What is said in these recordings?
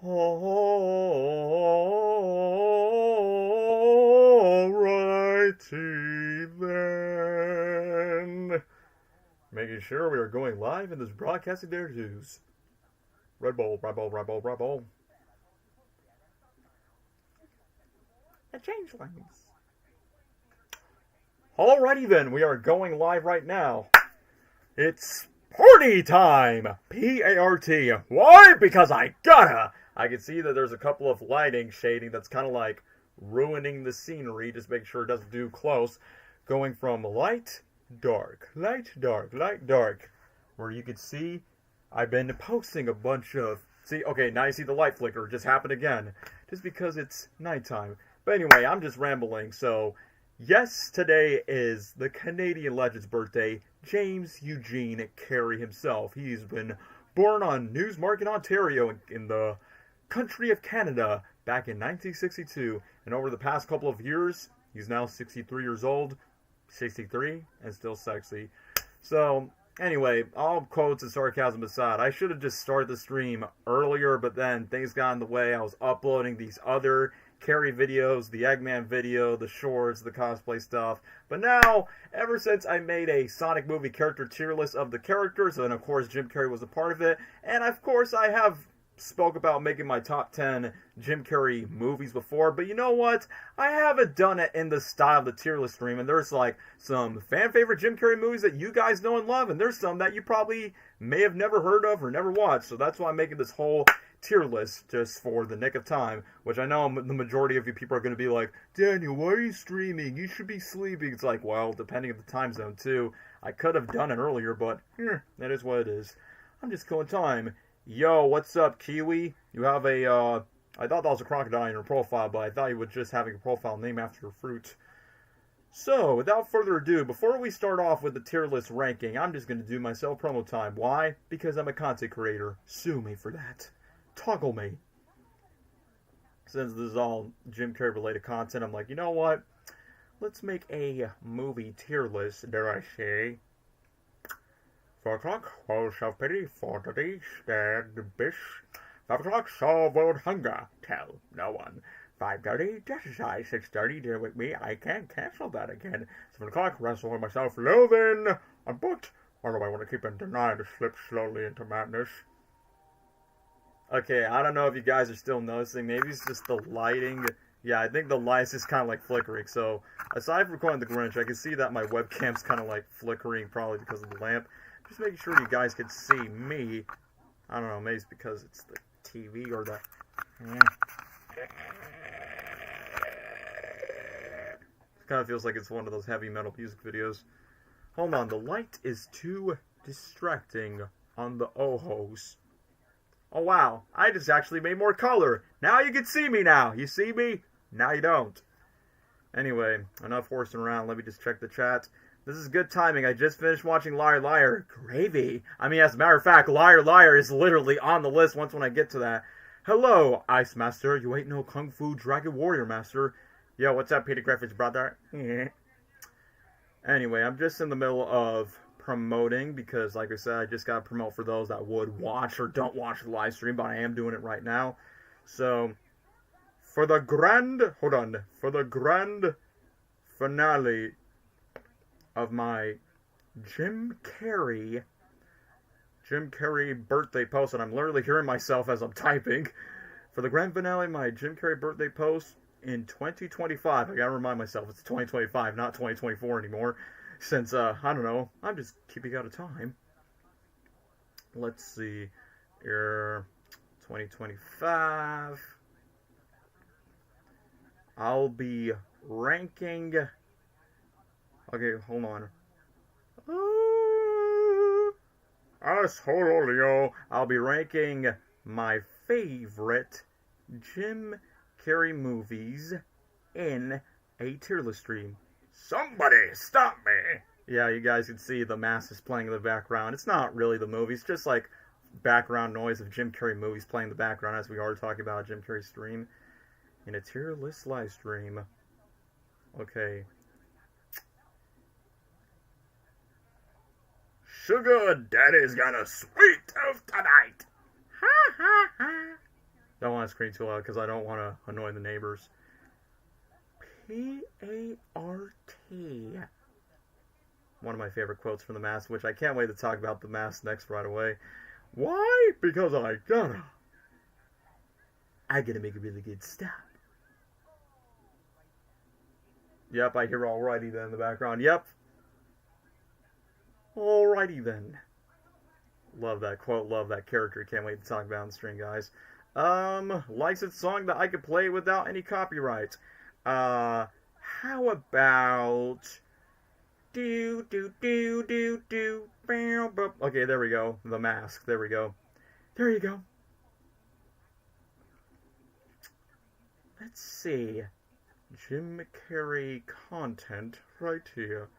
Alrighty then. Making sure we are going live in this broadcasting their news. Red Bull, Red Bull, Red Bull, Red Bull. The changelings. Alrighty then, we are going live right now. It's party time! P-A-R-T. Why? Because I gotta! I can see that there's a couple of lighting shading that's kind of like ruining the scenery. Just make sure it doesn't do close. Going from light, dark, light, dark, light, dark. Where you can see I've been posting a bunch of... See, okay, now you see the light flicker. It just happened again. Just because it's nighttime. But anyway, I'm just rambling, so... Yes, today is the Canadian legend's birthday, James Eugene Carrey himself. He's been born on Newmarket, Ontario, in the country of Canada, back in 1962. And over the past couple of years, he's now 63 years old, 63, and still sexy. So, anyway, all quotes and sarcasm aside, I should have just started the stream earlier, but then things got in the way. I was uploading these other Carrey videos, the Eggman video, the shorts, the cosplay stuff. But now, ever since I made a Sonic movie character tier list of the characters, and of course Jim Carrey was a part of it, and of course I have spoke about making my top 10 Jim Carrey movies before, but you know what? I haven't done it in the style of the tier list stream, and there's like some fan favorite Jim Carrey movies that you guys know and love, and there's some that you probably may have never heard of or never watched, so that's why I'm making this whole tier list just for the nick of time, which I know the majority of you people are going to be like, Daniel, why are you streaming? You should be sleeping. It's like, well, depending on the time zone too. I could have done it earlier, but that is what it is. I'm just killing time. Yo, what's up, Kiwi? You have a, I thought that was a crocodile in your profile, but I thought you were just having a profile name after a fruit. So, without further ado, before we start off with the tier list ranking, I'm just going to do my self-promo time. Why? Because I'm a content creator. Sue me for that. Toggle me. Since this is all Jim Carrey related content, I'm like, you know what? Let's make a movie tier list, dare I say. 4 o'clock, all self pity, 4:30, scared the bish. 5 o'clock, solve world hunger, tell no one. 5:30, exercise, 6:30, deal with me, I can't cancel that again. 7 o'clock, wrestle with myself, loathing, I'm booked. Or do I want to keep in denial to slip slowly into madness? Okay, I don't know if you guys are still noticing. Maybe it's just the lighting. Yeah, I think the light's just kind of like flickering. So, aside from recording the Grinch, I can see that my webcam's kind of like flickering, probably because of the lamp. Just making sure you guys can see me. I don't know, maybe it's because it's the TV or the... It kind of feels like it's one of those heavy metal music videos. Hold on, the light is too distracting on the Ohos. Oh wow, I just actually made more color. Now you can see me now. You see me? Now you don't. Anyway, enough horsing around. Let me just check the chat. This is good timing. I just finished watching Liar Liar. Gravy. I mean, as a matter of fact, Liar Liar is literally on the list once when I get to that. Hello, Ice Master. You ain't no Kung Fu Dragon Warrior Master. Yo, what's up, Peter Griffith's brother? Anyway, I'm just in the middle of promoting because, like I said, I just got to promote for those that would watch or don't watch the live stream, but I am doing it right now. So, for the grand finale of my Jim Carrey birthday post, and I'm literally hearing myself as I'm typing, for the grand finale of my Jim Carrey birthday post in 2025, I gotta remind myself it's 2025, not 2024 anymore. Since, I don't know, I'm just keeping out of time. Let's see. Here, 2025. I'll be ranking... Okay, hold on. Asshole, I'll be ranking my favorite Jim Carrey movies in a tier list stream. Somebody stop me! Yeah, you guys can see the mask is playing in the background. It's not really the movie. It's just like background noise of Jim Carrey movies playing in the background as we are talking about Jim Carrey stream. In a tier list live stream. Okay. Sugar Daddy's got a sweet tooth tonight! Ha ha ha! Don't not scream too loud because I don't want to annoy the neighbors. P-A-R-T. One of my favorite quotes from The Mask, which I can't wait to talk about The Mask next right away. Why? Because I gotta make a really good stop. Yep, I hear alrighty then in the background. Yep. Alrighty then. Love that quote, love that character. Can't wait to talk about on the stream, guys. Licensed song that I could play without any copyright. How about do. Okay, there we go. The Mask. There we go. There you go. Let's see. Jim Carrey content right here.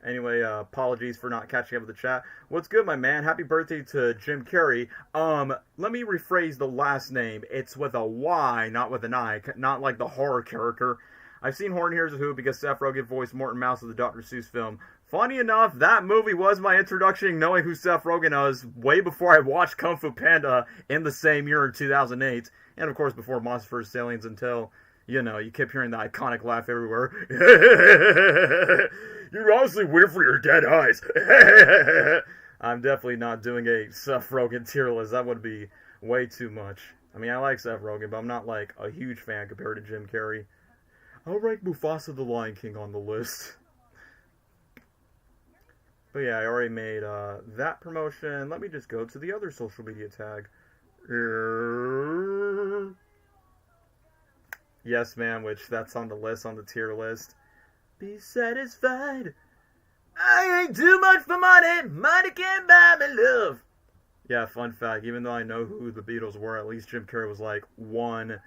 Anyway, apologies for not catching up with the chat. What's good, my man? Happy birthday to Jim Carrey. Let me rephrase the last name. It's with a Y, not with an I. Not like the horror character. I've seen Horton Hears Who because Seth Rogen voiced Morton Mouse of the Dr. Seuss film. Funny enough, that movie was my introduction knowing who Seth Rogen was way before I watched Kung Fu Panda in the same year in 2008. And of course before Monster vs. Aliens until, you know, you kept hearing the iconic laugh everywhere. You're honestly weird for your dead eyes. I'm definitely not doing a Seth Rogen tier list. That would be way too much. I mean, I like Seth Rogen, but I'm not like a huge fan compared to Jim Carrey. I'll rank Mufasa the Lion King on the list. But yeah, I already made that promotion. Let me just go to the other social media tag. Yes, ma'am, which that's on the list, on the tier list. Be satisfied. I ain't too much for money. Money can't buy me love. Yeah, fun fact. Even though I know who the Beatles were, at least Jim Carrey was like one.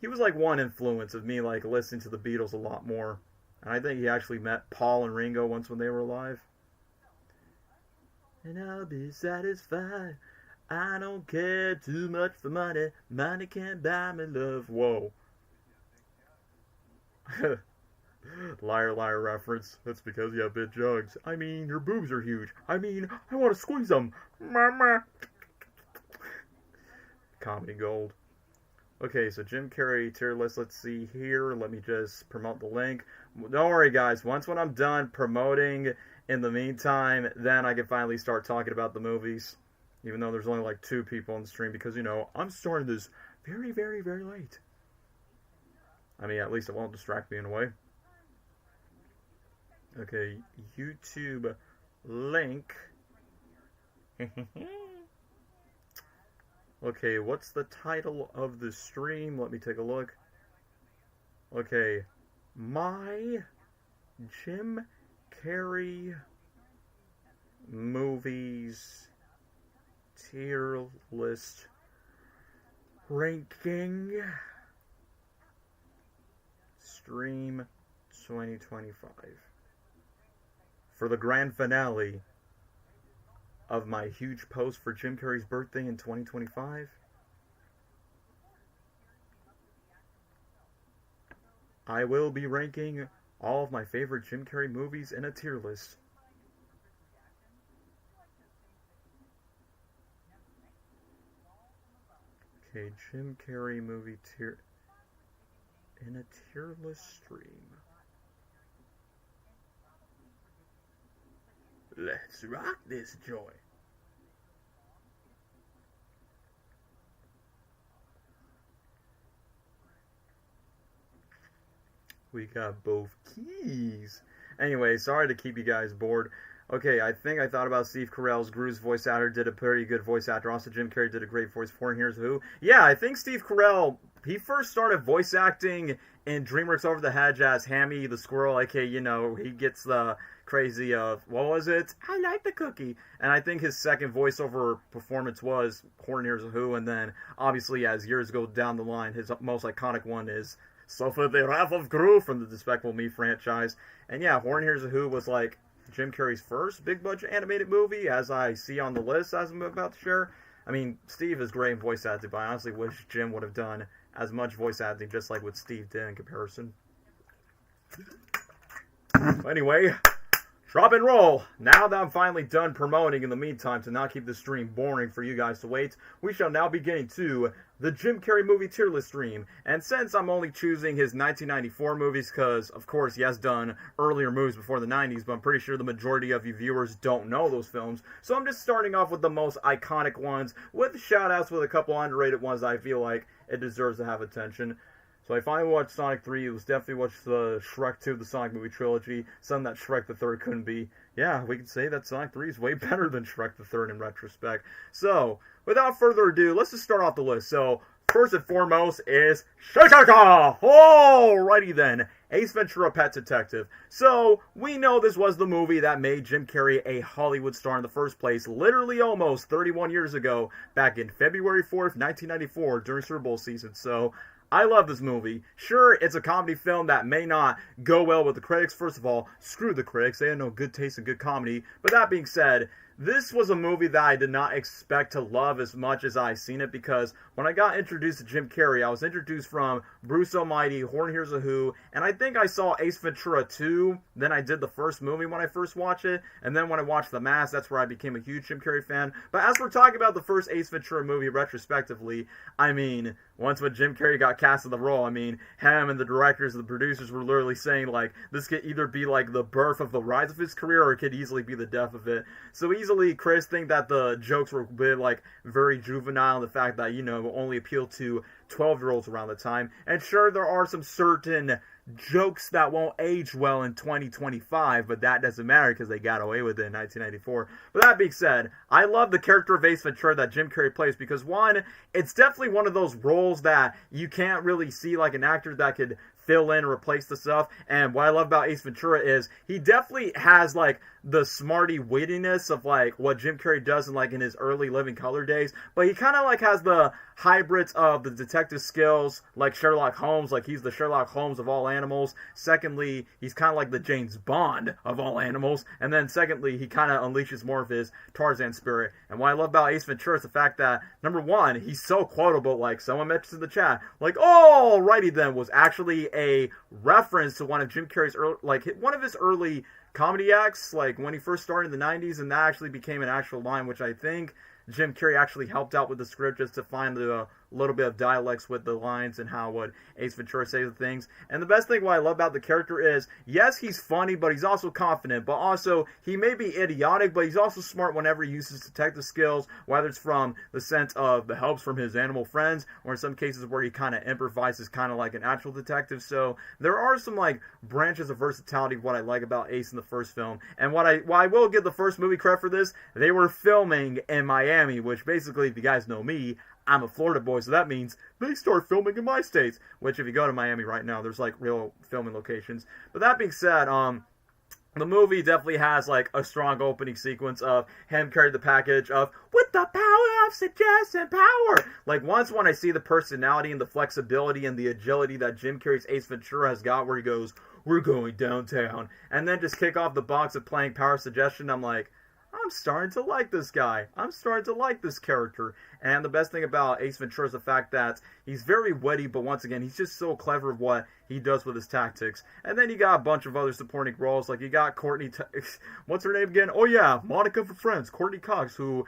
He was like one influence of me like listening to the Beatles a lot more. And I think he actually met Paul and Ringo once when they were alive. And I'll be satisfied. I don't care too much for money. Money can't buy me love. Whoa. Liar, liar reference. That's because you have big jugs. I mean, your boobs are huge. I mean, I want to squeeze them. Mama. Comedy gold. Okay, so Jim Carrey tier list. Let's see here. Let me just promote the link. Don't worry, guys. Once when I'm done promoting, in the meantime, then I can finally start talking about the movies. Even though there's only like 2 people on the stream because, you know, I'm starting this very, very, very late. I mean, at least it won't distract me in a way. Okay, YouTube link. Okay, what's the title of the stream? Let me take a look. Okay, my Jim Carrey movies tier list ranking stream 2025 for the grand finale of my huge post for Jim Carrey's birthday in 2025. I will be ranking all of my favorite Jim Carrey movies in a tier list. Okay, Jim Carrey movie tier in a tier list stream. Let's rock this joint. We got both keys. Anyway, sorry to keep you guys bored. Okay, I think I thought about Steve Carell's Gru's voice actor did a pretty good voice actor. Also, Jim Carrey did a great voice for Horton Hears Who. Yeah, I think Steve Carell, he first started voice acting in DreamWorks Over the Hedge as Hammy the Squirrel, aka, you know, he gets the crazy, what was it? I like the cookie. And I think his second voiceover performance was Horton Hears Who, and then, obviously, as years go down the line, his most iconic one is Suffer the Wrath of Gru from the Despicable Me franchise. And yeah, Horton Hears Who was like Jim Carrey's first big-budget animated movie, as I see on the list as I'm about to share. I mean, Steve is great in voice acting, but I honestly wish Jim would have done as much voice acting just like what Steve did in comparison. Anyway, Drop and roll! Now that I'm finally done promoting in the meantime to not keep the stream boring for you guys to wait, we shall now be getting to the Jim Carrey movie tier list stream. And since I'm only choosing his 1994 movies, because of course he has done earlier movies before the 90s, but I'm pretty sure the majority of you viewers don't know those films, so I'm just starting off with the most iconic ones, with shout outs with a couple underrated ones that I feel like it deserves to have attention. So I finally watched Sonic 3, it was definitely watched the Shrek 2, the Sonic movie trilogy, something that Shrek the Third couldn't be. Yeah, we can say that Sonic 3 is way better than Shrek the Third in retrospect. So, without further ado, let's just start off the list. So, first and foremost is Shashaka! Alrighty then, Ace Ventura Pet Detective. So, we know this was the movie that made Jim Carrey a Hollywood star in the first place, literally almost 31 years ago, back in February 4th, 1994, during Super Bowl season. So, I love this movie. Sure, it's a comedy film that may not go well with the critics. First of all, screw the critics. They have no good taste in good comedy. But that being said, this was a movie that I did not expect to love as much as I seen it, because when I got introduced to Jim Carrey, I was introduced from Bruce Almighty, Horton Hears a Who, and I think I saw Ace Ventura 2, then I did the first movie when I first watched it, and then when I watched The Mask, that's where I became a huge Jim Carrey fan. But as we're talking about the first Ace Ventura movie retrospectively, I mean, once when Jim Carrey got cast in the role, I mean, him and the directors and the producers were literally saying, like, this could either be, like, the birth of the rise of his career, or it could easily be the death of it. So easily, Chris think that the jokes were a bit, like, very juvenile, and the fact that, you know, only appealed to 12-year-olds around the time. And sure, there are some certain jokes that won't age well in 2025, but that doesn't matter because they got away with it in 1994. But that being said, I love the character of Ace Ventura that Jim Carrey plays because, one, it's definitely one of those roles that you can't really see like an actor that could fill in and replace the stuff. And what I love about Ace Ventura is he definitely has like the smarty wittiness of like what Jim Carrey does in like in his early Living Color days, but he kind of like has the hybrids of the detective skills like Sherlock Holmes, like he's the Sherlock Holmes of all animals. Secondly, he's kind of like the James Bond of all animals. And then secondly, he kind of unleashes more of his Tarzan spirit. And what I love about Ace Ventura is the fact that, number one, he's so quotable, like someone mentioned in the chat, like, alrighty then, was actually a reference to one of Jim Carrey's one of his early comedy acts, like when he first started in the 90s, and that actually became an actual line, which I think Jim Carrey actually helped out with the script just to find the little bit of dialects with the lines and how would Ace Ventura say the things. And the best thing what I love about the character is, yes, he's funny, but he's also confident, but also he may be idiotic, but he's also smart whenever he uses detective skills, whether it's from the sense of the helps from his animal friends, or in some cases where he kind of improvises kind of like an actual detective. So there are some like branches of versatility of what I like about Ace in the first film. And what I will give the first movie credit for this, they were filming in Miami, which basically, if you guys know me, I'm a Florida boy, so that means they start filming in my states. Which, if you go to Miami right now, there's like real filming locations. But that being said, the movie definitely has like a strong opening sequence of him carrying the package of "with the power of suggestion power." Like once when I see the personality and the flexibility and the agility that Jim Carrey's Ace Ventura has got, where he goes, "We're going downtown," and then just kick off the box of playing Power of Suggestion, I'm like, I'm starting to like this guy. I'm starting to like this character. And the best thing about Ace Ventura is the fact that he's very witty, but once again, he's just so clever of what he does with his tactics. And then you got a bunch of other supporting roles, like you got Courtney, what's her name again? Oh yeah, Monica from Friends, Courtney Cox, who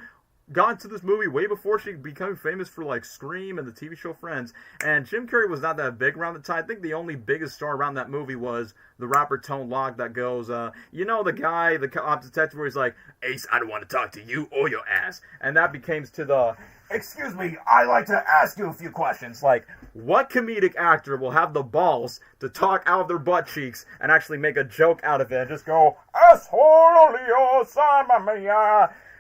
got into this movie way before she became famous for like Scream and the TV show Friends. And Jim Carrey was not that big around the time. I think the only biggest star around that movie was the rapper Tone Loc that goes, you know, the guy, the cop detective where he's like, "Ace, I don't want to talk to you or your ass." And that became to the, "Excuse me, I'd like to ask you a few questions." Like, what comedic actor will have the balls to talk out of their butt cheeks and actually make a joke out of it and just go,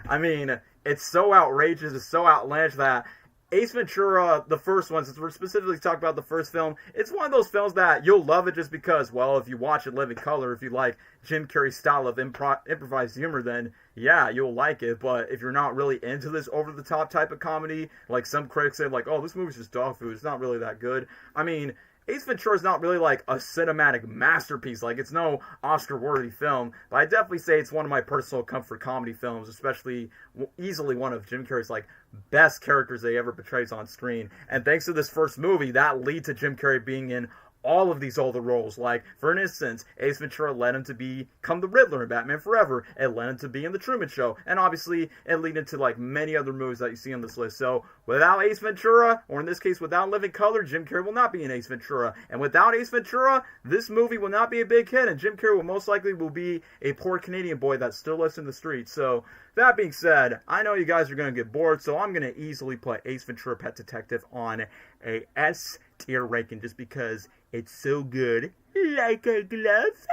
I mean, it's so outrageous, it's so outlandish that Ace Ventura, the first one, since we're specifically talking about the first film, it's one of those films that you'll love it just because, well, if you watch it Living Color, if you like Jim Carrey's style of improvised humor, then yeah, you'll like it. But if you're not really into this over-the-top type of comedy, like some critics say, like, oh, this movie's just dog food, it's not really that good. I mean, Ace Ventura is not really like a cinematic masterpiece. Like, it's no Oscar-worthy film, but I definitely say it's one of my personal comfort comedy films, especially easily one of Jim Carrey's like best characters they ever portrays on screen. And thanks to this first movie, that lead to Jim Carrey being in all of these older roles. Like, for instance, Ace Ventura led him to become the Riddler in Batman Forever. It led him to be in The Truman Show. And obviously, it led into, like, many other movies that you see on this list. So, without Ace Ventura, or in this case, without Living Color, Jim Carrey will not be in Ace Ventura. And without Ace Ventura, this movie will not be a big hit. And Jim Carrey will most likely be a poor Canadian boy that still lives in the streets. So, that being said, I know you guys are going to get bored, so I'm going to easily put Ace Ventura Pet Detective on a S tier ranking just because it's so good, like a glove.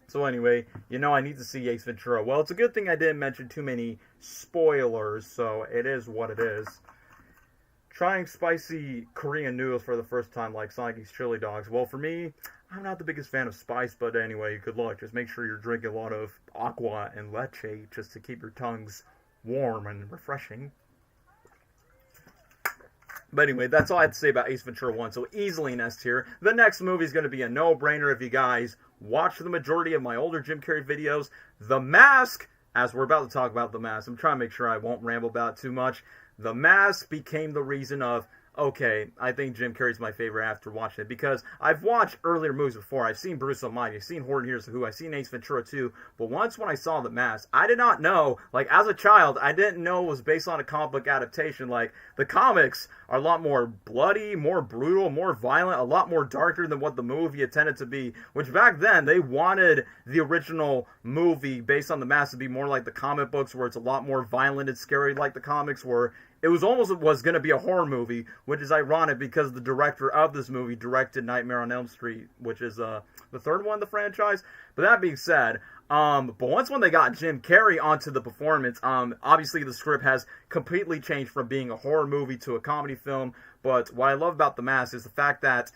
So anyway, I need to see Ace Ventura. Well, it's a good thing I didn't mention too many spoilers, so it is what it is. Trying spicy Korean noodles for the first time, like Sonic Eats chili dogs. Well, for me, I'm not the biggest fan of spice, but anyway, good luck. Just make sure you're drinking a lot of aqua and leche just to keep your tongues warm and refreshing. But anyway, that's all I have to say about Ace Ventura 1, so easily an S tier. The next movie is going to be a no-brainer if you guys watch the majority of my older Jim Carrey videos. The Mask, as we're about to talk about The Mask, I'm trying to make sure I won't ramble about it too much. The Mask became the reason of, okay, I think Jim Carrey's my favorite after watching it, because I've watched earlier movies before. I've seen Bruce Almighty, I've seen Horton Hears, I've seen Ace Ventura 2, but once when I saw The Mask, I did not know, like, as a child, I didn't know it was based on a comic book adaptation. Like, the comics are a lot more bloody, more brutal, more violent, a lot more darker than what the movie intended to be, which back then, they wanted the original movie based on The Mask to be more like the comic books, where it's a lot more violent and scary like the comics, where it was going to be a horror movie, which is ironic because the director of this movie directed Nightmare on Elm Street, which is the third one in the franchise. But that being said, but once when they got Jim Carrey onto the performance, obviously the script has completely changed from being a horror movie to a comedy film. But what I love about The Mask is the fact that,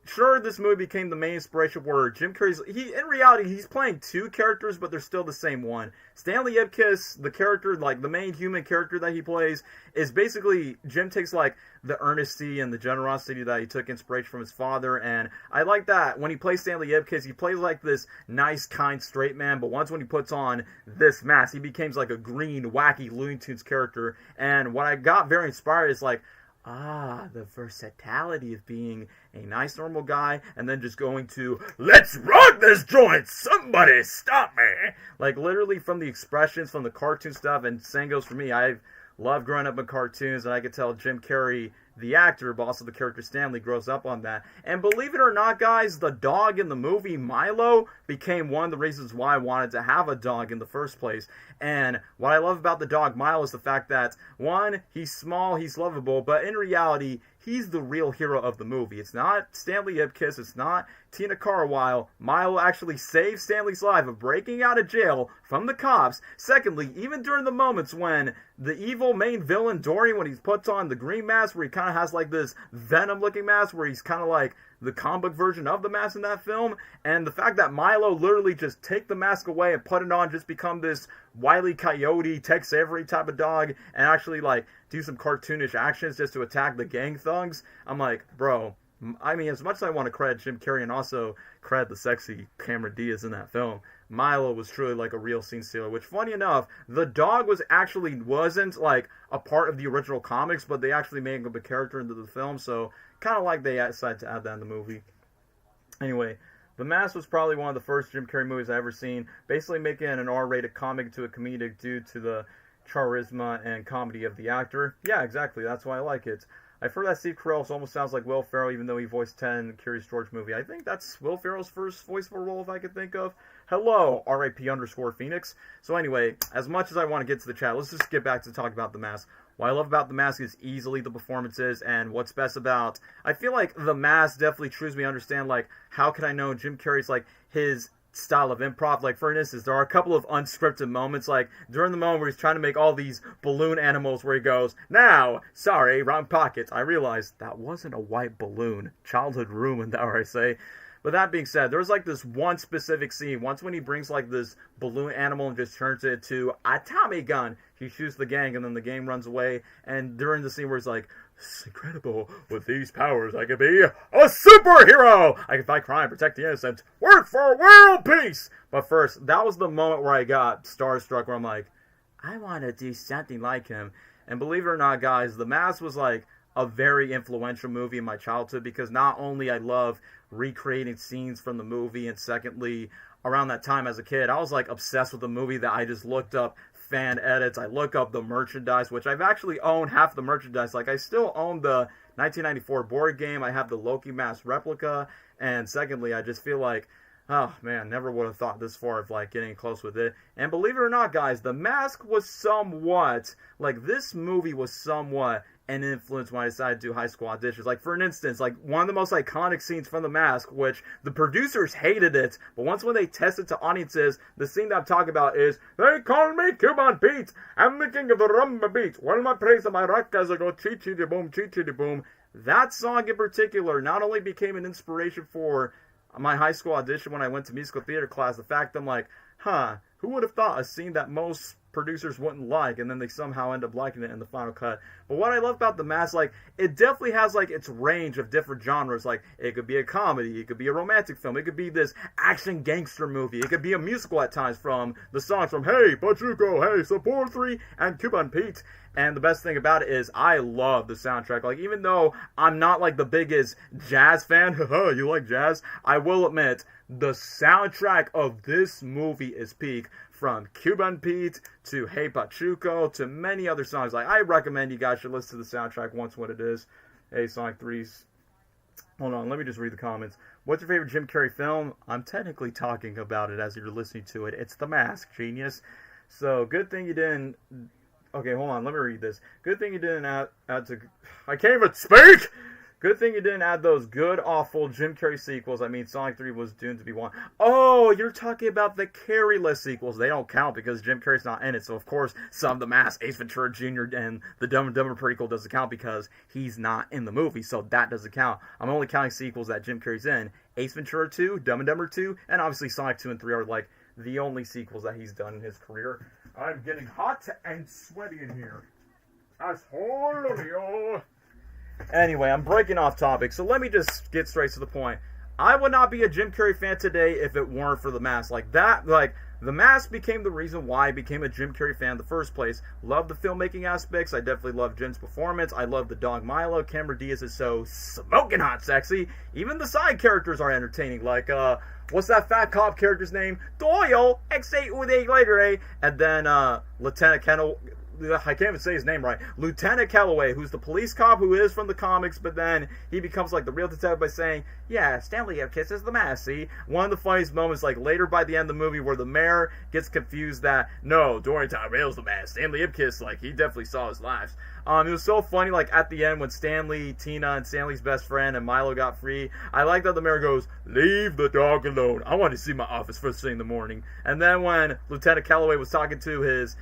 sure, this movie became the main inspiration where Jim Carrey's, in reality, he's playing two characters, but they're still the same one. Stanley Ipkiss, the character, like, the main human character that he plays, is basically, Jim takes, like, the earnesty and the generosity that he took inspiration from his father, and I like that. When he plays Stanley Ipkiss, he plays, like, this nice, kind, straight man, but once when he puts on this mask, he becomes, like, a green, wacky Looney Tunes character, and what I got very inspired is, like, the versatility of being a nice, normal guy, and then just going to, let's rock this joint! Somebody stop me! Like, literally from the expressions, from the cartoon stuff, and same goes for me. I've loved growing up in cartoons, and I could tell Jim Carrey, the actor, but also the character Stanley, grows up on that. And believe it or not, guys, the dog in the movie, Milo, became one of the reasons why I wanted to have a dog in the first place. And what I love about the dog, Milo, is the fact that, one, he's small, he's lovable, but in reality, he's the real hero of the movie. It's not Stanley Ipkiss, it's not Tina Carwile. Milo actually saved Stanley's life of breaking out of jail from the cops. Secondly, even during the moments when the evil main villain, Dory, when he puts on the green mask, where he kind of has like this Venom-looking mask, where he's kind of like the comic book version of the mask in that film, and the fact that Milo literally just take the mask away and put it on, just become this Wile E. Coyote, Tex Avery type of dog, and actually like do some cartoonish actions just to attack the gang thugs. I'm like, bro, I mean, as much as I want to credit Jim Carrey and also credit the sexy Cameron Diaz in that film, Milo was truly like a real scene stealer, which, funny enough, the dog wasn't like a part of the original comics, but they actually made him a character into the film, so kind of like they decided to add that in the movie. Anyway, The Mask was probably one of the first Jim Carrey movies I ever seen, basically making an R-rated comic to a comedic due to the charisma and comedy of the actor. Yeah, exactly, that's why I like it. I've heard that Steve Carell almost sounds like Will Ferrell, even though he voiced Ted in the Curious George movie. I think that's Will Ferrell's first voiceover role, if I could think of. Hello, RIP_Phoenix. So anyway, as much as I want to get to the chat, let's just get back to talk about The Mask. What I love about The Mask is easily the performances, and what's best about, I feel like The Mask definitely trues me to understand, like, how can I know Jim Carrey's, like, his style of improv. Like, for instance, there are a couple of unscripted moments, like during the moment where he's trying to make all these balloon animals, where he goes, now, sorry, wrong pockets. I realized that wasn't a white balloon. Childhood ruined, dare I say. But that being said, there was like this one specific scene, once when he brings like this balloon animal and just turns it to a Tommy gun. He shoots the gang and then the gang runs away, and during the scene where he's like, it's incredible, with these powers I could be a superhero! I can fight crime, protect the innocent, work for world peace! But first, that was the moment where I got starstruck, where I'm like, I want to do something like him. And believe it or not, guys, The Mask was like a very influential movie in my childhood because not only I love recreating scenes from the movie, and secondly, around that time as a kid, I was like obsessed with the movie that I just looked up fan edits. I look up the merchandise, which I've actually owned half the merchandise. Like, I still own the 1994 board game. I have the Loki mask replica. And secondly, I just feel like, oh man, never would have thought this far of like getting close with it. And believe it or not, guys, The Mask was somewhat, like, this movie was somewhat an influence when I decided to do high school auditions. Like, for an instance, like, one of the most iconic scenes from The Mask, which the producers hated it, but once when they tested to audiences, the scene that I'm talking about is, "They call me Cuban Pete, I'm the king of the rumba beat, while my praise of my rock as I go chee-chee-de-boom, chee-chee-de-boom." That song in particular not only became an inspiration for my high school audition when I went to musical theater class, the fact I'm like, who would have thought a scene that most producers wouldn't like, and then they somehow end up liking it in the final cut. But what I love about The Mask, like, it definitely has, like, its range of different genres. Like, it could be a comedy, it could be a romantic film, it could be this action gangster movie, it could be a musical at times from the songs from Hey, Pachuco, Hey, Support 3, and Cuban Pete. And the best thing about it is I love the soundtrack. Like, even though I'm not, like, the biggest jazz fan, you like jazz? I will admit, the soundtrack of this movie is peak. From Cuban Pete to Hey Pachuco to many other songs. Like, I recommend you guys should listen to the soundtrack once what it is. Hey, Sonic 3's. Hold on, let me just read the comments. What's your favorite Jim Carrey film? I'm technically talking about it as you're listening to it. It's The Mask, genius. So, good thing you didn't... Okay, hold on, let me read this. Good thing you didn't add to... I can't even speak! Good thing you didn't add those good, awful Jim Carrey sequels. I mean, Sonic 3 was doomed to be one. Oh, you're talking about the Carrey-less sequels. They don't count because Jim Carrey's not in it. So, of course, some of the Mask, Ace Ventura Jr., and the Dumb and Dumber prequel doesn't count because he's not in the movie. So that doesn't count. I'm only counting sequels that Jim Carrey's in. Ace Ventura 2, Dumb and Dumber 2, and obviously Sonic 2 and 3 are, like, the only sequels that he's done in his career. I'm getting hot and sweaty in here. Asshole. Anyway, I'm breaking off topic, so let me just get straight to the point. I would not be a Jim Carrey fan today if it weren't for The Mask. Like, The Mask became the reason why I became a Jim Carrey fan in the first place. Love the filmmaking aspects. I definitely love Jim's performance. I love the dog Milo. Cameron Diaz is so smoking hot sexy. Even the side characters are entertaining. Like, what's that fat cop character's name? Doyle! X8 with a later, eh? And then, Lieutenant Kendall... I can't even say his name right. Lieutenant Calloway, who's the police cop who is from the comics, but then he becomes like the real detective by saying, yeah, Stanley Ipkiss is the Mask, see? One of the funniest moments, like later by the end of the movie, where the mayor gets confused that, no, Dorian Tyrell's the Mask. Stanley Ipkiss, like, he definitely saw his lives. It was so funny, like, at the end when Stanley, Tina, and Stanley's best friend and Milo got free. I like that the mayor goes, leave the dog alone. I want to see my office first thing in the morning. And then when Lieutenant Calloway was talking to his,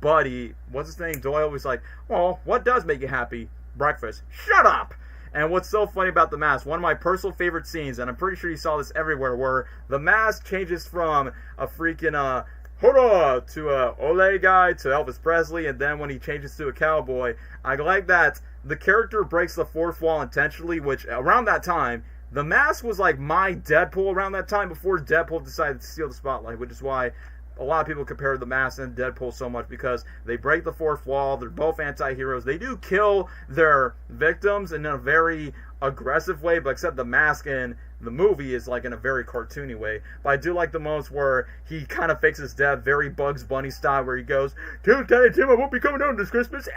buddy, what's his name, Doyle, was like, well, what does make you happy? Breakfast. Shut up! And what's so funny about The Mask, one of my personal favorite scenes, and I'm pretty sure you saw this everywhere, where The Mask changes from a freaking, hurrah, to a ole guy, to Elvis Presley, and then when he changes to a cowboy, I like that the character breaks the fourth wall intentionally, which, around that time, The Mask was like my Deadpool around that time, before Deadpool decided to steal the spotlight, which is why a lot of people compare The Mask and Deadpool so much, because they break the fourth wall. They're both anti-heroes. They do kill their victims in a very aggressive way, but except The Mask in the movie is like in a very cartoony way. But I do like the moments where he kind of fakes his death, very Bugs Bunny style, where he goes, "Tell Tiny Tim I won't be coming home this Christmas."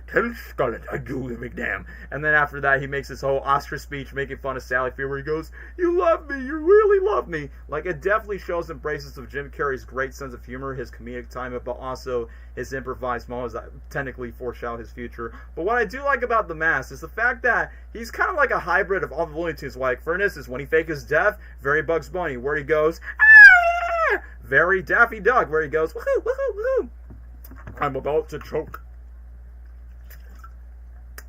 Tell Scarlett I do McDam. And then after that, he makes this whole Oscar speech making fun of Sally Field, where he goes, "You love me, you really love me." Like, it definitely shows embraces of Jim Carrey's great sense of humor, his comedic timing, but also his improvised moments that technically foreshadow his future. But what I do like about The Mask is the fact that he's kind of like a hybrid of all the Looney Tunes. Like, for instance, when he fakes his death, very Bugs Bunny, where he goes, "Ah!" Very Daffy Duck, where he goes, "Woohoo, woohoo, woohoo, I'm about to choke."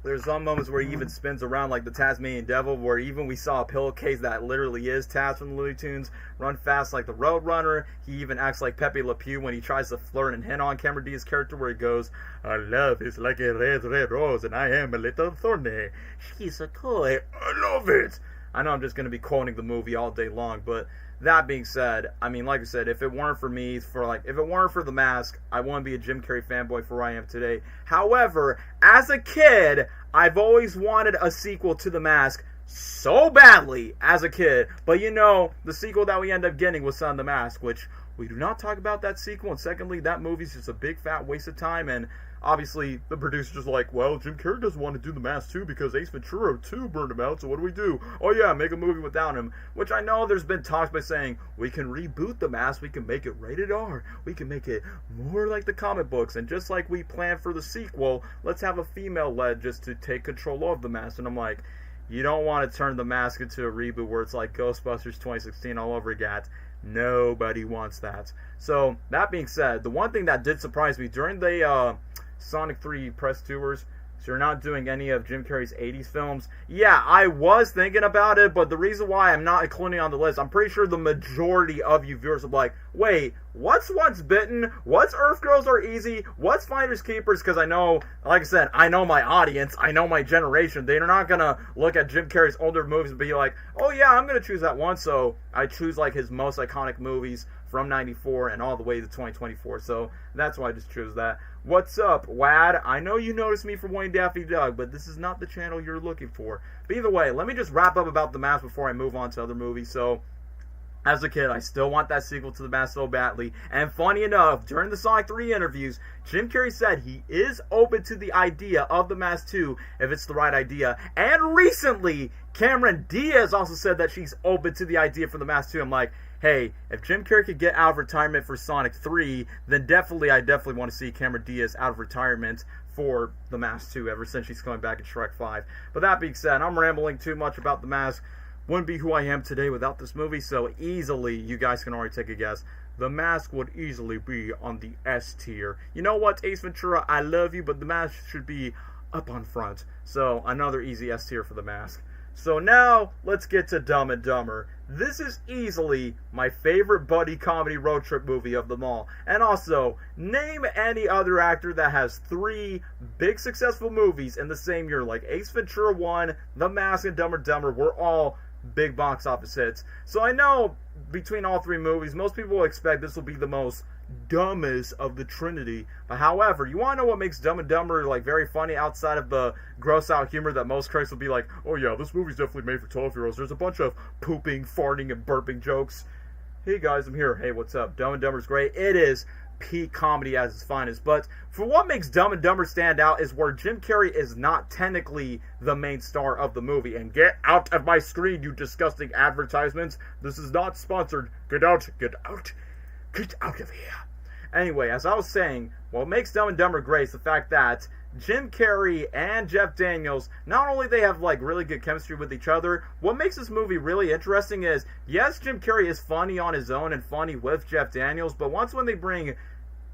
There's some moments where he even spins around like the Tasmanian Devil, where even we saw a pillowcase that literally is Taz from the Looney Tunes run fast like the Roadrunner. He even acts like Pepe Le Pew when he tries to flirt and hint on Cameron Diaz's character, where he goes, "Our love is like a red, red rose, and I am a little thorny. She's a toy. I love it." I know I'm just going to be quoting the movie all day long, but that being said, I mean, like I said, if it weren't for me, if it weren't for The Mask, I wouldn't be a Jim Carrey fanboy for where I am today. However, as a kid, I've always wanted a sequel to The Mask so badly as a kid. But you know, the sequel that we end up getting was Son of the Mask, which we do not talk about that sequel. And secondly, that movie's just a big fat waste of time. And obviously, the producer's like, well, Jim Carrey doesn't want to do The Mask 2 because Ace Ventura 2 burned him out, so what do? Oh yeah, make a movie without him. Which I know there's been talks by saying, we can reboot The Mask, we can make it rated R, we can make it more like the comic books, and just like we planned for the sequel, let's have a female led just to take control of The Mask. And I'm like, you don't want to turn The Mask into a reboot where it's like Ghostbusters 2016 all over again. Nobody wants that. So, that being said, the one thing that did surprise me during the Sonic 3 press tours, so you're not doing any of Jim Carrey's 80s films. Yeah, I was thinking about it, but the reason why I'm not including it on the list, I'm pretty sure the majority of you viewers are like, wait, what's Once Bitten? What's Earth Girls Are Easy? What's Finders Keepers? Because I know, like I said, I know my audience, I know my generation. They're not going to look at Jim Carrey's older movies and be like, oh yeah, I'm going to choose that one. So I choose like his most iconic movies from 94 and all the way to 2024. So that's why I just chose that. What's up, Wad? I know you noticed me from Wayne Daffy Doug, but this is not the channel you're looking for. But either way, let me just wrap up about The Mask before I move on to other movies. So, as a kid, I still want that sequel to The Mask so badly. And funny enough, during the Sonic 3 interviews, Jim Carrey said he is open to the idea of The Mask 2 if it's the right idea. And recently, Cameron Diaz also said that she's open to the idea for The Mask 2. I'm like, hey, if Jim Carrey could get out of retirement for Sonic 3, then I definitely want to see Cameron Diaz out of retirement for The Mask 2 ever since she's coming back in Shrek 5. But that being said, I'm rambling too much about The Mask. Wouldn't be who I am today without this movie, so easily, you guys can already take a guess. The Mask would easily be on the S tier. You know what, Ace Ventura, I love you, but The Mask should be up on front. So, another easy S tier for The Mask. So now, let's get to Dumb and Dumber. This is easily my favorite buddy comedy road trip movie of them all. And also, name any other actor that has 3 big successful movies in the same year. Like Ace Ventura 1, The Mask, and Dumb and Dumber were all big box office hits. So I know between all 3 movies, most people will expect this will be the most dumbest of the Trinity. But however, you want to know what makes Dumb and Dumber like very funny outside of the gross out humor that most critics will be like, oh yeah, this movie's definitely made for 12-year-olds. There's a bunch of pooping, farting, and burping jokes. Hey guys, I'm here. Hey, what's up? Dumb and Dumber's great. It is peak comedy at its finest. But for what makes Dumb and Dumber stand out is where Jim Carrey is not technically the main star of the movie. And get out of my screen, you disgusting advertisements. This is not sponsored. Get out, get out. Get out of here. Anyway, as I was saying, what makes Dumb and Dumber great is the fact that Jim Carrey and Jeff Daniels, not only they have like really good chemistry with each other, what makes this movie really interesting is, yes, Jim Carrey is funny on his own and funny with Jeff Daniels, but when they bring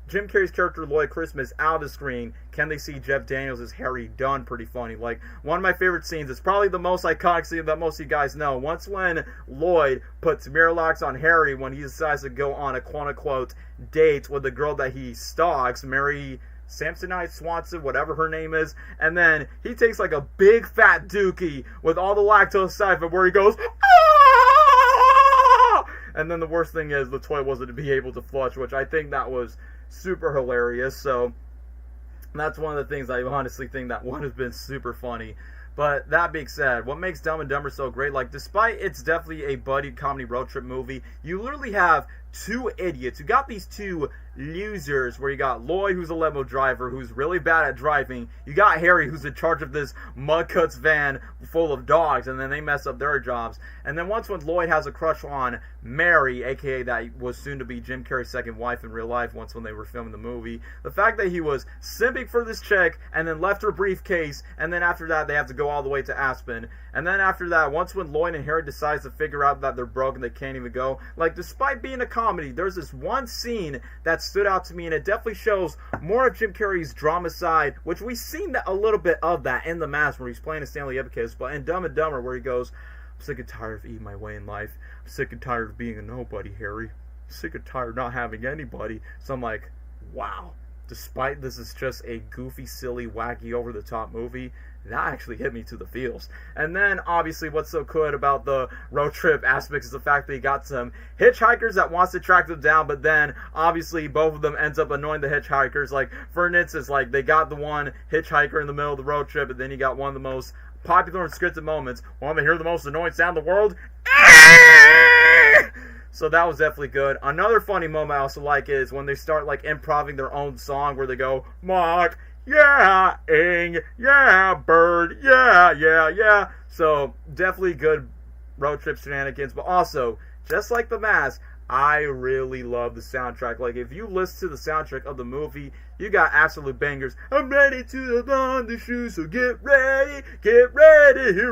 Jim Carrey's character Lloyd Christmas out of the screen, can they see Jeff Daniels as Harry done pretty funny? Like, one of my favorite scenes, it's probably the most iconic scene that most of you guys know. Once when Lloyd puts Miralax on Harry when he decides to go on a quote-unquote date with the girl that he stalks, Mary Samsonite Swanson, whatever her name is, and then he takes like a big fat dookie with all the lactose siphon where he goes, ah! And then the worst thing is the toy wasn't to be able to flush, which I think that was super hilarious. So that's one of the things I honestly think that one has been super funny. But that being said, what makes Dumb and Dumber so great, like, despite it's definitely a buddy comedy road trip movie, you literally have 2 idiots. You got these 2 losers where you got Lloyd, who's a limo driver, who's really bad at driving. You got Harry, who's in charge of this Mudcuts van full of dogs, and then they mess up their jobs. And then once when Lloyd has a crush on Mary, aka that was soon to be Jim Carrey's second wife in real life once when they were filming the movie, the fact that he was simping for this chick and then left her briefcase, and then after that they have to go all the way to Aspen. And then after that, once when Lloyd and Harry decides to figure out that they're broke and they can't even go, like, despite being a comedy, there's this one scene that stood out to me, and it definitely shows more of Jim Carrey's drama side, which we've seen a little bit of that in The Mask where he's playing a Stanley Ipkiss, but in Dumb and Dumber where he goes, I'm sick and tired of eating my way in life. I'm sick and tired of being a nobody, Harry. I'm sick and tired of not having anybody. So I'm like, wow, despite this is just a goofy, silly, wacky, over-the-top movie, that actually hit me to the feels. And then, obviously, what's so good about the road trip aspect is the fact that you got some hitchhikers that wants to track them down, but then, obviously, both of them ends up annoying the hitchhikers. Like, for instance, like, they got the one hitchhiker in the middle of the road trip, and then you got one of the most popular and scripted moments. Want to hear the most annoying sound in the world? So that was definitely good. Another funny moment I also like is when they start, like, improvising their own song where they go, Mark, yeah, Ing, yeah, Bird, yeah, yeah, yeah. So, definitely good road trip shenanigans. But also, just like The Mask, I really love the soundtrack. Like, if you listen to the soundtrack of the movie, you got absolute bangers. I'm ready to on the shoes, so get ready, here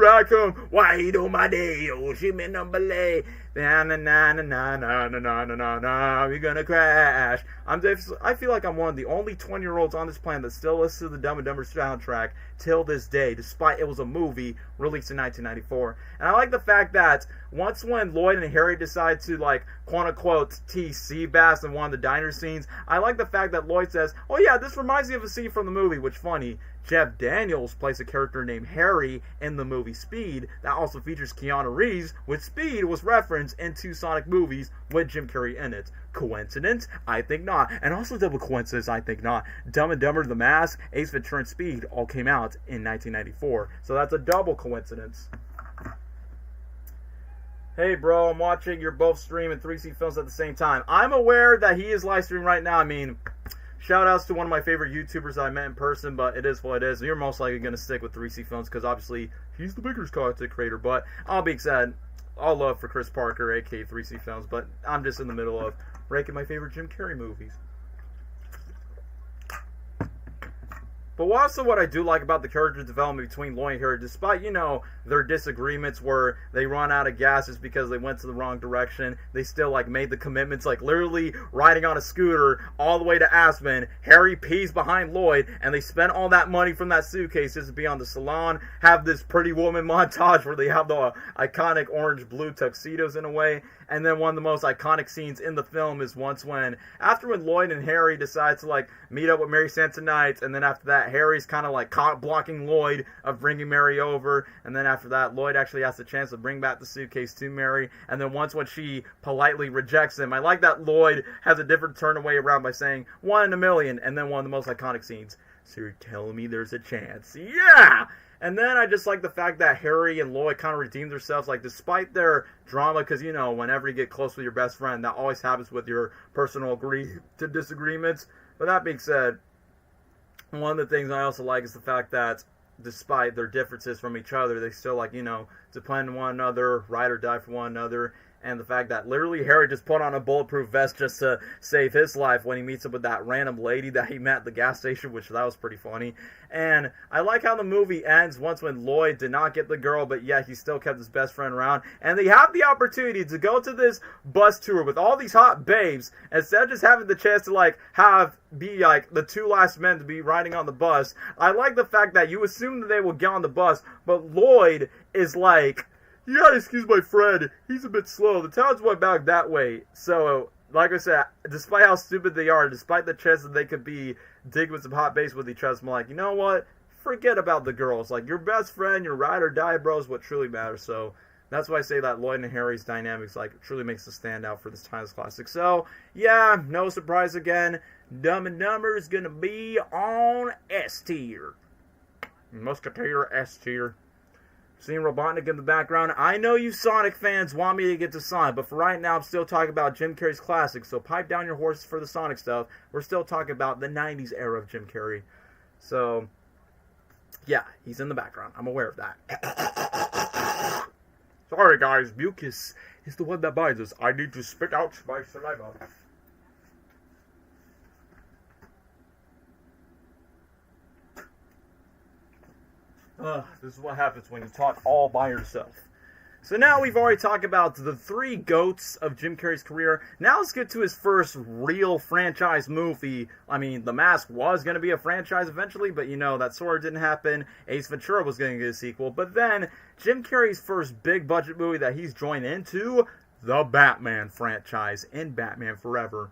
I come. Wide on my day, oh, shimmy number lay. Na na na na na na na na na na. We're gonna crash. I feel like I'm one of the only 20-year-olds on this planet that still listens to the Dumb and Dumber soundtrack till this day, despite it was a movie released in 1994. And I like the fact that once when Lloyd and Harry decide to, like, quote-unquote tease Seabass in one of the diner scenes, I like the fact that Lloyd says, oh yeah, this reminds me of a scene from the movie, which, funny, Jeff Daniels plays a character named Harry in the movie Speed that also features Keanu Reeves, which Speed was referenced in 2 Sonic movies with Jim Carrey in it. Coincidence? I think not. And also double coincidence? I think not. Dumb and Dumber, The Mask, Ace Ventura, and Speed all came out in 1994. So that's a double coincidence. Hey bro, I'm watching. You're both streaming 3C Films at the same time. I'm aware that he is live streaming right now. I mean, shout outs to one of my favorite YouTubers I met in person, but it is what it is. You're most likely going to stick with 3C Films because obviously he's the bigger content creator. But I'll be excited. All love for Chris Parker, aka 3C Films, but I'm just in the middle of ranking my favorite Jim Carrey movies. But also what I do like about the character development between Lloyd and Harry, despite, you know, their disagreements where they run out of gas just because they went to the wrong direction, they still, like, made the commitments, like, literally riding on a scooter all the way to Aspen. Harry pees behind Lloyd, and they spend all that money from that suitcase just to be on the salon, have this Pretty Woman montage where they have the iconic orange-blue tuxedos in a way, and then one of the most iconic scenes in the film is after when Lloyd and Harry decide to, like, meet up with Mary Santonite, and then after that, Harry's kind of, like, caught blocking Lloyd of bringing Mary over, and then after that, Lloyd actually has the chance to bring back the suitcase to Mary, and then once when she politely rejects him, I like that Lloyd has a different turn away around by saying, 1 in a million, and then one of the most iconic scenes, so you're telling me there's a chance. Yeah! And then I just like the fact that Harry and Lloyd kind of redeemed themselves, like, despite their drama, because, you know, whenever you get close with your best friend, that always happens with your personal disagreements. But that being said, one of the things I also like is the fact that despite their differences from each other, they still, like, you know, depend on one another, ride or die for one another. And the fact that literally Harry just put on a bulletproof vest just to save his life when he meets up with that random lady that he met at the gas station, which that was pretty funny. And I like how the movie ends once when Lloyd did not get the girl, but yet he still kept his best friend around. And they have the opportunity to go to this bus tour with all these hot babes, instead of just having the chance to, like, be like the 2 last men to be riding on the bus. I like the fact that you assume that they will get on the bus, but Lloyd is like, you gotta excuse my friend, he's a bit slow. The towns went back that way. So, like I said, despite how stupid they are, despite the chance that they could be digging with some hot base with each other, I'm like, you know what? Forget about the girls. Like, your best friend, your ride or die bro is what truly matters. So, that's why I say that Lloyd and Harry's dynamics, like, truly makes the standout for this timeless classic. So, yeah, no surprise again. Dumb and Dumber is gonna be on S tier. Musketeer S tier. Seeing Robotnik in the background. I know you Sonic fans want me to get to Sonic, but for right now, I'm still talking about Jim Carrey's classics, so pipe down your horses for the Sonic stuff. We're still talking about the 90s era of Jim Carrey. So, yeah, he's in the background. I'm aware of that. Sorry, guys. Mucus is the one that binds us. I need to spit out my saliva. This is what happens when you talk all by yourself. So now we've already talked about the 3 GOATs of Jim Carrey's career. Now let's get to his first real franchise movie. I mean, The Mask was going to be a franchise eventually, but you know, that sort of didn't happen. Ace Ventura was going to get a sequel. But then, Jim Carrey's first big budget movie that he's joined into, the Batman franchise in Batman Forever.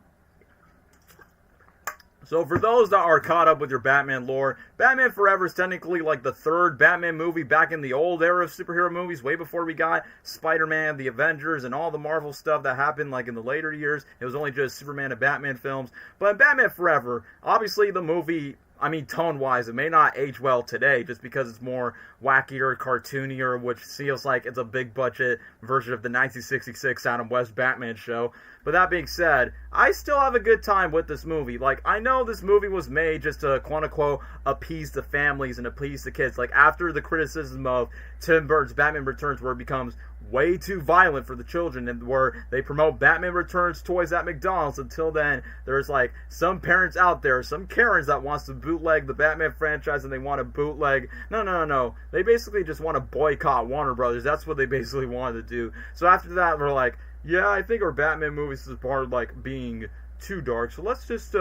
So for those that are caught up with your Batman lore, Batman Forever is technically like the third Batman movie back in the old era of superhero movies, way before we got Spider-Man, the Avengers, and all the Marvel stuff that happened like in the later years. It was only just Superman and Batman films. But in Batman Forever, obviously the movie, I mean, tone-wise, it may not age well today just because it's more wackier, cartoonier, which feels like it's a big-budget version of the 1966 Adam West Batman show. But that being said, I still have a good time with this movie. Like, I know this movie was made just to, quote-unquote, appease the families and appease the kids. Like, after the criticism of Tim Burton's Batman Returns, where it becomes way too violent for the children, and where they promote Batman Returns toys at McDonald's. Until then, there's like some parents out there, some Karens that wants to bootleg the Batman franchise, and they want to bootleg. No. They basically just want to boycott Warner Brothers. That's what they basically wanted to do. So after that, we're like, yeah, I think our Batman movies is part of like being too dark, so let's just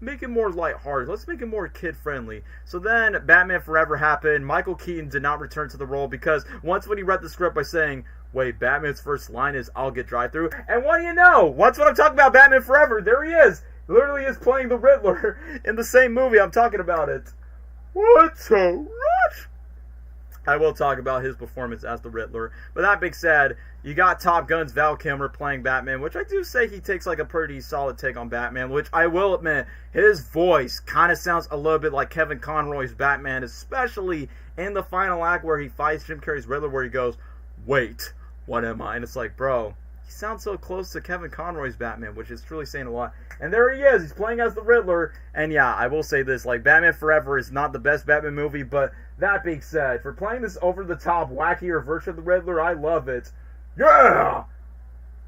make it more lighthearted. Let's make it more kid-friendly. So then Batman Forever happened. Michael Keaton did not return to the role because once when he read the script by saying, wait, Batman's first line is, I'll get drive-through. And what do you know? Once when I'm talking about Batman Forever, there he is. Literally is playing the Riddler in the same movie I'm talking about it. What's a rush? I will talk about his performance as the Riddler. But that being said, you got Top Gun's Val Kilmer playing Batman, which I do say he takes like a pretty solid take on Batman, which I will admit, his voice kind of sounds a little bit like Kevin Conroy's Batman, especially in the final act where he fights Jim Carrey's Riddler, where he goes, wait, what am I? And it's like, bro, he sounds so close to Kevin Conroy's Batman, which is truly saying a lot. And there he is, he's playing as the Riddler. And yeah, I will say this, like, Batman Forever is not the best Batman movie, but that being said, for playing this over-the-top, wackier version of the Riddler, I love it. Yeah!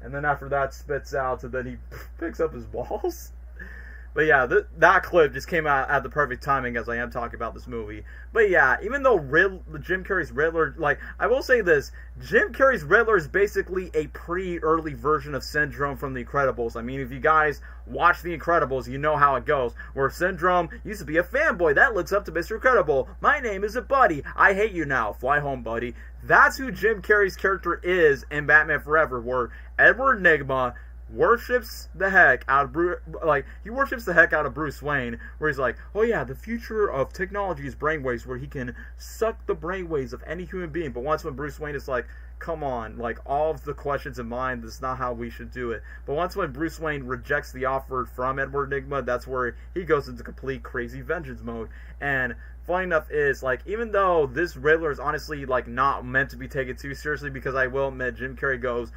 And then after that, spits out, and then he picks up his balls. But yeah, that clip just came out at the perfect timing as I am talking about this movie. But yeah, even though Jim Carrey's Riddler, like, I will say this, Jim Carrey's Riddler is basically a pretty early version of Syndrome from The Incredibles. I mean, if you guys watch The Incredibles, you know how it goes. Where Syndrome used to be a fanboy that looks up to Mr. Incredible. My name is a buddy. I hate you now. Fly home, buddy. That's who Jim Carrey's character is in Batman Forever, where Edward Nygma worships the heck out of Bruce Wayne, where he's like, oh yeah, the future of technology is brainwaves, where he can suck the brainwaves of any human being. But once when Bruce Wayne is like, come on, like, all of the questions in mind, this is not how we should do it. But once when Bruce Wayne rejects the offer from Edward Nygma, that's where he goes into complete crazy vengeance mode. And funny enough is, like, even though this Riddler is honestly, like, not meant to be taken too seriously, because I will admit Jim Carrey goes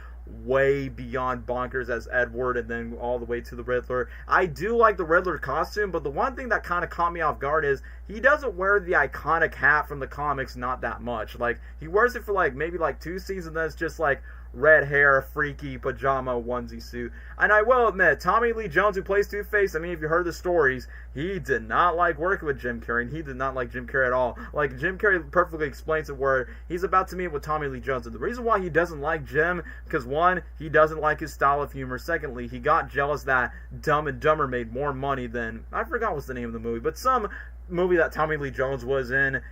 way beyond bonkers as Edward and then all the way to the Riddler. I do like the Riddler costume, but the one thing that kind of caught me off guard is he doesn't wear the iconic hat from the comics not that much. Like, he wears it for like maybe like 2 scenes, and then it's just like red hair, freaky pajama onesie suit. And I will admit, Tommy Lee Jones, who plays Two-Face, I mean, if you heard the stories, he did not like working with Jim Carrey, and he did not like Jim Carrey at all. Like, Jim Carrey perfectly explains it where he's about to meet with Tommy Lee Jones, and the reason why he doesn't like Jim, because one, he doesn't like his style of humor. Secondly, he got jealous that Dumb and Dumber made more money than, I forgot what's the name of the movie, but some movie that Tommy Lee Jones was in,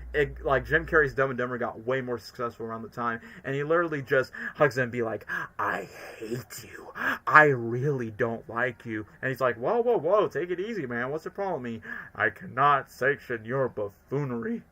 like, Jim Carrey's Dumb and Dumber got way more successful around the time, and he literally just hugs him and be like, I hate you, I really don't like you. And he's like, whoa, take it easy, man, what's the problem with me? I cannot sanction your buffoonery.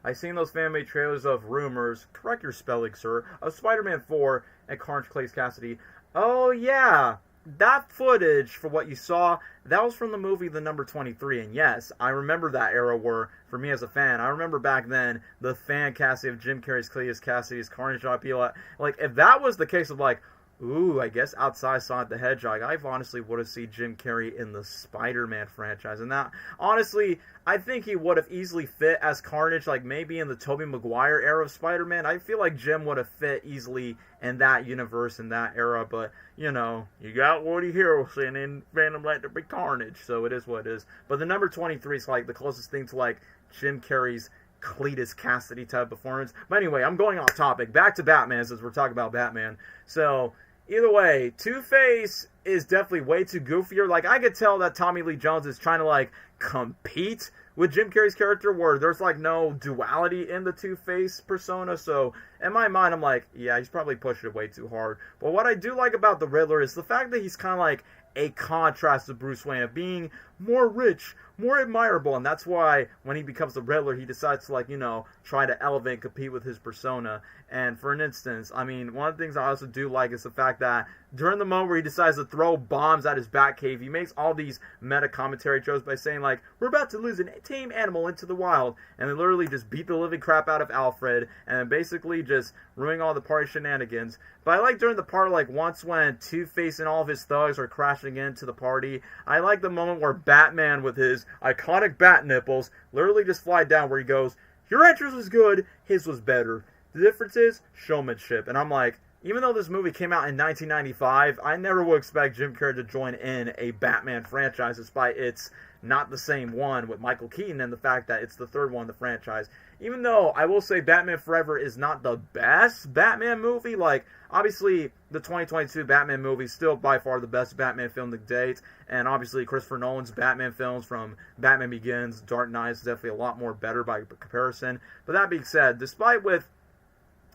I've seen those fan-made trailers of Rumors, correct your spelling, sir, of Spider-Man 4 and Carnage Clay's Cassidy. Oh yeah, that footage, for what you saw, that was from the movie The Number 23, and yes, I remember that era where, for me as a fan, I remember back then, the fan casting of Jim Carrey's Cletus Cassidy's Carnage appeal. Like, if that was the case of like, ooh, I guess outside Sonic the Hedgehog, I honestly would have seen Jim Carrey in the Spider-Man franchise. And that, honestly, I think he would have easily fit as Carnage, like maybe in the Tobey Maguire era of Spider-Man. I feel like Jim would have fit easily in that universe, in that era. But, you know, you got Woody Harrelson in Phantom Light to be Carnage, so it is what it is. But the number 23 is like the closest thing to like Jim Carrey's Cletus Cassidy type performance. But anyway, I'm going off topic. Back to Batman, since we're talking about Batman. So, either way, Two-Face is definitely way too goofier. Like, I could tell that Tommy Lee Jones is trying to, like, compete with Jim Carrey's character, where there's, like, no duality in the Two-Face persona. So, in my mind, I'm like, yeah, he's probably pushing it way too hard. But what I do like about the Riddler is the fact that he's kind of, like, a contrast to Bruce Wayne, of being more rich, more admirable, and that's why when he becomes the Riddler, he decides to, like, you know, try to elevate and compete with his persona. And for an instance, I mean, one of the things I also do like is the fact that during the moment where he decides to throw bombs at his Batcave, he makes all these meta commentary jokes by saying, like, we're about to lose a tame animal into the wild, and they literally just beat the living crap out of Alfred, and then basically just ruining all the party shenanigans. But I like during the part, like, once when Two-Face and all of his thugs are crashing into the party, I like the moment where Batman, with his iconic bat nipples, literally just fly down, where he goes, your entrance was good, his was better. The difference is showmanship. And I'm like, even though this movie came out in 1995, I never would expect Jim Carrey to join in a Batman franchise, despite it's not the same one with Michael Keaton and the fact that it's the third one in the franchise. Even though I will say Batman Forever is not the best Batman movie, like, obviously the 2022 Batman movie is still by far the best Batman film to date, and obviously Christopher Nolan's Batman films from Batman Begins, Dark Knight is definitely a lot more better by comparison. But that being said, despite with,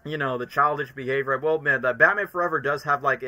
you know, the childish behavior, I will admit that Batman Forever does have, like,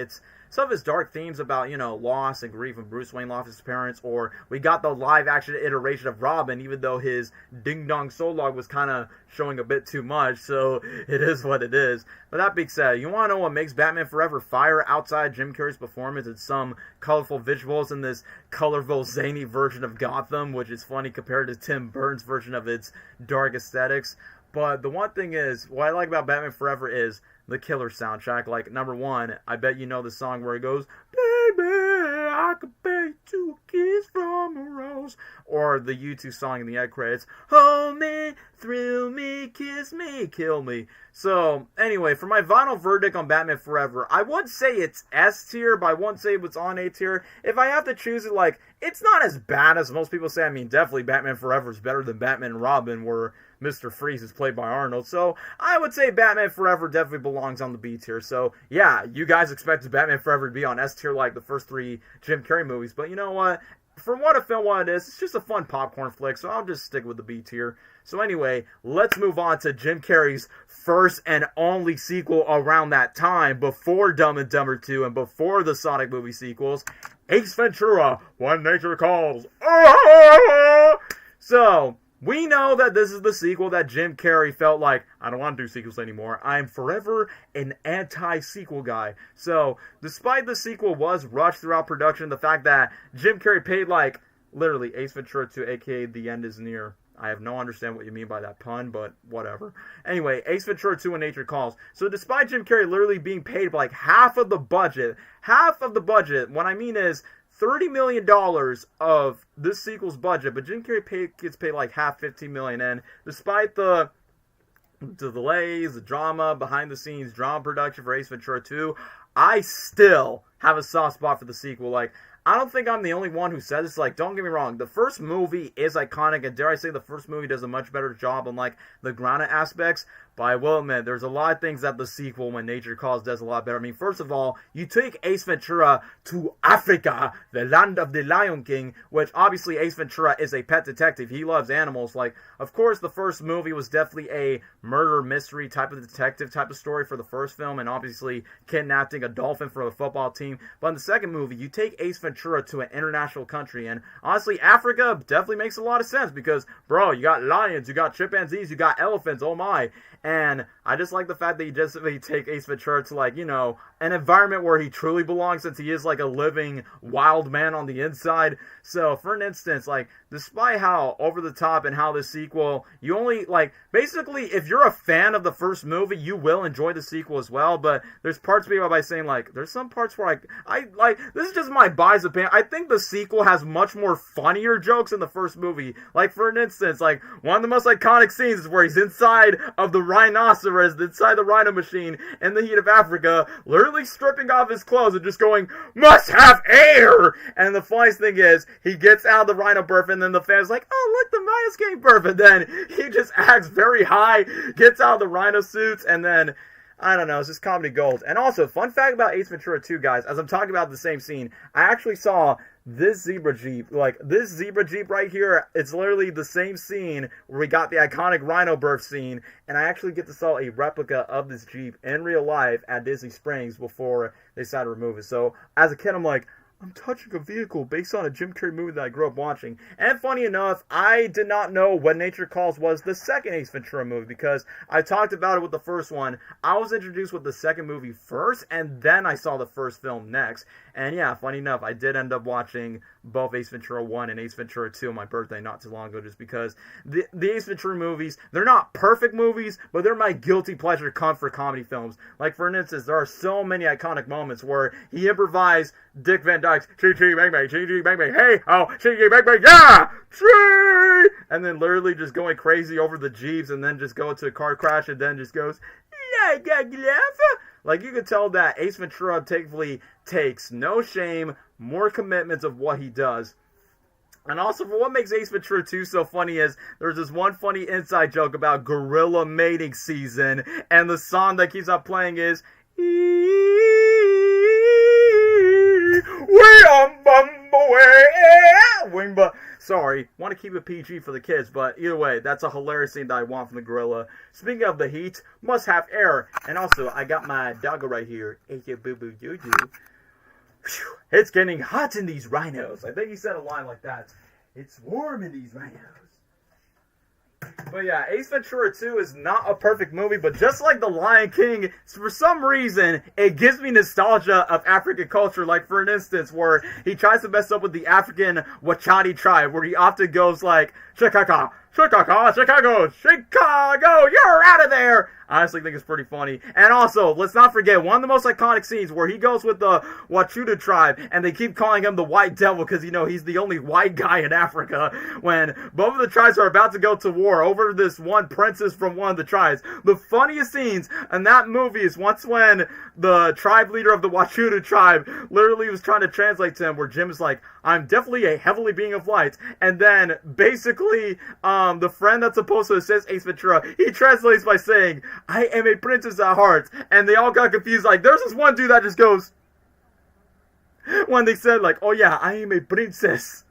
some of his dark themes about, you know, loss and grief when Bruce Wayne lost his parents, or we got the live-action iteration of Robin, even though his ding-dong solo was kind of showing a bit too much, so it is what it is. But that being said, you want to know what makes Batman Forever fire outside Jim Carrey's performance? It's some colorful visuals in this colorful, zany version of Gotham, which is funny compared to Tim Burton's version of its dark aesthetics. But the one thing is, what I like about Batman Forever is the killer soundtrack. Like, number one, I bet you know the song where it goes, baby, I could pay 2 kiss from a rose. Or the U2 song in the end credits, hold me, thrill me, kiss me, kill me. So, anyway, for my final verdict on Batman Forever, I would say it's S tier, but I wouldn't say it's on A tier. If I have to choose it, like, it's not as bad as most people say. I mean, definitely Batman Forever is better than Batman and Robin, where Mr. Freeze is played by Arnold. So, I would say Batman Forever definitely belongs on the B tier. So, yeah, you guys expected Batman Forever to be on S tier like the first 3 Jim Carrey movies. But you know what? For what a film what it is, it's just a fun popcorn flick, so I'll just stick with the B tier. So anyway, let's move on to Jim Carrey's first and only sequel around that time, before Dumb and Dumber 2 and before the Sonic movie sequels, Ace Ventura, When Nature Calls. Ah! So, we know that this is the sequel that Jim Carrey felt like, I don't want to do sequels anymore. I'm forever an anti-sequel guy. So, despite the sequel was rushed throughout production, the fact that Jim Carrey paid, like, literally Ace Ventura 2, aka The End is Near. I have no understand what you mean by that pun, but whatever. Anyway, Ace Ventura 2 When Nature Calls. So despite Jim Carrey literally being paid like half of the budget, what I mean is $30 million of this sequel's budget, but Jim Carrey gets paid like half, $15 million, and despite the delays, the drama, behind-the-scenes drama production for Ace Ventura 2, I still have a soft spot for the sequel. Like, I don't think I'm the only one who says this. Like, don't get me wrong, the first movie is iconic, and dare I say the first movie does a much better job on, like, the grounded aspects, but I will admit, there's a lot of things that the sequel, When Nature Calls, does a lot better. I mean, first of all, you take Ace Ventura to Africa, the land of the Lion King, which obviously Ace Ventura is a pet detective. He loves animals. Like, of course, the first movie was definitely a murder mystery type of detective type of story for the first film, and obviously kidnapping a dolphin for a football team. But in the second movie, you take Ace Ventura to an international country, and honestly, Africa definitely makes a lot of sense because, bro, you got lions, you got chimpanzees, you got elephants, oh my. And I just like the fact that you just take Ace Ventura to, like, you know, an environment where he truly belongs, since he is like a living wild man on the inside. So, for an instance, like, despite how over the top and how this sequel, you only, like, basically, if you're a fan of the first movie, you will enjoy the sequel as well. But there's parts of me by saying, like, there's some parts where I like, this is just my biased opinion. I think the sequel has much more funnier jokes in the first movie. Like, for an instance, like, one of the most iconic scenes is where he's inside of the rhinoceros, inside the rhino machine in the heat of Africa, literally stripping off his clothes and just going, must have air! And the funniest thing is, he gets out of the rhino birth, and then the fans like, oh, look, the rhino's getting birth, and then he just acts very high, gets out of the rhino suits, and then, I don't know, it's just comedy gold. And also, fun fact about Ace Ventura 2, guys, as I'm talking about the same scene, I actually saw this zebra Jeep. Like, this zebra Jeep right here, it's literally the same scene where we got the iconic rhino birth scene, and I actually get to saw a replica of this Jeep in real life at Disney Springs before they decided to remove it. So, as a kid, I'm like, I'm touching a vehicle based on a Jim Carrey movie that I grew up watching. And funny enough, I did not know When Nature Calls was the second Ace Ventura movie because I talked about it with the first one. I was introduced with the second movie first, and then I saw the first film next. And yeah, funny enough, I did end up watching both Ace Ventura 1 and Ace Ventura 2 on my birthday not too long ago just because the Ace Ventura movies, they're not perfect movies, but they're my guilty pleasure comfort comedy films. Like, for instance, there are so many iconic moments where he improvised Dick Van Dyke's chee chee bang bang, hey oh, chee chee bang bang, yeah, chee, and then literally just going crazy over the Jeeps and then just go into a car crash and then just goes, like, you could tell that Ace Ventura thankfully takes no shame, more commitments of what he does. And also, for what makes Ace Ventura 2 so funny is there's this one funny inside joke about gorilla mating season, and the song that keeps on playing is sorry, want to keep it PG for the kids, but either way, that's a hilarious scene that I want from the gorilla. Speaking of the heat, must have air. And also, I got my doggo right here. It's getting hot in these rhinos. I think he said a line like that. It's warm in these rhinos. But yeah, Ace Ventura 2 is not a perfect movie, but just like The Lion King, for some reason, it gives me nostalgia of African culture. Like, for instance, where he tries to mess up with the African Wachani tribe, where he often goes like, Chicago, Chicago, Chicago, Chicago, you're out of there! I honestly think it's pretty funny. And also, let's not forget, one of the most iconic scenes where he goes with the Wachuda tribe, and they keep calling him the White Devil because, you know, he's the only white guy in Africa, when both of the tribes are about to go to war over this one princess from one of the tribes. The funniest scenes in that movie is once when the tribe leader of the Wachuda tribe literally was trying to translate to him, where Jim is like, I'm definitely a heavenly being of light, and then basically, the friend that's supposed to assist Ace Ventura, he translates by saying, I am a princess at heart. And they all got confused. Like, there's this one dude that just goes, when they said, like, oh yeah, I am a princess.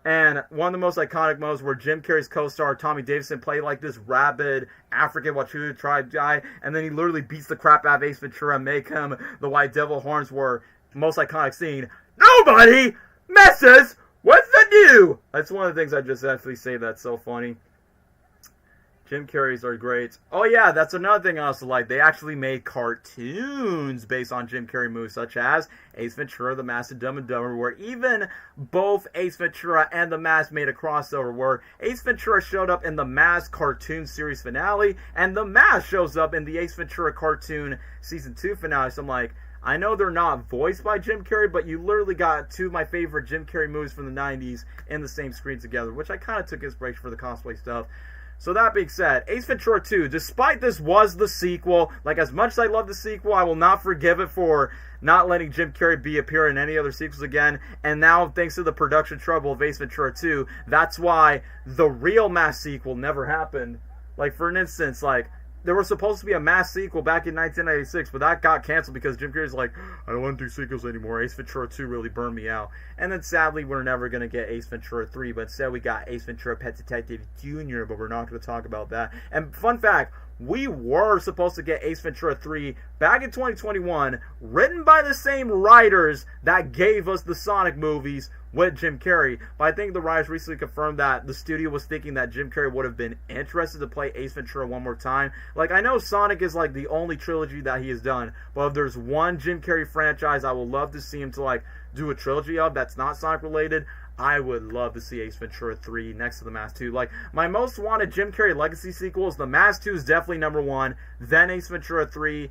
And one of the most iconic moments where Jim Carrey's co-star Tommy Davidson played like this rabid African Wachuda tribe guy, and then he literally beats the crap out of Ace Ventura and make him the White Devil horns, were most iconic scene. Nobody messes with the new! That's one of the things I just actually say that's so funny. Jim Carrey's are great. Oh yeah, that's another thing I also like. They actually made cartoons based on Jim Carrey movies, such as Ace Ventura, The Mask, and Dumb and Dumber, where even both Ace Ventura and The Mask made a crossover, where Ace Ventura showed up in The Mask cartoon series finale, and The Mask shows up in the Ace Ventura cartoon season 2 finale. So I'm like, I know they're not voiced by Jim Carrey, but you literally got two of my favorite Jim Carrey movies from the 90s in the same screen together, which I kind of took inspiration for the cosplay stuff. So that being said, Ace Ventura 2, despite this was the sequel, like, as much as I love the sequel, I will not forgive it for not letting Jim Carrey appear in any other sequels again. And now, thanks to the production trouble of Ace Ventura 2, that's why the real Mask sequel never happened. Like, for instance, like, there was supposed to be a Mask sequel back in 1996, but that got canceled because Jim Carrey's like, I don't want to do sequels anymore. Ace Ventura 2 really burned me out. And then sadly, we're never going to get Ace Ventura 3, but instead we got Ace Ventura Pet Detective Jr., but we're not going to talk about that. And fun fact, we were supposed to get Ace Ventura 3 back in 2021, written by the same writers that gave us the Sonic movies with Jim Carrey. But I think the writers recently confirmed that the studio was thinking that Jim Carrey would have been interested to play Ace Ventura one more time. Like, I know Sonic is like the only trilogy that he has done, but if there's one Jim Carrey franchise I would love to see him to like do a trilogy of that's not Sonic related, I would love to see Ace Ventura 3 next to The Mask 2. Like, my most wanted Jim Carrey legacy sequels, The Mask 2 is definitely number one, then Ace Ventura 3.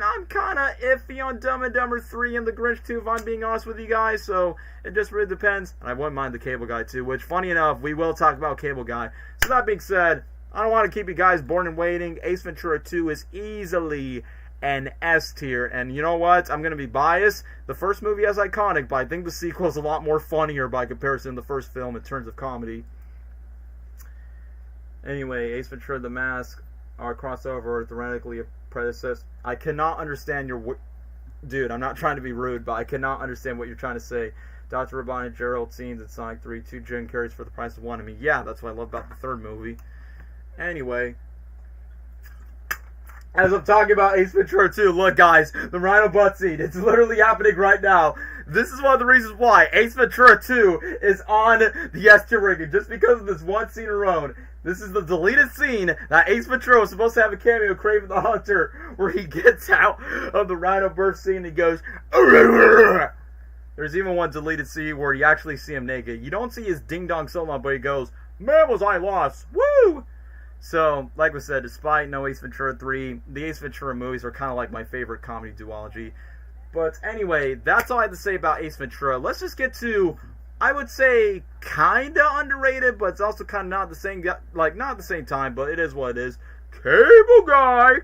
I'm kind of iffy on Dumb and Dumber 3 and The Grinch 2, if I'm being honest with you guys, so it just really depends. And I wouldn't mind The Cable Guy too, which, funny enough, we will talk about Cable Guy. So that being said, I don't want to keep you guys bored and waiting. Ace Ventura 2 is easily an S tier, and you know what? I'm going to be biased. The first movie is iconic, but I think the sequel is a lot more funnier by comparison to the first film in terms of comedy. Anyway, Ace Ventura The Mask, our crossover, theoretically a predecessor. I cannot understand your... Dude, I'm not trying to be rude, but I cannot understand what you're trying to say. Dr. Robotnik and Gerald scenes in Sonic 3, 2 Jim Carreys for the price of one. I mean, yeah, that's what I love about the third movie. Anyway, as I'm talking about Ace Ventura 2, look guys, the Rhino butt scene, it's literally happening right now. this is one of the reasons why Ace Ventura 2 is on the S tier ranking, just because of this one scene alone. This is the deleted scene that Ace Ventura was supposed to have a cameo, Kraven the Hunter, where he gets out of the rhino birth scene and he goes, "Arr!" There's even one deleted scene where you actually see him naked. You don't see his ding-dong so long, but he goes, "Man, was I lost. Woo!" So, like we said, despite no Ace Ventura 3, the Ace Ventura movies are kind of like my favorite comedy duology. But anyway, that's all I have to say about Ace Ventura. Let's just get to, I would say, kind of underrated, but it's also kind of not the same, like, not at the same time, but it is what it is. Cable Guy!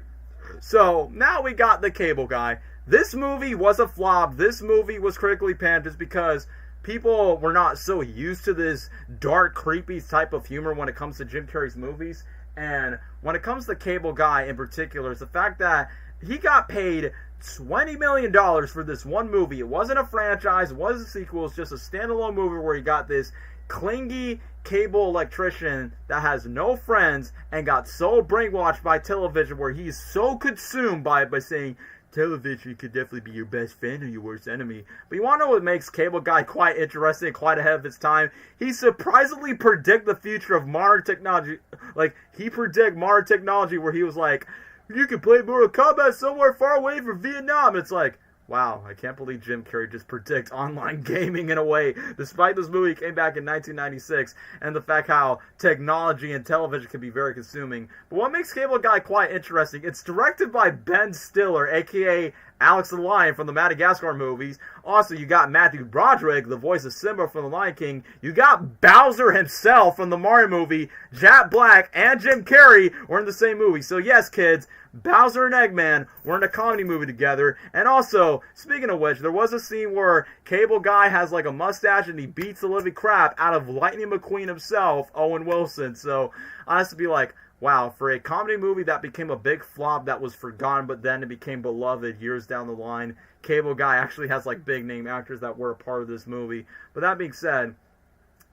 So, now we got the Cable Guy. This movie was a flop. This movie was critically panned just because people were not so used to this dark, creepy type of humor when it comes to Jim Carrey's movies. And when it comes to Cable Guy in particular, it's the fact that he got paid $20 million for this one movie. It wasn't a franchise, it wasn't a sequel, it's just a standalone movie where he got this clingy cable electrician that has no friends and got so brainwashed by television where he's so consumed by it by saying, television could definitely be your best friend or your worst enemy. But you want to know what makes Cable Guy quite interesting, quite ahead of its time? He surprisingly predict the future of modern technology. Like, he predict modern technology where he was like, you can play Mortal Kombat somewhere far away from Vietnam. It's like, wow, I can't believe Jim Carrey just predicts online gaming in a way, despite this movie came back in 1996, and the fact how technology and television can be very consuming. But what makes Cable Guy quite interesting, it's directed by Ben Stiller, a.k.a. Alex the Lion from the Madagascar movies. Also, you got Matthew Broderick, the voice of Simba from The Lion King. You got Bowser himself from the Mario movie. Jack Black and Jim Carrey were in the same movie. So yes, kids, Bowser and Eggman were in a comedy movie together. And also, speaking of which, there was a scene where Cable Guy has like a mustache and he beats the living crap out of Lightning McQueen himself, Owen Wilson. So I have to be like, wow, for a comedy movie that became a big flop that was forgotten, but then it became beloved years down the line, Cable Guy actually has like big name actors that were a part of this movie. But that being said,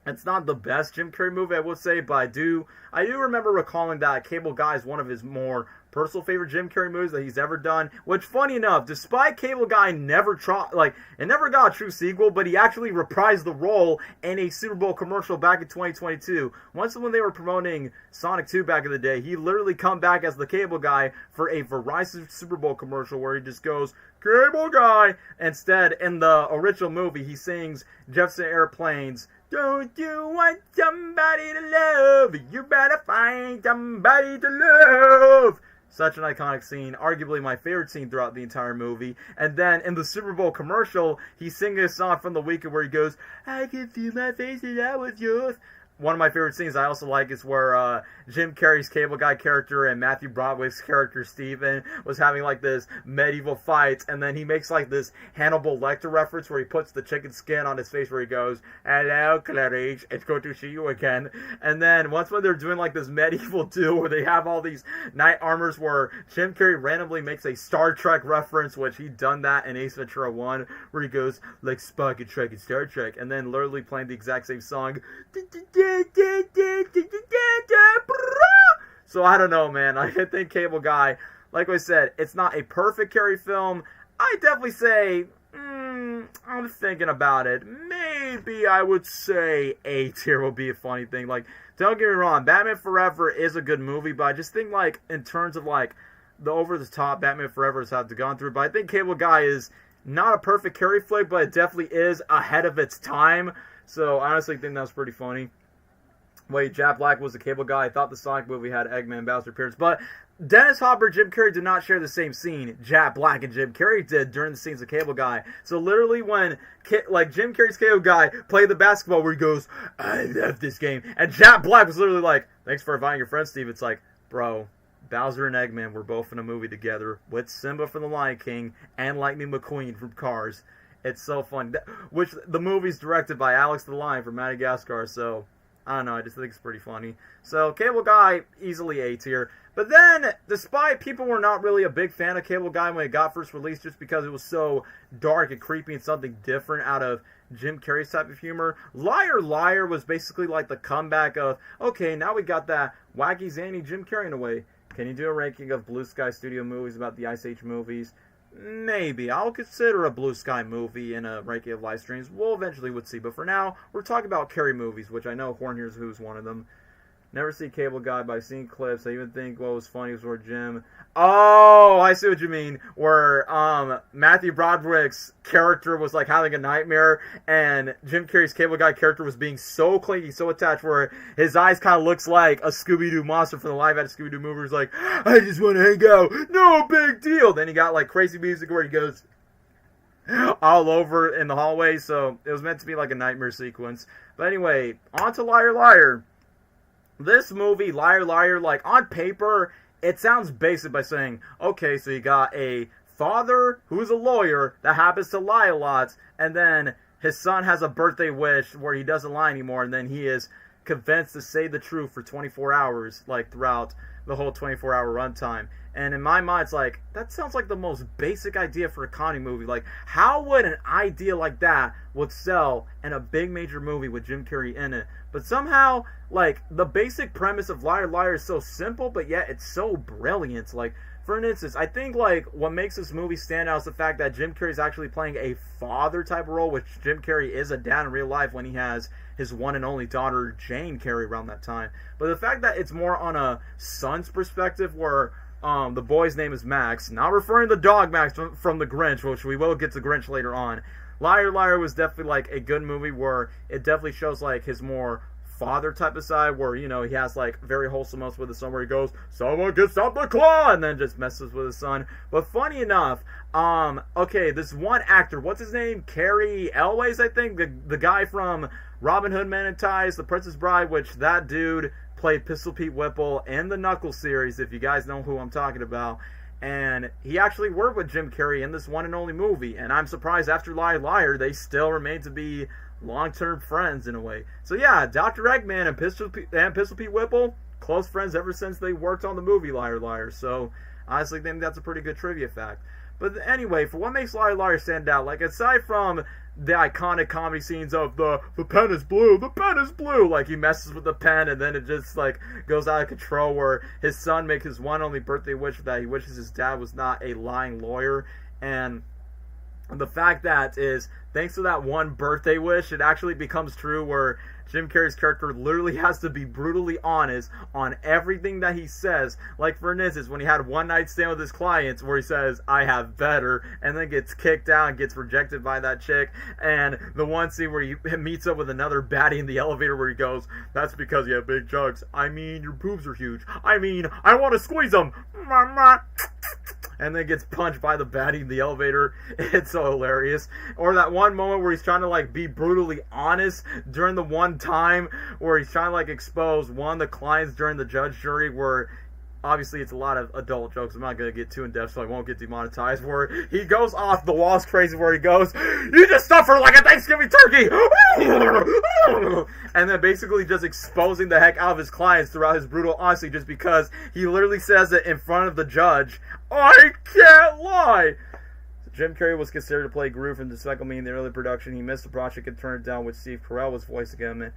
it's not the best Jim Carrey movie, I would say, but I do remember recalling that Cable Guy is one of his more personal favorite Jim Carrey movies that he's ever done. Which, funny enough, despite Cable Guy never it never got a true sequel, but he actually reprised the role in a Super Bowl commercial back in 2022. Once when they were promoting Sonic 2 back in the day, he literally come back as the Cable Guy for a Verizon Super Bowl commercial where he just goes, Cable Guy! Instead, in the original movie, he sings Jefferson Airplane's Don't You Want Somebody to Love? You better find somebody to love! Such an iconic scene, arguably my favorite scene throughout the entire movie. And then in the Super Bowl commercial, he's singing a song from The Weeknd where he goes, I can feel my face and that was yours. One of my favorite scenes I also like is where Jim Carrey's Cable Guy character and Matthew Broderick's character Steven was having like this medieval fight, and then he makes like this Hannibal Lecter reference where he puts the chicken skin on his face where he goes, hello Clarice, it's good to see you again. And then once when they're doing like this medieval duel where they have all these knight armors where Jim Carrey randomly makes a Star Trek reference, which he'd done that in Ace Ventura 1, where he goes like Spock and Trek and Star Trek, and then literally playing the exact same song. So I don't know, man. I think Cable Guy, like I said, it's not a perfect Carrey film. I definitely say, I'm thinking about it. Maybe I would say A tier would be a funny thing. Like, don't get me wrong, Batman Forever is a good movie, but I just think like in terms of like the over the top Batman Forever has had to gone through. But I think Cable Guy is not a perfect Carrey flick, but it definitely is ahead of its time. So I honestly think that's pretty funny. Wait, Jack Black was the Cable Guy. I thought the Sonic movie had Eggman Bowser appearance. But Dennis Hopper and Jim Carrey did not share the same scene. Jack Black and Jim Carrey did during the scenes of Cable Guy. So literally when Jim Carrey's Cable Guy played the basketball where he goes, I love this game. And Jack Black was literally like, thanks for inviting your friend, Steve. It's like, bro, Bowser and Eggman were both in a movie together with Simba from The Lion King and Lightning McQueen from Cars. It's so fun. Which the movie's directed by Alex the Lion from Madagascar, so I don't know, I just think it's pretty funny. So, Cable Guy, easily A tier. But then, despite people were not really a big fan of Cable Guy when it got first released just because it was so dark and creepy and something different out of Jim Carrey's type of humor, Liar Liar was basically like the comeback of, okay, now we got that wacky, zany Jim Carrey in a way. Can you do a ranking of Blue Sky Studio movies about the Ice Age movies? Maybe. I'll consider a Blue Sky movie in a ranking of live streams. We'll eventually would see. But for now, we're talking about Carrey movies, which I know Horton Hears Who's one of them. Never see Cable Guy, but I've seen clips. I even think what was funny was where Jim... Oh, I see what you mean. Where Matthew Broderick's character was like having a nightmare, and Jim Carrey's Cable Guy character was being so clingy, so attached, where his eyes kind of looks like a Scooby-Doo monster from the live-action Scooby-Doo movie. He's like, I just want to hang out. No big deal. Then he got like crazy music where he goes all over in the hallway. So it was meant to be like a nightmare sequence. But anyway, on to Liar Liar. This movie, Liar Liar, like on paper, it sounds basic by saying, okay, so you got a father who's a lawyer that happens to lie a lot, and then his son has a birthday wish where he doesn't lie anymore, and then he is convinced to say the truth for 24 hours, like throughout the whole 24-hour runtime. And in my mind, it's like, that sounds like the most basic idea for a comedy movie. Like, how would an idea like that would sell in a big major movie with Jim Carrey in it? But somehow, like, the basic premise of Liar Liar is so simple, but yet it's so brilliant. Like, for instance, I think, like, what makes this movie stand out is the fact that Jim Carrey is actually playing a father type of role, which Jim Carrey is a dad in real life when he has his one and only daughter, Jane Carrey, around that time. But the fact that it's more on a son's perspective where the boy's name is Max, not referring to the dog Max from the Grinch, which we will get to Grinch later on. Liar Liar was definitely like a good movie where it definitely shows like his more father type of side, where, you know, he has like very wholesome moments with his son where he goes, someone gets out the claw, and then just messes with his son. But funny enough, okay, this one actor, what's his name? Cary Elwes, I think, the guy from Robin Hood Men in Ties, The Princess Bride, which that dude played Pistol Pete Whipple in the Knuckles series, if you guys know who I'm talking about. And he actually worked with Jim Carrey in this one and only movie. And I'm surprised after Liar Liar, they still remain to be long-term friends in a way. So yeah, Dr. Eggman and Pistol Pete Whipple, close friends ever since they worked on the movie Liar Liar. So honestly, I think that's a pretty good trivia fact. But anyway, for what makes Liar Liar stand out, like aside from the iconic comedy scenes of the pen is blue, the pen is blue, like he messes with the pen and then it just like goes out of control, where his son makes his one only birthday wish that he wishes his dad was not a lying lawyer. And the fact that is, thanks to that one birthday wish, it actually becomes true, where Jim Carrey's character literally has to be brutally honest on everything that he says. Like, for instance, when he had one night stand with his clients where he says, I have better, and then gets kicked out and gets rejected by that chick. And the one scene where he meets up with another baddie in the elevator where he goes, that's because you have big jugs. I mean, your boobs are huge. I mean, I want to squeeze them. And then gets punched by the baddie in the elevator. It's so hilarious. Or that one moment where he's trying to like be brutally honest during the one time where he's trying to like expose one of the clients during the judge jury, where obviously it's a lot of adult jokes. I'm not going to get too in depth so I won't get demonetized, where he goes off the walls crazy, where he goes, you just suffer like a Thanksgiving turkey. And then basically just exposing the heck out of his clients throughout his brutal honesty, just because he literally says it in front of the judge. I can't lie. Jim Carrey was considered to play Gru from Despicable Me in the early production. He missed the project and turned it down, with Steve Carell was voicing him.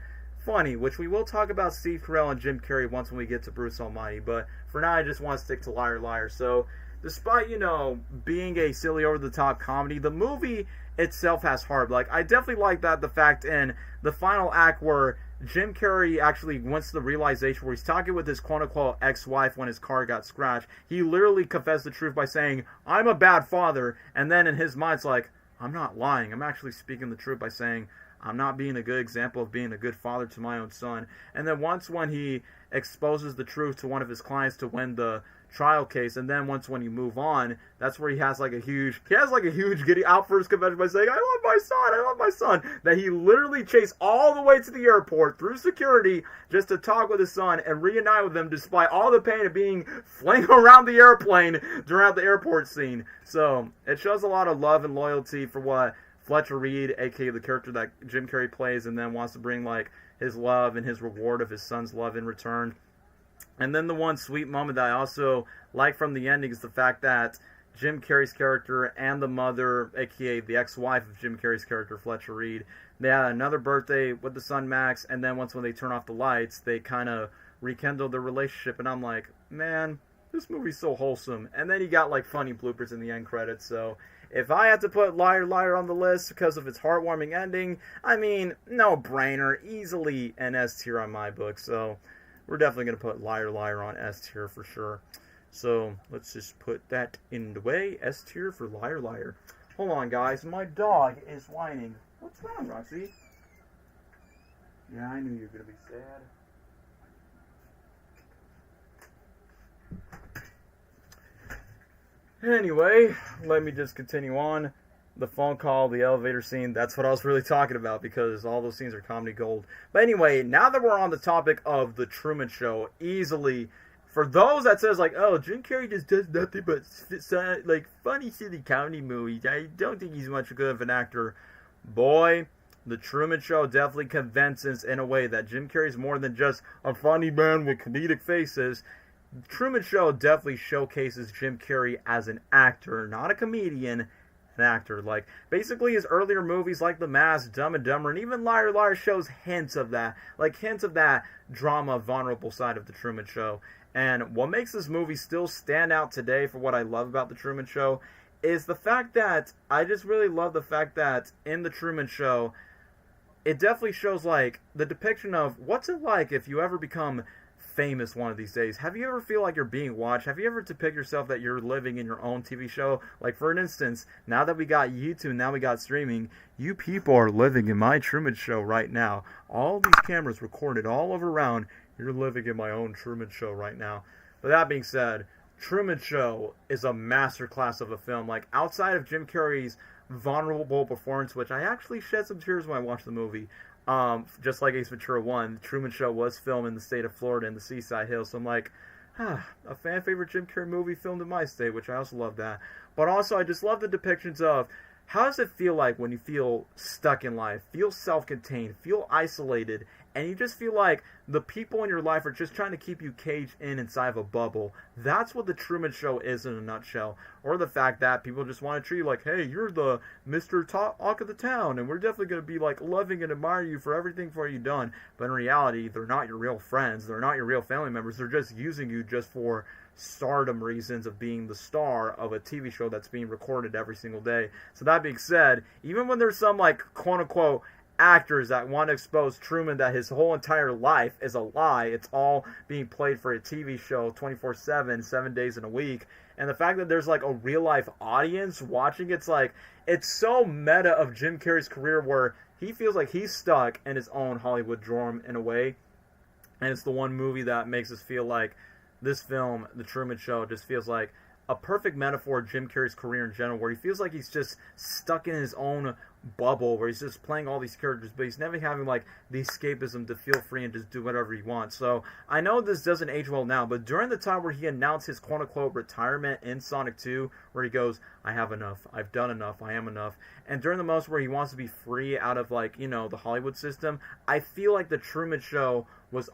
Funny, which we will talk about Steve Carell and Jim Carrey once when we get to Bruce Almighty. But for now, I just want to stick to Liar Liar. So, despite, you know, being a silly over-the-top comedy, the movie itself has heart. Like, I definitely like that, the fact in the final act where Jim Carrey actually went to the realization where he's talking with his quote-unquote ex-wife when his car got scratched. He literally confessed the truth by saying, I'm a bad father. And then in his mind, it's like, I'm not lying. I'm actually speaking the truth by saying, I'm not being a good example of being a good father to my own son. And then once when he exposes the truth to one of his clients to win the trial case, and then once when you move on, that's where he has like a huge giddy out for his confession by saying, I love my son, that he literally chased all the way to the airport through security just to talk with his son and reunite with him despite all the pain of being flung around the airplane throughout the airport scene. So it shows a lot of love and loyalty for what Fletcher Reed, aka the character that Jim Carrey plays, and then wants to bring like his love and his reward of his son's love in return. And then the one sweet moment that I also like from the ending is the fact that Jim Carrey's character and the mother, aka the ex-wife of Jim Carrey's character, Fletcher Reed, they had another birthday with the son Max, and then once when they turn off the lights, they kind of rekindle their relationship. And I'm like, man, this movie's so wholesome. And then you got like funny bloopers in the end credits. So if I had to put Liar Liar on the list because of its heartwarming ending, I mean, no brainer, easily an S tier on my book. So we're definitely going to put Liar Liar on S tier for sure. So let's just put that in the way. S tier for Liar Liar. Hold on, guys. My dog is whining. What's wrong, Roxy? Yeah, I knew you were going to be sad. Anyway, let me just continue on. The phone call, the elevator scene, that's what I was really talking about because all those scenes are comedy gold. But anyway, now that we're on the topic of The Truman Show, easily, for those that says like, oh, Jim Carrey just does nothing but like funny, silly comedy movies, I don't think he's much good of an actor. Boy, The Truman Show definitely convinces in a way that Jim Carrey's more than just a funny man with comedic faces. Truman Show definitely showcases Jim Carrey as an actor, not a comedian, an actor. Like, basically his earlier movies like The Mask, Dumb and Dumber, and even Liar Liar shows hints of that. Like, hints of that drama, vulnerable side of The Truman Show. And what makes this movie still stand out today for what I love about The Truman Show is the fact that, I just really love the fact that in The Truman Show, it definitely shows, like, the depiction of what's it like if you ever become famous one of these days. Have you ever feel like you're being watched? Have you ever depict yourself that you're living in your own TV show? Like, for an instance, now that we got YouTube, now we got streaming, you people are living in my Truman Show right now. All these cameras recorded all over around. You're living in my own Truman Show right now. But that being said, Truman Show is a masterclass of a film. Like, outside of Jim Carrey's vulnerable performance, which I actually shed some tears when I watched the movie, just like Ace Ventura 1, the Truman Show was filmed in the state of Florida in the Seaside Hills. So I'm like, a fan favorite Jim Carrey movie filmed in my state, which I also love that. But also, I just love the depictions of how does it feel like when you feel stuck in life, feel self-contained, feel isolated, and you just feel like the people in your life are just trying to keep you caged inside of a bubble. That's what The Truman Show is in a nutshell. Or the fact that people just want to treat you like, hey, you're the Mr. Talk of the town, and we're definitely going to be like loving and admire you for everything for you done. But in reality, they're not your real friends. They're not your real family members. They're just using you just for stardom reasons of being the star of a TV show that's being recorded every single day. So that being said, even when there's some like quote-unquote actors that want to expose Truman that his whole entire life is a lie, it's all being played for a TV show 24/7, 7 days in a week, and the fact that there's like a real life audience watching, it's like, it's so meta of Jim Carrey's career where he feels like he's stuck in his own Hollywood dorm in a way, and it's the one movie that makes us feel like this film, The Truman Show, just feels like a perfect metaphor of Jim Carrey's career in general, where he feels like he's just stuck in his own bubble, where he's just playing all these characters, but he's never having like the escapism to feel free and just do whatever he wants. So I know this doesn't age well now, but during the time where he announced his quote-unquote retirement in Sonic 2, where he goes, I have enough, I've done enough, I am enough, and during the moments where he wants to be free out of like, you know, the Hollywood system, I feel like The Truman Show was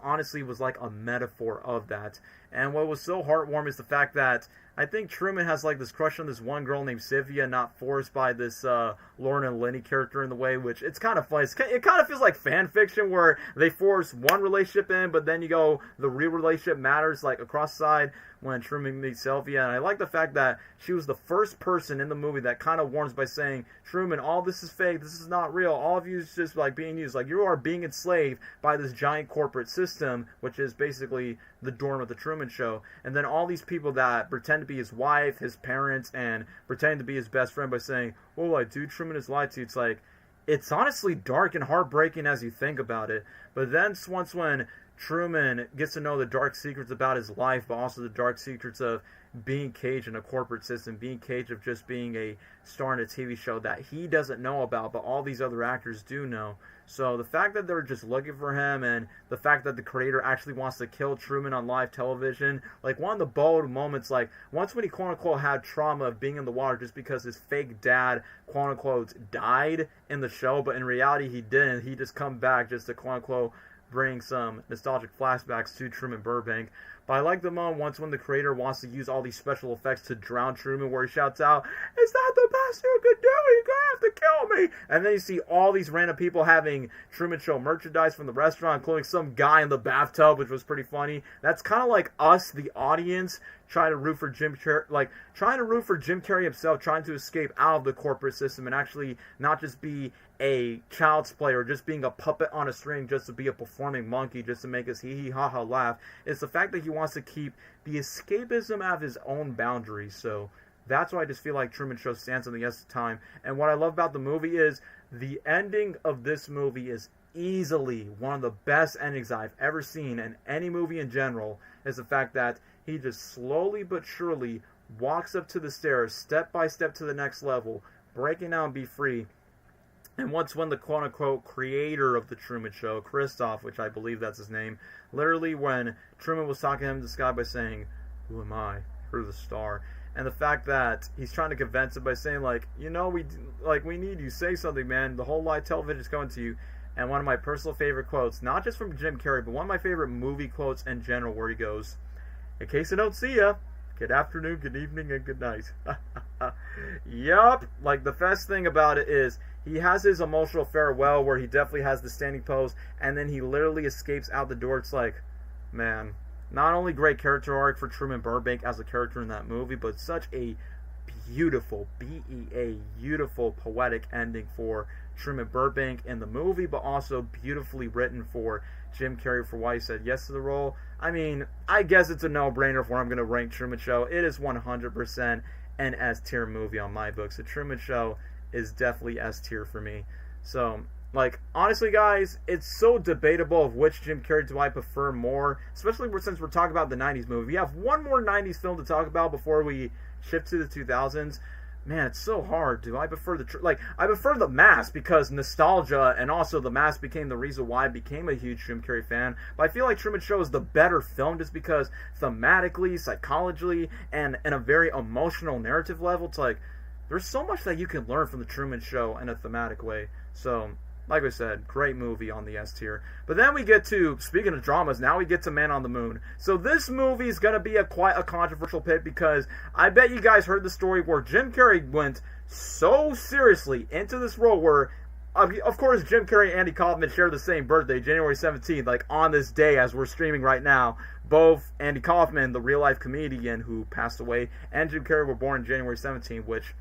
like a metaphor of that. And what was so heartwarming is the fact that I think Truman has like this crush on this one girl named Sylvia, not forced by this Lauren and Lenny character in the way, which it's kind of funny. It kind of feels like fan fiction where they force one relationship in, but then you go, the real relationship matters like across the side when Truman meets Sylvia. And I like the fact that she was the first person in the movie that kind of warns by saying, Truman, all this is fake, this is not real, all of you is just like being used, like you are being enslaved by this giant corporate system, which is basically the dorm of The Truman Show. And then all these people that pretend to be his wife, his parents, and pretend to be his best friend by saying, oh, like, dude, Truman has lied to you. It's like, it's honestly dark and heartbreaking as you think about it. But then once when Truman gets to know the dark secrets about his life, but also the dark secrets of being caged in a corporate system, being caged of just being a star in a TV show that he doesn't know about, but all these other actors do know. So the fact that they're just looking for him, and the fact that the creator actually wants to kill Truman on live television, like one of the bold moments, like once when he quote-unquote had trauma of being in the water just because his fake dad quote-unquote died in the show, but in reality he didn't. He just come back just to quote-unquote bring some nostalgic flashbacks to Truman Burbank. But I like the moment once when the creator wants to use all these special effects to drown Truman, where he shouts out, "Is that the best you could do? You're gonna have to kill me!" And then you see all these random people having Truman Show merchandise from the restaurant, including some guy in the bathtub, which was pretty funny. That's kind of like us, the audience, trying to root for Jim Carrey himself, trying to escape out of the corporate system and actually not just be a child's play or just being a puppet on a string just to be a performing monkey just to make us hee hee ha ha laugh. It's the fact that he wants to keep the escapism out of his own boundaries. So that's why I just feel like Truman Show stands on the test of time. And what I love about the movie is the ending of this movie is easily one of the best endings I've ever seen in any movie in general, is the fact that he just slowly but surely walks up to the stairs, step by step to the next level, breaking out and be free. And once when the quote-unquote creator of the Truman Show, Christoph, which I believe that's his name, literally when Truman was talking to him in the sky by saying, "Who am I? You're the star." And the fact that he's trying to convince him by saying, like, "You know, we need you. Say something, man. The whole live television is coming to you." And one of my personal favorite quotes, not just from Jim Carrey, but one of my favorite movie quotes in general, where he goes, "In case I don't see ya, good afternoon, good evening, and good night." Yup. Like, the best thing about it is he has his emotional farewell where he definitely has the standing pose, and then he literally escapes out the door. It's like, man, not only great character arc for Truman Burbank as a character in that movie, but such a beautiful, beautiful poetic ending for Truman Burbank in the movie, but also beautifully written for Jim Carrey for why he said yes to the role. I mean, I guess it's a no-brainer for where I'm going to rank Truman Show. It is 100% an S-tier movie on my book. So Truman Show is definitely S-tier for me. So, like, honestly, guys, it's so debatable of which Jim Carrey do I prefer more, especially since we're talking about the 90s movie. We have one more 90s film to talk about before we shift to the 2000s. Man, it's so hard. Do I prefer I prefer The Mask because nostalgia, and also The Mask became the reason why I became a huge Jim Carrey fan. But I feel like Truman Show is the better film just because thematically, psychologically, and in a very emotional narrative level, it's like there's so much that you can learn from the Truman Show in a thematic way. So, like I said, great movie on the S tier. But then we get to, speaking of dramas, now we get to Man on the Moon. So this movie is going to be quite a controversial pick because I bet you guys heard the story where Jim Carrey went so seriously into this role where, of course, Jim Carrey and Andy Kaufman share the same birthday, January 17th, like on this day as we're streaming right now. Both Andy Kaufman, the real-life comedian who passed away, and Jim Carrey were born January 17th, which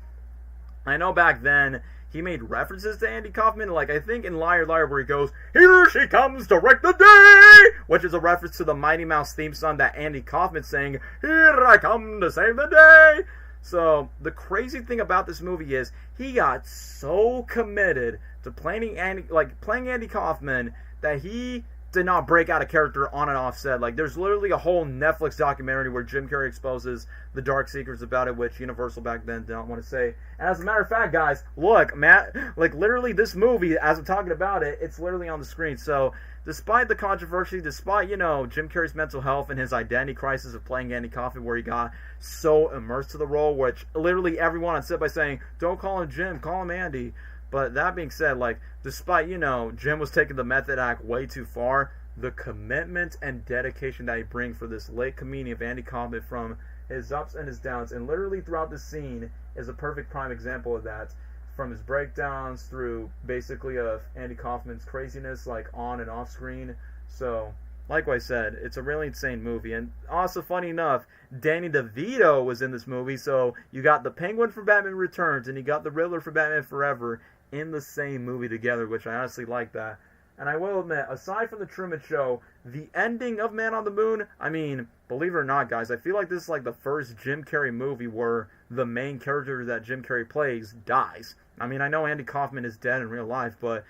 I know back then he made references to Andy Kaufman, like I think in Liar Liar where he goes, "Here she comes to wreck the day," which is a reference to the Mighty Mouse theme song that Andy Kaufman sang, "Here I come to save the day." So the crazy thing about this movie is he got so committed to playing Andy Kaufman that he did not break out of character on and off set. Like, there's literally a whole Netflix documentary where Jim Carrey exposes the dark secrets about it, which Universal back then did not want to say. And as a matter of fact, guys, look, Matt, like literally this movie, as I'm talking about it, it's literally on the screen. So despite the controversy, despite, Jim Carrey's mental health and his identity crisis of playing Andy Kaufman, where he got so immersed to the role, which literally everyone on set by saying, "Don't call him Jim, call him Andy." But that being said, like, despite, Jim was taking the method act way too far, the commitment and dedication that he brings for this late comedian of Andy Kaufman, from his ups and his downs, and literally throughout the scene is a perfect prime example of that. From his breakdowns through basically of Andy Kaufman's craziness, like on and off screen. So, like I said, it's a really insane movie. And also, funny enough, Danny DeVito was in this movie. So you got the Penguin from Batman Returns and you got the Riddler from Batman Forever in the same movie together, which I honestly like that. And I will admit, aside from the Truman Show, the ending of Man on the Moon, I mean, believe it or not, guys, I feel like this is like the first Jim Carrey movie where the main character that Jim Carrey plays dies. I mean, I know Andy Kaufman is dead in real life, but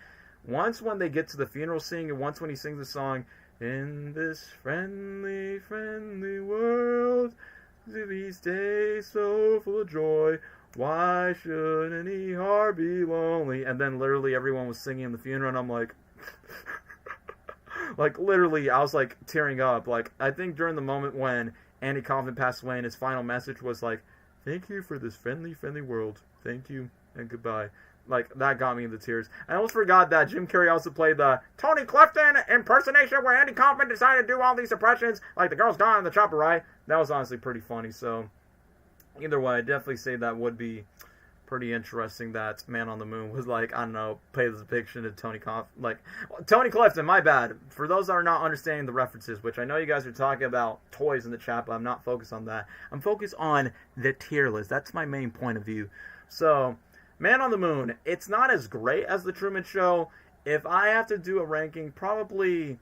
once when they get to the funeral scene, and once when he sings the song, "In this friendly, friendly world, these days so full of joy, why should any heart be lonely?" And then literally everyone was singing in the funeral, and I'm like, like literally, I was like tearing up. Like, I think during the moment when Andy Kaufman passed away, and his final message was like, "Thank you for this friendly, friendly world. Thank you and goodbye." like, that got me into tears. I almost forgot that Jim Carrey also played the Tony Clifton impersonation where Andy Kaufman decided to do all these impressions, like the girl's gone in the chopper, right? That was honestly pretty funny, so either way, I'd definitely say that would be pretty interesting that Man on the Moon was like, I don't know, play the depiction of Tony Clifton, my bad. For those that are not understanding the references, which I know you guys are talking about toys in the chat, but I'm not focused on that. I'm focused on the tier list. That's my main point of view. So, Man on the Moon, it's not as great as The Truman Show. If I have to do a ranking, probably,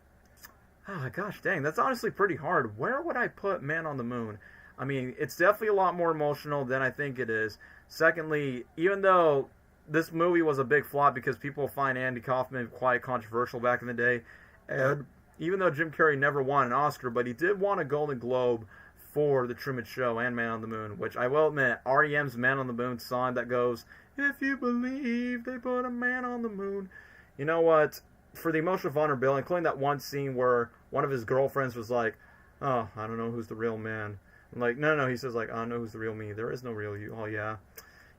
oh gosh dang, that's honestly pretty hard. Where would I put Man on the Moon? I mean, it's definitely a lot more emotional than I think it is. Secondly, even though this movie was a big flop because people find Andy Kaufman quite controversial back in the day, and even though Jim Carrey never won an Oscar, but he did win a Golden Globe for The Truman Show and Man on the Moon, which I will admit, REM's Man on the Moon song that goes, "If you believe they put a man on the moon." You know what? For the emotional vulnerability, including that one scene where one of his girlfriends was like, "Oh, I don't know who's the real man." I'm like, no, he says like, "I don't know who's the real me. There is no real you." Oh yeah.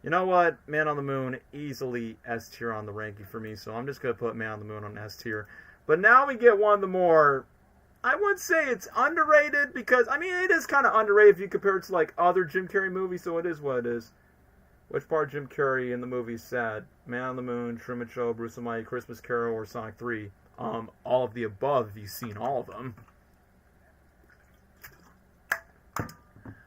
You know what? Man on the Moon, easily S tier on the ranking for me, so I'm just going to put Man on the Moon on S tier. But now we get one of the more, I would say it's underrated, because, I mean, it is kind of underrated if you compare it to, like, other Jim Carrey movies, so it is what it is. Which part of Jim Carrey in the movie is sad? Man on the Moon, Truman Show, Bruce Almighty, Christmas Carol, or Sonic 3? All of the above, if you've seen all of them.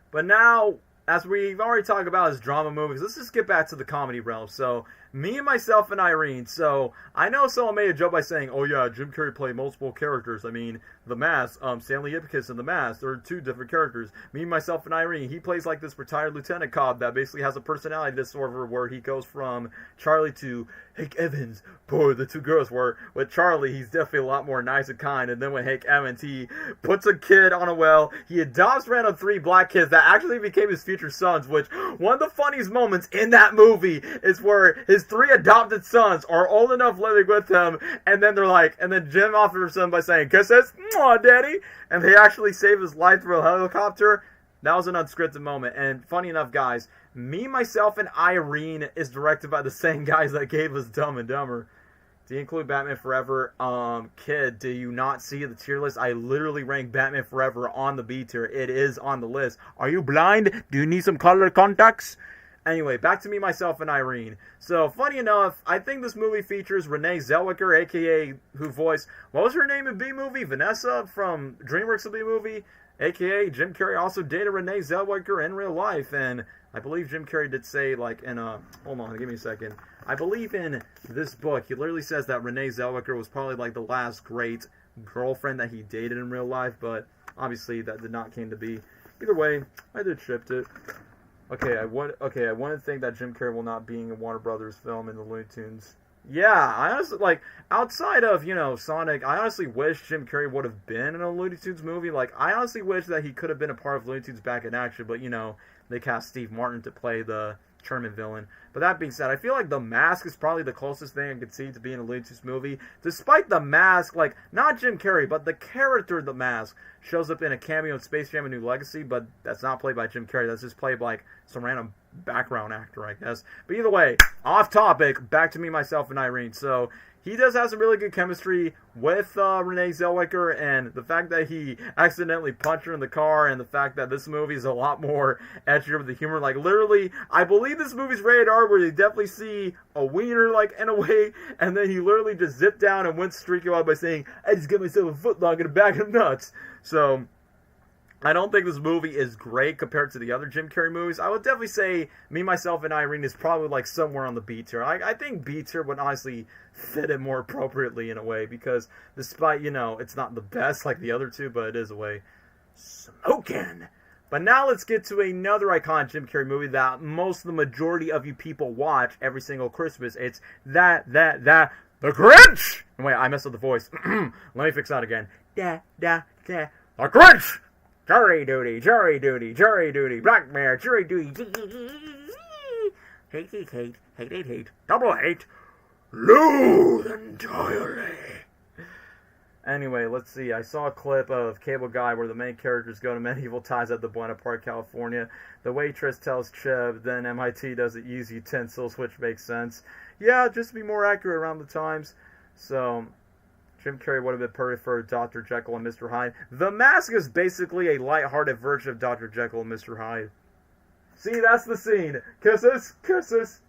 But now, as we've already talked about as drama movies, let's just get back to the comedy realm. So, Me and Myself and Irene. So, I know someone made a joke by saying, "Oh yeah, Jim Carrey played multiple characters." I mean, The Mask, Stanley Ipkiss in The Mask, there are two different characters. Me, Myself, and Irene. He plays like this retired lieutenant cop that basically has a personality disorder where he goes from Charlie to Hank Evans. Boy, the two girls were. With Charlie, he's definitely a lot more nice and kind. And then with Hank Evans, he puts a kid on a well. He adopts random 3 black kids that actually became his future sons, which one of the funniest moments in that movie is where his 3 adopted sons are old enough living with him, and then they're like, and then Jim offers them by saying, "Kisses, mwah, daddy," and they actually save his life through a helicopter. That was an unscripted moment, and funny enough, guys, Me, Myself, and Irene is directed by the same guys that gave us Dumb and Dumber. Do you include Batman Forever? Kid, do you not see the tier list? I literally ranked Batman Forever on the B tier. It is on the list. Are you blind? Do you need some color contacts? Anyway, back to Me, Myself, and Irene. So, funny enough, I think this movie features Renee Zellweger, a.k.a. who voiced, what was her name in B-Movie? Vanessa from DreamWorks of B-Movie, a.k.a. Jim Carrey also dated Renee Zellweger in real life, and I believe Jim Carrey did say, like, in a, hold on, give me a second. I believe in this book, he literally says that Renee Zellweger was probably, like, the last great girlfriend that he dated in real life, but obviously that did not came to be. Either way, I did shipped it. I want to think that Jim Carrey will not be in a Warner Brothers film in the Looney Tunes. Yeah, I honestly, like, outside of, you know, Sonic, I honestly wish Jim Carrey would have been in a Looney Tunes movie. Like, I honestly wish that he could have been a part of Looney Tunes Back in Action, but, you know, they cast Steve Martin to play the Sherman villain. But that being said, I feel like The Mask is probably the closest thing I could see to being a Looney Tunes movie. Despite The Mask, like, not Jim Carrey, but the character The Mask shows up in a cameo in Space Jam: A New Legacy, but that's not played by Jim Carrey. That's just played by, like, some random background actor, I guess. But either way, off topic, back to Me, Myself, and Irene. So, he does have some really good chemistry with Renee Zellweger, and the fact that he accidentally punched her in the car, and the fact that this movie is a lot more edgier with the humor. Like, literally, I believe this movie's rated R, where you definitely see a wiener, like, in a way, and then he literally just zipped down and went streaking out by saying, "I just got myself a footlong in a bag of nuts." So, I don't think this movie is great compared to the other Jim Carrey movies. I would definitely say Me, Myself, and Irene is probably like somewhere on the B tier. I think B tier would honestly fit it more appropriately in a way, because despite, you know, it's not the best like the other two, but it is a way smoking. But now let's get to another iconic Jim Carrey movie that most of the majority of you people watch every single Christmas. It's The Grinch! Wait, I messed up the voice. Let me fix that again. The Grinch! Jury duty, jury duty, jury duty, blackmail, jury duty, hate, double hate, loathe entirely. Anyway, let's see. I saw a clip of Cable Guy where the main characters go to medieval times at the Buena Park, California. The waitress tells Chev, then MIT doesn't use utensils, which makes sense. Yeah, just to be more accurate around the times. So, Jim Carrey would have been perfect for Dr. Jekyll and Mr. Hyde. The Mask is basically a lighthearted version of Dr. Jekyll and Mr. Hyde. See, that's the scene. Kisses, kisses.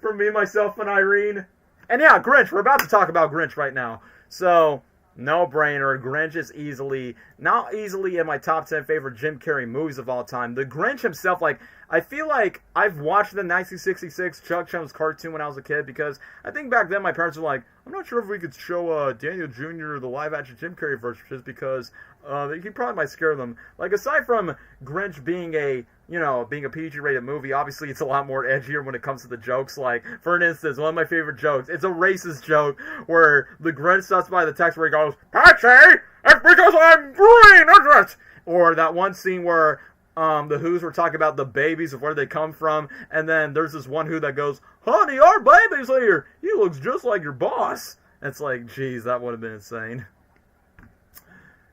From me, myself, and Irene. And yeah, Grinch. We're about to talk about Grinch right now. So, no brainer. Grinch is not easily in my top 10 favorite Jim Carrey movies of all time. The Grinch himself, I feel like I've watched the 1966 Chuck Jones cartoon when I was a kid because I think back then my parents were like, I'm not sure if we could show Daniel Jr. the live-action Jim Carrey version just because he probably might scare them. Aside from Grinch being a PG-rated movie, obviously it's a lot more edgier when it comes to the jokes. For instance, one of my favorite jokes, it's a racist joke where the Grinch starts by the text where he goes, Patsy, it's because I'm green, isn't it? Or that one scene where the Who's were talking about the babies of where they come from, and then there's this one Who that goes, honey, our baby's here. He looks just like your boss. It's like, geez, that would have been insane.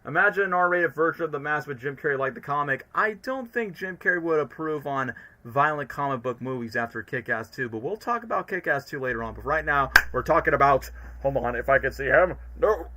Imagine an R-rated version of The Mask with Jim Carrey like the comic. I don't think Jim Carrey would approve on violent comic book movies after Kick-Ass 2, but we'll talk about Kick-Ass 2 later on. But right now, we're talking about... Hold on, if I can see him. No.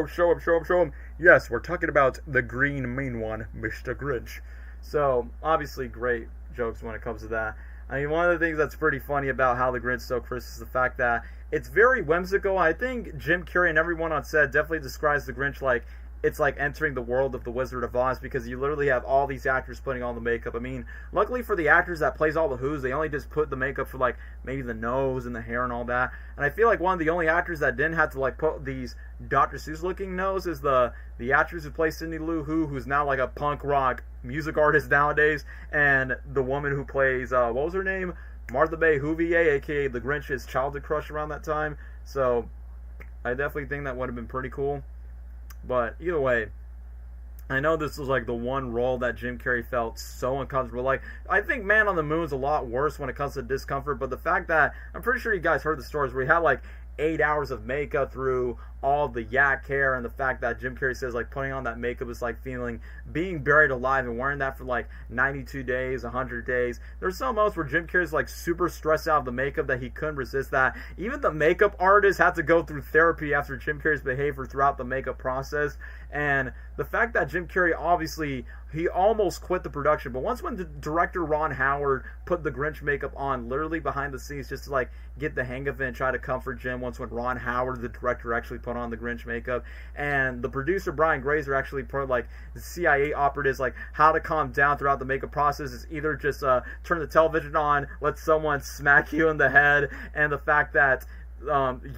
Show him. Yes, we're talking about the green mean one, Mr. Grinch. So, obviously, great jokes when it comes to that. I mean, one of the things that's pretty funny about how the Grinch stole Christmas is the fact that it's very whimsical. I think Jim Carrey and everyone on set definitely describes the Grinch like it's like entering the world of the Wizard of Oz because you literally have all these actors putting on the makeup. I mean, luckily for the actors that plays all the Who's, they only just put the makeup for maybe the nose and the hair and all that. And I feel like one of the only actors that didn't have to put these Dr. Seuss looking nose is the actress who plays Cindy Lou Who, who's now a punk rock music artist nowadays, and the woman who plays what was her name? Martha May Whovier, aka the Grinch's childhood crush around that time. So I definitely think that would have been pretty cool. But either way, I know this was the one role that Jim Carrey felt so uncomfortable. I think Man on the Moon's a lot worse when it comes to discomfort, but the fact that, I'm pretty sure you guys heard the stories where he had 8 hours of makeup through all the yak hair, and the fact that Jim Carrey says putting on that makeup is being buried alive and wearing that for 92 days, 100 days. There's some moments where Jim Carrey's super stressed out of the makeup that he couldn't resist that. Even the makeup artist had to go through therapy after Jim Carrey's behavior throughout the makeup process. And the fact that Jim Carrey, obviously, he almost quit the production, but once when the director Ron Howard put the Grinch makeup on literally behind the scenes just to get the hang of it and try to comfort Jim, once when Ron Howard, the director, actually put on the Grinch makeup, and the producer Brian Grazer actually put the CIA operatives how to calm down throughout the makeup process is either just turn the television on, let someone smack you in the head, and the fact that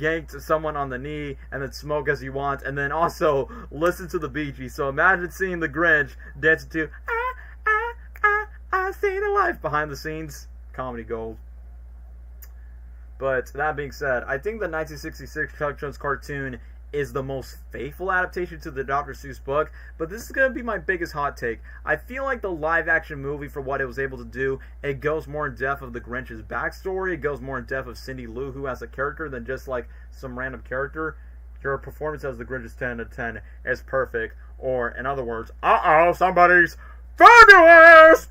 yanked someone on the knee and then smoke as you want, and then also listen to the Bee Gees. So imagine seeing the Grinch dancing to I see the life behind the scenes. Comedy gold. But that being said, I think the 1966 Chuck Jones cartoon is the most faithful adaptation to the Dr. Seuss book, but this is going to be my biggest hot take. I feel like the live-action movie, for what it was able to do, it goes more in depth of the Grinch's backstory, it goes more in depth of Cindy Lou Who as a character than just some random character. Your performance as the Grinch is 10 out of 10 is perfect, or in other words, somebody's fabulous!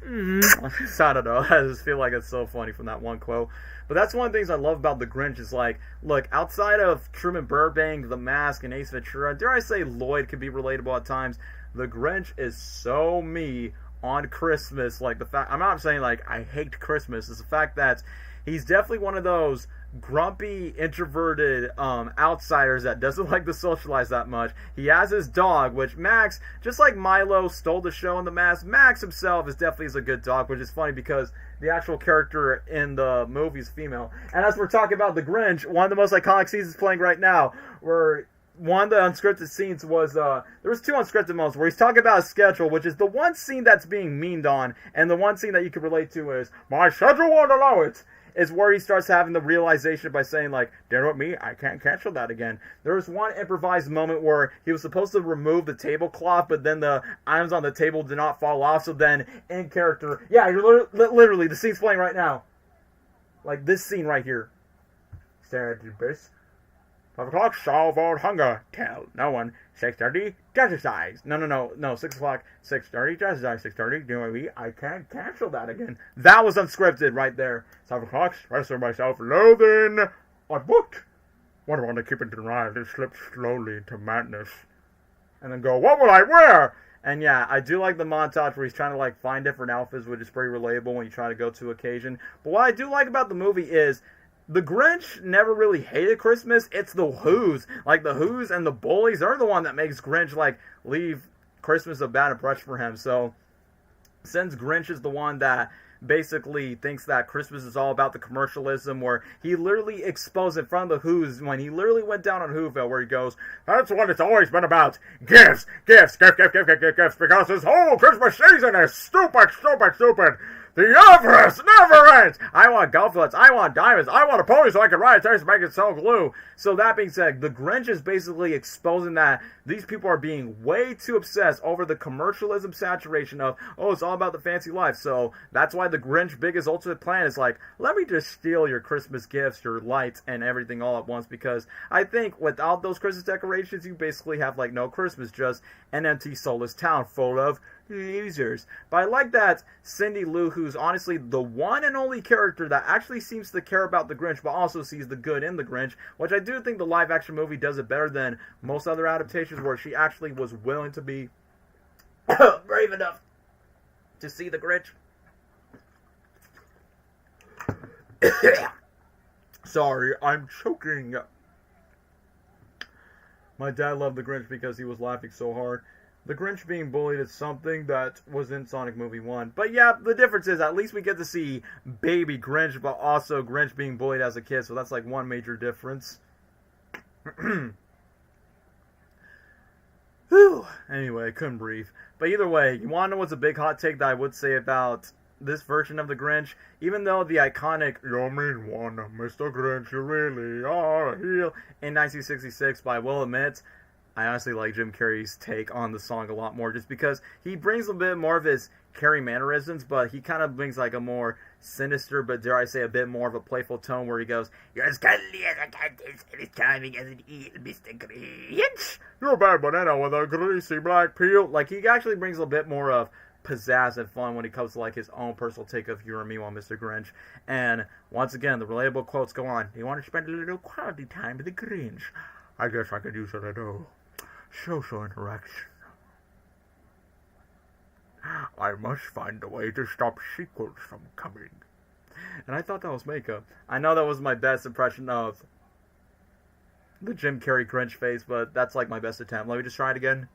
I don't know, I just feel like it's so funny from that one quote. But that's one of the things I love about the Grinch is look, outside of Truman Burbank, The Mask, and Ace Ventura, dare I say Lloyd can be relatable at times, the Grinch is so me on Christmas. The fact, I'm not saying I hate Christmas, it's the fact that he's definitely one of those grumpy, introverted outsiders that doesn't like to socialize that much. He has his dog, which Max, just like Milo stole the show in The Mask, Max himself is definitely a good dog, which is funny because the actual character in the movie is female. And as we're talking about the Grinch, one of the most iconic scenes is playing right now, where one of the unscripted scenes was, there was 2 unscripted moments where he's talking about his schedule, which is the one scene that's being meaned on, and the one scene that you can relate to is, my schedule won't allow it, is where he starts having the realization by saying, dinner with me, I can't cancel that again. There was one improvised moment where he was supposed to remove the tablecloth, but then the items on the table did not fall off, so then, in character, yeah, you're literally, the scene's playing right now. This scene right here. Sarah, 5 o'clock, solve all hunger. Tell no one. 6:30, exercise. No. 6 o'clock, 6:30, exercise. 6:30, do I can't cancel that again. That was unscripted right there. 7 o'clock, stressing myself, loathing. I booked. What do I want to keep it denied? It slipped slowly into madness. And then go, what will I wear? And yeah, I do like the montage where he's trying to like find different outfits, which is pretty relatable when you try to go to occasion. But what I do like about the movie is the Grinch never really hated Christmas. It's the Who's. Like, the Who's and the bullies are the one that makes Grinch, like, leave Christmas a bad impression for him. So, since Grinch is the one that basically thinks that Christmas is all about the commercialism, where he literally exposed in front of the Who's when he literally went down on Whoville, where he goes, that's what it's always been about. Gifts, because this whole Christmas season is stupid. The avarice never ends! I want golf clubs, I want diamonds, I want a pony so I can ride a taste and make it sell glue. So that being said, the Grinch is basically exposing that these people are being way too obsessed over the commercialism saturation of, oh, it's all about the fancy life. So that's why the Grinch's biggest ultimate plan is like, let me just steal your Christmas gifts, your lights, and everything all at once, because I think without those Christmas decorations, you basically have like no Christmas, just an empty, soulless town full of losers. But I like that Cindy Lou, who's honestly the one and only character that actually seems to care about the Grinch, but also sees the good in the Grinch, which I do think the live action movie does it better than most other adaptations, where she actually was willing to be brave enough to see the Grinch. Sorry, I'm choking. My dad loved the Grinch because he was laughing so hard. The Grinch being bullied is something that was in Sonic Movie 1. But yeah, the difference is at least we get to see baby Grinch, but also Grinch being bullied as a kid. So that's like one major difference. Whew. Anyway, I couldn't breathe. But either way, you want to know what's a big hot take that I would say about this version of the Grinch? Even though the iconic "You mean one, Mr. Grinch, you really are a heel" in 1966, but I will admit, I honestly like Jim Carrey's take on the song a lot more, just because he brings a bit more of his Carrey mannerisms, but he kind of brings like a more sinister, but dare I say a bit more of a playful tone, where he goes, "You're as cuddly as a cactus and as charming as an eel, Mr. Grinch. You're a bad banana with a greasy black peel." Like, he actually brings a bit more of pizzazz and fun when it comes to like his own personal take of "You and Me One, Mr. Grinch." And once again, the relatable quotes go on. "You want to spend a little quality time with the Grinch? I guess I could use a little social interaction. I must find a way to stop sequels from coming." And I thought that was makeup. I know that was my best impression of the Jim Carrey Grinch face, but that's like my best attempt. Let me just try it again.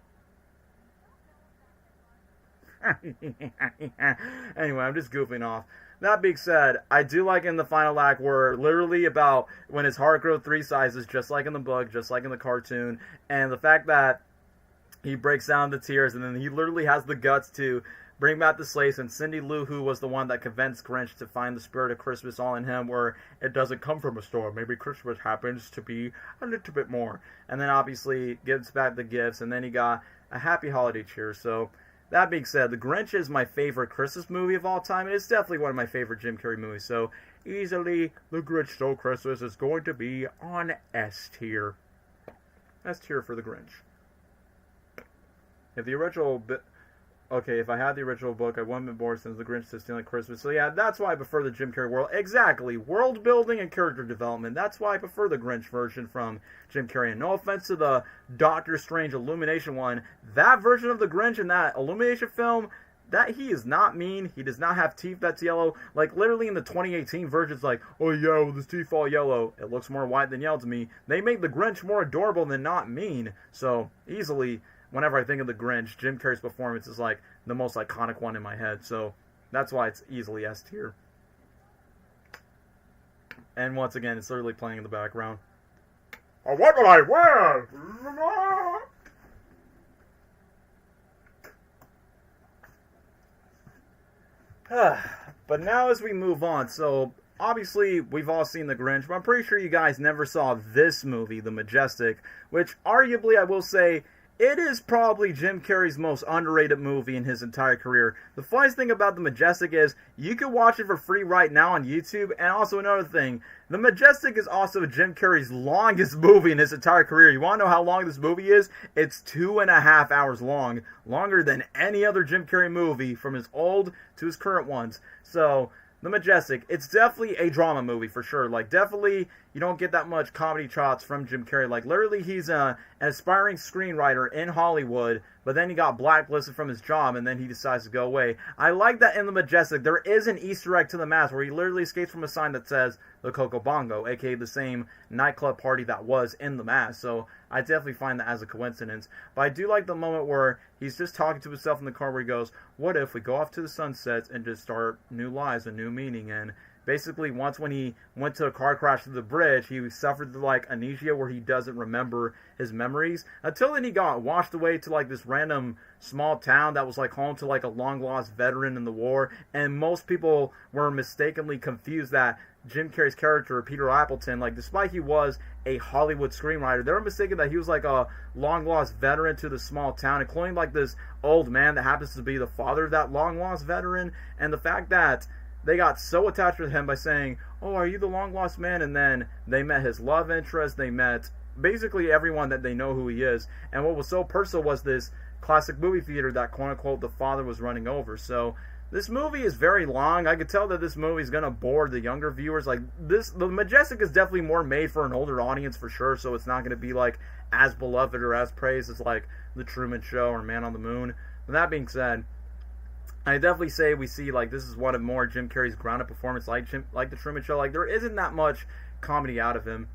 Anyway, I'm just goofing off. That being said, I do like in the final act where literally about when his heart grew 3 sizes, just like in the book, just like in the cartoon, and the fact that he breaks down the tears, and then he literally has the guts to bring back the slaves, and Cindy Lou, who was the one that convinced Grinch to find the spirit of Christmas all in him, where it doesn't come from a store. Maybe Christmas happens to be a little bit more. And then obviously gives back the gifts, and then he got a happy holiday cheer. So that being said, The Grinch is my favorite Christmas movie of all time, and it's definitely one of my favorite Jim Carrey movies. So easily, The Grinch Stole Christmas is going to be on S tier. S tier for The Grinch. If the original if I had the original book, I wouldn't have been bored since The Grinch is stealing Christmas. So yeah, that's why I prefer the Jim Carrey world. Exactly. World building and character development. That's why I prefer the Grinch version from Jim Carrey. And no offense to the Doctor Strange Illumination one. That version of the Grinch in that Illumination film, that he is not mean. He does not have teeth that's yellow. Like, literally in the 2018 version, it's like, oh yeah, well, his teeth all yellow. It looks more white than yellow to me. They make the Grinch more adorable than not mean. So, easily, whenever I think of the Grinch, Jim Carrey's performance is like the most iconic one in my head. So that's why it's easily S tier. And once again, it's literally playing in the background. Oh, what will I wear? But now as we move on, so obviously we've all seen The Grinch, but I'm pretty sure you guys never saw this movie, The Majestic, which arguably I will say it is probably Jim Carrey's most underrated movie in his entire career. The funniest thing about The Majestic is you can watch it for free right now on YouTube. And also another thing, The Majestic is also Jim Carrey's longest movie in his entire career. You want to know how long this movie is? It's 2.5 hours long. Longer than any other Jim Carrey movie from his old to his current ones. So, The Majestic, it's definitely a drama movie for sure. Like, definitely, you don't get that much comedy chops from Jim Carrey. Like, literally, he's an aspiring screenwriter in Hollywood, but then he got blacklisted from his job, and then he decides to go away. I like that in The Majestic, there is an Easter egg to the mask where he literally escapes from a sign that says the Coco Bongo, aka the same nightclub party that was in The Mask. So, I definitely find that as a coincidence. But I do like the moment where he's just talking to himself in the car where he goes, what if we go off to the sunsets and just start new lives, a new meaning? And basically, once when he went to a car crash to the bridge, he suffered like amnesia where he doesn't remember his memories. Until then he got washed away to like this random small town that was like home to like a long lost veteran in the war. And most people were mistakenly confused that Jim Carrey's character, Peter Appleton, like despite he was a Hollywood screenwriter, they were mistaken that he was like a long lost veteran to the small town, including like this old man that happens to be the father of that long lost veteran. And the fact that they got so attached with him by saying, oh, are you the long lost man? And then they met his love interest, they met basically everyone that they know who he is. And what was so personal was this classic movie theater that quote unquote the father was running over. So this movie is very long. I could tell that this movie is going to bore the younger viewers. Like The Majestic is definitely more made for an older audience for sure, so it's not going to be like as beloved or as praised as like The Truman Show or Man on the Moon. But that being said, I definitely say we see like this is one of more Jim Carrey's grounded performance like The Truman Show. Like there isn't that much comedy out of him.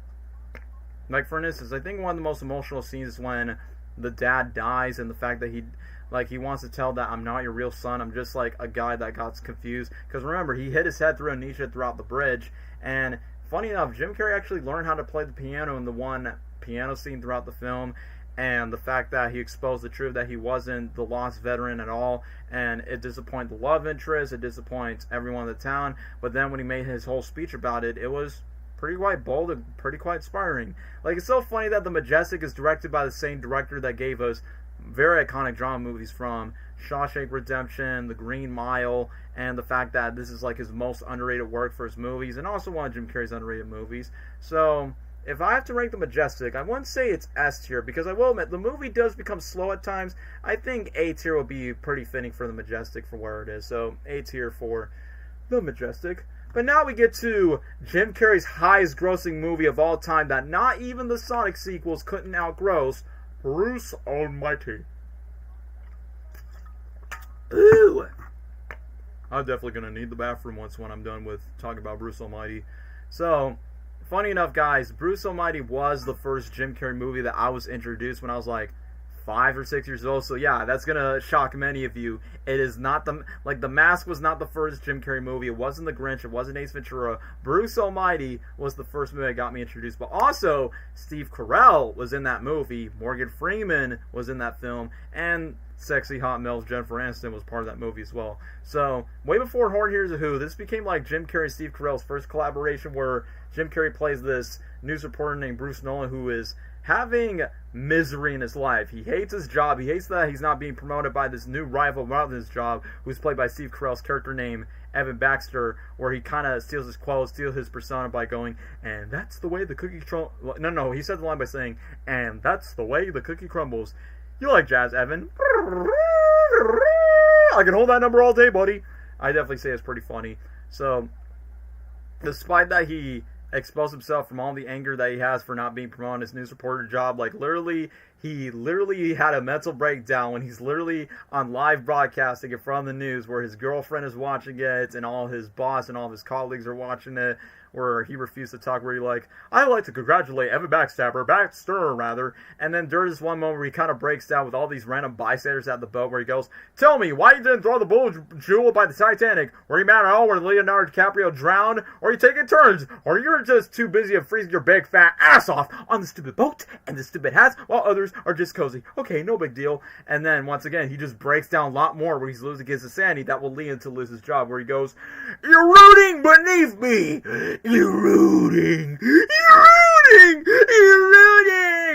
Like for instance, I think one of the most emotional scenes is when the dad dies and the fact that he wants to tell that I'm not your real son, I'm just like a guy that got confused. Because remember, he hit his head through amnesia throughout the bridge. And funny enough, Jim Carrey actually learned how to play the piano in the one piano scene throughout the film. And the fact that he exposed the truth that he wasn't the lost veteran at all. And it disappoints the love interest, it disappoints everyone in the town. But then when he made his whole speech about it, it was pretty quite bold and pretty quite inspiring. Like, it's so funny that The Majestic is directed by the same director that gave us very iconic drama movies from Shawshank Redemption, The Green Mile, and the fact that this is like his most underrated work for his movies, and also one of Jim Carrey's underrated movies. So, if I have to rank The Majestic, I wouldn't say it's S tier, because I will admit, the movie does become slow at times. I think A tier would be pretty fitting for The Majestic for where it is, so A tier for The Majestic. But now we get to Jim Carrey's highest grossing movie of all time that not even the Sonic sequels couldn't outgross, Bruce Almighty. Ooh! I'm definitely going to need the bathroom once when I'm done with talking about Bruce Almighty. So, funny enough, guys, Bruce Almighty was the first Jim Carrey movie that I was introduced when I was like 5 or 6 years old. So yeah, that's gonna shock many of you. It is not The Mask was not the first Jim Carrey movie. It wasn't The Grinch. It wasn't Ace Ventura. Bruce Almighty was the first movie that got me introduced. But also, Steve Carell was in that movie. Morgan Freeman was in that film, and sexy hot MILF Jennifer Aniston was part of that movie as well. So way before Horton Hears a Who, this became like Jim Carrey and Steve Carell's first collaboration, where Jim Carrey plays this news reporter named Bruce Nolan who is having misery in his life. He hates his job. He hates that he's not being promoted by this new rival about his job, who's played by Steve Carell's character named Evan Baxter, where he kind of steals his quotes, steals his persona by going, and that's the way the cookie No, he said the line by saying, and that's the way the cookie crumbles. You like jazz, Evan? I can hold that number all day, buddy. I definitely say it's pretty funny. So, despite that he expose himself from all the anger that he has for not being promoted on his news reporter job. Like, he literally had a mental breakdown when he's literally on live broadcasting in front of the news where his girlfriend is watching it and all his boss and all of his colleagues are watching it, where he refused to talk, where he's like, I'd like to congratulate Evan Baxter, rather. And then there's this one moment where he kind of breaks down with all these random bystanders at the boat, where he goes, tell me, why you didn't throw the bullet jewel by the Titanic? Were you mad at all when Leonardo DiCaprio drowned? Or are you taking turns? Or you're just too busy of freezing your big fat ass off on the stupid boat and the stupid hats, while others are just cozy. Okay, no big deal. And then, once again, he just breaks down a lot more, where he's losing his insanity that will lead him to lose his job, where he goes, you're rooting beneath me! You're rooting!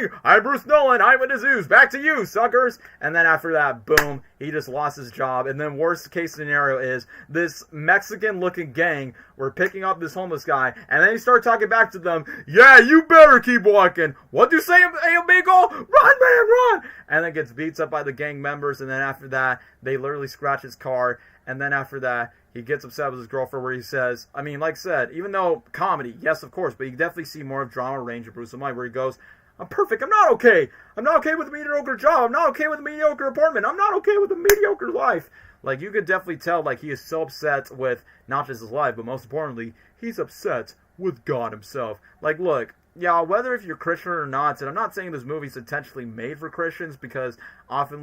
me! I'm Bruce Nolan, Eyewitness News, back to you, suckers! And then after that, boom, he just lost his job. And then worst case scenario is this Mexican-looking gang were picking up this homeless guy, and then he started talking back to them, yeah, you better keep walking! What do you say, hey, amigo? Run, man, run! And then gets beats up by the gang members, and then after that, they literally scratch his car, and then after that, he gets upset with his girlfriend where he says, I mean, like I said, even though comedy, yes, of course, but you definitely see more of drama range of Bruce Almighty where he goes, I'm perfect, I'm not okay. I'm not okay with a mediocre job. I'm not okay with a mediocre apartment. I'm not okay with a mediocre life. Like, you could definitely tell, like, he is so upset with not just his life, but most importantly, he's upset with God himself. Like, look, yeah, whether if you're Christian or not, and I'm not saying this movie's intentionally made for Christians because often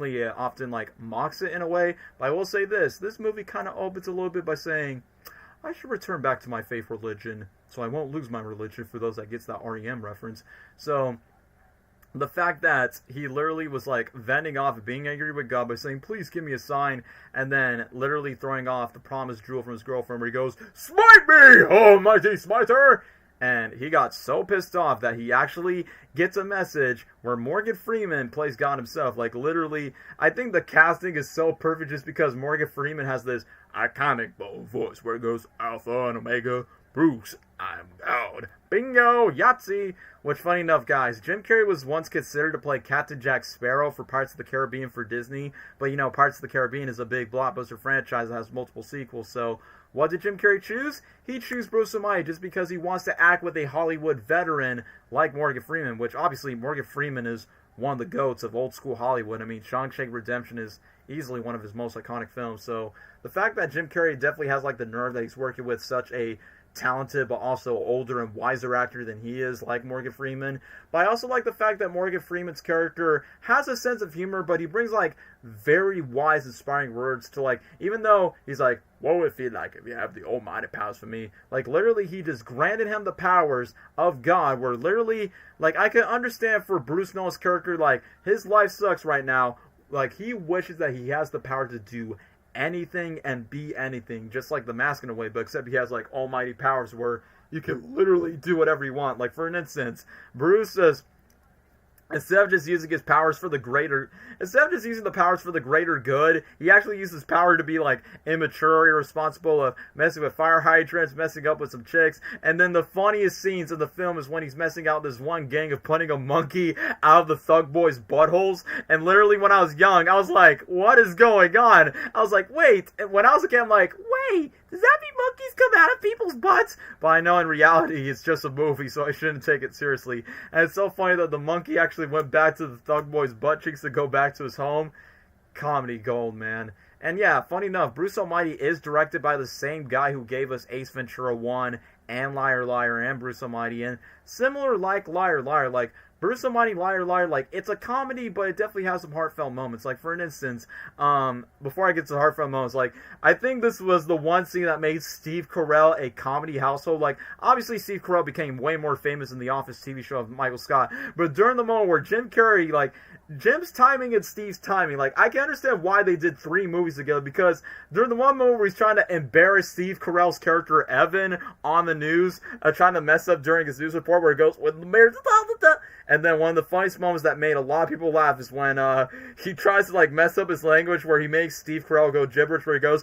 like mocks it in a way, but I will say this movie kind of opens a little bit by saying, I should return back to my faith religion, so I won't lose my religion, for those that gets that REM reference. So, the fact that he literally was like venting off and being angry with God by saying, please give me a sign, and then literally throwing off the promised jewel from his girlfriend where he goes, smite me, almighty smiter! And he got so pissed off that he actually gets a message where Morgan Freeman plays God himself. Like, literally, I think the casting is so perfect just because Morgan Freeman has this iconic bold voice where it goes, Alpha and Omega, Bruce, I'm God. Bingo, Yahtzee. Which, funny enough, guys, Jim Carrey was once considered to play Captain Jack Sparrow for Pirates of the Caribbean for Disney. But, you know, Pirates of the Caribbean is a big blockbuster franchise that has multiple sequels. So, what did Jim Carrey choose? He chose Bruce Almighty just because he wants to act with a Hollywood veteran like Morgan Freeman, which obviously Morgan Freeman is one of the GOATs of old school Hollywood. I mean, Shawshank Redemption is easily one of his most iconic films. So, the fact that Jim Carrey definitely has like the nerve that he's working with such a talented but also older and wiser actor than he is, like Morgan Freeman. But I also like the fact that Morgan Freeman's character has a sense of humor, but he brings like very wise, inspiring words to, like, even though he's like, what would it feel like if you have the almighty powers for me? Like, literally, he just granted him the powers of God, where literally, like, I can understand for Bruce Nolan's character, like, his life sucks right now. Like, he wishes that he has the power to do anything and be anything, just like the Mask in a way, but except he has like almighty powers where you can literally do whatever you want. Like, for an instance, Bruce says, instead of just using his powers for the greater, good, he actually uses power to be like immature, irresponsible, of messing with fire hydrants, messing up with some chicks. And then the funniest scenes in the film is when he's messing out this one gang of putting a monkey out of the thug boys' buttholes. And literally, when I was young, I was like, what is going on? I was like, wait. And when I was a kid, I'm like, wait, does that mean monkeys come out of people's butts? But I know in reality it's just a movie, so I shouldn't take it seriously. And it's so funny that the monkey actually went back to the thug boy's butt cheeks to go back to his home. Comedy gold, man. And yeah, funny enough, Bruce Almighty is directed by the same guy who gave us Ace Ventura 1 and Liar Liar and Bruce Almighty. And similar like Liar Liar, like Bruce Almighty, Liar Liar, like, it's a comedy, but it definitely has some heartfelt moments. Like, for an instance, before I get to the heartfelt moments, like, I think this was the one scene that made Steve Carell a comedy household. Like, obviously Steve Carell became way more famous in the Office TV show of Michael Scott, but during the moment where Jim Carrey, like, Jim's timing and Steve's timing, like, I can understand why they did 3 movies together, because during the one moment where he's trying to embarrass Steve Carell's character Evan on the news, trying to mess up during his news report where he goes, with the mayor, and then one of the funniest moments that made a lot of people laugh is when he tries to like mess up his language, where he makes Steve Carell go gibberish, where he goes,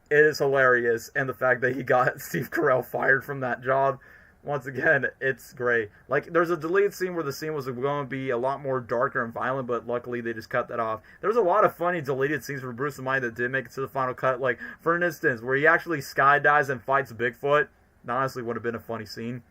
it is hilarious, and the fact that he got Steve Carell fired from that job, once again, it's great. Like, there's a deleted scene where the scene was going to be a lot more darker and violent, but luckily they just cut that off. There's a lot of funny deleted scenes from Bruce Almighty that did make it to the final cut. Like, for an instance, where he actually skydives and fights Bigfoot. That honestly would have been a funny scene.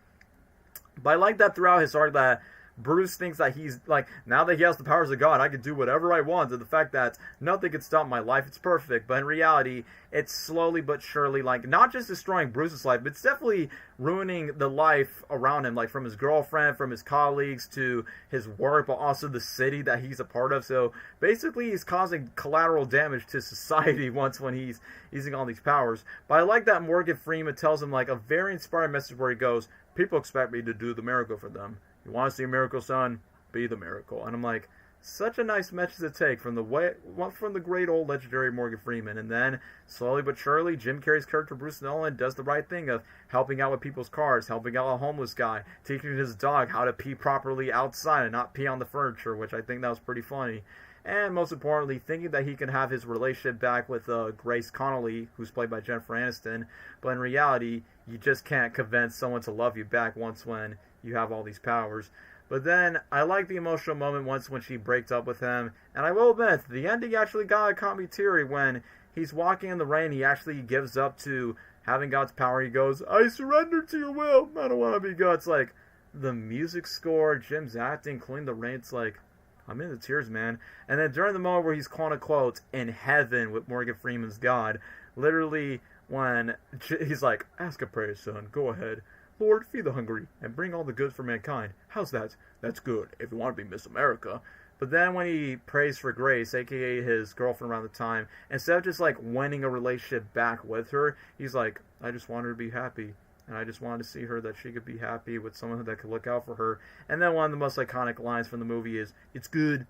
But I like that throughout his art that Bruce thinks that he's, like, now that he has the powers of God, I can do whatever I want. And the fact that nothing can stop my life, it's perfect. But in reality, it's slowly but surely, like, not just destroying Bruce's life, but it's definitely ruining the life around him. Like, from his girlfriend, from his colleagues, to his work, but also the city that he's a part of. So, basically, he's causing collateral damage to society when he's using all these powers. But I like that Morgan Freeman tells him, like, a very inspiring message where he goes, people expect me to do the miracle for them. You want to see a miracle, son? Be the miracle. And I'm like, Such a nice message to take from the great old legendary Morgan Freeman. And then, slowly but surely, Jim Carrey's character Bruce Nolan does the right thing of helping out with people's cars, helping out a homeless guy, teaching his dog how to pee properly outside and not pee on the furniture, which I think that was pretty funny. And most importantly, thinking that he can have his relationship back with Grace Connolly, who's played by Jennifer Aniston. But in reality, you just can't convince someone to love you back once when you have all these powers. But then, I like the emotional moment once when she breaks up with him. And I will admit, the ending actually caught me teary when he's walking in the rain. He actually gives up to having God's power. He goes, I surrender to your will. I don't want to be God. It's like, the music score, Jim's acting, including the rain. It's like, I'm in the tears, man. And then during the moment where he's calling a quote, in heaven with Morgan Freeman's God, literally when he's like, ask a prayer, son. Go ahead. Lord, feed the hungry, and bring all the goods for mankind. How's that? That's good, if you want to be Miss America. But then when he prays for Grace, a.k.a. his girlfriend around the time, instead of just, like, winning a relationship back with her, he's like, I just want her to be happy. And I just wanted to see her that she could be happy with someone that could look out for her. And then one of the most iconic lines from the movie is, it's good,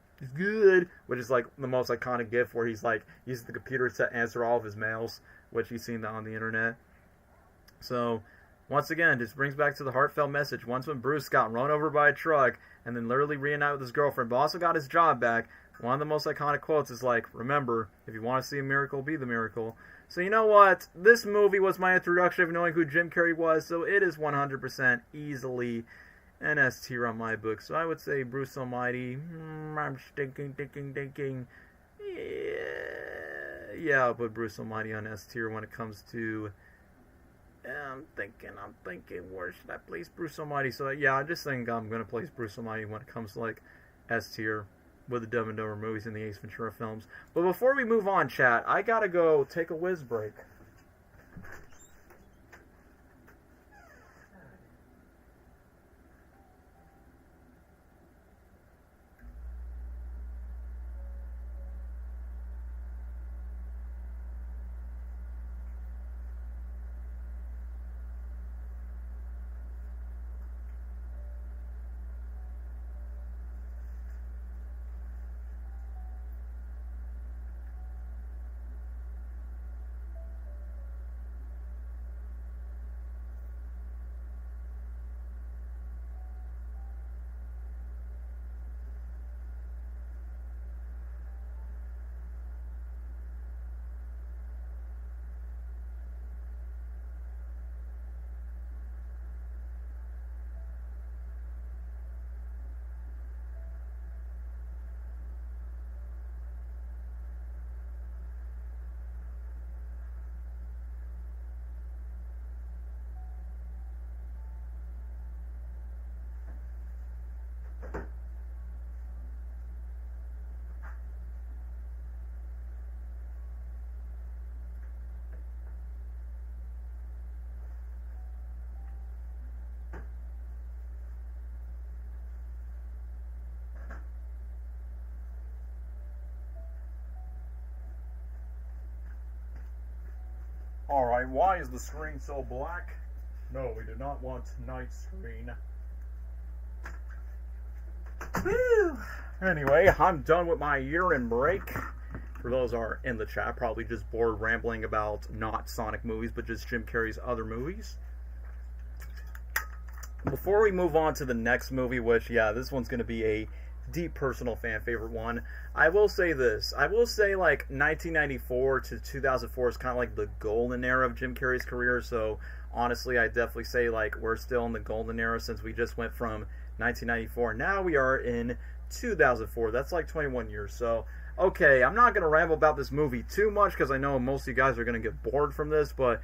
which is, like, the most iconic gif where he's, like, using the computer to answer all of his mails, which he's seen on the internet. So, once again, this brings back to the heartfelt message. Once when Bruce got run over by a truck and then literally reunited with his girlfriend, but also got his job back, one of the most iconic quotes is like, remember, if you want to see a miracle, be the miracle. So you know what? This movie was my introduction of knowing who Jim Carrey was, so it is 100% easily an S tier on my book. So I would say Bruce Almighty, I'm thinking. Yeah, I'll put Bruce Almighty on S tier when it comes to... I'm thinking, where should I place Bruce Almighty? So, yeah, I just think I'm going to place Bruce Almighty when it comes to, like, S tier with the Dumb and Dumber movies and the Ace Ventura films. But before we move on, chat, I gotta go take a whiz break. Alright, why is the screen so black? No, we do not want night screen. Woo! Anyway, I'm done with my year-end break. For those who are in the chat, probably just bored rambling about not Sonic movies, but just Jim Carrey's other movies. Before we move on to the next movie, which, yeah, this one's going to be a deep personal fan favorite one, I will say this. I will say, like, 1994 to 2004 is kind of like the golden era of Jim Carrey's career, so honestly, I definitely say, like, we're still in the golden era since we just went from 1994. Now we are in 2004. That's like 21 years, so... Okay, I'm not going to ramble about this movie too much because I know most of you guys are going to get bored from this, but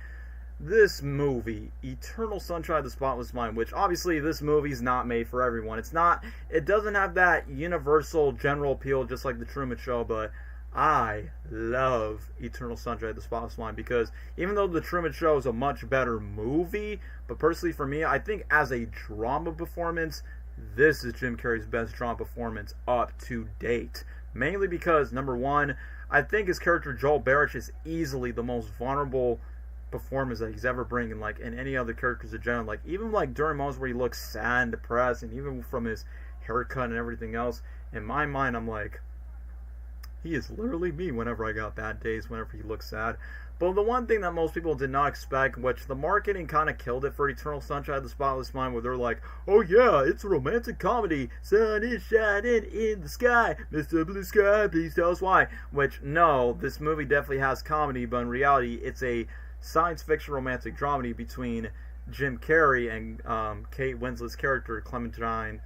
this movie, Eternal Sunshine of the Spotless Mind, which obviously this movie's not made for everyone. It doesn't have that universal general appeal just like The Truman Show, but I love Eternal Sunshine of the Spotless Mind because even though The Truman Show is a much better movie, but personally for me, I think as a drama performance, this is Jim Carrey's best drama performance up to date. Mainly because, number one, I think his character Joel Barrett is easily the most vulnerable performance that he's ever bringing, like, in any other characters in general. Like, even, like, during moments where he looks sad and depressed, and even from his haircut and everything else, in my mind, I'm like, he is literally me whenever I got bad days, whenever he looks sad. But the one thing that most people did not expect, which the marketing kind of killed it for Eternal Sunshine of the Spotless Mind, where they're like, oh yeah, it's a romantic comedy, sun is shining in the sky, Mr. Blue Sky, please tell us why. Which, no, this movie definitely has comedy, but in reality, it's a science fiction romantic dramedy between Jim Carrey and Kate Winslet's character, Clementine,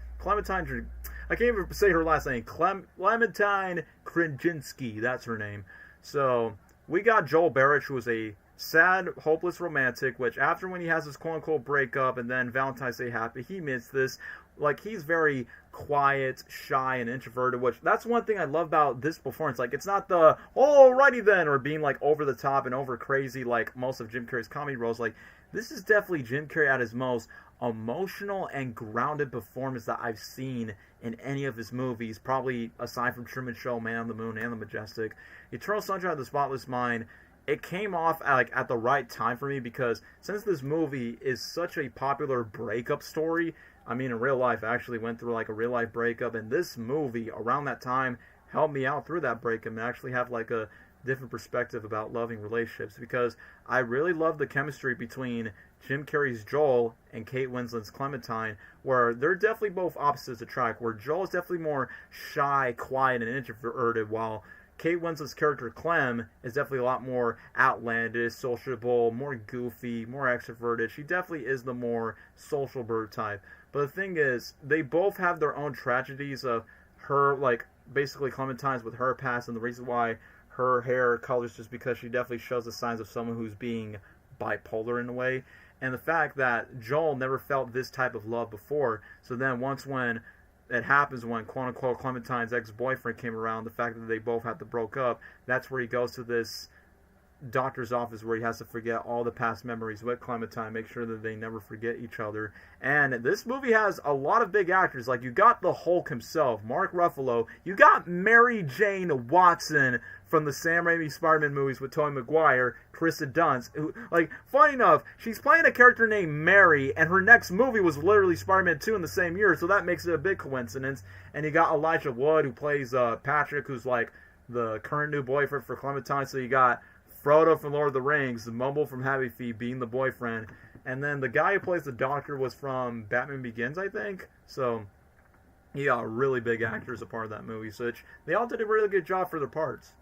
I can't even say her last name, Clementine Krasinski, that's her name. So, we got Joel Barrett, who was a sad, hopeless romantic, which after when he has his quote-unquote breakup and then Valentine's Day happy, he missed this. Like, he's very quiet, shy, and introverted, which that's one thing I love about this performance. Like, it's not the, alrighty then, or being, like, over the top and over crazy like most of Jim Carrey's comedy roles. Like, this is definitely Jim Carrey at his most emotional and grounded performance that I've seen in any of his movies, probably aside from Truman Show, Man on the Moon, and The Majestic. Eternal Sunshine of the Spotless Mind, it came off at the right time for me, because since this movie is such a popular breakup story, I mean, in real life, I actually went through like a real life breakup, and this movie around that time helped me out through that breakup and actually have like a different perspective about loving relationships, because I really love the chemistry between Jim Carrey's Joel and Kate Winslet's Clementine, where they're definitely both opposites attract, where Joel is definitely more shy, quiet, and introverted, while Kate Winslet's character Clem is definitely a lot more outlandish, sociable, more goofy, more extroverted. She definitely is the more social bird type. But the thing is, they both have their own tragedies of her, like, basically Clementine's with her past, and the reason why her hair colors just because she definitely shows the signs of someone who's being bipolar in a way. And the fact that Joel never felt this type of love before, so then once when it happens, when quote-unquote Clementine's ex-boyfriend came around, the fact that they both had to broke up, that's where he goes to this doctor's office where he has to forget all the past memories with Clementine, make sure that they never forget each other. And this movie has a lot of big actors. Like, you got the Hulk himself, Mark Ruffalo. You got Mary Jane Watson from the Sam Raimi Spider-Man movies with Tobey Maguire, Kristen Dunst. Who, like, funny enough, she's playing a character named Mary, and her next movie was literally Spider-Man 2 in the same year, so that makes it a big coincidence. And you got Elijah Wood, who plays Patrick, who's like the current new boyfriend for Clementine. So you got Frodo from Lord of the Rings, Mumble from Happy Feet being the boyfriend, and then the guy who plays the Doctor was from Batman Begins, I think. So you got really big actors a part of that movie, so they all did a really good job for their parts.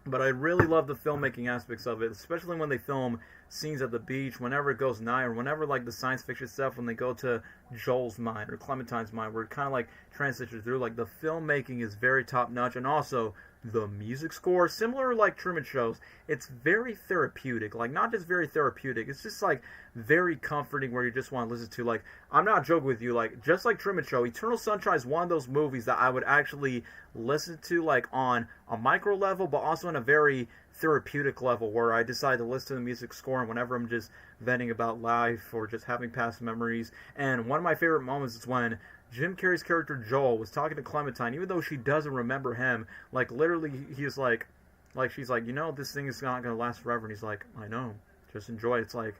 But I really love the filmmaking aspects of it, especially when they film scenes at the beach, whenever it goes night, or whenever like the science fiction stuff, when they go to Joel's mind or Clementine's mind, where it kind of like transitions through. Like, the filmmaking is very top notch, and also the music score, similar like Truman Show's, it's very therapeutic. Like, not just very therapeutic, it's just like very comforting, where you just want to listen to. Like, I'm not joking with you, like, just like Truman Show, Eternal Sunshine is one of those movies that I would actually listen to like on a micro level, but also on a very therapeutic level, where I decide to listen to the music score and whenever I'm just venting about life or just having past memories. And one of my favorite moments is when Jim Carrey's character Joel was talking to Clementine, even though she doesn't remember him. Like, literally, he's like she's like, you know, this thing is not gonna last forever, and he's like, I know, just enjoy it. It's like,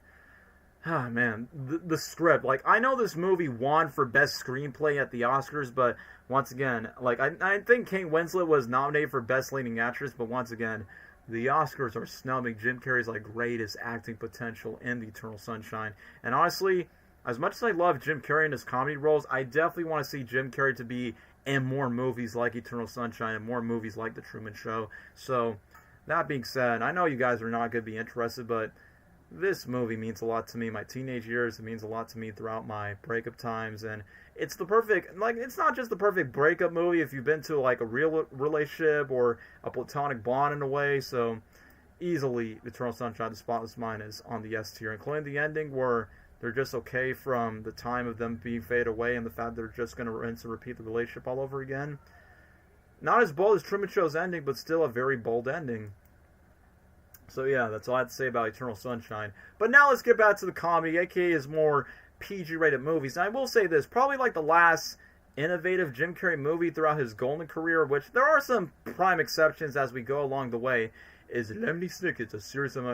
ah, man, the script. Like, I know this movie won for best screenplay at the Oscars, but once again, like, I think Kate Winslet was nominated for best leading actress, but once again, the Oscars are snubbing Jim Carrey's like greatest acting potential in The Eternal Sunshine. And honestly, as much as I love Jim Carrey in his comedy roles, I definitely want to see Jim Carrey to be in more movies like Eternal Sunshine and more movies like The Truman Show. So, that being said, I know you guys are not going to be interested, but this movie means a lot to me. My teenage years, it means a lot to me throughout my breakup times, and it's the perfect, like, it's not just the perfect breakup movie if you've been to like a real relationship or a platonic bond in a way. So, easily, Eternal Sunshine of the Spotless Mind is on the S tier, including the ending where they're just okay from the time of them being fade away and the fact they're just going to rinse and repeat the relationship all over again. Not as bold as Truman Show's ending, but still a very bold ending. So yeah, that's all I have to say about Eternal Sunshine. But now let's get back to the comedy, aka his more PG-rated movies. And I will say this, probably like the last innovative Jim Carrey movie throughout his golden career, which there are some prime exceptions as we go along the way, is Lemony Snicket's A Series of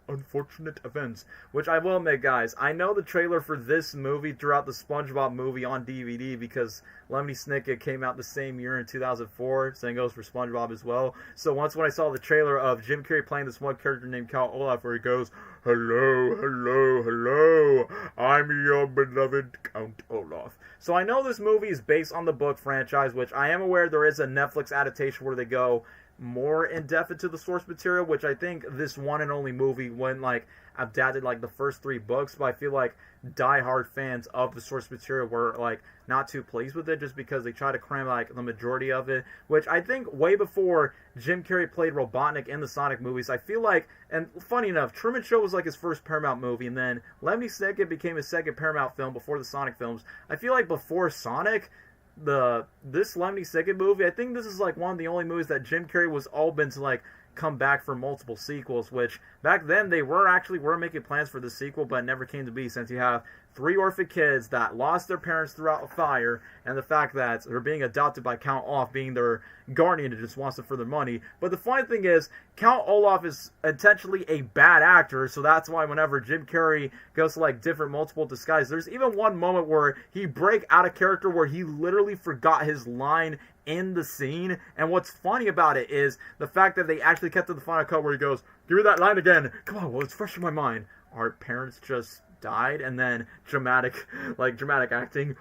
Unfortunate Events, which I will admit, guys, I know the trailer for this movie throughout the SpongeBob movie on DVD because Lemony Snicket came out the same year in 2004, same goes for SpongeBob as well. So once when I saw the trailer of Jim Carrey playing this one character named Count Olaf where he goes, "Hello, hello, hello, I'm your beloved Count Olaf." So I know this movie is based on the book franchise, which I am aware there is a Netflix adaptation where they go more in depth into the source material, which I think this one and only movie went like adapted like the first 3 books, but I feel like diehard fans of the source material were like not too pleased with it just because they try to cram like the majority of it, which I think way before Jim Carrey played Robotnik in the Sonic movies. I feel like, and funny enough, Truman Show was like his first Paramount movie, and then Lemony Snicket became his second Paramount film before the Sonic films. I feel like before Sonic, this Lemony Snicket movie, I think this is like one of the only movies that Jim Carrey was open to like come back for multiple sequels, which back then they were making plans for the sequel, but it never came to be, since you have 3 orphan kids that lost their parents throughout a fire, and the fact that they're being adopted by Count Olaf being their guardian and just wants them for their money. But the funny thing is, Count Olaf is intentionally a bad actor, so that's why whenever Jim Carrey goes to like different multiple disguises, there's even one moment where he break out of character where he literally forgot his line in the scene. And what's funny about it is the fact that they actually kept to the final cut where he goes, "Give me that line again. Come on, well, it's fresh in my mind. Our parents just died," and then dramatic acting.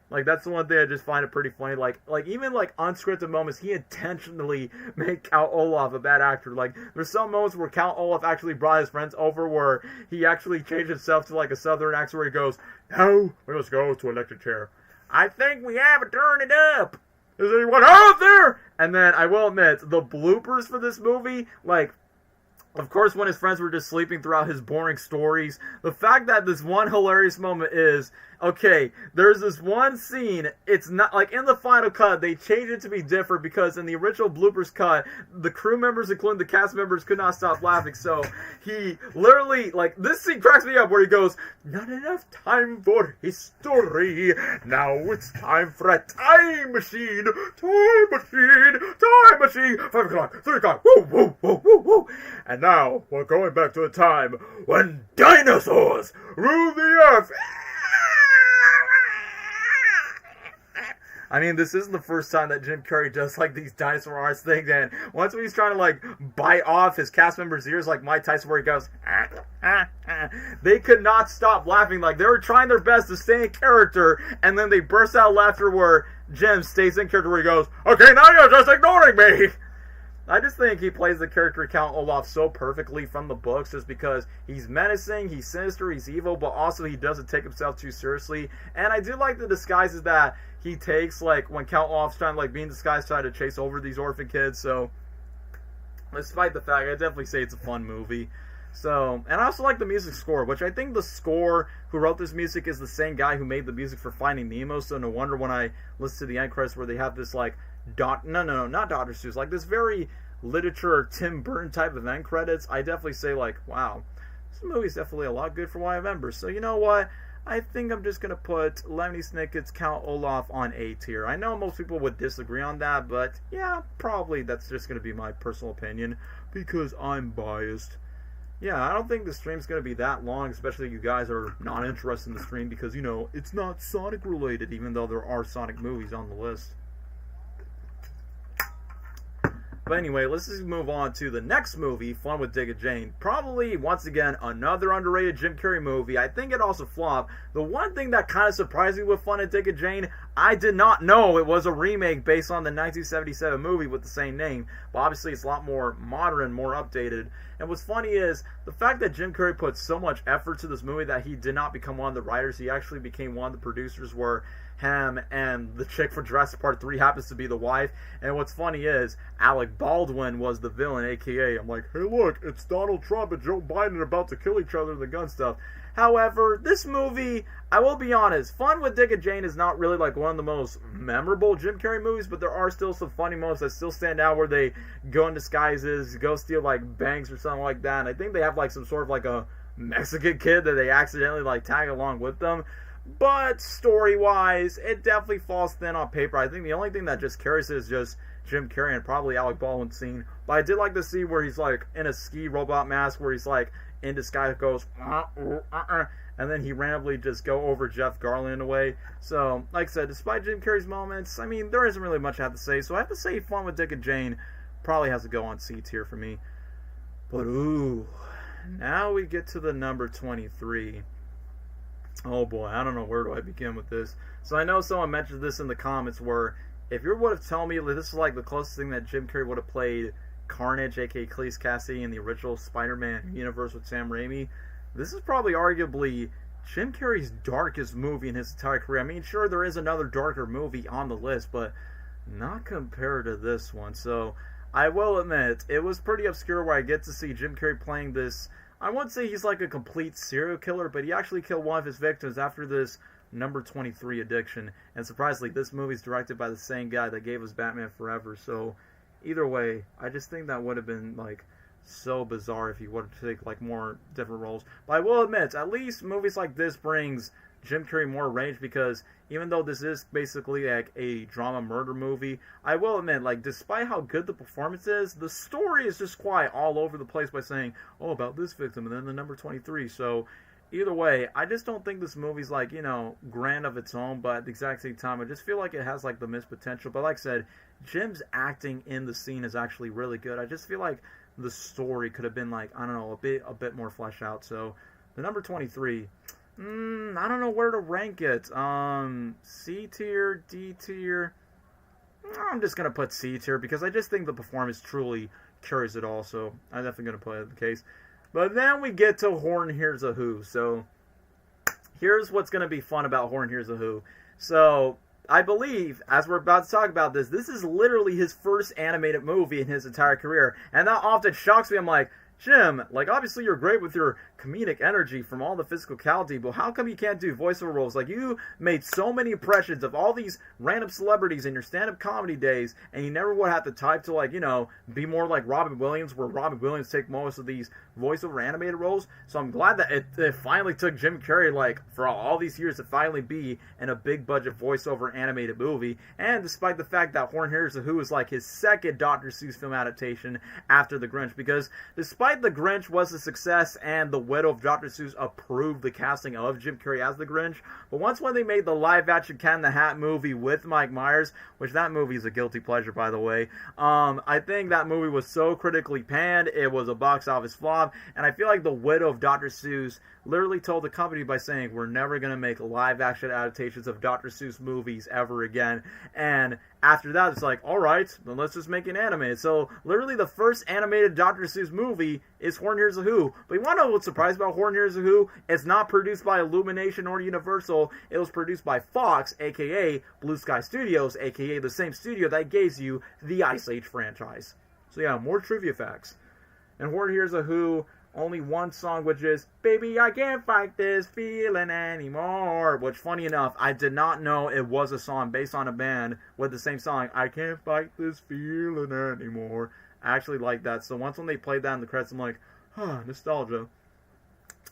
Like, that's the one thing I just find it pretty funny. Like even like unscripted moments, he intentionally made Count Olaf a bad actor. Like, there's some moments where Count Olaf actually brought his friends over where he actually changed himself to like a southern accent where he goes, "Now we must go to electric chair. I think we have to turn it up. Is anyone out there?" And then I will admit, the bloopers for this movie, like, of course, when his friends were just sleeping throughout his boring stories, the fact that this one hilarious moment is, okay, there's this one scene, it's not, like, in the final cut, they changed it to be different because in the original bloopers cut, the crew members, including the cast members, could not stop laughing, so he literally, like, this scene cracks me up where he goes, "Not enough time for history, now it's time for a time machine, time machine, time machine, 5 o'clock, 3 o'clock, woo, woo, woo, woo, woo, and now we're going back to a time when dinosaurs ruled the earth." I mean, this isn't the first time that Jim Carrey does, like, these dinosaur arts things, and once when he's trying to, like, bite off his cast members' ears, like Mike Tyson, where he goes, they could not stop laughing. Like, they were trying their best to stay in character, and then they burst out laughter where Jim stays in character, where he goes, "Okay, now you're just ignoring me." I just think he plays the character Count Olaf so perfectly from the books, just because he's menacing, he's sinister, he's evil, but also he doesn't take himself too seriously. And I do like the disguises that he takes, like when Count Olaf's trying to like be in disguise, trying to chase over these orphan kids. So, despite the fact, I definitely say it's a fun movie. So, and I also like the music score, which I think the score who wrote this music is the same guy who made the music for Finding Nemo. So no wonder when I listen to the end credits where they have this like not Dr. Seuss, like this very literature Tim Burton type of end credits, I definitely say like, wow, this movie's definitely a lot good for what I remember. So you know what? I think I'm just going to put Lemony Snicket's Count Olaf on A tier. I know most people would disagree on that, but yeah, probably that's just going to be my personal opinion because I'm biased. Yeah, I don't think the stream's going to be that long, especially if you guys are not interested in the stream because, you know, it's not Sonic related, even though there are Sonic movies on the list. But anyway, let's just move on to the next movie, Fun with Dick and Jane. Probably, once again, another underrated Jim Carrey movie. I think it also flopped. The one thing that kind of surprised me with Fun with Dick and Jane, I did not know it was a remake based on the 1977 movie with the same name. But obviously, it's a lot more modern, more updated. And what's funny is the fact that Jim Carrey put so much effort to this movie that he did not become one of the writers. He actually became one of the producers where him and the chick for Jurassic Park 3 happens to be the wife. And what's funny is Alec Baldwin was the villain, aka I'm like, hey look, it's Donald Trump and Joe Biden about to kill each other in the gun stuff. However, this movie, I will be honest, Fun with Dick and Jane is not really like one of the most memorable Jim Carrey movies, but there are still some funny moments that still stand out where they go in disguises, go steal like banks or something like that. And I think they have like some sort of like a Mexican kid that they accidentally like tag along with them. But story-wise, it definitely falls thin on paper. I think the only thing that just carries it is just Jim Carrey and probably Alec Baldwin scene. But I did like the scene where he's like in a ski robot mask, where he's like in disguise, goes and then he randomly just go over Jeff Garland away. So, like I said, despite Jim Carrey's moments, I mean, there isn't really much I have to say. So I have to say Fun with Dick and Jane probably has to go on C tier for me. But ooh, now we get to the number 23. Oh boy, I don't know, where do I begin with this? So I know someone mentioned this in the comments, where if you would have told me that this is like the closest thing that Jim Carrey would have played Carnage, aka Cleese Cassidy, in the original Spider-Man universe with Sam Raimi, this is probably arguably Jim Carrey's darkest movie in his entire career. I mean, sure, there is another darker movie on the list, but not compared to this one. So I will admit, it was pretty obscure where I get to see Jim Carrey playing this. I wouldn't say he's like a complete serial killer, but he actually killed one of his victims after this number 23 addiction. And surprisingly, this movie's directed by the same guy that gave us Batman Forever. So either way, I just think that would have been like so bizarre if he would have taken like more different roles. But I will admit, at least movies like this brings Jim Carrey more range, because even though this is basically like a drama murder movie, I will admit, like, despite how good the performance is, the story is just quite all over the place by saying, oh, about this victim and then the number 23. So either way, I just don't think this movie's like, you know, grand of its own, but at the exact same time, I just feel like it has like the missed potential. But like I said, Jim's acting in the scene is actually really good. I just feel like the story could have been like, I don't know, a bit more fleshed out. So the number 23, I don't know where to rank it. C tier, D tier. I'm just gonna put C tier because I just think the performance truly carries it all. So I'm definitely gonna put it in the case. But then we get to Horton Hears a Who. So here's what's gonna be fun about Horton Hears a Who. So I believe, as we're about to talk about this, this is literally his first animated movie in his entire career, and that often shocks me. I'm like, Jim, like, obviously you're great with your comedic energy from all the physicality, but how come you can't do voiceover roles? Like, you made so many impressions of all these random celebrities in your stand-up comedy days, and you never would have to type to, like, you know, be more like Robin Williams, where Robin Williams take most of these voiceover animated roles. So I'm glad that it finally took Jim Carrey, like, for all these years to finally be in a big-budget voiceover animated movie. And despite the fact that Horton Hears a Who is, like, his second Dr. Seuss film adaptation after The Grinch, because despite The Grinch was a success and the widow of Dr. Seuss approved the casting of Jim Carrey as the Grinch, but once when they made the live-action Cat in the Hat movie with Mike Myers, which that movie is a guilty pleasure, by the way, I think that movie was so critically panned, it was a box office flop, and I feel like the widow of Dr. Seuss literally told the company by saying, we're never going to make live-action adaptations of Dr. Seuss movies ever again. And after that, it's like, alright, then let's just make an animated. So, literally the first animated Dr. Seuss movie is Horton Hears a Who. But you want to know what's surprising about Horton Hears a Who? It's not produced by Illumination or Universal. It was produced by Fox, a.k.a. Blue Sky Studios, a.k.a. the same studio that gave you the Ice Age franchise. So yeah, more trivia facts. And Horton Hears a Who, only one song, which is Baby, I Can't Fight This Feeling Anymore, which, funny enough, I did not know it was a song based on a band with the same song, I Can't Fight This Feeling Anymore. I actually like that. So once when they played that in the credits, I'm like, nostalgia.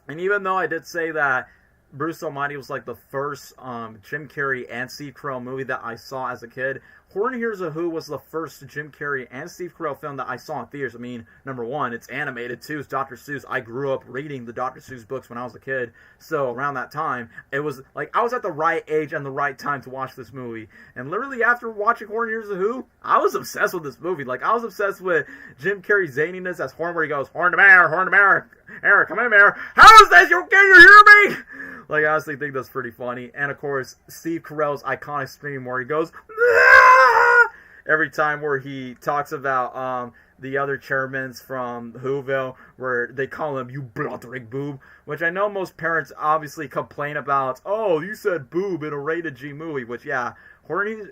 And even though I did say that Bruce Almighty was like the first Jim Carrey and Steve Carell movie that I saw as a kid, Horton Hears a Who was the first Jim Carrey and Steve Carell film that I saw in theaters. I mean, number one, it's animated. Two, it's Dr. Seuss. I grew up reading the Dr. Seuss books when I was a kid. So around that time, it was like I was at the right age and the right time to watch this movie. And literally after watching Horton Hears a Who, I was obsessed with this movie. Like, I was obsessed with Jim Carrey's zaniness as Horn, where he goes, Horn to Bear, Eric, come in there. How's this? Can you hear me? Like, I honestly think that's pretty funny. And of course, Steve Carell's iconic scream where he goes, "Ah!" every time, where he talks about the other chairmans from Whoville, where they call him, you blottering boob, which I know most parents obviously complain about. Oh, you said boob in a rated G movie, which, yeah, Horton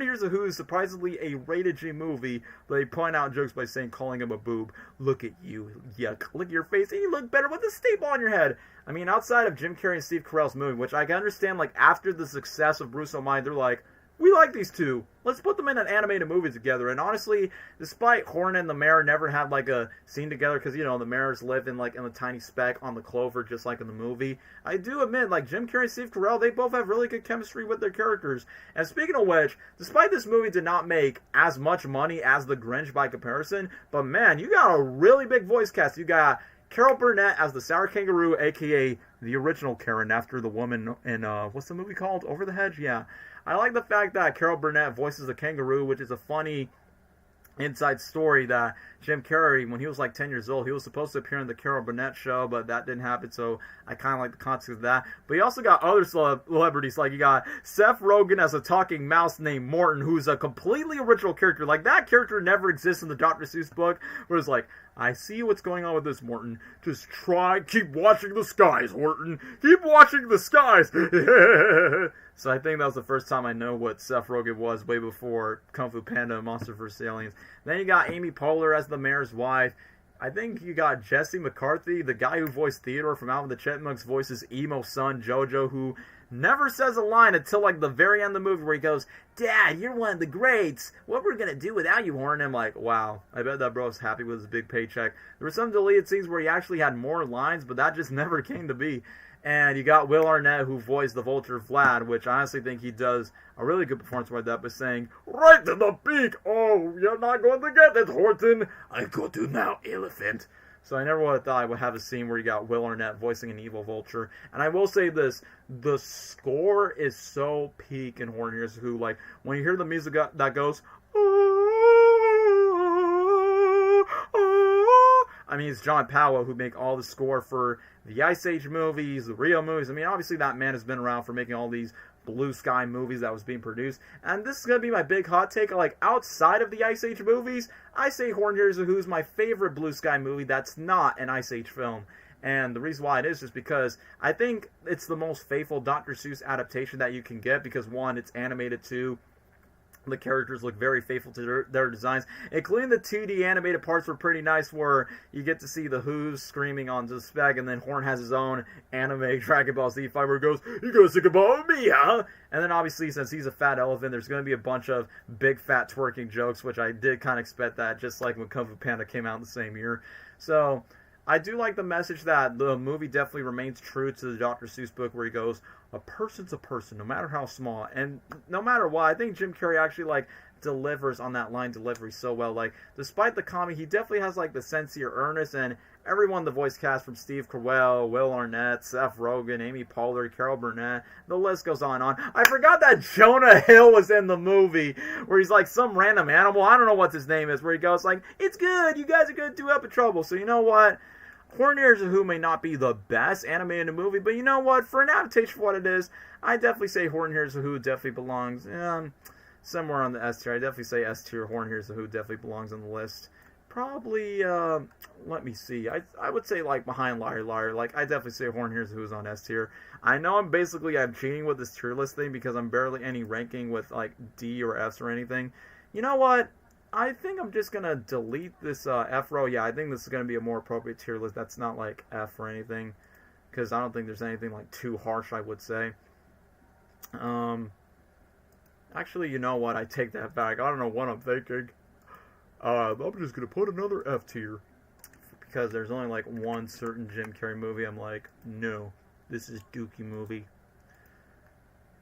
Hears a Who is surprisingly a rated G movie, but they point out jokes by saying, calling him a boob. Look at you, yuck. Look at your face, and you look better with a staple on your head. I mean, outside of Jim Carrey and Steve Carell's movie, which I can understand, like, after the success of Bruce Almighty, they're like, we like these two. Let's put them in an animated movie together. And honestly, despite Horton and the mayor never had like a scene together, because you know the mayors live in like in a tiny speck on the clover, just like in the movie. I do admit, like Jim Carrey and Steve Carell, they both have really good chemistry with their characters. And speaking of which, despite this movie did not make as much money as The Grinch by comparison, but man, you got a really big voice cast. You got Carol Burnett as the Sour Kangaroo, a.k.a. the original Karen, after the woman in, what's the movie called? Over the Hedge? Yeah. I like the fact that Carol Burnett voices the kangaroo, which is a funny inside story that Jim Carrey, when he was like 10 years old, he was supposed to appear in the Carol Burnett show, but that didn't happen, so I kind of like the context of that. But he also got other celebrities, like you got Seth Rogen as a talking mouse named Morton, who's a completely original character. Like, that character never exists in the Dr. Seuss book, where it's like, I see what's going on with this, Morton. Just keep watching the skies, Horton. Keep watching the skies. So I think that was the first time I know what Seth Rogen was, way before Kung Fu Panda and Monster vs. Aliens. Then you got Amy Poehler as the mayor's wife. I think you got Jesse McCarthy, the guy who voiced Theodore from Alvin and the Chipmunks, voices emo son Jojo, who never says a line until like the very end of the movie where he goes, Dad, you're one of the greats. What we're going to do without you, Horton? I'm like, wow, I bet that bro's happy with his big paycheck. There were some deleted scenes where he actually had more lines, but that just never came to be. And you got Will Arnett, who voiced the Vulture Vlad, which I honestly think he does a really good performance with that, by saying, right to the beak. Oh, you're not going to get it, Horton. I got you now, elephant. So I never would have thought I would have a scene where you got Will Arnett voicing an evil vulture. And I will say this, the score is so peak in Horton Hears Who. Like, when you hear the music that goes, I mean, it's John Powell who make all the score for the Ice Age movies, the Rio movies. I mean, obviously that man has been around for making all these Blue Sky movies that was being produced. And this is going to be my big hot take. Like, outside of the Ice Age movies, I say Horton Hears Who is my favorite Blue Sky movie that's not an Ice Age film. And the reason why it is because I think it's the most faithful Dr. Seuss adaptation that you can get, because one, it's animated, two, the characters look very faithful to their designs, including the 2D animated parts were pretty nice, where you get to see the Who's screaming on the spec, and then Horn has his own anime Dragon Ball Z fight where he goes, "You gonna think about me, huh?" And then obviously, since he's a fat elephant, there's going to be a bunch of big fat twerking jokes, which I did kind of expect that, just like when Kung Fu Panda came out in the same year. So I do like the message that the movie definitely remains true to the Dr. Seuss book, where he goes, a person's a person, no matter how small. And no matter what, I think Jim Carrey actually, like, delivers on that line delivery so well. Like, despite the comedy, he definitely has, like, the sincere earnest, and everyone, the voice cast from Steve Carell, Will Arnett, Seth Rogen, Amy Poehler, Carol Burnett, the list goes on and on. I forgot that Jonah Hill was in the movie, where he's like some random animal, I don't know what his name is, where he goes like, it's good, you guys are going to do up in trouble. So you know what? Horton Hears Who may not be the best animated movie, but you know what? For an adaptation for what it is, I definitely say Horton Hears Who definitely belongs somewhere on the S tier. I definitely say S tier. Horton Hears Who definitely belongs on the list. Probably, let me see. I would say, like, behind Liar Liar. Like, I definitely say Horton Hears Who's on S tier. I know I'm cheating with this tier list thing, because I'm barely any ranking with, like, D or Fs or anything. You know what? I think I'm just going to delete this F row. Yeah, I think this is going to be a more appropriate tier list. That's not like F or anything, because I don't think there's anything like too harsh, I would say. Actually, you know what? I take that back. I don't know what I'm thinking. I'm just going to put another F tier, because there's only like one certain Jim Carrey movie I'm like, no, this is Dookie movie.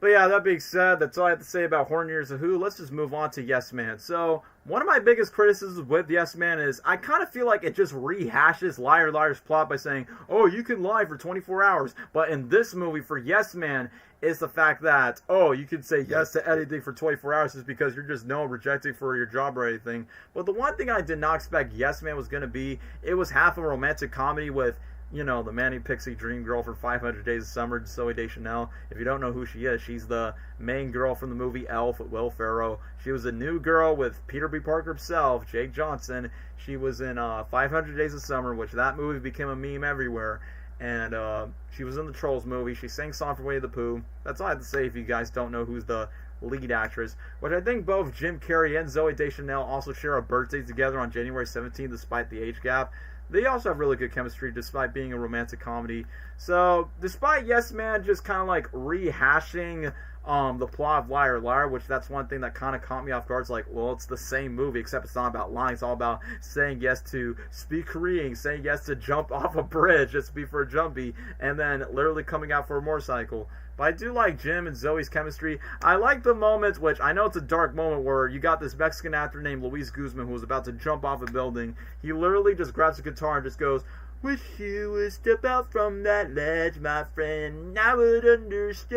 But yeah, that being said, that's all I have to say about Horton Hears Who. Let's just move on to Yes Man. So, one of my biggest criticisms with Yes Man is I kind of feel like it just rehashes Liar Liar's plot by saying, oh, you can lie for 24 hours. But in this movie, for Yes Man, is the fact that, oh, you can say yes to anything for 24 hours just because you're just rejecting for your job or anything. But the one thing I did not expect Yes Man was going to be, it was half a romantic comedy with, you know, the Manny Pixie dream girl for 500 Days of Summer, Zooey Deschanel. If you don't know who she is, she's the main girl from the movie Elf with Will Ferrell. She was a new girl with Peter B. Parker himself, Jake Johnson. She was in 500 Days of Summer, which that movie became a meme everywhere. And she was in the Trolls movie. She sang song for Winnie the Pooh. That's all I have to say if you guys don't know who's the lead actress. Which I think both Jim Carrey and Zooey Deschanel also share a birthday together on January 17th, despite the age gap. They also have really good chemistry despite being a romantic comedy. So, despite Yes Man just kind of like rehashing the plot of Liar Liar, which that's one thing that kind of caught me off guard. It's like, well, it's the same movie, except it's not about lying. It's all about saying yes to speak Korean, saying yes to jump off a bridge, just to be for a jumpy, and then literally coming out for a motorcycle. But I do like Jim and Zoe's chemistry. I like the moments, which I know it's a dark moment, where you got this Mexican actor named Luis Guzman who was about to jump off a building. He literally just grabs a guitar and just goes, "Wish you would step out from that ledge, my friend, I would understand."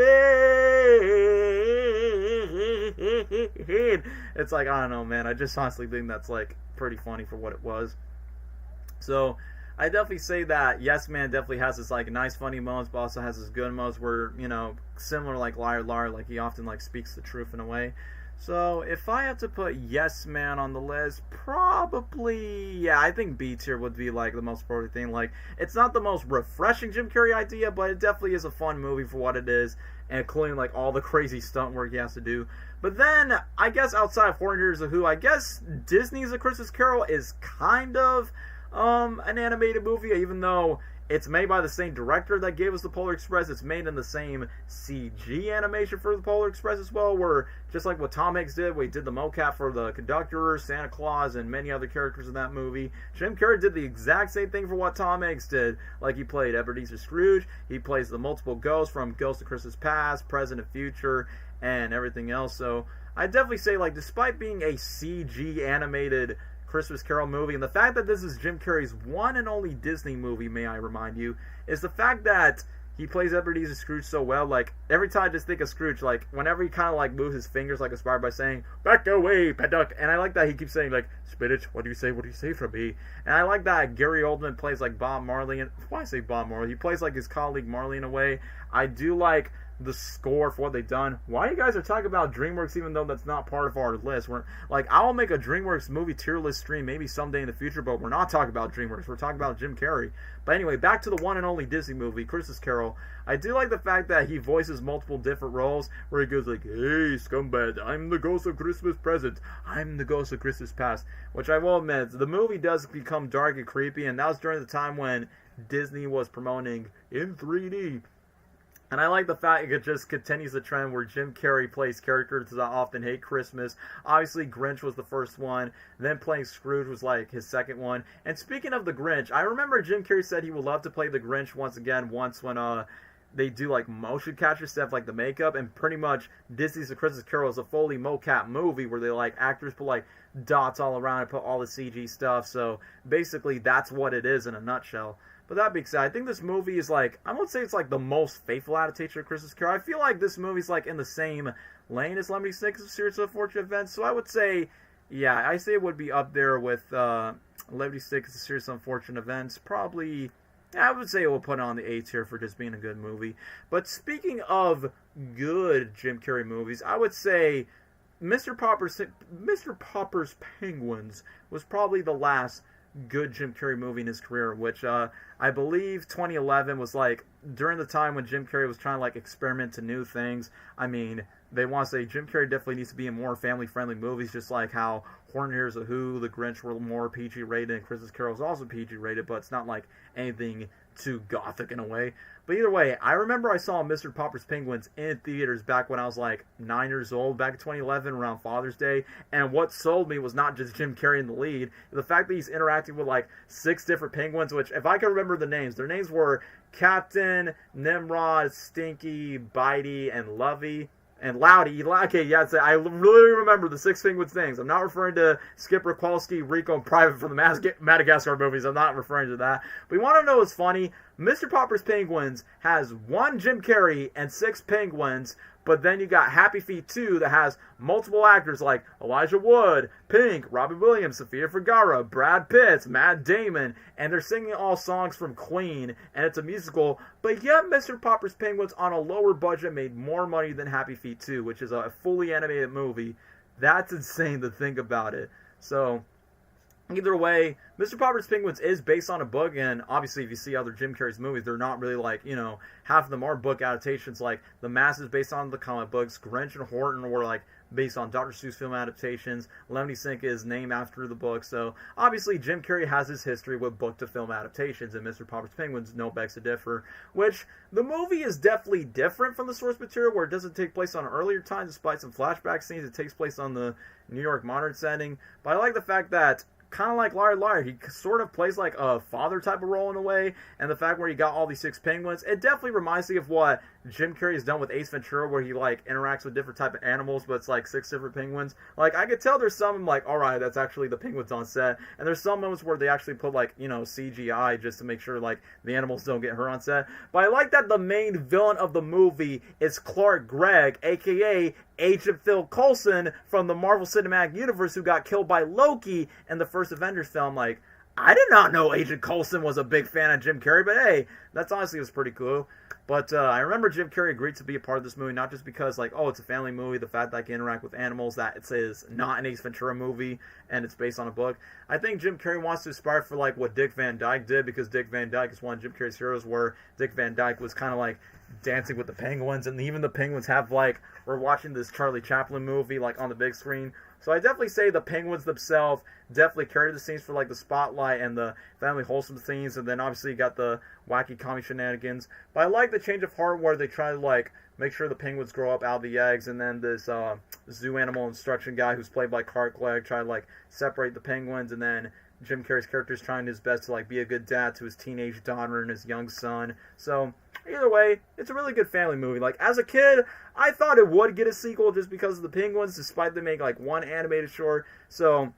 It's like, I don't know, man. I just honestly think that's like pretty funny for what it was. So I definitely say that Yes Man definitely has this like nice funny moments, but also has this good moments where, you know, similar like Liar Liar, like he often like speaks the truth in a way. So if I had to put Yes Man on the list, probably, yeah, I think B tier would be like the most important thing. Like, it's not the most refreshing Jim Carrey idea, but it definitely is a fun movie for what it is, and including like all the crazy stunt work he has to do. But then, I guess outside of Horton Hears, I guess Disney's A Christmas Carol is kind of an animated movie, even though it's made by the same director that gave us the Polar Express. It's made in the same CG animation for the Polar Express as well, where just like what Tom Hanks did, we did the mocap for the conductor, Santa Claus, and many other characters in that movie. Jim Carrey did the exact same thing for what Tom Hanks did. Like, he played Ebenezer Scrooge, he plays the multiple ghosts from Ghost of Christmas Past, Present and Future, and everything else. So I definitely say, like, despite being a CG animated Christmas Carol movie, and the fact that this is Jim Carrey's one and only Disney movie, may I remind you, is the fact that he plays Ebenezer Scrooge so well. Like, every time I just think of Scrooge, like, whenever he kind of like moves his fingers, like inspired by saying, "Back away, Paddock," and I like that he keeps saying like, "Spinach, what do you say from me?" And I like that Gary Oldman plays like Bob Marley, and why I say Bob Marley, he plays like his colleague Marley in a way. I do like the score for what they've done. Why you guys are talking about DreamWorks, even though that's not part of our list? We're like, I'll make a DreamWorks movie tier list stream maybe someday in the future, but we're not talking about DreamWorks. We're talking about Jim Carrey. But anyway, back to the one and only Disney movie, Christmas Carol. I do like the fact that he voices multiple different roles, where he goes like, "Hey, scumbag, I'm the ghost of Christmas present. I'm the ghost of Christmas past," which I will admit, the movie does become dark and creepy, and that was during the time when Disney was promoting in 3D. And I like the fact it just continues the trend where Jim Carrey plays characters that often hate Christmas. Obviously, Grinch was the first one. Then playing Scrooge was like his second one. And speaking of the Grinch, I remember Jim Carrey said he would love to play the Grinch once when they do like motion capture stuff like the makeup, and pretty much Disney's A Christmas Carol is a fully mocap movie where they like actors put like dots all around and put all the CG stuff. So basically that's what it is in a nutshell. But that being said, I think this movie is like, I won't say it's like the most faithful adaptation of Christmas Carol. I feel like this movie's like in the same lane as Lemony Snicket's Series of Unfortunate Events. So I would say, yeah, I say it would be up there with Lemony Snicket's Series of Unfortunate Events. Probably, yeah, I would say it will put it on the A tier for just being a good movie. But speaking of good Jim Carrey movies, I would say Mr. Popper's Penguins was probably the last good Jim Carrey movie in his career, which I believe 2011 was like during the time when Jim Carrey was trying to like experiment to new things. I mean, they want to say Jim Carrey definitely needs to be in more family-friendly movies, just like how Horton Hears, The The Grinch were more PG-rated, and Christmas Carol is also PG-rated, but it's not like anything too gothic in a way. But either way, I remember I saw Mr. Popper's Penguins in theaters back when I was like 9 years old, back in 2011, around Father's Day, and what sold me was not just Jim Carrey in the lead, the fact that he's interacting with like 6 different penguins, which if I can remember the names, their names were Captain, Nimrod, Stinky, Bitey, and Lovey. And Loudy. Okay, yeah, I really remember the 6 penguins' names. I'm not referring to Skipper, Kowalski, Rico, and Private from the Madagascar movies. I'm not referring to that. But you want to know what's funny? Mr. Popper's Penguins has 1 Jim Carrey and 6 penguins, but then you got Happy Feet 2 that has multiple actors like Elijah Wood, Pink, Robin Williams, Sofia Vergara, Brad Pitt, Matt Damon, and they're singing all songs from Queen, and it's a musical, but yet Mr. Popper's Penguins on a lower budget made more money than Happy Feet 2, which is a fully animated movie. That's insane to think about it. So either way, Mr. Popper's Penguins is based on a book, and obviously if you see other Jim Carrey's movies, they're not really like, you know, half of them are book adaptations. Like The Mask is based on the comic books, Grinch and Horton were like based on Dr. Seuss film adaptations. Lemony Snicket is named after the book, so obviously Jim Carrey has his history with book-to-film adaptations, and Mr. Popper's Penguins no begs to differ, which the movie is definitely different from the source material, where it doesn't take place on an earlier time, despite some flashback scenes. It takes place on the New York modern setting, but I like the fact that, kind of like Liar Liar, he sort of plays like a father type of role in a way, and the fact where he got all these 6 penguins, it definitely reminds me of what Jim Carrey has done with Ace Ventura, where he like interacts with different type of animals, but it's like 6 different penguins. Like, I could tell there's some I'm like, alright, that's actually the penguins on set, and there's some moments where they actually put like, you know, CGI just to make sure like the animals don't get hurt on set. But I like that the main villain of the movie is Clark Gregg, aka Agent Phil Coulson from the Marvel Cinematic Universe, who got killed by Loki in the first Avengers film. Like, I did not know Agent Coulson was a big fan of Jim Carrey, but hey, that's honestly was pretty cool. But I remember Jim Carrey agreed to be a part of this movie, not just because, like, oh, it's a family movie, the fact that I can interact with animals, that it is not an Ace Ventura movie, and it's based on a book. I think Jim Carrey wants to aspire for, like, what Dick Van Dyke did, because Dick Van Dyke is one of Jim Carrey's heroes, where Dick Van Dyke was kind of, like, dancing with the penguins, and even the penguins have, like, we're watching this Charlie Chaplin movie, like, on the big screen. So I definitely say the penguins themselves definitely carry the scenes for, like, the spotlight and the family wholesome scenes, and then obviously you got the wacky comic shenanigans. But I like the change of heart where they try to, like, make sure the penguins grow up out of the eggs, and then this zoo animal instruction guy who's played by Clark Gregg try to, like, separate the penguins, and then Jim Carrey's character is trying his best to, like, be a good dad to his teenage daughter and his young son. So either way, it's a really good family movie. Like, as a kid, I thought it would get a sequel just because of the penguins, despite them making, like, one animated short. So,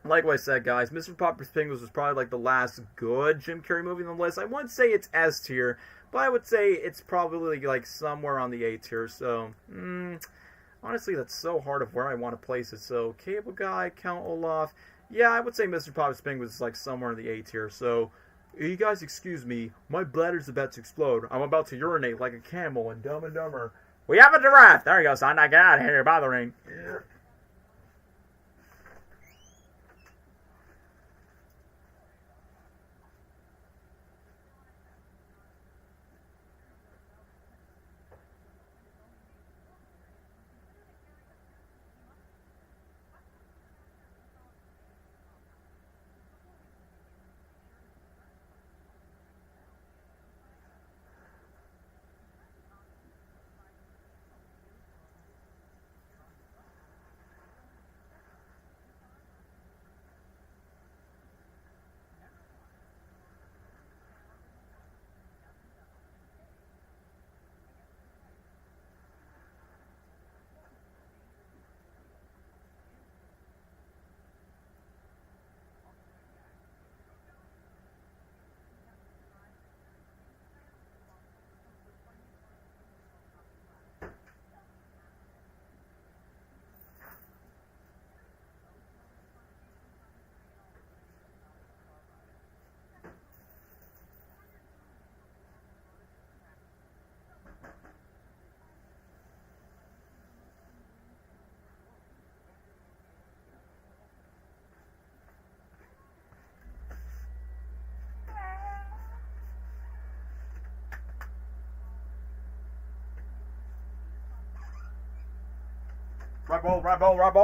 like what I said, guys, Mr. Popper's Penguins was probably, like, the last good Jim Carrey movie on the list. I wouldn't say it's S tier, but I would say it's probably, like, somewhere on the A tier. So, honestly, that's so hard of where I want to place it. So, Cable Guy, Count Olaf. Yeah, I would say Mr. Popper's Penguins is, like, somewhere in the A tier. So, you guys excuse me, my bladder's about to explode. I'm about to urinate like a camel in Dumb and Dumber. We have a giraffe! There you go, son. Now get out of here, you're bothering.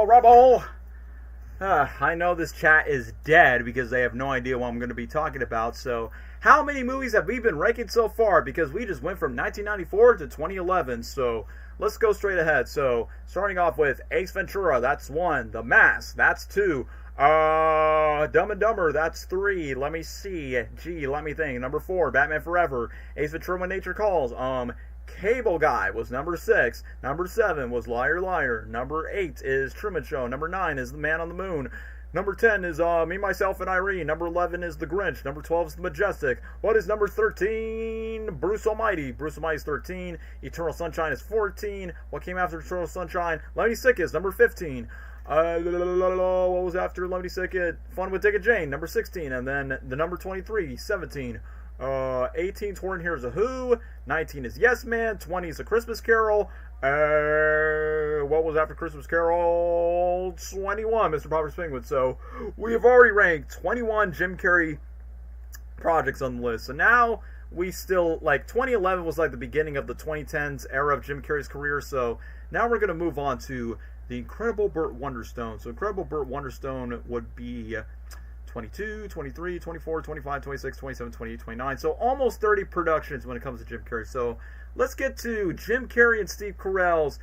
Rebel. I know this chat is dead because they have no idea what I'm going to be talking about. So, how many movies have we been ranking so far? Because we just went from 1994 to 2011. So, let's go straight ahead. So, starting off with Ace Ventura, that's 1. The Mask, that's 2. Dumb and Dumber, that's 3. Let me see. Let me think. Number 4, Batman Forever. Ace Ventura, When Nature Calls. Cable Guy was number 6. Number 7 was Liar Liar. Number 8 is Truman Show. Number 9 is The Man on the Moon. Number 10 is Me, Myself, and Irene. Number 11 is The Grinch. Number 12 is The Majestic. What is number 13? Bruce Almighty. Bruce Almighty is 13. Eternal Sunshine is 14. What came after Eternal Sunshine? Lemony Snicket is number 15. What was after Lemony Snicket? Fun with Dick and Jane, number 16. And then the number 23, 17. 18, Horton Hears a Who. 19 is Yes Man. 20 is A Christmas Carol. What was after Christmas Carol? 21, Mr. Popper's Penguins. So we have already ranked 21 Jim Carrey projects on the list. So now we still, like, 2011 was like the beginning of the 2010s era of Jim Carrey's career. So now we're going to move on to the Incredible Bert Wonderstone. So Incredible Bert Wonderstone would be 22, 23, 24, 25, 26, 27, 28, 29. So almost 30 productions when it comes to Jim Carrey. So let's get to Jim Carrey and Steve Carell's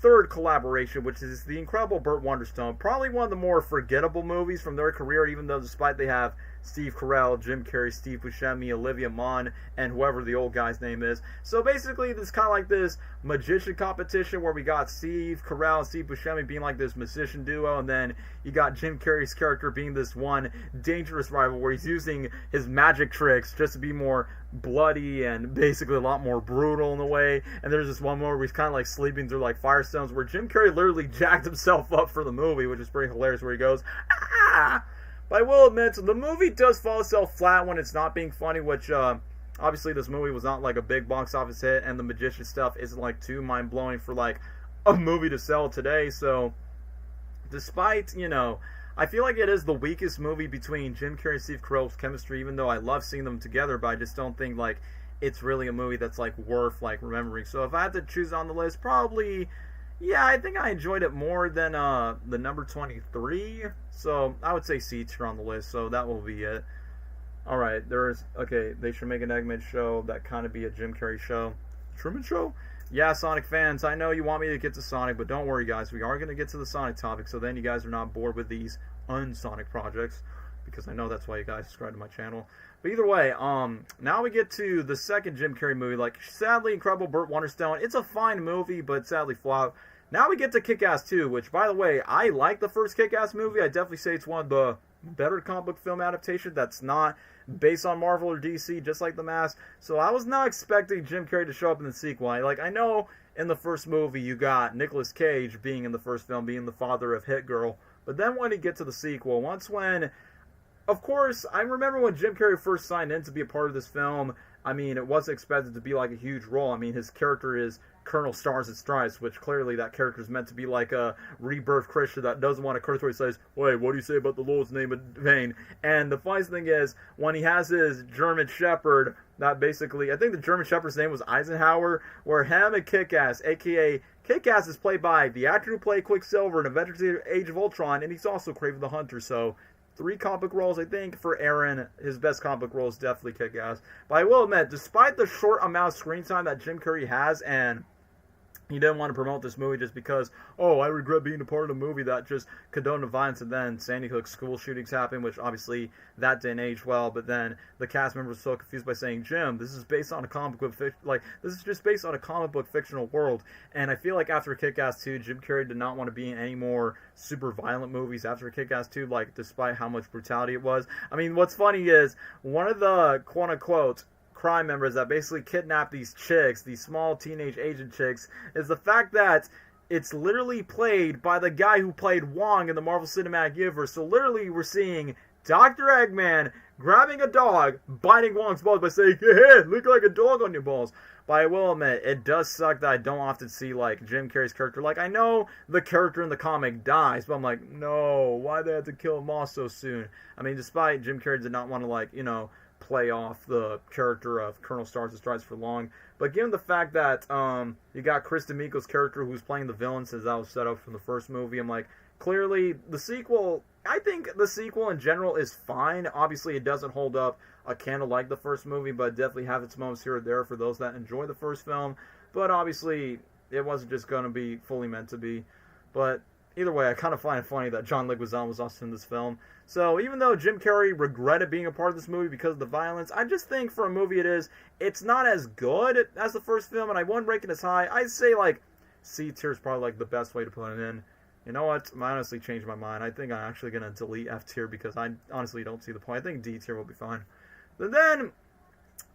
third collaboration, which is The Incredible Bert Wonderstone. Probably one of the more forgettable movies from their career, even though despite they have Steve Carell, Jim Carrey, Steve Buscemi, Olivia Munn, and whoever the old guy's name is. So basically, this kind of like this magician competition where we got Steve Carell and Steve Buscemi being like this musician duo, and then you got Jim Carrey's character being this one dangerous rival where he's using his magic tricks just to be more bloody and basically a lot more brutal in a way. And there's this one more where he's kind of like sleeping through like firestones where Jim Carrey literally jacked himself up for the movie, which is pretty hilarious, where he goes, "Ah!" But I will admit, the movie does fall itself flat when it's not being funny, which obviously this movie was not like a big box office hit, and the magician stuff isn't like too mind-blowing for like a movie to sell today. So despite, you know, I feel like it is the weakest movie between Jim Carrey and Steve Carell's chemistry, even though I love seeing them together, but I just don't think like it's really a movie that's like worth like remembering. So if I had to choose on the list, probably, yeah, I think I enjoyed it more than the number 23. So I would say C tier on the list. So that will be it. All right, okay, they should make an Eggman show that kind of be a Jim Carrey show. Truman Show? Yeah, Sonic fans, I know you want me to get to Sonic, but don't worry, guys. We are going to get to the Sonic topic, so then you guys are not bored with these unsonic projects, because I know that's why you guys subscribe to my channel. But either way, now we get to the second Jim Carrey movie. Like, sadly, Incredible Bert Wonderstone. It's a fine movie, but sadly flawed. Now we get to Kick-Ass 2, which, by the way, I like the first Kick-Ass movie. I definitely say it's one of the better comic book film adaptations that's not based on Marvel or DC, just like The Mask. So I was not expecting Jim Carrey to show up in the sequel. I know in the first movie you got Nicolas Cage being in the first film, being the father of Hit Girl. But then when you get to the sequel, of course, I remember when Jim Carrey first signed in to be a part of this film, I mean, it wasn't expected to be like a huge role. I mean, his character is Colonel Stars and Stripes, which clearly that character is meant to be like a rebirth Christian that doesn't want to curse where he says, "Wait, what do you say about the Lord's name in vain?" And the funniest thing is, when he has his German Shepherd, that basically, I think the German Shepherd's name was Eisenhower, where him and Kick-Ass, a.k.a. Kick-Ass, is played by the actor who played Quicksilver in Avengers Age of Ultron, and he's also Kraven the Hunter, so 3 comic book roles, I think, for Aaron. His best comic book role is definitely Kick-Ass. But I will admit, despite the short amount of screen time that Jim Carrey has, and he didn't want to promote this movie just because, oh, I regret being a part of a movie that just condoned the violence, and then Sandy Hook school shootings happened, which obviously that didn't age well. But then the cast members were so confused by saying, "Jim, this is based on a comic book this is just based on a comic book fictional world." And I feel like after Kick-Ass 2, Jim Carrey did not want to be in any more super violent movies after Kick-Ass 2, like, despite how much brutality it was. I mean, what's funny is one of the quote-unquote crime members that basically kidnap these chicks, these small teenage Asian chicks, is the fact that it's literally played by the guy who played Wong in the Marvel Cinematic Universe. So literally we're seeing Dr. Eggman grabbing a dog, biting Wong's balls by saying, "Hey, look like a dog on your balls." But I will admit, it does suck that I don't often see, like, Jim Carrey's character. Like, I know the character in the comic dies, but I'm like, no, why they have to kill him off so soon? I mean, despite Jim Carrey did not want to, like, you know, play off the character of Colonel Stars and Stripes for long. But given the fact that you got Chris D'Amico's character who's playing the villain, since that was set up from the first movie, I'm like, clearly the sequel, I think the sequel in general is fine. Obviously it doesn't hold up a candle like the first movie, but definitely have its moments here or there for those that enjoy the first film. But obviously it wasn't just going to be fully meant to be. But either way, I kind of find it funny that John Leguizamo was also in this film. So even though Jim Carrey regretted being a part of this movie because of the violence, I just think for a movie it's not as good as the first film, and I wouldn't rank it as high. I'd say like C tier is probably like the best way to put it in. You know what? I honestly changed my mind. I think I'm actually going to delete F tier because I honestly don't see the point. I think D tier will be fine. But then,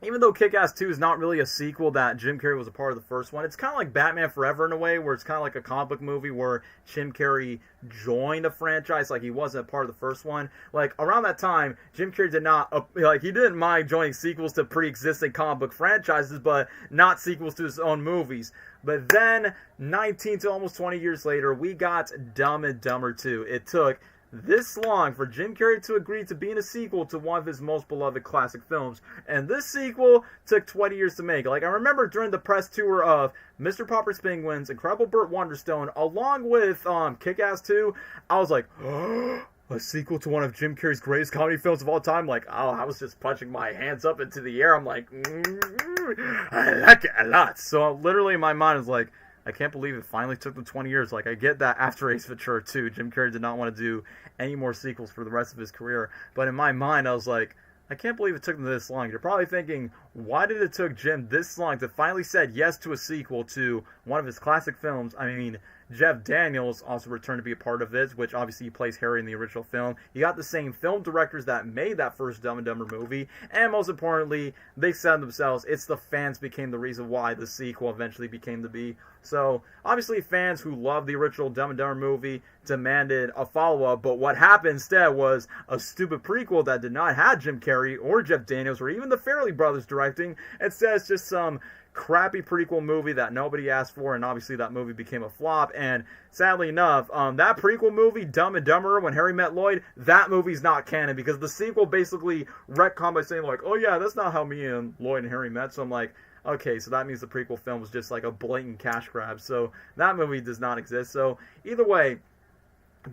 even though Kick-Ass 2 is not really a sequel that Jim Carrey was a part of the first one, it's kind of like Batman Forever in a way, where it's kind of like a comic book movie where Jim Carrey joined a franchise, like he wasn't a part of the first one. Like, around that time, Jim Carrey did not, he didn't mind joining sequels to pre-existing comic book franchises, but not sequels to his own movies. But then, 19 to almost 20 years later, we got Dumb and Dumber 2. It took this long for Jim Carrey to agree to be in a sequel to one of his most beloved classic films. And this sequel took 20 years to make. Like, I remember during the press tour of Mr. Popper's Penguins, Incredible Bert Wonderstone, along with Kick-Ass 2, I was like, a sequel to one of Jim Carrey's greatest comedy films of all time? Like, oh, I was just punching my hands up into the air. I'm like, I like it a lot. So literally in my mind, I was like, I can't believe it finally took them 20 years. Like, I get that after Ace Ventura 2, Jim Carrey did not want to do any more sequels for the rest of his career. But in my mind, I was like, I can't believe it took them this long. You're probably thinking, why did it took Jim this long to finally said yes to a sequel to one of his classic films? I mean, Jeff Daniels also returned to be a part of this, which obviously he plays Harry in the original film. You got the same film directors that made that first Dumb and Dumber movie, and most importantly, they said themselves, it's the fans became the reason why the sequel eventually became to be. So, obviously fans who loved the original Dumb and Dumber movie demanded a follow-up, but what happened instead was a stupid prequel that did not have Jim Carrey or Jeff Daniels or even the Farrelly brothers directing. Instead, it's just some crappy prequel movie that nobody asked for, and obviously that movie became a flop. And sadly enough, that prequel movie, Dumb and Dumber, When Harry Met Lloyd, that movie's not canon because the sequel basically retconned by saying like, oh yeah, that's not how me and Lloyd and Harry met. So I'm like, okay, so that means the prequel film was just like a blatant cash grab. So that movie does not exist. So either way,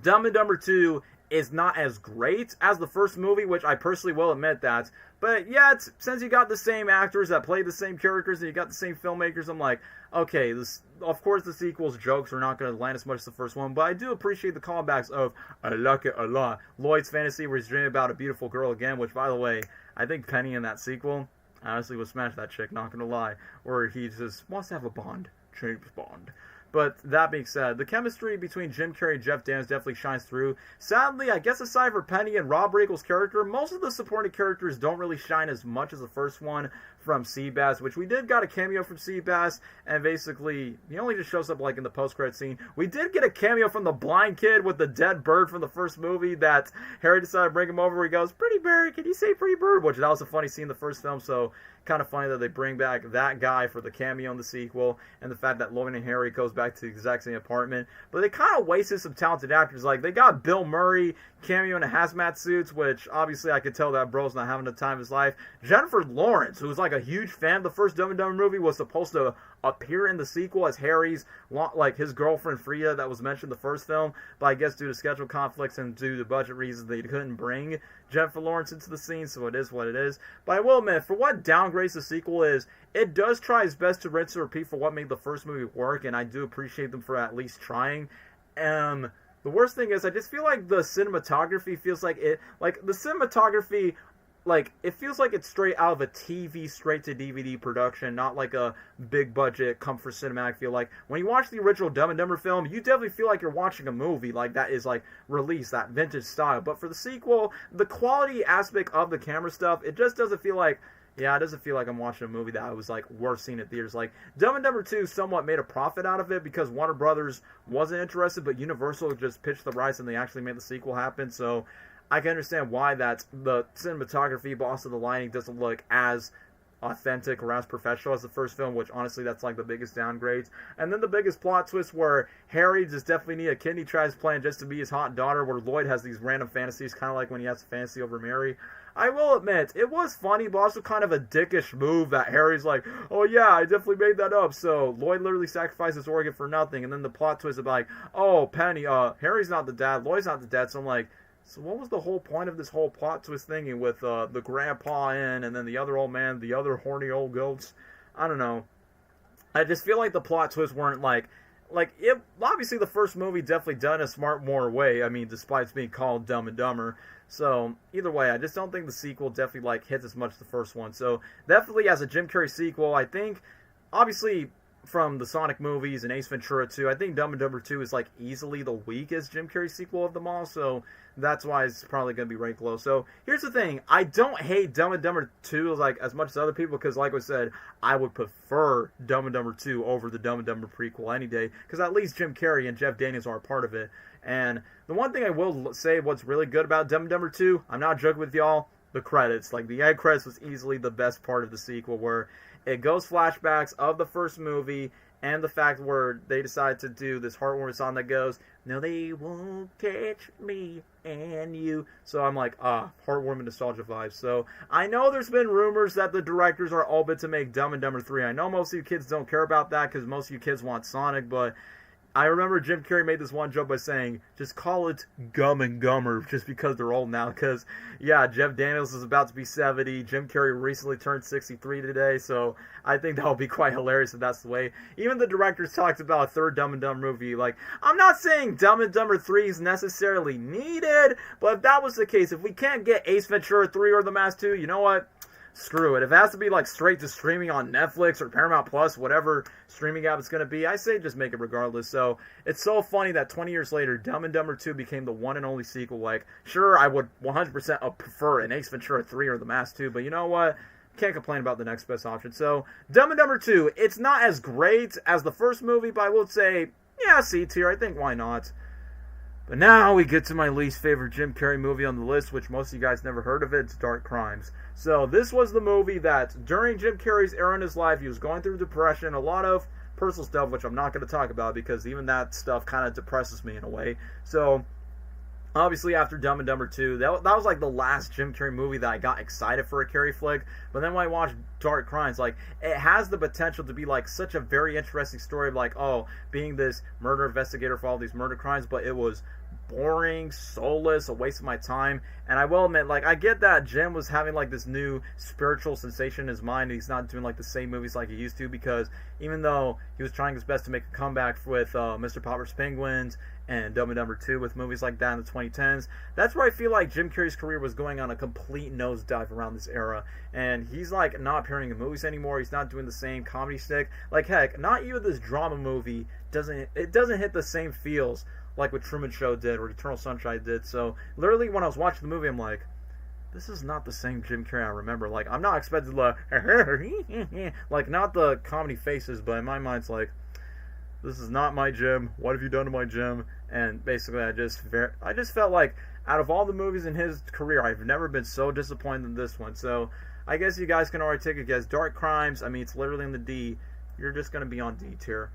Dumb and Dumber 2 is not as great as the first movie, which I personally will admit that. But yet, since you got the same actors that play the same characters and you got the same filmmakers, I'm like, okay, this, of course the sequel's jokes are not going to land as much as the first one, but I do appreciate the callbacks of I like it a lot. Lloyd's fantasy where he's dreaming about a beautiful girl again, which, by the way, I think Penny in that sequel, I honestly would smash that chick, not going to lie, where he just wants to have a bond. James Bond. But that being said, the chemistry between Jim Carrey and Jeff Daniels definitely shines through. Sadly, I guess aside for Penny and Rob Riegel's character, most of the supporting characters don't really shine as much as the first one from Seabass, which we did got a cameo from Seabass, and basically, he only just shows up like in the post-credit scene. We did get a cameo from the blind kid with the dead bird from the first movie that Harry decided to bring him over. He goes, "Pretty bird, can you say pretty bird?" Which that was a funny scene in the first film, so kind of funny that they bring back that guy for the cameo in the sequel, and the fact that Lloyd and Harry goes back to the exact same apartment. But they kind of wasted some talented actors. Like, they got Bill Murray cameo in a hazmat suits, which obviously I could tell that bro's not having the time of his life. Jennifer Lawrence, who's like a huge fan of the first Dumb and Dumber movie, was supposed to appear in the sequel as Harry's, like, his girlfriend Frida that was mentioned in the first film, but I guess due to schedule conflicts and due to budget reasons they couldn't bring Jennifer Lawrence into the scene, so it is what it is. But I will admit, for what downgrades the sequel is, it does try its best to rinse and repeat for what made the first movie work, and I do appreciate them for at least trying. The worst thing is, I just feel like the cinematography feels like it, like, the cinematography, like, it feels like it's straight out of a TV straight-to-DVD production, not like a big-budget comfort cinematic feel. Like, when you watch the original Dumb and Dumber film, you definitely feel like you're watching a movie, like, that is, like, released, that vintage style. But for the sequel, the quality aspect of the camera stuff, it just doesn't feel like, yeah, it doesn't feel like I'm watching a movie that I was, like, worth seeing at theaters. Like, Dumb and Dumber 2 somewhat made a profit out of it because Warner Brothers wasn't interested, but Universal just pitched the rights and they actually made the sequel happen, so I can understand why that's the cinematography, but also the lighting doesn't look as authentic or as professional as the first film, which honestly that's like the biggest downgrades. And then the biggest plot twist where Harry just definitely need a kidney transplant just to be his hot daughter, where Lloyd has these random fantasies, kind of like when he has a fantasy over Mary. I will admit, it was funny, but also kind of a dickish move that Harry's like, oh yeah, I definitely made that up. So Lloyd literally sacrificed his organ for nothing, and then the plot twist of like, oh, Penny, Harry's not the dad, Lloyd's not the dad. So I'm like, so what was the whole point of this whole plot twist thingy with the grandpa in, and then the other old man, the other horny old goats? I don't know. I just feel like the plot twists weren't like it. Obviously, the first movie definitely done a smart more way. I mean, despite being called Dumb and Dumber. So either way, I just don't think the sequel definitely like hits as much as the first one. So definitely as a Jim Carrey sequel, I think obviously from the Sonic movies and Ace Ventura 2, I think Dumb and Dumber 2 is like easily the weakest Jim Carrey sequel of them all. So that's why it's probably going to be ranked low. So here's the thing. I don't hate Dumb and Dumber 2 like as much as other people because like I said, I would prefer Dumb and Dumber 2 over the Dumb and Dumber prequel any day because at least Jim Carrey and Jeff Daniels are a part of it. And the one thing I will say what's really good about Dumb and Dumber 2, I'm not joking with y'all, the credits. Like the end credits was easily the best part of the sequel where it goes flashbacks of the first movie and the fact where they decide to do this heartwarming song that goes, "No, they won't catch me and you." So I'm like, heartwarming nostalgia vibes. So I know there's been rumors that the directors are open to make Dumb and Dumber 3. I know most of you kids don't care about that because most of you kids want Sonic, but I remember Jim Carrey made this one joke by saying, just call it Gum and Gummer, just because they're old now. Because, yeah, Jeff Daniels is about to be 70. Jim Carrey recently turned 63 today, so I think that would be quite hilarious if that's the way. Even the directors talked about a third Dumb and Dumber movie. Like, I'm not saying Dumb and Dumber 3 is necessarily needed, but if that was the case, if we can't get Ace Ventura 3 or The Mask 2, you know what? Screw it. If it has to be like straight to streaming on Netflix or Paramount Plus, whatever streaming app it's going to be, I say just make it regardless. So it's so funny that 20 years later, Dumb and Dumber 2 became the one and only sequel. Like, sure, I would 100% prefer an Ace Ventura 3 or The Mask 2, but you know what? Can't complain about the next best option. So Dumb and Dumber 2, it's not as great as the first movie, but I will say, yeah, C tier. I think why not? But now we get to my least favorite Jim Carrey movie on the list, which most of you guys never heard of it. It's Dark Crimes. So this was the movie that during Jim Carrey's era in his life, he was going through depression, a lot of personal stuff, which I'm not going to talk about because even that stuff kind of depresses me in a way. So obviously after Dumb and Dumber 2, that was like the last Jim Carrey movie that I got excited for a Carrey flick. But then when I watched Dark Crimes, like, it has the potential to be like such a very interesting story of like, oh, being this murder investigator for all these murder crimes, but it was boring, soulless, a waste of my time. And I will admit, like, I get that Jim was having like this new spiritual sensation in his mind. He's not doing like the same movies like he used to, because even though he was trying his best to make a comeback with Mr. Popper's Penguins and Dumb and Dumber 2 with movies like that in the 2010s, that's where I feel like Jim Carrey's career was going on a complete nosedive around this era. And he's like not appearing in movies anymore. He's not doing the same comedy stick. Like, heck, not even this drama movie doesn't hit the same feels like what Truman Show did or Eternal Sunshine did. So literally when I was watching the movie, I'm like, this is not the same Jim Carrey I remember. Like, I'm not expecting like not the comedy faces, but in my mind it's like, this is not my Jim. What have you done to my Jim? And basically I just felt like out of all the movies in his career, I've never been so disappointed in this one. So I guess you guys can already take a guess. Dark Crimes, I mean, it's literally in the D. You're just going to be on D tier.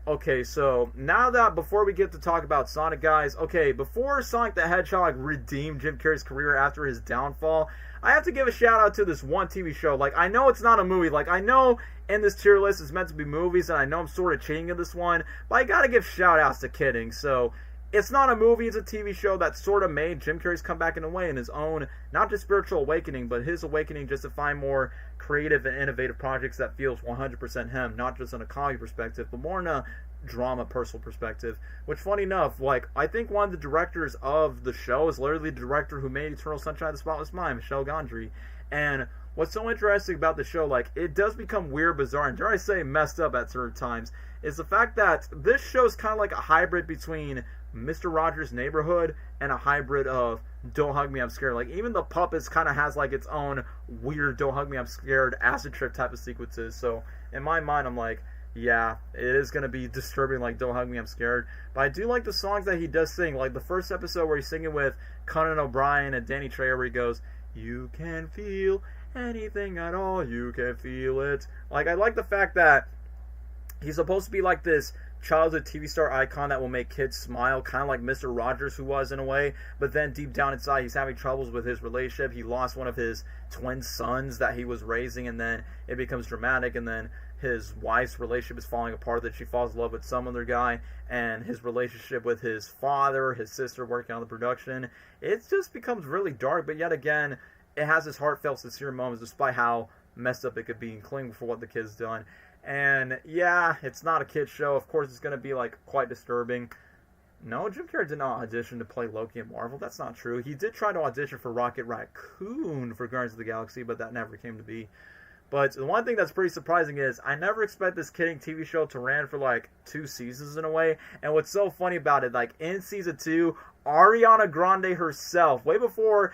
Okay, so now that before we get to talk about Sonic, guys, okay, before Sonic the Hedgehog redeemed Jim Carrey's career after his downfall, I have to give a shout out to this one TV show. Like, I know it's not a movie. Like, I know in this tier list it's meant to be movies, and I know I'm sort of cheating in this one, but I gotta give shout outs to Kidding. So it's not a movie, it's a TV show that sort of made Jim Carrey's comeback in a way in his own, not just spiritual awakening, but his awakening just to find more creative and innovative projects that feels 100% him, not just in a comedy perspective, but more in a drama personal perspective. Which, funny enough, like, I think one of the directors of the show is literally the director who made Eternal Sunshine of the Spotless Mind, Michel Gondry. And what's so interesting about the show, like, it does become weird, bizarre, and dare I say messed up at certain times, is the fact that this show is kind of like a hybrid between Mr. Rogers' Neighborhood and a hybrid of Don't Hug Me, I'm Scared. Like, even the puppets kind of has like its own weird Don't Hug Me, I'm Scared acid trip type of sequences. So in my mind, I'm like, yeah, it is going to be disturbing like Don't Hug Me, I'm Scared. But I do like the songs that he does sing. Like the first episode where he's singing with Conan O'Brien and Danny Trejo, where he goes, "You can feel anything at all, you can feel it." Like, I like the fact that he's supposed to be like this childhood TV star icon that will make kids smile, kind of like Mr. Rogers, who was in a way, but then deep down inside he's having troubles with his relationship. He lost one of his twin sons that he was raising, and then it becomes dramatic, and then his wife's relationship is falling apart, that she falls in love with some other guy, and his relationship with his father, his sister working on the production. It just becomes really dark, but yet again, it has its heartfelt, sincere moments, despite how messed up it could be, including for what the kid's done. And yeah, it's not a kid's show. Of course, it's going to be like quite disturbing. No, Jim Carrey did not audition to play Loki in Marvel. That's not true. He did try to audition for Rocket Raccoon for Guardians of the Galaxy, but that never came to be. But the one thing that's pretty surprising is I never expect this Kidding TV show to run for like 2 seasons in a way. And what's so funny about it, like in season 2, Ariana Grande herself, way before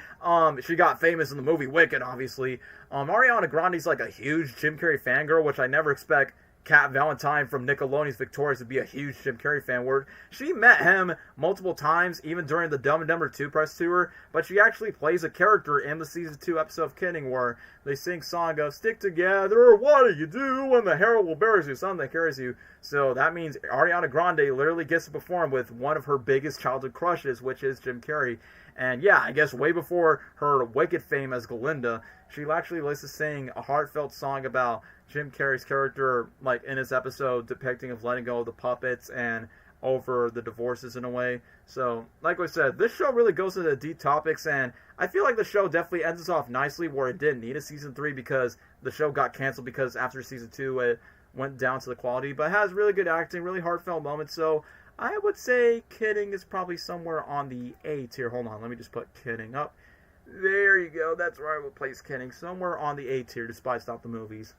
she got famous in the movie Wicked, obviously, Ariana Grande's like a huge Jim Carrey fangirl, which I never expect Kat Valentine from Nickelodeon's Victorious would be a huge Jim Carrey fan. Where she met him multiple times, even during the Dumb and Dumber 2 press tour. But she actually plays a character in the season 2 episode of Kidding, where they sing song of "Stick Together, what do you do when the herald will bears you, son that carries you." So that means Ariana Grande literally gets to perform with one of her biggest childhood crushes, which is Jim Carrey. And yeah, I guess way before her Wicked fame as Glinda, she actually likes to sing a heartfelt song about Jim Carrey's character, like in his episode depicting of letting go of the puppets and over the divorces in a way. So, like I said, this show really goes into deep topics, and I feel like the show definitely ends us off nicely where it didn't need a season 3 because the show got canceled because after season 2 it went down to the quality, but it has really good acting, really heartfelt moments. So I would say Kidding is probably somewhere on the A tier. Hold on, let me just put Kidding up. There you go, that's where I would place Kidding, somewhere on the A tier despite Stop the Movies.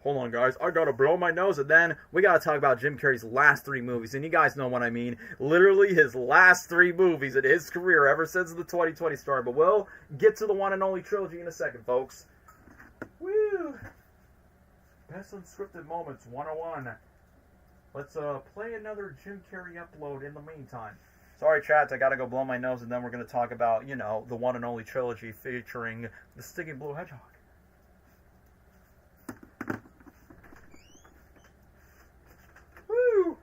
Hold on, guys, I gotta blow my nose, and then we gotta talk about Jim Carrey's last 3 movies, and you guys know what I mean. Literally his last 3 movies in his career ever since the 2020 started, but we'll get to the one and only trilogy in a second, folks. Woo! Best unscripted moments 101. Let's play another Jim Carrey upload in the meantime. Sorry, chat, I gotta go blow my nose, and then we're gonna talk about, you know, the one and only trilogy featuring the Stinging Blue Hedgehog. Woo!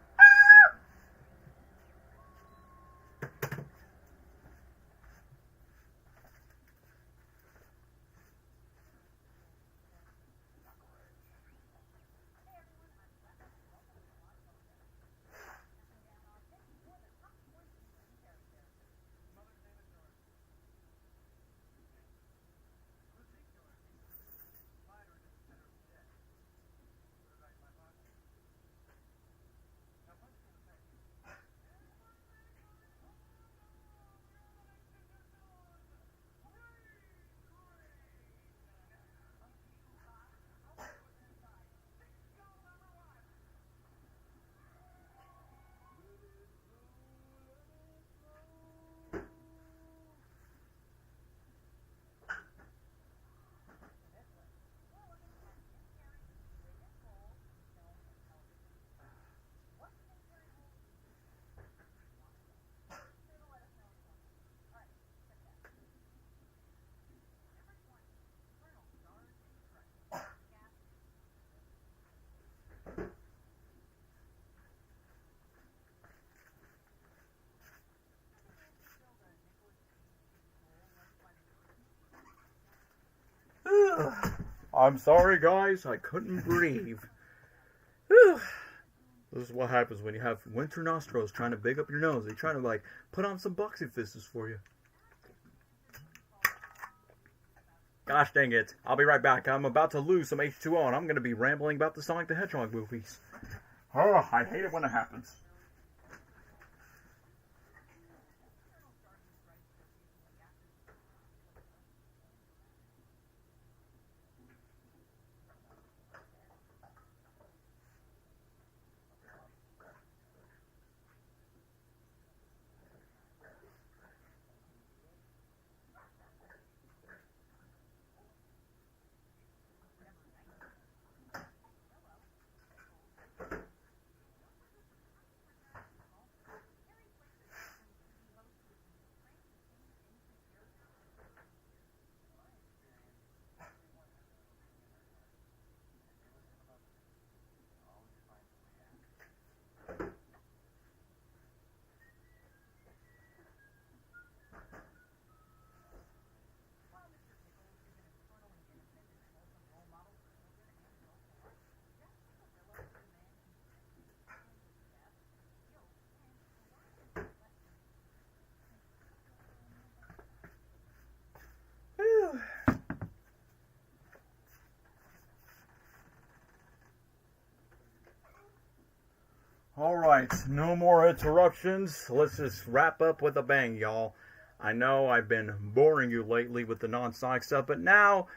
Ah! I'm sorry, guys. I couldn't breathe. This is what happens when you have winter nostrils trying to big up your nose. They're trying to, like, put on some boxing fists for you. Gosh dang it. I'll be right back. I'm about to lose some H2O, and I'm going to be rambling about the Sonic the Hedgehog movies. Oh, I hate it when it happens. Alright, no more interruptions. Let's just wrap up with a bang, y'all. I know I've been boring you lately with the non-Sonic stuff, but now,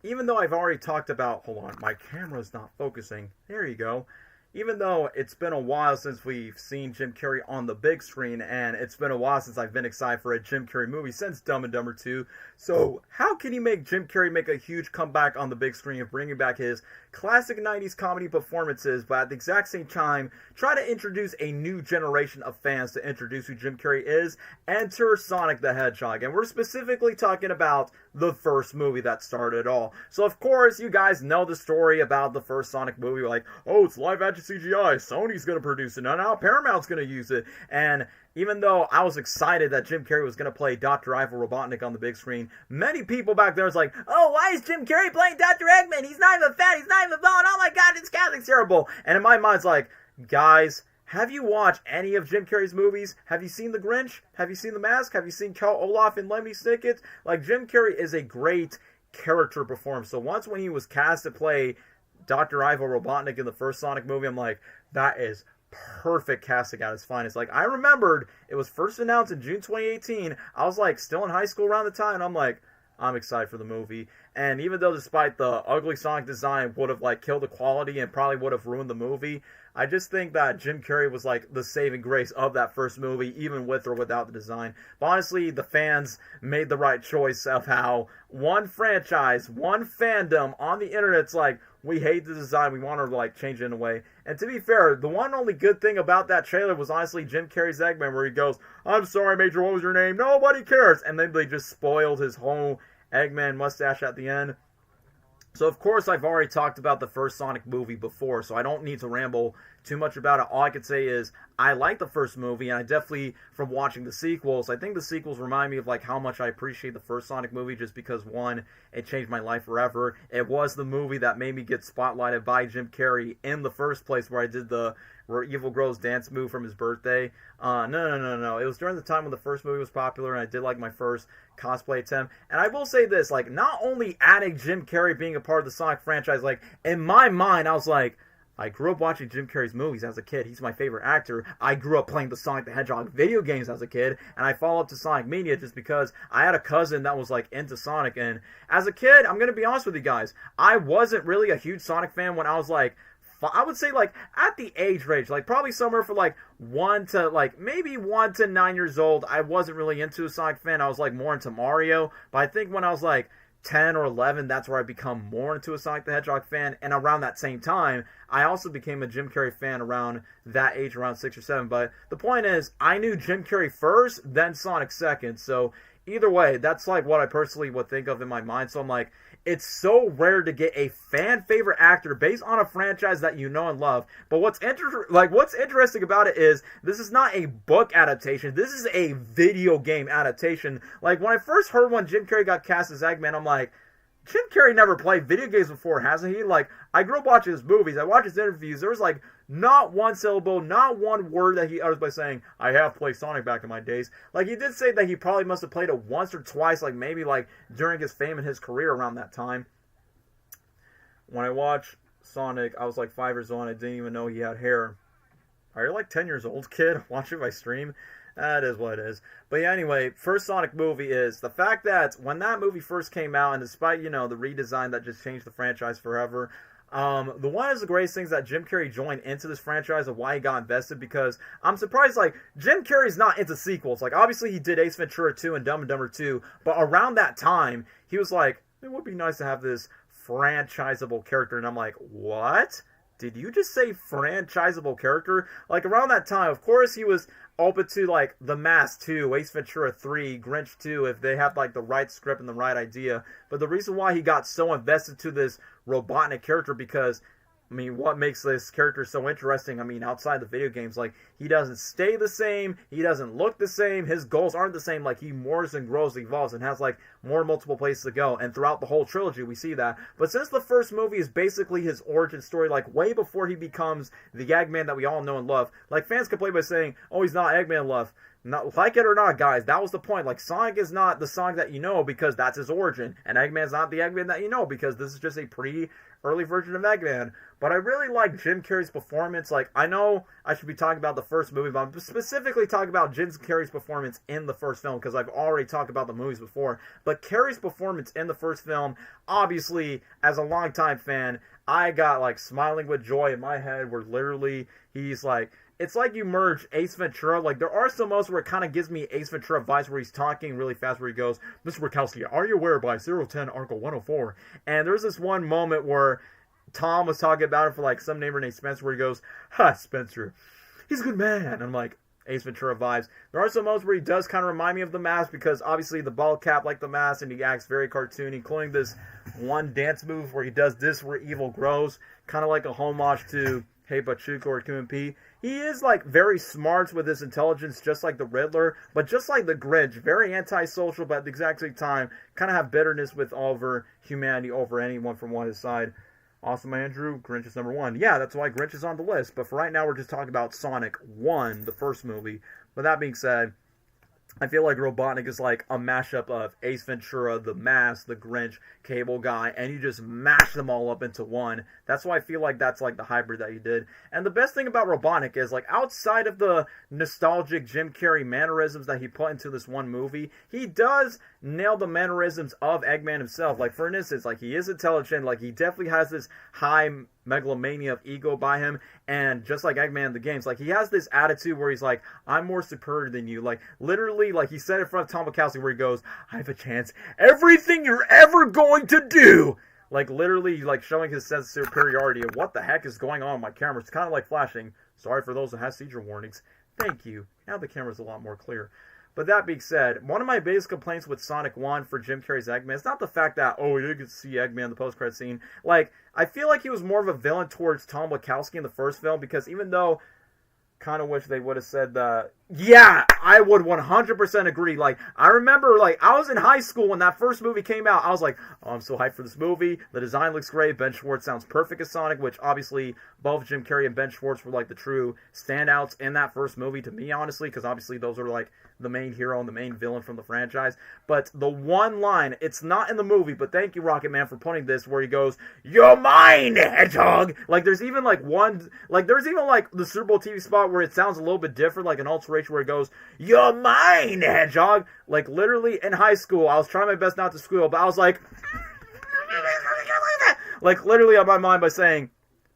even though I've already talked about... Hold on, my camera's not focusing. There you go. even though it's been a while since we've seen Jim Carrey on the big screen, and it's been a while since I've been excited for a Jim Carrey movie since Dumb and Dumber 2, so how can you make Jim Carrey make a huge comeback on the big screen of bringing back his classic 90s comedy performances, but at the exact same time, try to introduce a new generation of fans to introduce who Jim Carrey is? Enter Sonic the Hedgehog, and we're specifically talking about the first movie that started it all. So of course, you guys know the story about the first Sonic movie, like, oh, it's live action CGI, Sony's gonna produce it, now Paramount's gonna use it, and even though I was excited that Jim Carrey was going to play Dr. Ivo Robotnik on the big screen, many people back there was like, oh, why is Jim Carrey playing Dr. Eggman? He's not even fat, he's not even bald, oh my god, this casting's terrible. And in my mind, it's like, guys, have you watched any of Jim Carrey's movies? Have you seen The Grinch? Have you seen The Mask? Have you seen Cal Olaf and Lemony Snicket? Like, Jim Carrey is a great character performer. So once when he was cast to play Dr. Ivo Robotnik in the first Sonic movie, I'm like, that is perfect casting at its finest. Like, I remembered it was first announced in June 2018. I was like still in high school around the time, and I'm like, I'm excited for the movie. And even though despite the ugly Sonic design would have like killed the quality and probably would have ruined the movie, I just think that Jim Carrey was like the saving grace of that first movie, even with or without the design. But honestly, the fans made the right choice of how one franchise, one fandom on the internet's like, we hate the design, we want to like change it in a way. And to be fair, the one only good thing about that trailer was honestly Jim Carrey's Eggman, where he goes, I'm sorry Major, what was your name? Nobody cares. And then they just spoiled his whole Eggman mustache at the end. So of course I've already talked about the first Sonic movie before, so I don't need to ramble too much about it. All I can say is I like the first movie, and I definitely, from watching the sequels, I think the sequels remind me of like how much I appreciate the first Sonic movie, just because one, it changed my life forever. It was the movie that made me get spotlighted by Jim Carrey in the first place, where I did the where Evil Girl's dance move from his birthday. No. It was during the time when the first movie was popular, and I did like my first cosplay attempt. And I will say this, like, not only adding Jim Carrey being a part of the Sonic franchise, like, in my mind, I was like, I grew up watching Jim Carrey's movies as a kid. He's my favorite actor. I grew up playing the Sonic the Hedgehog video games as a kid, and I followed up to Sonic Mania just because I had a cousin that was, like, into Sonic. And as a kid, I'm going to be honest with you guys, I wasn't really a huge Sonic fan when I was, like, I would say, like, at the age range, like, probably somewhere for, like, 1 to 9 years old, I wasn't really into a Sonic fan. I was, like, more into Mario. But I think when I was, like, 10 or 11, that's where I become more into a Sonic the Hedgehog fan. And around that same time, I also became a Jim Carrey fan around that age, around 6 or 7. But the point is, I knew Jim Carrey first, then Sonic second. So either way, that's, like, what I personally would think of in my mind. So I'm like, it's so rare to get a fan favorite actor based on a franchise that you know and love. But what's interesting about it is this is not a book adaptation. This is a video game adaptation. Like, when I first heard when Jim Carrey got cast as Eggman, I'm like, Jim Carrey never played video games before, hasn't he? Like, I grew up watching his movies. I watched his interviews. There was, like, not one syllable, not one word that he utters by saying, I have played Sonic back in my days. Like, he did say that he probably must have played it once or twice, like, maybe, like, during his fame and his career around that time. When I watched Sonic, I was, like, 5 years old, and I didn't even know he had hair. Are you, like, 10 years old, kid, watching my stream? That is what it is. But yeah, anyway, first Sonic movie is the fact that when that movie first came out, and despite, you know, the redesign that just changed the franchise forever, the one of the greatest things that Jim Carrey joined into this franchise of why he got invested, because I'm surprised, like, Jim Carrey's not into sequels. Like, obviously he did Ace Ventura 2 and Dumb and Dumber 2, but around that time, he was like, it would be nice to have this franchisable character, and I'm like, what? Did you just say franchisable character? Like, around that time, of course, he was open to, like, The Mask 2, Ace Ventura 3, Grinch 2, if they have, like, the right script and the right idea. But the reason why he got so invested to this Robotnik character, because, I mean, what makes this character so interesting, I mean, outside the video games, like, he doesn't stay the same, he doesn't look the same, his goals aren't the same, like, he morphs and grows, evolves, and has, like, more multiple places to go, and throughout the whole trilogy, we see that. But since the first movie is basically his origin story, like, way before he becomes the Eggman that we all know and love, like, fans complain by saying, oh, he's not Eggman love. not like it or not, guys, that was the point. Like, Sonic is not the Sonic that you know because that's his origin, and Eggman's not the Eggman that you know because this is just a pretty early version of Eggman. But I really like Jim Carrey's performance. Like, I know I should be talking about the first movie, but I'm specifically talking about Jim Carrey's performance in the first film because I've already talked about the movies before. But Carrey's performance in the first film, obviously, as a longtime fan, I got, like, smiling with joy in my head where literally he's like, it's like you merge Ace Ventura. Like, there are some moments where it kind of gives me Ace Ventura vibes where he's talking really fast where he goes, Mr. Wachowski, are you aware by 010 Article 104? And there's this one moment where Tom was talking about it for, like, some neighbor named Spencer where he goes, ha, Spencer, he's a good man. And I'm like, Ace Ventura vibes. There are some moments where he does kind of remind me of The Mask because obviously the bald cap like The Mask and he acts very cartoony, including this one dance move where he does this where evil grows, kind of like a homage to Hey Pachuco or Kim and P. He is, like, very smart with his intelligence, just like the Riddler, but just like the Grinch, very antisocial, but at the exact same time, kind of have bitterness with over humanity over anyone from one his side. Awesome, Andrew. Grinch is number 1. Yeah, that's why Grinch is on the list. But for right now, we're just talking about Sonic 1, the first movie. But that being said, I feel like Robotnik is like a mashup of Ace Ventura, The Mask, The Grinch, Cable Guy, and you just mash them all up into one. That's why I feel like that's like the hybrid that you did. And the best thing about Robotnik is, like, outside of the nostalgic Jim Carrey mannerisms that he put into this one movie, he does nail the mannerisms of Eggman himself. Like, for instance, like, he is intelligent, like, he definitely has this high megalomania of ego by him, and just like Eggman in the games, like, he has this attitude where he's like, I'm more superior than you. Like, literally, like, he said in front of Tom Wachowski where he goes, I have a chance everything you're ever going to do. Like, literally, like, showing his sense of superiority. And what the heck is going on my camera? It's kind of like flashing. Sorry for those that have seizure warnings. Thank you. Now the camera's a lot more clear. But that being said, one of my biggest complaints with Sonic 1 for Jim Carrey's Eggman, it's not the fact that, oh, we didn't get to see Eggman in the post-credit scene. Like, I feel like he was more of a villain towards Tom Wachowski in the first film, because even though, kind of wish they would have said that, yeah, I would 100% agree. Like, I remember, like, I was in high school when that first movie came out. I was like, oh, I'm so hyped for this movie. The design looks great. Ben Schwartz sounds perfect as Sonic, which obviously both Jim Carrey and Ben Schwartz were, like, the true standouts in that first movie to me, honestly, because obviously those are, like, the main hero and the main villain from the franchise. But the one line, it's not in the movie, but thank you, Rocket Man, for putting this, where he goes, you're mine, Hedgehog! Like, there's even, like, one, like, there's even, like, the Super Bowl TV spot where it sounds a little bit different, like an alteration where it goes, you're mine, Hedgehog! Like, literally, in high school, I was trying my best not to squeal, but I was like, like, literally on my mind by saying,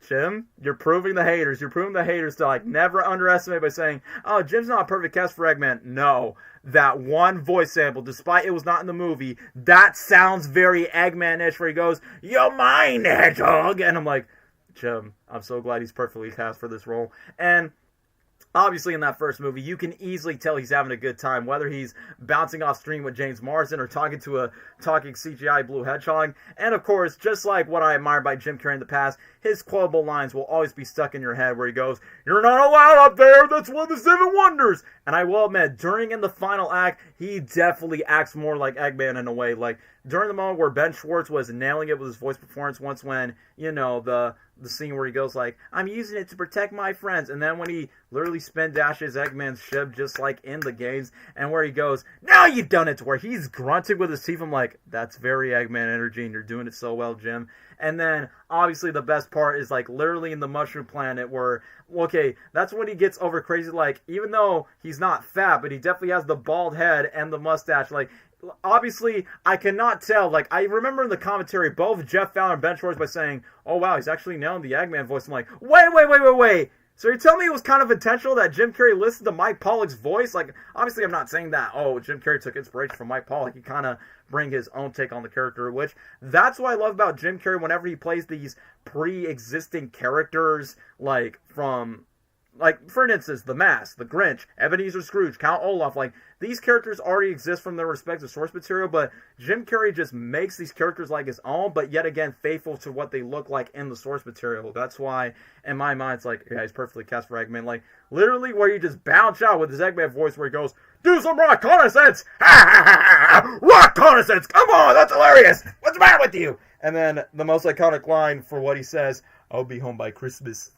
Jim, you're proving the haters. You're proving the haters to, like, never underestimate by saying, oh, Jim's not a perfect cast for Eggman. No. That one voice sample, despite it was not in the movie, that sounds very Eggman-ish where he goes, you're mine, Hedgehog! And I'm like, Jim, I'm so glad he's perfectly cast for this role. And obviously, in that first movie, you can easily tell he's having a good time, whether he's bouncing off screen with James Marsden or talking to a talking CGI blue hedgehog. And, of course, just like what I admired by Jim Carrey in the past, his quotable lines will always be stuck in your head where he goes, you're not allowed up there, that's one of the 7 wonders! And I will admit, during in the final act, he definitely acts more like Eggman in a way. Like, during the moment where Ben Schwartz was nailing it with his voice performance once when, you know, the scene where he goes like, I'm using it to protect my friends. And then when he literally spin dashes Eggman's ship just like in the games, and where he goes, now you've done it, to where he's grunting with his teeth. I'm like, that's very Eggman energy, and you're doing it so well, Jim. And then, obviously, the best part is, like, literally in the Mushroom Planet where, okay, that's when he gets over crazy. Like, even though he's not fat, but he definitely has the bald head and the mustache. Like, obviously, I cannot tell. Like, I remember in the commentary, both Jeff Fowler and Ben Schwartz by saying, oh, wow, he's actually nailing the Eggman voice. I'm like, wait. So you're telling me it was kind of intentional that Jim Carrey listened to Mike Pollock's voice? Like, obviously I'm not saying that, oh, Jim Carrey took inspiration from Mike Pollock. He kind of bring his own take on the character, which that's what I love about Jim Carrey whenever he plays these pre-existing characters, like from, like, for instance, The Mask, The Grinch, Ebenezer Scrooge, Count Olaf. Like, these characters already exist from their respective source material, but Jim Carrey just makes these characters like his own, but yet again faithful to what they look like in the source material. That's why, in my mind, it's like, yeah, he's perfectly cast for Eggman. Like, literally where you just bounce out with his Eggman voice where he goes, do some reconnaissance! Reconnaissance! Come on, that's hilarious! What's the matter with you? And then the most iconic line for what he says, I'll be home by Christmas.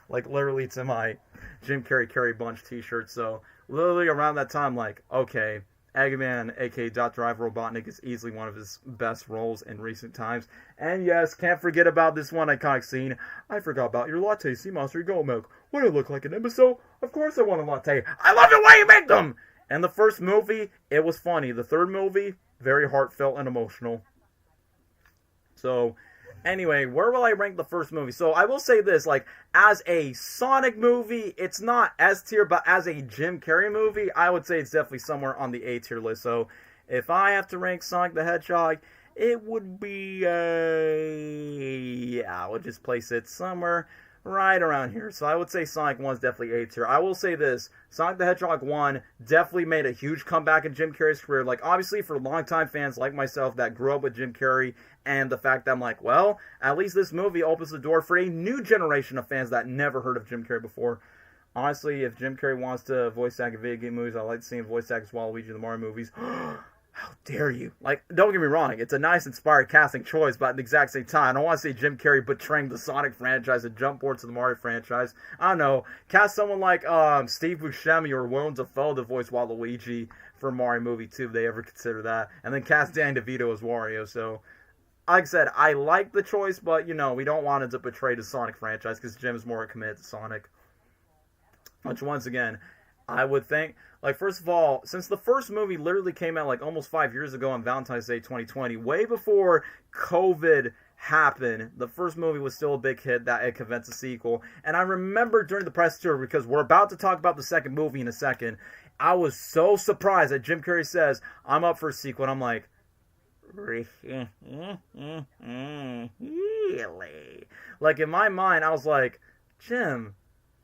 Like, literally to my Jim Carrey Carrey Bunch t-shirt. So literally around that time, like, okay, Eggman, aka Dr. Ivan Robotnik, is easily one of his best roles in recent times. And yes, can't forget about this one iconic scene. I forgot about your latte, sea monster, goat milk. What do I look like, an imbecile? Of course I want a latte. I love the way you make them! And the first movie, it was funny. The third movie, very heartfelt and emotional. So, anyway, where will I rank the first movie? So, I will say this, like, as a Sonic movie, it's not S tier, but as a Jim Carrey movie, I would say it's definitely somewhere on the A tier list. So, if I have to rank Sonic the Hedgehog, it would be, yeah, I would just place it somewhere right around here. So I would say Sonic 1 is definitely A tier. I will say this, Sonic the Hedgehog 1 definitely made a huge comeback in Jim Carrey's career. Like, obviously for longtime fans like myself that grew up with Jim Carrey, and the fact that I'm like, well, at least this movie opens the door for a new generation of fans that never heard of Jim Carrey before. Honestly, if Jim Carrey wants to voice act in video game movies, I'd like to see him voice act as Waluigi in the Mario movies. How dare you? Like, don't get me wrong, it's a nice, inspired casting choice, but at the exact same time, I don't want to see Jim Carrey betraying the Sonic franchise and jump board to the Mario franchise. I don't know, cast someone like Steve Buscemi or Willem Dafoe to voice Waluigi for Mario movie 2, if they ever consider that, and then cast Danny DeVito as Wario. So, like I said, I like the choice, but, you know, we don't want it to betray the Sonic franchise, because Jim is more committed to Sonic. Which, once again, I would think, like, first of all, since the first movie literally came out, like, almost 5 years ago on Valentine's Day 2020, way before COVID happened, the first movie was still a big hit that it convinced a sequel. And I remember during the press tour, because we're about to talk about the second movie in a second, I was so surprised that Jim Carrey says, I'm up for a sequel, and I'm like, really? Like, in my mind, I was like, Jim,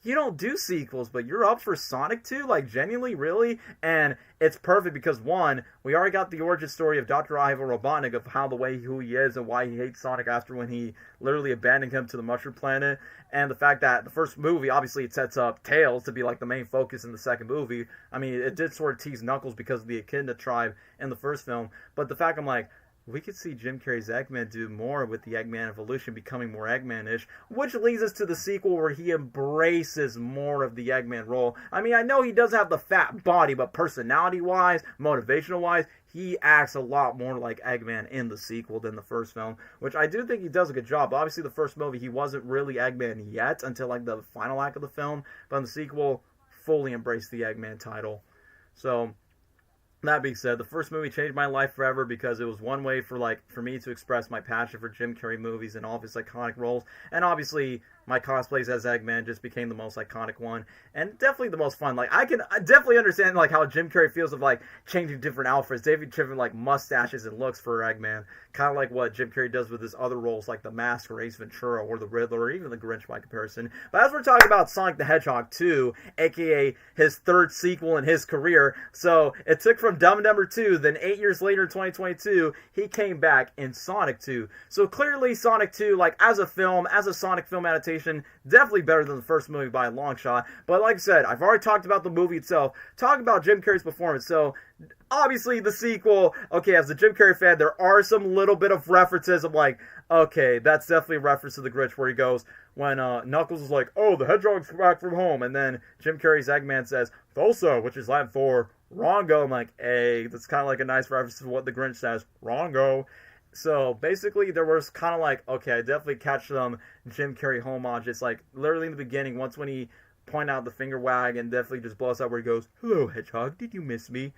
you don't do sequels, but you're up for Sonic 2? Like, genuinely? Really? And it's perfect because, one, we already got the origin story of Dr. Ivan Robotnik, of how the way who he is and why he hates Sonic after when he literally abandoned him to the Mushroom Planet. And the fact that the first movie, obviously, it sets up Tails to be, like, the main focus in the second movie. I mean, it did sort of tease Knuckles because of the Echidna tribe in the first film. But the fact, I'm like, we could see Jim Carrey's Eggman do more with the Eggman evolution becoming more Eggman-ish, which leads us to the sequel where he embraces more of the Eggman role. I mean, I know he does have the fat body, but personality-wise, motivational-wise, he acts a lot more like Eggman in the sequel than the first film, which I do think he does a good job. Obviously, the first movie, he wasn't really Eggman yet until, like, the final act of the film, but in the sequel, fully embraced the Eggman title. So, that being said, the first movie changed my life forever because it was one way for me to express my passion for Jim Carrey movies and all of his iconic roles. And obviously, my cosplays as Eggman just became the most iconic one, and definitely the most fun. Like, I definitely understand, like, how Jim Carrey feels of, like, changing different outfits, different, like, mustaches and looks for Eggman. Kind of like what Jim Carrey does with his other roles, like The Mask or Ace Ventura or The Riddler or even The Grinch by comparison. But as we're talking about Sonic the Hedgehog 2, aka his third sequel in his career, so it took from Dumb and Dumber 2, then 8 years later in 2022, he came back in Sonic 2. So clearly Sonic 2, like, as a film, as a Sonic film adaptation, definitely better than the first movie by a long shot. But like I said, I've already talked about the movie itself. Talk about Jim Carrey's performance. So, obviously, the sequel, okay, as a Jim Carrey fan, there are some little bit of references. I'm like, okay, that's definitely a reference to The Grinch, where he goes, when Knuckles is like, oh, the Hedgehog's back from home, and then Jim Carrey's Eggman says, Thulsa, which is Latin for Rongo. I'm like, hey, that's kind of like a nice reference to what The Grinch says, Rongo. So, basically, there was kind of like, okay, I definitely catch some Jim Carrey homages. Like, literally in the beginning, once when he point out the finger wag and definitely just blows up where he goes, hello, Hedgehog, did you miss me?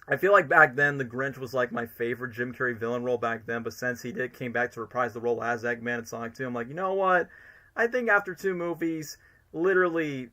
I feel like back then, the Grinch was like my favorite Jim Carrey villain role back then, but since he came back to reprise the role as Eggman in Sonic 2, I'm like, you know what? I think after 2 movies, literally,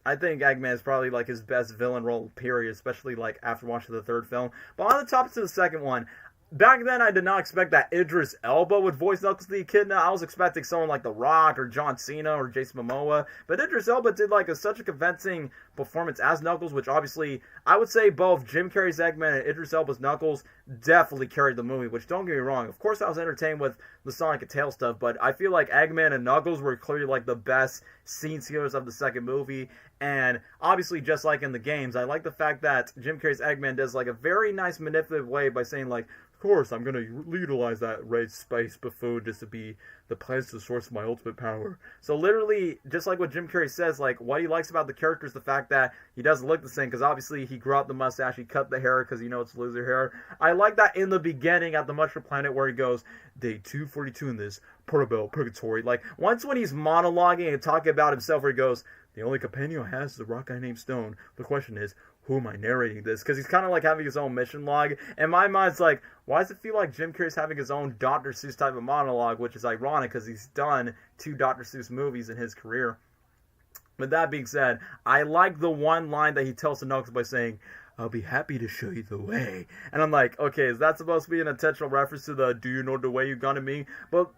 I think Eggman is probably, like, his best villain role, period, especially, like, after watching the third film. But on the topic to the second one, back then I did not expect that Idris Elba would voice Knuckles the Echidna. I was expecting someone like The Rock or John Cena or Jason Momoa. But Idris Elba did, like, such a convincing performance as Knuckles, which obviously, I would say both Jim Carrey's Eggman and Idris Elba's Knuckles definitely carried the movie, which, don't get me wrong, of course I was entertained with the Sonic and Tails stuff, but I feel like Eggman and Knuckles were clearly, like, the best scene stealers of the second movie. And obviously, just like in the games, I like the fact that Jim Carrey's Eggman does, like, a very nice manipulative way by saying, like, of course, I'm going to utilize that red space buffoon just to be the plan's the source of my ultimate power. So literally, just like what Jim Carrey says, like, what he likes about the character is the fact that he doesn't look the same, because obviously he grew out the mustache, he cut the hair because it's loser hair. I like that in the beginning at the Mushroom Planet where he goes, day 242 in this Portobello Purgatory. Like, once when he's monologuing and talking about himself where he goes, the only companion I have is a rock guy named Stone. The question is, who am I narrating this? Because he's kind of like having his own mission log. And my mind's like, why does it feel like Jim Carrey's having his own Dr. Seuss type of monologue, which is ironic because he's done 2 Dr. Seuss movies in his career. With that being said, I like the one line that he tells to Knuckles by saying, I'll be happy to show you the way. And I'm like, okay, is that supposed to be an intentional reference to the do you know the way you gonna me? But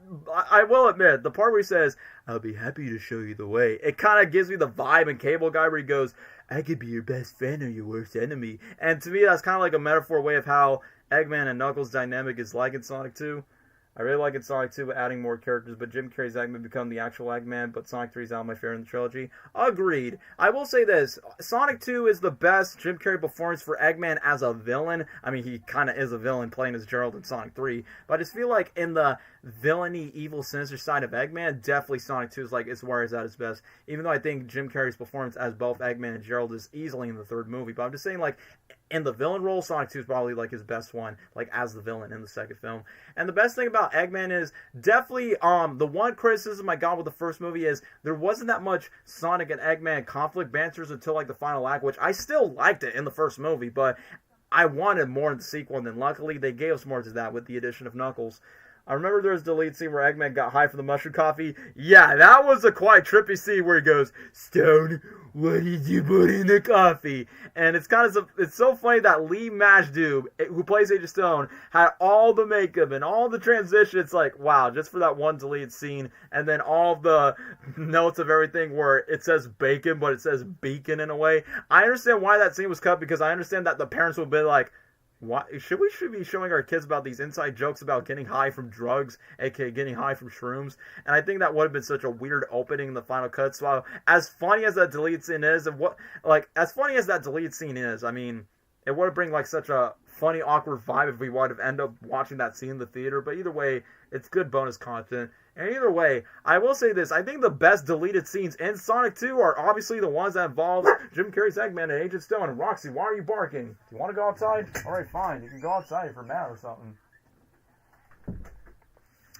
I will admit, the part where he says, I'll be happy to show you the way, it kind of gives me the vibe in Cable Guy where he goes, I could be your best friend or your worst enemy. And to me, that's kind of like a metaphor way of how Eggman and Knuckles' dynamic is like in Sonic 2. I really like in Sonic 2 adding more characters, but Jim Carrey's Eggman become the actual Eggman, but Sonic 3 is out my favorite in the trilogy. Agreed. I will say this, Sonic 2 is the best Jim Carrey performance for Eggman as a villain. I mean, he kind of is a villain playing as Gerald in Sonic 3, but I just feel like in the villainy, evil, sinister side of Eggman, definitely Sonic 2 is where he's at his best, even though I think Jim Carrey's performance as both Eggman and Gerald is easily in the third movie, but I'm just saying, like, in the villain role, Sonic 2 is probably, like, his best one, like, as the villain in the second film. And the best thing about Eggman is, definitely, the one criticism I got with the first movie is, there wasn't that much Sonic and Eggman conflict banters until, like, the final act, which I still liked it in the first movie, but I wanted more in the sequel, and then luckily they gave us more to that with the addition of Knuckles. I remember there was the lead scene where Eggman got high from the mushroom coffee. Yeah, that was a quite trippy scene where he goes, Stone, what did you put in the coffee? And it's it's so funny that Lee Majdoub, who plays Agent Stone, had all the makeup and all the transition. It's like, wow, just for that one deleted scene. And then all the notes of everything where it says bacon, but it says beacon in a way. I understand why that scene was cut, because I understand that the parents would be like, why should we be showing our kids about these inside jokes about getting high from drugs, aka getting high from shrooms? And I think that would have been such a weird opening in the final cut. So as funny as that deleted scene is, I mean, it would have bring like such a funny, awkward vibe if we would have ended up watching that scene in the theater. But either way, it's good bonus content. And either way, I will say this, I think the best deleted scenes in Sonic 2 are obviously the ones that involve Jim Carrey's Eggman and Agent Stone. And Roxy, why are you barking? Do you want to go outside? Alright, fine. You can go outside if you're mad or something.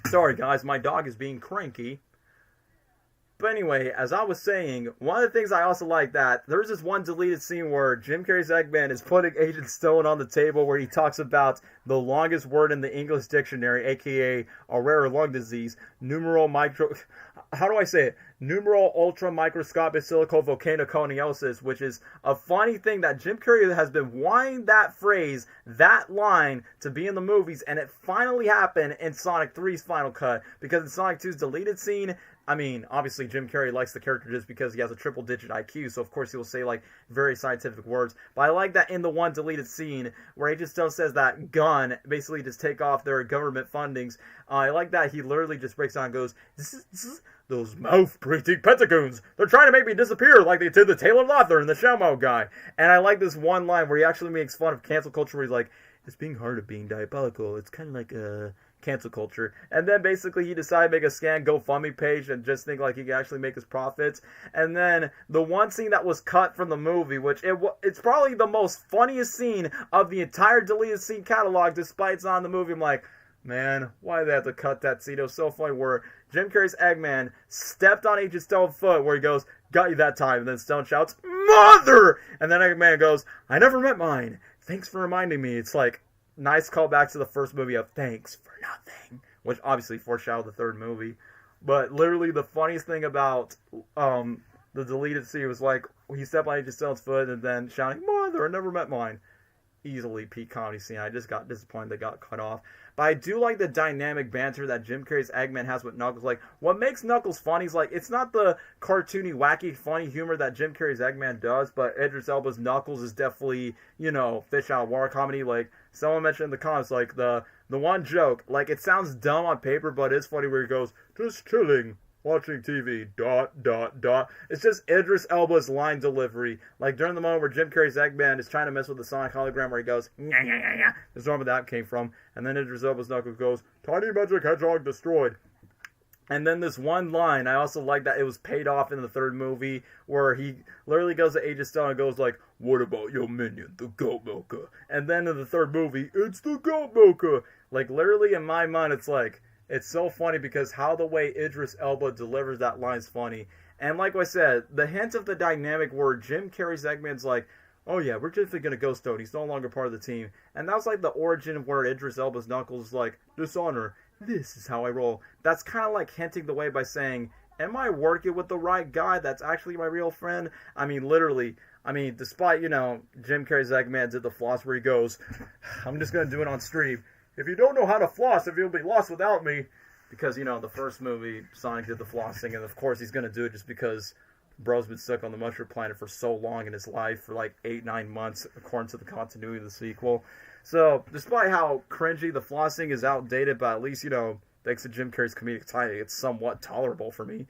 Sorry guys, my dog is being cranky. But anyway, as I was saying, one of the things I also like that, there's this one deleted scene where Jim Carrey's Eggman is putting Agent Stone on the table where he talks about the longest word in the English dictionary, aka a rare lung disease, numeral ultra microscopic silicovolcanoconiosis, which is a funny thing that Jim Carrey has been wanting that phrase, that line, to be in the movies, and it finally happened in Sonic 3's final cut, because in Sonic 2's deleted scene, I mean, obviously Jim Carrey likes the character just because he has a triple-digit IQ, so of course he will say, like, very scientific words. But I like that in the one deleted scene where Agent Stone says that gun, basically just take off their government fundings. I like that he literally just breaks down and goes, those mouth-breathing pentagoons, they're trying to make me disappear like they did the Taylor Lautner and the Shamo guy. And I like this one line where he actually makes fun of cancel culture where he's like, it's being hard of being diabolical. It's kind of like cancel culture. And then basically he decided to make a scan GoFundMe page and just think like he could actually make his profits. And then the one scene that was cut from the movie, which it's probably the most funniest scene of the entire deleted scene catalog, despite it's not in the movie. I'm like, man, why did they have to cut that scene? It was so funny where Jim Carrey's Eggman stepped on Agent Stone's foot where he goes, got you that time. And then Stone shouts, mother! And then Eggman goes, I never met mine. Thanks for reminding me. It's like, nice callback to the first movie of thanks for nothing, which obviously foreshadowed the third movie. But literally the funniest thing about the deleted scene was like he stepped on Agent Stone's foot and then shouting, mother, I never met mine. Easily peak comedy scene. I just got disappointed they got cut off. But I do like the dynamic banter that Jim Carrey's Eggman has with Knuckles. Like, what makes Knuckles funny is, like, it's not the cartoony, wacky, funny humor that Jim Carrey's Eggman does, but Idris Elba's Knuckles is definitely, you know, fish out of water comedy. Like, someone mentioned in the comments, like, the one joke, like, it sounds dumb on paper, but it's funny where he goes, just chilling, watching TV, ... It's just Idris Elba's line delivery. Like, during the moment where Jim Carrey's Eggman is trying to mess with the Sonic hologram where he goes, nya. There's where that came from. And then Idris Elba's Knuckles goes, tiny magic hedgehog destroyed. And then this one line, I also like that it was paid off in the third movie, where he literally goes to Agent Stone and goes like, "What about your minion, the goat milker?" And then in the third movie, "It's the goat milker." Like, literally in my mind, it's like, it's so funny because how the way Idris Elba delivers that line is funny. And like I said, the hint of the dynamic where Jim Carrey's Eggman's like, "Oh yeah, we're just gonna go Stone. He's no longer part of the team." And that was like the origin of where Idris Elba's Knuckles is like, "Dishonor. This is how I roll." That's kind of like hinting the way by saying, am I working with the right guy that's actually my real friend? I mean, literally, despite, Jim Carrey's Eggman did the floss where he goes, "I'm just going to do it on stream. If you don't know how to floss, if you'll be lost without me." Because, the first movie, Sonic did the flossing, and of course he's going to do it just because bro's been stuck on the Mushroom Planet for so long in his life, for like 8-9 months, according to the continuity of the sequel. So, despite how cringy the flossing is outdated, but at least, thanks to Jim Carrey's comedic timing, it's somewhat tolerable for me.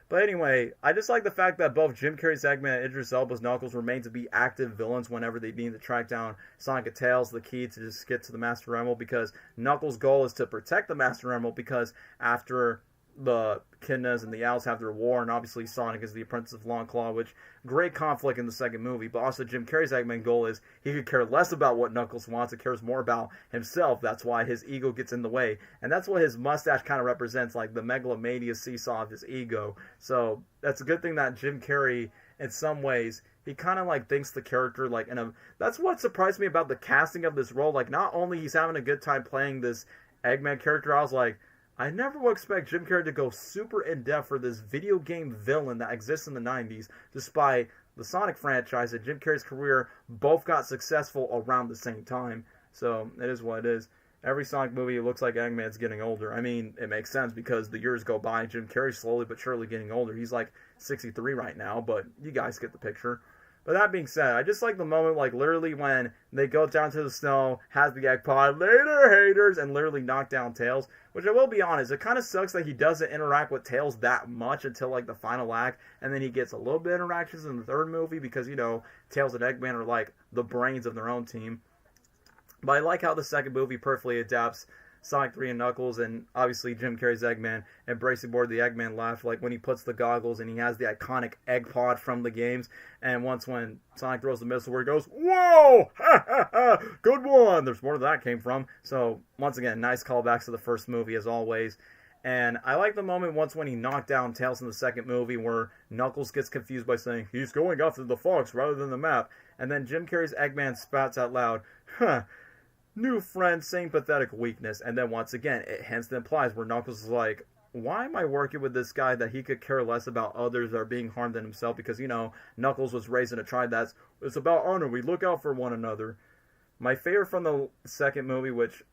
But anyway, I just like the fact that both Jim Carrey's Eggman and Idris Elba's Knuckles remain to be active villains whenever they need to track down Sonic and Tails, the key to just get to the Master Emerald, because Knuckles' goal is to protect the Master Emerald, because after the Echidnas and the Owls have their war, and obviously Sonic is the apprentice of Longclaw, which great conflict in the second movie. But also Jim Carrey's Eggman goal is he could care less about what Knuckles wants, he cares more about himself. That's why his ego gets in the way, and that's what his mustache kind of represents, like the megalomania seesaw of his ego. So that's a good thing that Jim Carrey, in some ways, he kind of like thinks the character like that's what surprised me about the casting of this role. Like, not only he's having a good time playing this Eggman character, I was like, I never would expect Jim Carrey to go super in-depth for this video game villain that exists in the 90s, despite the Sonic franchise and Jim Carrey's career both got successful around the same time. So, it is what it is. Every Sonic movie, it looks like Eggman's getting older. I mean, it makes sense because the years go by and Jim Carrey's slowly but surely getting older. He's like 63 right now, but you guys get the picture. But that being said, I just like the moment, like, literally when they go down to the snow, has the egg pod, "Later, haters," and literally knock down Tails. Which, I will be honest, it kind of sucks that he doesn't interact with Tails that much until, like, the final act. And then he gets a little bit of interactions in the third movie because, Tails and Eggman are, like, the brains of their own team. But I like how the second movie perfectly adapts Sonic 3 and Knuckles, and obviously Jim Carrey's Eggman embracing board the Eggman laugh, like when he puts the goggles and he has the iconic egg pod from the games, and once when Sonic throws the missile where he goes, "Whoa! Ha ha ha! Good one!" There's more where that came from. So, once again, nice callbacks to the first movie as always. And I like the moment once when he knocked down Tails in the second movie where Knuckles gets confused by saying, "He's going after the fox rather than the map." And then Jim Carrey's Eggman spouts out loud, "Huh. New friend, same pathetic weakness." And then once again, it hence implies where Knuckles is like, why am I working with this guy that he could care less about others that are being harmed than himself? Because, Knuckles was raised in a tribe it's about honor. We look out for one another. My favorite from the second movie, which,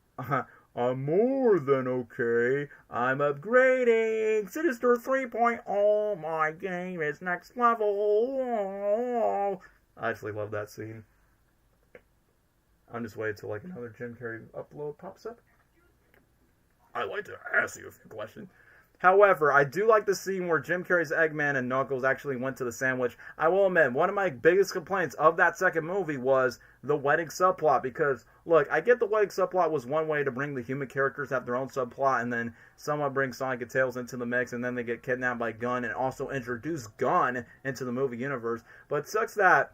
I'm more than okay. I'm upgrading. Sinister 3.0. My game is next level. I actually love that scene. I'm just waiting till like another Jim Carrey upload pops up. I'd like to ask you a few questions. However, I do like the scene where Jim Carrey's Eggman and Knuckles actually went to the sandwich. I will admit, one of my biggest complaints of that second movie was the wedding subplot. Because, look, I get the wedding subplot was one way to bring the human characters have their own subplot, and then someone brings Sonic and Tails into the mix, and then they get kidnapped by Gun, and also introduce Gun into the movie universe. But it sucks that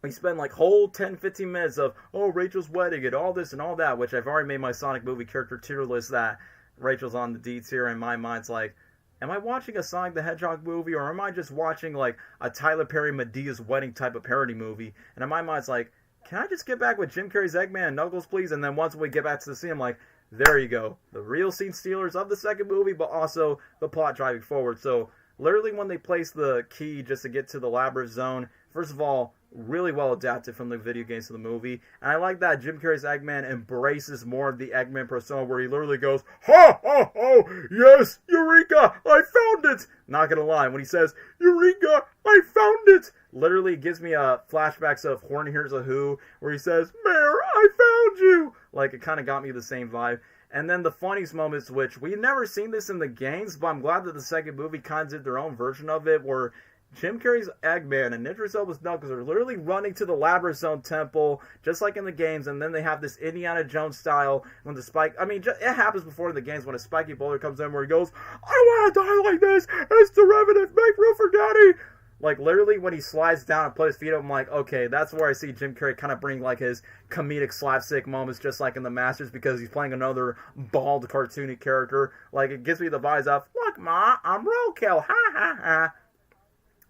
we spend like whole 10-15 minutes of, Rachel's wedding and all this and all that, which I've already made my Sonic movie character tier list that Rachel's on the D tier, and my mind's like, am I watching a Sonic the Hedgehog movie, or am I just watching like a Tyler Perry Medea's wedding type of parody movie? And in my mind's like, can I just get back with Jim Carrey's Eggman and Knuckles, please? And then once we get back to the scene, I'm like, there you go. The real scene stealers of the second movie, but also the plot driving forward. So literally when they place the key just to get to the labyrinth zone, first of all, really well adapted from the video games to the movie. And I like that Jim Carrey's Eggman embraces more of the Eggman persona where he literally goes, "Ha ha ha! Yes, Eureka! I found it!" Not gonna lie, when he says, "Eureka! I found it!" literally gives me flashbacks of Horton Hears a Who, where he says, "Mayor, I found you!" Like, it kind of got me the same vibe. And then the funniest moments, which we've never seen this in the games, but I'm glad that the second movie kind of did their own version of it, where Jim Carrey's Eggman and Idris Elba's Knuckles are literally running to the Labyrinth Zone temple, just like in the games, and then they have this Indiana Jones style, when the spike, I mean, it happens before in the games, when a spiky boulder comes in where he goes, I don't want to die like this, it's the Revenant, make room for Daddy! Like, literally, when he slides down and plays feet up, I'm like, okay, that's where I see Jim Carrey kind of bring, like, his comedic slapstick moments, just like in The Masters, because he's playing another bald, cartoony character. Like, it gives me the vibes of, look, Ma, I'm roadkill, ha, ha, ha.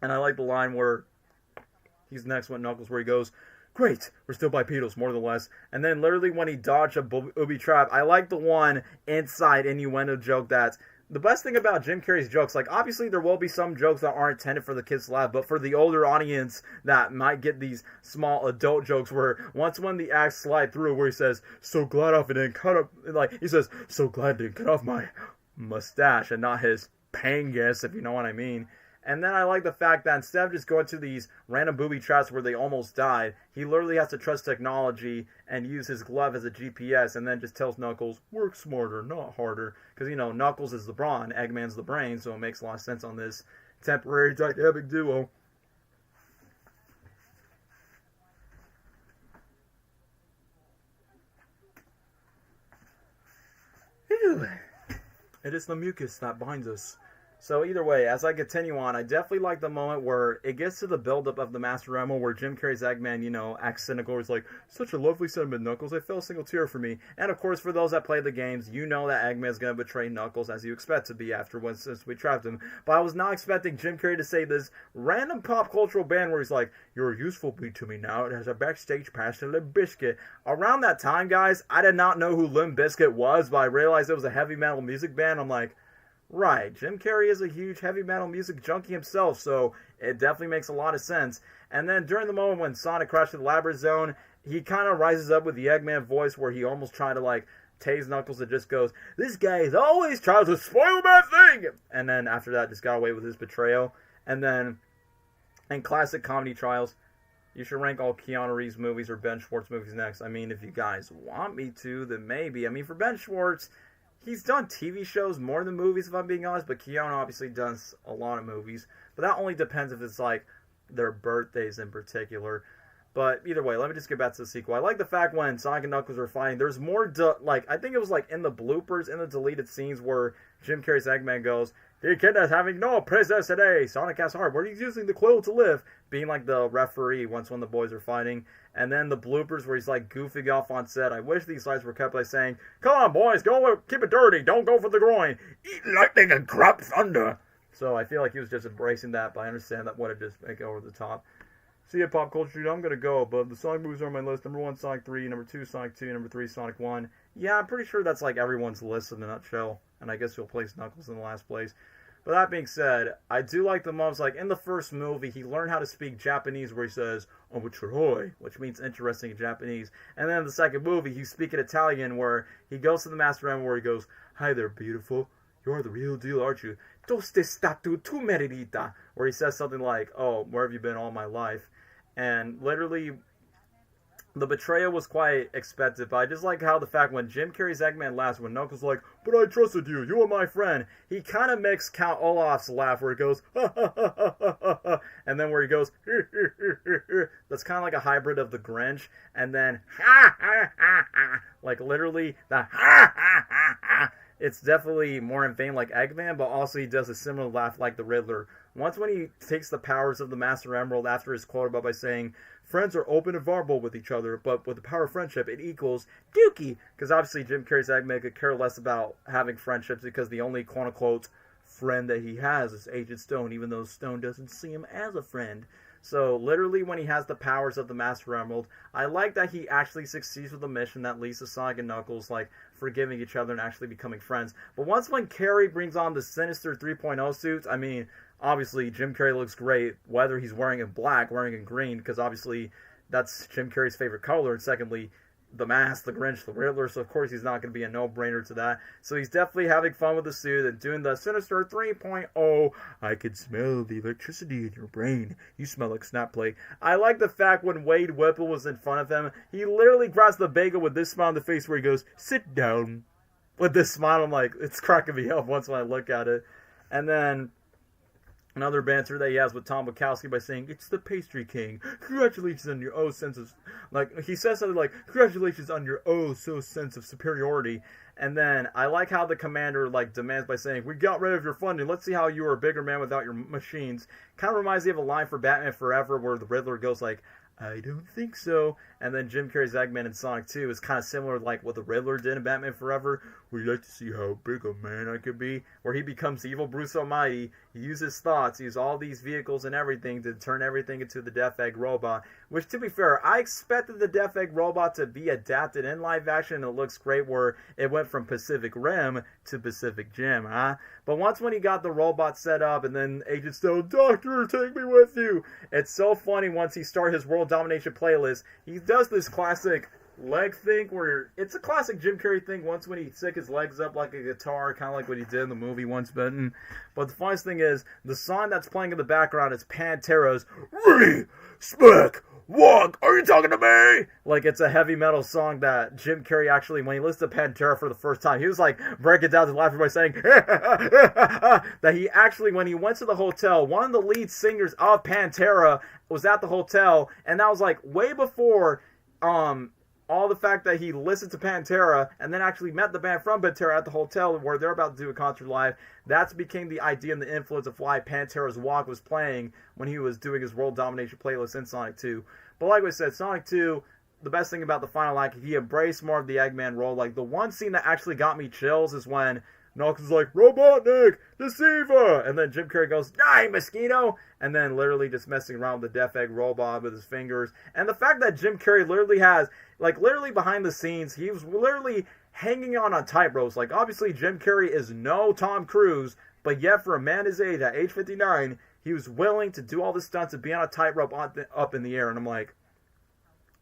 And I like the line where he's next with Knuckles, where he goes, great, we're still bipedals, more than less. And then, literally, when he dodged a booby trap, I like the one inside innuendo joke that's, the best thing about Jim Carrey's jokes, like, obviously there will be some jokes that aren't intended for the kids to laugh, but for the older audience that might get these small adult jokes where once when the acts slide through where he says, so glad off it didn't cut up, like, he says, so glad it didn't cut off my mustache and not his pangus, if you know what I mean. And then I like the fact that instead of just going to these random booby traps where they almost died, he literally has to trust technology and use his glove as a GPS and then just tells Knuckles, work smarter, not harder. Because, you know, Knuckles is the brawn, Eggman's the brain, so it makes a lot of sense on this temporary dynamic duo. Ew. It is the mucus that binds us. So either way, as I continue on, I definitely like the moment where it gets to the buildup of the Master Ramble where Jim Carrey's Eggman, you know, acts cynical. He's like, such a lovely sentiment, Knuckles. I fell a single tear for me. And of course, for those that play the games, you know that Eggman is going to betray Knuckles as you expect to be afterwards since we trapped him. But I was not expecting Jim Carrey to say this random pop cultural band where he's like, you're a useful beat to me now. It has a backstage pass to Limp Bizkit. Around that time, guys, I did not know who Limp Bizkit was, but I realized it was a heavy metal music band. I'm like, right, Jim Carrey is a huge heavy metal music junkie himself, so it definitely makes a lot of sense. And then during the moment when Sonic crashed to the Labyrinth Zone, he kind of rises up with the Eggman voice where he almost tried to, like, tase Knuckles and just goes, this guy is always trying to spoil my thing! And then after that, just got away with his betrayal. And then, in classic comedy trials, you should rank all Keanu Reeves movies or Ben Schwartz movies next. I mean, if you guys want me to, then maybe. I mean, for Ben Schwartz, he's done TV shows more than movies, if I'm being honest, but Keanu obviously does a lot of movies. But that only depends if it's, like, their birthdays in particular. But either way, let me just get back to the sequel. I like the fact when Sonic and Knuckles were fighting, there's more, I think it was, like, in the bloopers, in the deleted scenes where Jim Carrey's Eggman goes, the kid is having no presence today. Sonic asks hard, where he's using the quill to live, being, like, the referee once when the boys are fighting. And then the bloopers where he's, like, goofing off on set. I wish these slides were kept by saying, come on, boys, go keep it dirty. Don't go for the groin. Eat lightning and drop thunder. So I feel like he was just embracing that, but I understand that would have just make it over the top. See ya, Pop Culture Dude. I'm going to go, but the Sonic movies are on my list. Number 1, Sonic 3. Number 2, Sonic 2. Number 3, Sonic 1. Yeah, I'm pretty sure that's, like, everyone's list in a nutshell. And I guess you'll place Knuckles in the last place. But that being said, I do like the moments, like, in the first movie, he learned how to speak Japanese where he says, Omochiroi, which means interesting in Japanese. And then in the second movie, he's speaking Italian where he goes to the Master Ramble where he goes, hi there, beautiful. You're the real deal, aren't you? Dove stato tu meritita? Where he says something like, oh, where have you been all my life? And literally, the betrayal was quite expected, but I just like how the fact when Jim Carrey's Eggman laughs, when Knuckles like, but I trusted you, you were my friend, he kind of makes Count Olaf's laugh where he goes, ha ha ha ha ha ha ha, and then where he goes, that's kind of like a hybrid of the Grinch, and then, ha ha ha ha, like literally, the ha ha ha ha, it's definitely more in vein like Eggman, but also he does a similar laugh like the Riddler. Once when he takes the powers of the Master Emerald after his quote about by saying, friends are open and vulnerable with each other, but with the power of friendship, it equals dookie. Because obviously Jim Carrey's Eggman could care less about having friendships because the only quote-unquote friend that he has is Agent Stone, even though Stone doesn't see him as a friend. So literally when he has the powers of the Master Emerald, I like that he actually succeeds with the mission that leads to Sonic and Knuckles, like, forgiving each other and actually becoming friends. But once when Carrey brings on the Sinister 3.0 suits, I mean, obviously Jim Carrey looks great, whether he's wearing in black, wearing in green, because obviously that's Jim Carrey's favorite color, and secondly, the Mask, the Grinch, the Riddler, so of course he's not going to be a no-brainer to that. So he's definitely having fun with the suit and doing the Sinister 3.0. I can smell the electricity in your brain. You smell like snap play. I like the fact when Wade Whipple was in front of him, he literally grabs the bagel with this smile on the face where he goes, sit down. With this smile, I'm like, it's cracking me up once when I look at it. And then Another banter that he has with Tom Bukowski by saying, "It's the pastry king. Congratulations on your sense of..." Like, he says something like, "Congratulations on your sense of superiority." And then, I like how the commander, like, demands by saying, "We got rid of your funding. Let's see how you are a bigger man without your machines." Kind of reminds me of a line for Batman Forever where the Riddler goes like, "I don't think so." And then Jim Carrey's Eggman in Sonic 2 is kind of similar to like what the Riddler did in Batman Forever. "We'd like to see how big a man I could be." Where he becomes evil Bruce Almighty. He uses thoughts, he uses all these vehicles and everything to turn everything into the Death Egg robot. Which, to be fair, I expected the Death Egg robot to be adapted in live action. And it looks great where it went from Pacific Rim to Pacific Jim, huh? But once when he got the robot set up and then Agent Stone, "Doctor, take me with you." It's so funny once he started his World Domination playlist. He does this classic leg thing where it's a classic Jim Carrey thing once when he stick his legs up like a guitar, kind of like what he did in the movie Once Bitten. But the funniest thing is, the song that's playing in the background is Pantera's "Respect Walk." Are you talking to me? Like, it's a heavy metal song that Jim Carrey actually, when he listened to Pantera for the first time, he was like breaking down to laughter by saying that he actually, when he went to the hotel, one of the lead singers of Pantera was at the hotel, and that was like way before all the fact that he listened to Pantera and then actually met the band from Pantera at the hotel where they're about to do a concert live. That's became the idea and the influence of why Pantera's Walk was playing when he was doing his World Domination playlist in Sonic 2. But like I said, Sonic 2, the best thing about the final act, he embraced more of the Eggman role. Like, the one scene that actually got me chills is when Knuckles is like, "Robotnik, Deceiver!" And then Jim Carrey goes, "Die, mosquito!" And then literally just messing around with the Death Egg robot with his fingers. And the fact that Jim Carrey literally has, like, literally behind the scenes, he was literally hanging on tightropes. Like, obviously Jim Carrey is no Tom Cruise, but yet for a man his age, at age 59, he was willing to do all this stunts and be on a tightrope up in the air. And I'm like,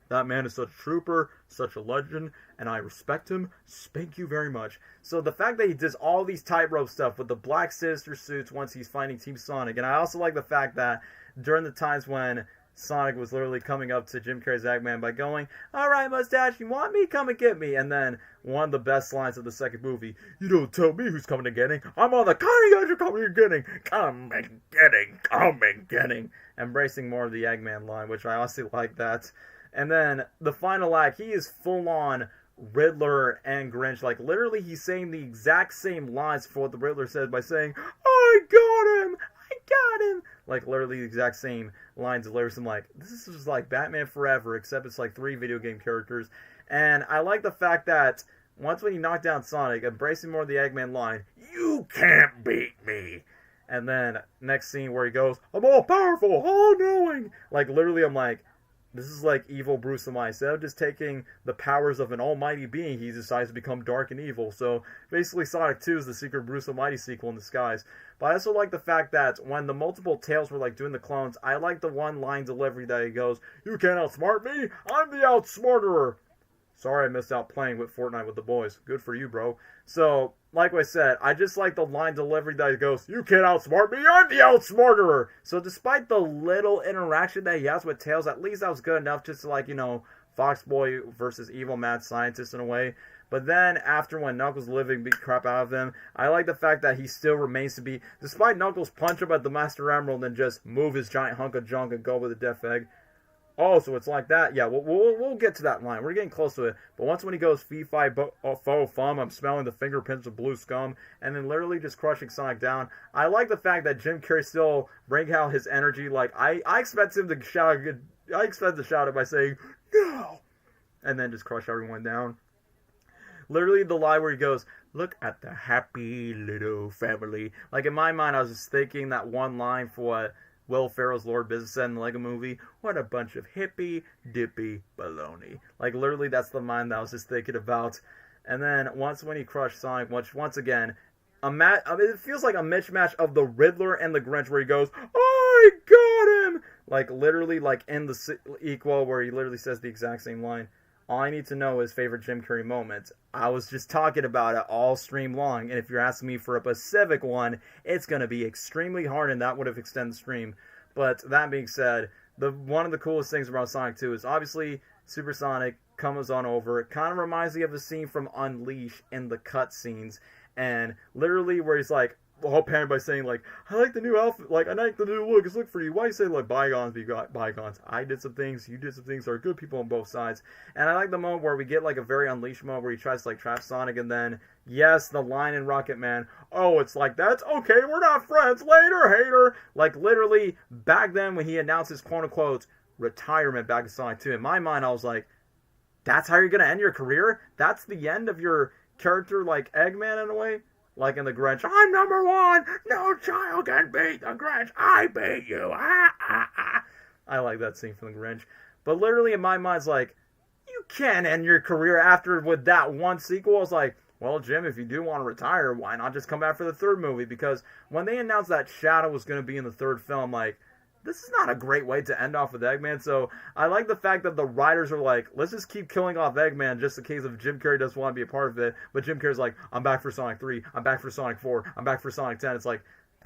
that man is such a trooper, such a legend, and I respect him. Thank you very much. So the fact that he does all these tightrope stuff with the Black Sinister suits once he's fighting Team Sonic, and I also like the fact that during the times when Sonic was literally coming up to Jim Carrey's Eggman by going, "All right, Mustache, you want me? Come and get me." And then one of the best lines of the second movie, "You don't tell me who's coming and getting. I'm on the cutting edge of coming and getting. Come and getting, come and getting." Embracing more of the Eggman line, which I also like that. And then the final act, he is full on Riddler and Grinch. Like, literally, he's saying the exact same lines for what the Riddler said by saying, "I got him! I got him!" Like, literally the exact same lines and lyrics. I'm like, this is just like Batman Forever, except it's like 3 video game characters. And I like the fact that once when he knocked down Sonic, embracing more of the Eggman line, "You can't beat me." And then next scene where he goes, "I'm all powerful, all knowing." Like, literally, I'm like, this is like evil Bruce Almighty. Instead of just taking the powers of an almighty being, he decides to become dark and evil. So basically Sonic 2 is the secret Bruce Almighty sequel in disguise. But I also like the fact that when the multiple Tails were like doing the clones, I like the one line delivery that he goes, "You can't outsmart me, I'm the outsmarterer." Sorry I missed out playing with Fortnite with the boys. Good for you, bro. So, like I said, I just like the line delivery that he goes, "You can't outsmart me, I'm the outsmarterer." So despite the little interaction that he has with Tails, at least that was good enough just to, like, you know, Fox Boy versus evil mad scientist in a way. But then after when Knuckles living beat crap out of him, I like the fact that he still remains to be, despite Knuckles punch him at the Master Emerald and just move his giant hunk of junk and go with the Death Egg. Oh, so it's like that? Yeah, we'll get to that line. We're getting close to it. But once when he goes, "Fee, fi, fo, fum," I'm smelling the fingerprints of blue scum, and then literally just crushing Sonic down. I like the fact that Jim Carrey still bring out his energy. Like, I expect him to shout, I expect to shout it by saying, "No!" and then just crush everyone down. Literally the line where he goes, "Look at the happy little family." Like, in my mind, I was just thinking that one line for what Will Ferrell's Lord Business said in the Lego movie, "What a bunch of hippy dippy baloney." Like, literally, that's the mind that I was just thinking about. And then once when he crushed Sonic, which once again, it feels like a mismatch of the Riddler and the Grinch, where he goes, "I got him!" Like, literally, like in the sequel where he literally says the exact same line. All I need to know is favorite Jim Carrey moment. I was just talking about it all stream long, and if you're asking me for a specific one, it's going to be extremely hard, and that would have extended the stream. But that being said, one of the coolest things about Sonic 2 is obviously Super Sonic comes on over. It kind of reminds me of a scene from Unleash in the cutscenes, and literally where he's like, parent by saying, like, I like the new outfit, like, I like the new look, it's look for you. Why you say, like, bygones be bygones? I did some things, you did some things, there are good people on both sides. And I like the moment where we get, like, a very Unleashed moment where he tries to, like, trap Sonic, and then, yes, the line in Rocket Man, oh, it's like, that's okay, we're not friends, later, hater. Like, literally, back then when he announced his quote-unquote retirement back in Sonic 2, in my mind, I was like, that's how you're going to end your career? That's the end of your character, like, Eggman in a way? Like in the Grinch, I'm number one, no child can beat the Grinch, I beat you, ah, ah, ah. I like that scene from the Grinch. But literally in my mind, it's like, you can't end your career after with that one sequel. It's like, well, Jim, if you do want to retire, why not just come back for the third movie? Because when they announced that Shadow was going to be in the third film, like, this is not a great way to end off with Eggman. So I like the fact that the writers are like, let's just keep killing off Eggman just in case if Jim Carrey doesn't want to be a part of it. But Jim Carrey's like, I'm back for Sonic 3. I'm back for Sonic 4. I'm back for Sonic 10. It's like,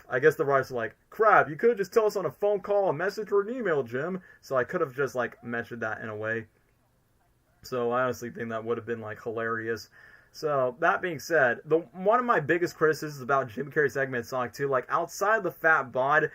I guess the writers are like, crap, you could have just told us on a phone call, a message, or an email, Jim. So I could have just, like, mentioned that in a way. So I honestly think that would have been, like, hilarious. So, that being said, one of my biggest criticisms about Jim Carrey's Eggman in Sonic 2, like, outside the fat bod,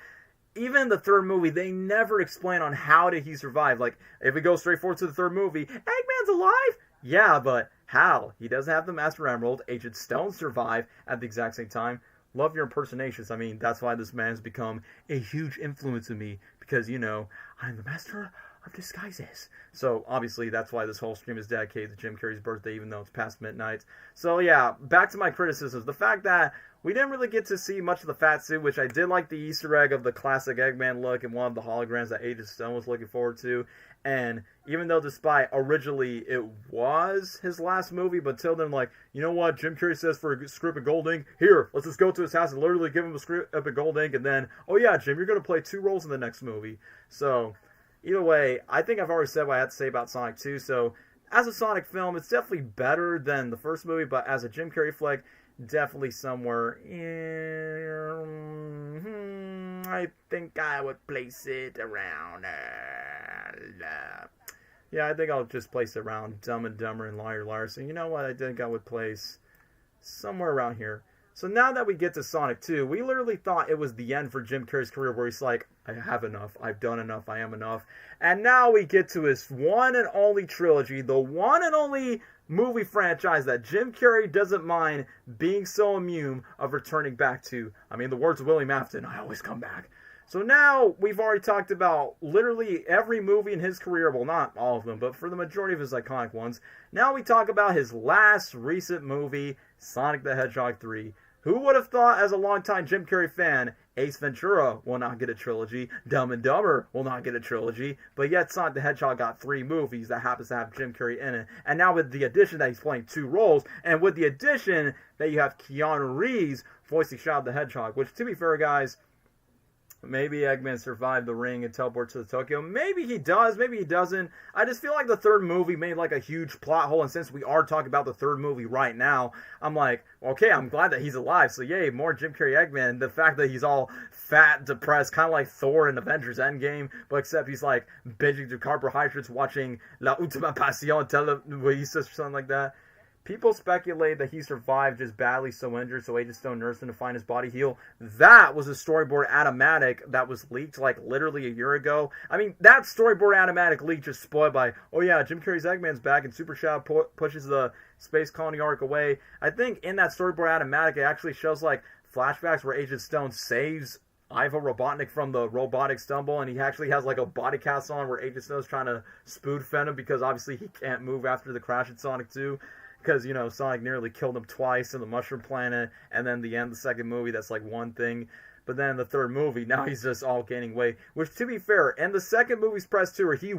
even in the third movie, they never explain on how did he survive. Like, if we go straight forward to the third movie, Eggman's alive? Yeah, but how? He doesn't have the Master Emerald. Agent Stone survived at the exact same time. Love your impersonations. I mean, that's why this man has become a huge influence in me. Because, you know, I'm the Master of Disguises. So, obviously, that's why this whole stream is dedicated to Jim Carrey's birthday, even though it's past midnight. So, yeah, back to my criticisms. The fact that we didn't really get to see much of the fat suit, which I did like the Easter egg of the classic Eggman look and one of the holograms that Agent Stone was looking forward to. And even though despite originally it was his last movie, but till then, like, you know what, Jim Carrey says for a script of gold ink, here, let's just go to his house and literally give him a script of gold ink, and then, oh yeah, Jim, you're going to play 2 roles in the next movie. So, either way, I think I've already said what I had to say about Sonic 2, so as a Sonic film, it's definitely better than the first movie, but as a Jim Carrey flick, definitely somewhere in, I think I would place it around, yeah, I think I'll just place it around Dumb and Dumber and Liar Liar. So you know what, I think I would place somewhere around here. So now that we get to Sonic 2, we literally thought it was the end for Jim Carrey's career where he's like, I have enough, I've done enough, I am enough. And now we get to his one and only trilogy, the one and only movie franchise that Jim Carrey doesn't mind being so immune of returning back to. I mean, the words of William Afton, I always come back. So now we've already talked about literally every movie in his career, well, not all of them, but for the majority of his iconic ones. Now we talk about his last recent movie, Sonic the Hedgehog 3. Who would have thought, as a longtime Jim Carrey fan, Ace Ventura will not get a trilogy, Dumb and Dumber will not get a trilogy, but yet Sonic the Hedgehog got 3 movies that happens to have Jim Carrey in it. And now with the addition that he's playing 2 roles, and with the addition that you have Keanu Reeves voicing Shadow the Hedgehog, which, to be fair, guys, maybe Eggman survived the ring and teleports to the Tokyo. Maybe he does, maybe he doesn't. I just feel like the third movie made like a huge plot hole, and since we are talking about the third movie right now, I'm like, okay, I'm glad that he's alive, so yay, more Jim Carrey Eggman. The fact that he's all fat, depressed, kind of like Thor in Avengers Endgame, but except he's like binging through carbohydrates, watching La Ultima Pasión Televisas or something like that. People speculate that he survived just badly so injured, so Agent Stone nursed him to find his body heal. That was a storyboard animatic that was leaked like literally a year ago. I mean, that storyboard animatic leak just spoiled by, oh yeah, Jim Carrey's Eggman's back and Super Shadow pushes the space colony arc away. I think in that storyboard animatic it actually shows like flashbacks where Agent Stone saves Ivo Robotnik from the robotic stumble, and he actually has like a body cast on where Agent Stone's trying to spoon fend him because obviously he can't move after the crash in Sonic 2. Because, you know, Sonic nearly killed him twice in the Mushroom Planet, and then the end of the second movie, that's like one thing. But then the third movie, now he's just all gaining weight. Which, to be fair, in the second movie's press tour, he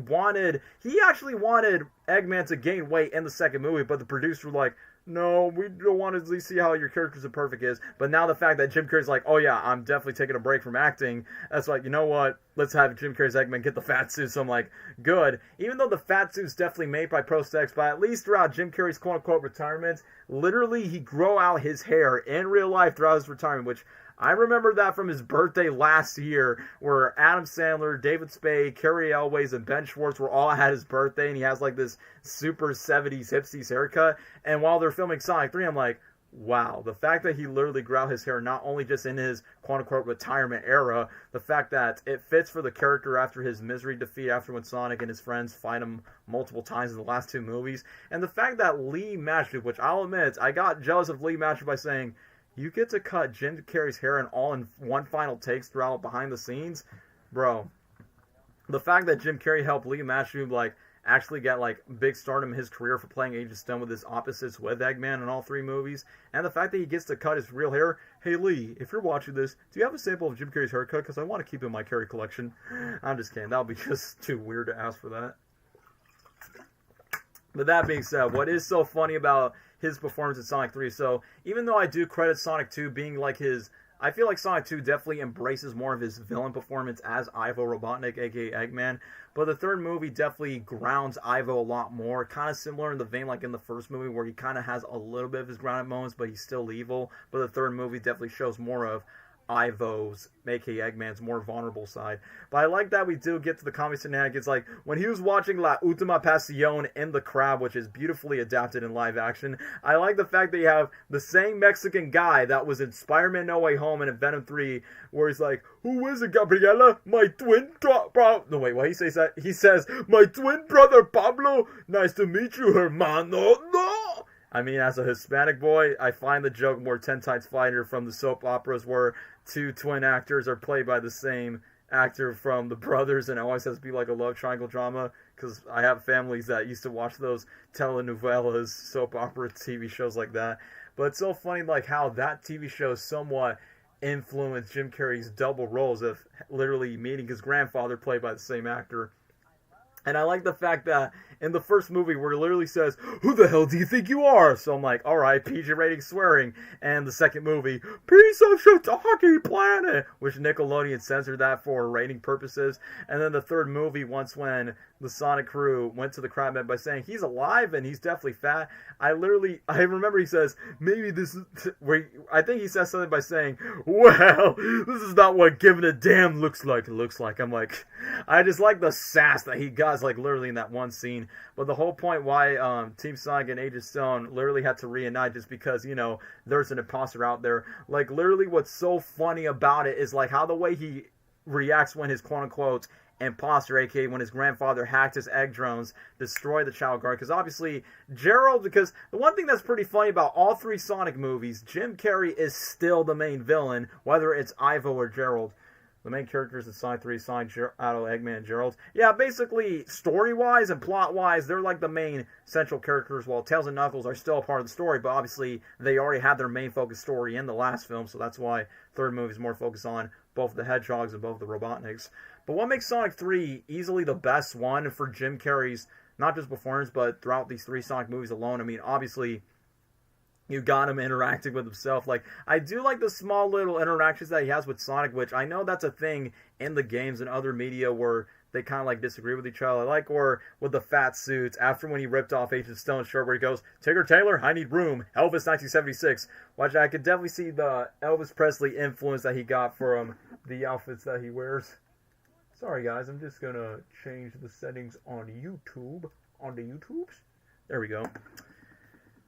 actually wanted Eggman to gain weight in the second movie, but the producers were like, no, we don't want to at least see how your character's imperfect is. But now the fact that Jim Carrey's like, oh yeah, I'm definitely taking a break from acting, that's like, you know what, let's have Jim Carrey's Eggman get the fat suit. So I'm like, good. Even though the fat suit's definitely made by prosthetics, but at least throughout Jim Carrey's quote-unquote retirement, literally he grow out his hair in real life throughout his retirement, which I remember that from his birthday last year, where Adam Sandler, David Spade, Carrie Elways, and Ben Schwartz were all at his birthday, and he has like this super 70s hipsies haircut. And while they're filming Sonic 3, I'm like, wow, the fact that he literally grew out his hair not only just in his quote-unquote retirement era, the fact that it fits for the character after his misery defeat after when Sonic and his friends fight him multiple times in the last 2 movies, and the fact that Lee Majestic, which I'll admit, I got jealous of Lee Majestic by saying, you get to cut Jim Carrey's hair in one final takes throughout behind the scenes, bro. The fact that Jim Carrey helped Lee Majestic, like, actually get like big stardom in his career for playing Agent Stone with his opposites with Eggman in all 3 movies, and the fact that he gets to cut his real hair. Hey Lee, if you're watching this, do you have a sample of Jim Carrey's haircut? Because I want to keep it in my Carrey collection. I'm just kidding. That would be just too weird to ask for that. But that being said, what is so funny about his performance in Sonic 3? So even though I do credit Sonic 2 being like his, I feel like Sonic 2 definitely embraces more of his villain performance as Ivo Robotnik, aka Eggman. But the 3rd movie definitely grounds Ivo a lot more. Kind of similar in the vein like in the 1st movie where he kind of has a little bit of his grounded moments, but he's still evil. But the 3rd movie definitely shows more of Ivo's, aka Eggman's, more vulnerable side. But I like that we do get to the comedy shenanigans, like when he was watching La Última Pasión in The Crab, which is beautifully adapted in live action. I like the fact that you have the same Mexican guy that was in Spider-Man No Way Home and in Venom 3, where he's like, who is it, Gabriela? My twin brother. No, wait, what he says that? He says, my twin brother Pablo. Nice to meet you, hermano. No! I mean, as a Hispanic boy, I find the joke more 10 times funnier from the soap operas where 2 twin actors are played by the same actor from The Brothers, and it always has to be like a love triangle drama, because I have families that used to watch those telenovelas, soap opera TV shows like that. But it's so funny like how that TV show somewhat influenced Jim Carrey's double roles of literally meeting his grandfather played by the same actor. And I like the fact that in the 1st movie where it literally says, who the hell do you think you are? So I'm like, alright, PG rating swearing. And the 2nd movie, piece of shiitake planet, which Nickelodeon censored that for rating purposes. And then the 3rd movie, once when the Sonic crew went to the Crabman by saying, he's alive and he's definitely fat. I remember he says, maybe this is, I think he says something by saying, well, this is not what giving a damn looks like. I'm like, I just like the sass that he got, like literally in that one scene. But the whole point why Team Sonic and Agent Stone literally had to reunite just because, you know, there's an imposter out there. Like literally what's so funny about it is like how the way he reacts when his quote-unquote imposter, aka when his grandfather hacked his egg drones, destroyed the child guard. Because obviously Gerald, because the one thing that's pretty funny about all 3 Sonic movies, Jim Carrey is still the main villain, whether it's Ivo or Gerald. The main characters in Sonic 3, Sonic, Otto, Eggman, and Gerald. Yeah, basically, story-wise and plot-wise, they're like the main central characters, while Tails and Knuckles are still a part of the story, but obviously, they already had their main focus story in the last film, so that's why 3rd movie is more focused on both the Hedgehogs and both the Robotniks. But what makes Sonic 3 easily the best one for Jim Carrey's, not just performance, but throughout these 3 Sonic movies alone? I mean, obviously, you got him interacting with himself. Like, I do like the small little interactions that he has with Sonic, which I know that's a thing in the games and other media where they kind of like disagree with each other. I like where with the fat suits, after when he ripped off Agent Stone's shirt where he goes, Tigger Taylor, I need room, Elvis 1976. Which I could definitely see the Elvis Presley influence that he got from the outfits that he wears. Sorry guys, I'm just going to change the settings on YouTube. On the YouTubes. There we go.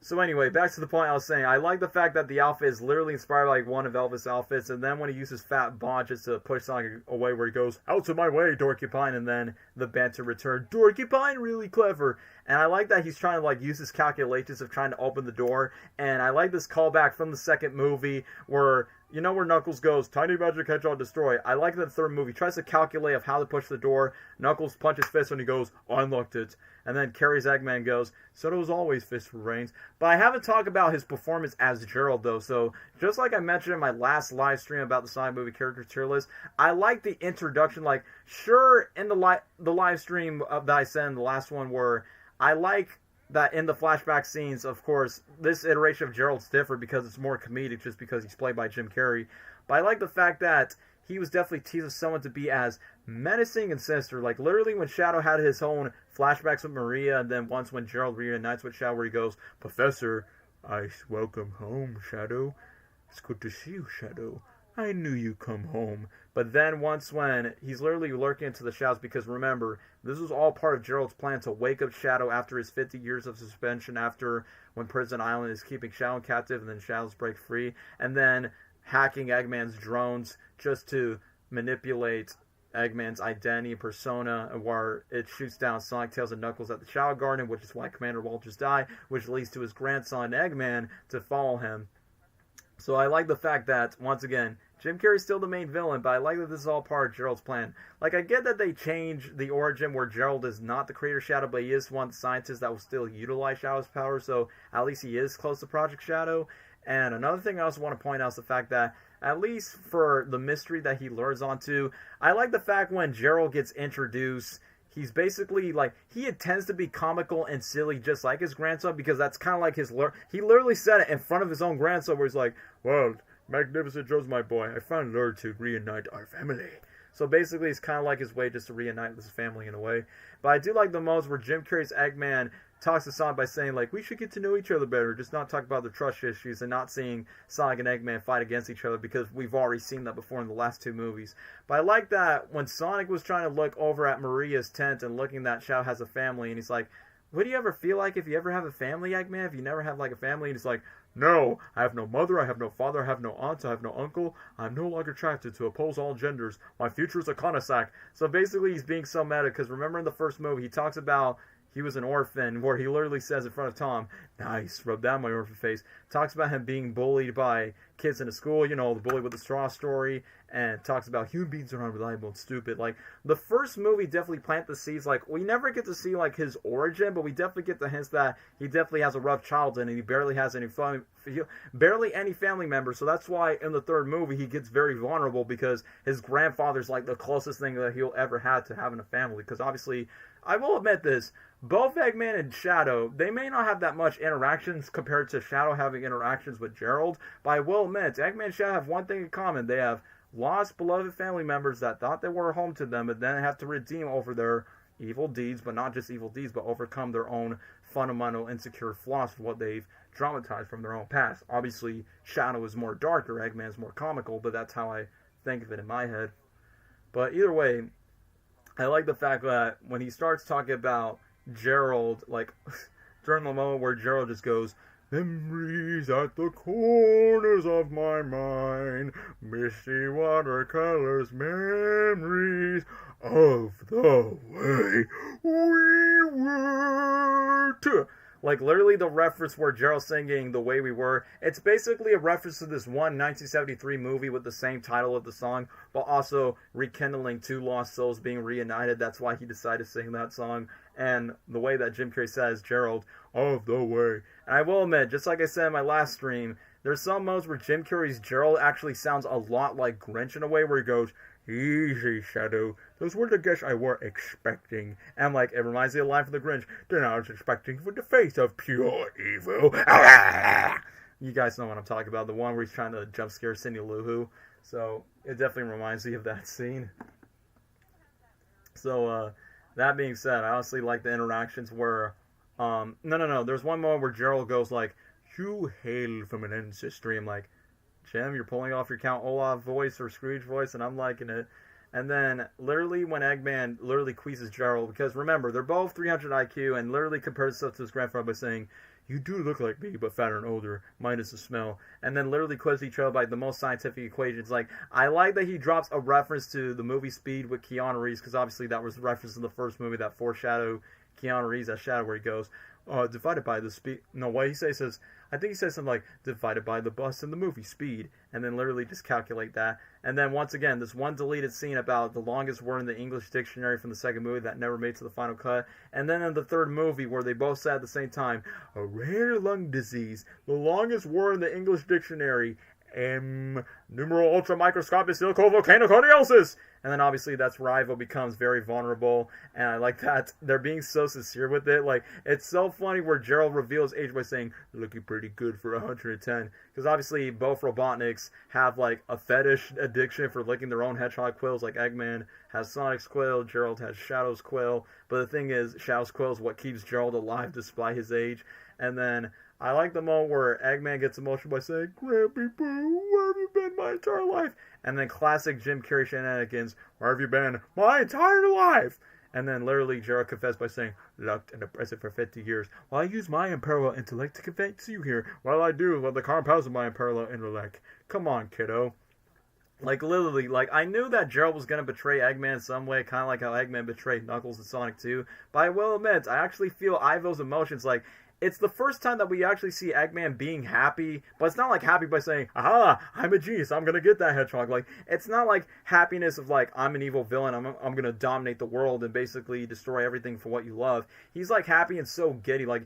So anyway, back to the point I was saying. I like the fact that the outfit is literally inspired by like one of Elvis' outfits, and then when he uses Fat Bon just to push Sonic away where he goes, out of my way, Dorcupine, and then the banter return, Dorcupine, really clever. And I like that he's trying to like use his calculations of trying to open the door, and I like this callback from the 2nd movie where, you know where Knuckles goes, Tiny Magic Hedgehog destroy. I like that the 3rd movie tries to calculate of how to push the door. Knuckles punches fist when he goes, unlocked it. And then Carrey's Eggman goes, so it was always fist for brains. But I haven't talked about his performance as Gerald, though. So, just like I mentioned in my last live stream about the Sonic movie character tier list, I like the introduction. Like, sure, in the live stream that I sent in the last one, where I like that in the flashback scenes, of course, this iteration of Gerald's different because it's more comedic just because he's played by Jim Carrey. But I like the fact that he was definitely teasing someone to be as menacing and sinister. Like, literally when Shadow had his own flashbacks with Maria, and then once when Gerald reunites with Shadow where he goes, Professor, welcome home, Shadow. It's good to see you, Shadow. I knew you'd come home. But then once when he's literally lurking into the shadows, because remember, this was all part of Gerald's plan to wake up Shadow after his 50 years of suspension, after when Prison Island is keeping Shadow captive and then Shadows break free, and then hacking Eggman's drones just to manipulate Eggman's identity and persona, where it shoots down Sonic, Tails, and Knuckles at the Shadow Garden, which is why Commander Walters died, which leads to his grandson Eggman to follow him. So I like the fact that, once again, Jim Carrey's still the main villain, but I like that this is all part of Gerald's plan. Like, I get that they changed the origin where Gerald is not the creator of Shadow, but he is one scientist that will still utilize Shadow's power, so at least he is close to Project Shadow. And another thing I also want to point out is the fact that, at least for the mystery that he lures onto, I like the fact when Gerald gets introduced, he's basically, like, he intends to be comical and silly just like his grandson, because that's kind of like his he literally said it in front of his own grandson, where he's like, well, Magnificent Joe's my boy. I found lure to reunite our family. So basically, it's kind of like his way just to reunite his family in a way. But I do like the most where Jim Carrey's Eggman talks to Sonic by saying, like, we should get to know each other better, just not talk about the trust issues, and not seeing Sonic and Eggman fight against each other, because we've already seen that before in the last two movies. But I like that when Sonic was trying to look over at Maria's tent and looking that Shadow has a family, and he's like, what do you ever feel like if you ever have a family, Eggman? If you never have, like, a family? And he's like, no, I have no mother, I have no father, I have no aunt, I have no uncle. I'm no longer attracted to oppose all genders. My future is a cul-de-sac. So basically, he's being so meta, because remember in the first movie, he talks about he was an orphan, where he literally says in front of Tom, nice, rub down my orphan face. Talks about him being bullied by kids in the school, you know, the bully with the straw story, and talks about human beings are unreliable and stupid. Like, the first movie definitely planted the seeds. Like, we never get to see, like, his origin, but we definitely get the hints that he definitely has a rough childhood, and he barely has any barely any family members. So that's why in the third movie he gets very vulnerable, because his grandfather's like the closest thing that he'll ever have to having a family. Because obviously, I will admit this, both Eggman and Shadow, they may not have that much interactions compared to Shadow having interactions with Gerald, but I will admit, Eggman and Shadow have one thing in common. They have lost beloved family members that thought they were home to them, and then have to redeem over their evil deeds, but not just evil deeds, but overcome their own fundamental insecure flaws for what they've traumatized from their own past. Obviously, Shadow is more darker, Eggman is more comical, but that's how I think of it in my head. But either way, I like the fact that when he starts talking about Gerald, like, during the moment where Gerald just goes, memories at the corners of my mind, misty watercolors, memories of the way we were to. Like, literally the reference where Gerald's singing The Way We Were, it's basically a reference to this one 1973 movie with the same title of the song, but also rekindling two lost souls being reunited. That's why he decided to sing that song. And the way that Jim Carrey says, Gerald, of the way. And I will admit, just like I said in my last stream, there's some moments where Jim Carrey's Gerald actually sounds a lot like Grinch in a way, where he goes, easy, Shadow. Those were the guests I were expecting. And, like, it reminds me of a line from the Grinch. Then I was expecting for the face of pure evil. You guys know what I'm talking about. The one where he's trying to jump scare Cindy Lou Who. So, it definitely reminds me of that scene. So, that being said, I honestly like the interactions where, no. There's one moment where Gerald goes like, you hail from an ancestry. I'm like, Jim, you're pulling off your Count Olaf voice or Scrooge voice, and I'm liking it. And then, literally, when Eggman literally quizzes Gerald, because remember, they're both 300 IQ, and literally compares himself to his grandfather by saying, you do look like me, but fatter and older, minus the smell. And then literally quizzes each other by the most scientific equations. Like, I like that he drops a reference to the movie Speed with Keanu Reeves, because obviously that was a reference to the first movie that foreshadowed Keanu Reeves, that shadow where he goes, divided by the speed. No, what he says, I think he says something like, divided by the bus in the movie Speed. And then literally just calculate that. And then once again, this one deleted scene about the longest word in the English dictionary from the second movie that never made to the final cut. And then in the third movie, where they both said at the same time, a rare lung disease, the longest word in the English dictionary, numeral ultra microscopic silicovolcanoconiosis. And then obviously that's where Ivo becomes very vulnerable, and I like that they're being so sincere with it. Like, it's so funny where Gerald reveals age by saying, looking pretty good for 110. Because obviously both Robotniks have like a fetish addiction for licking their own hedgehog quills. Like Eggman has Sonic's quill, Gerald has Shadow's quill. But the thing is, Shadow's quill is what keeps Gerald alive despite his age. And then I like the moment where Eggman gets emotional by saying, Grampy Boo, where have you been my entire life? And then classic Jim Carrey shenanigans, where have you been my entire life? And then literally Gerald confessed by saying, locked in a prison for 50 years. While I use my unparalleled intellect to convince you here, while I do what the compounds of my unparalleled intellect. Come on, kiddo. Like, literally, like, I knew that Gerald was going to betray Eggman in some way, kind of like how Eggman betrayed Knuckles in Sonic 2. But I will admit, I actually feel Ivo's emotions, like, it's the first time that we actually see Eggman being happy, but it's not like happy by saying, aha, I'm a genius, I'm going to get that hedgehog. Like, it's not like happiness of like, I'm an evil villain, I'm going to dominate the world and basically destroy everything for what you love. He's like happy and so giddy, like,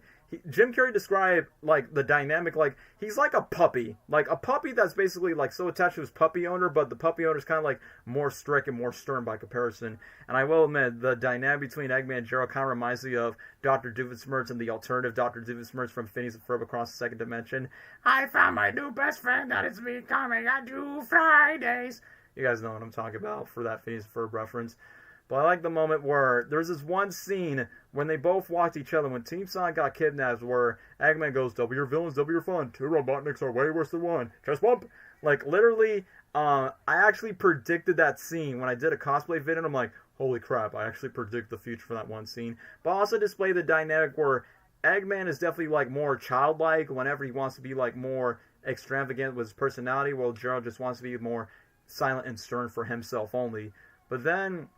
Jim Carrey described, like, the dynamic, like, he's like a puppy. Like, a puppy that's basically, like, so attached to his puppy owner, but the puppy owner's kind of, like, more strict and more stern by comparison. And I will admit, the dynamic between Eggman and Gerald kind of reminds me of Dr. Doofenshmirtz and the alternative Dr. Doofenshmirtz from Phineas and Ferb Across the Second Dimension. I found my new best friend, that is me coming on to Fridays. You guys know what I'm talking about for that Phineas and Ferb reference. But I like the moment where there's this one scene when they both watched each other when Team Sonic got kidnapped where Eggman goes, double your villains, double your fun. 2 Robotniks are way worse than 1. Chest bump. Like, literally, I actually predicted that scene when I did a cosplay video, and I'm like, holy crap, I actually predict the future for that one scene. But I also display the dynamic where Eggman is definitely, like, more childlike whenever he wants to be, like, more extravagant with his personality, while Gerald just wants to be more silent and stern for himself only. But then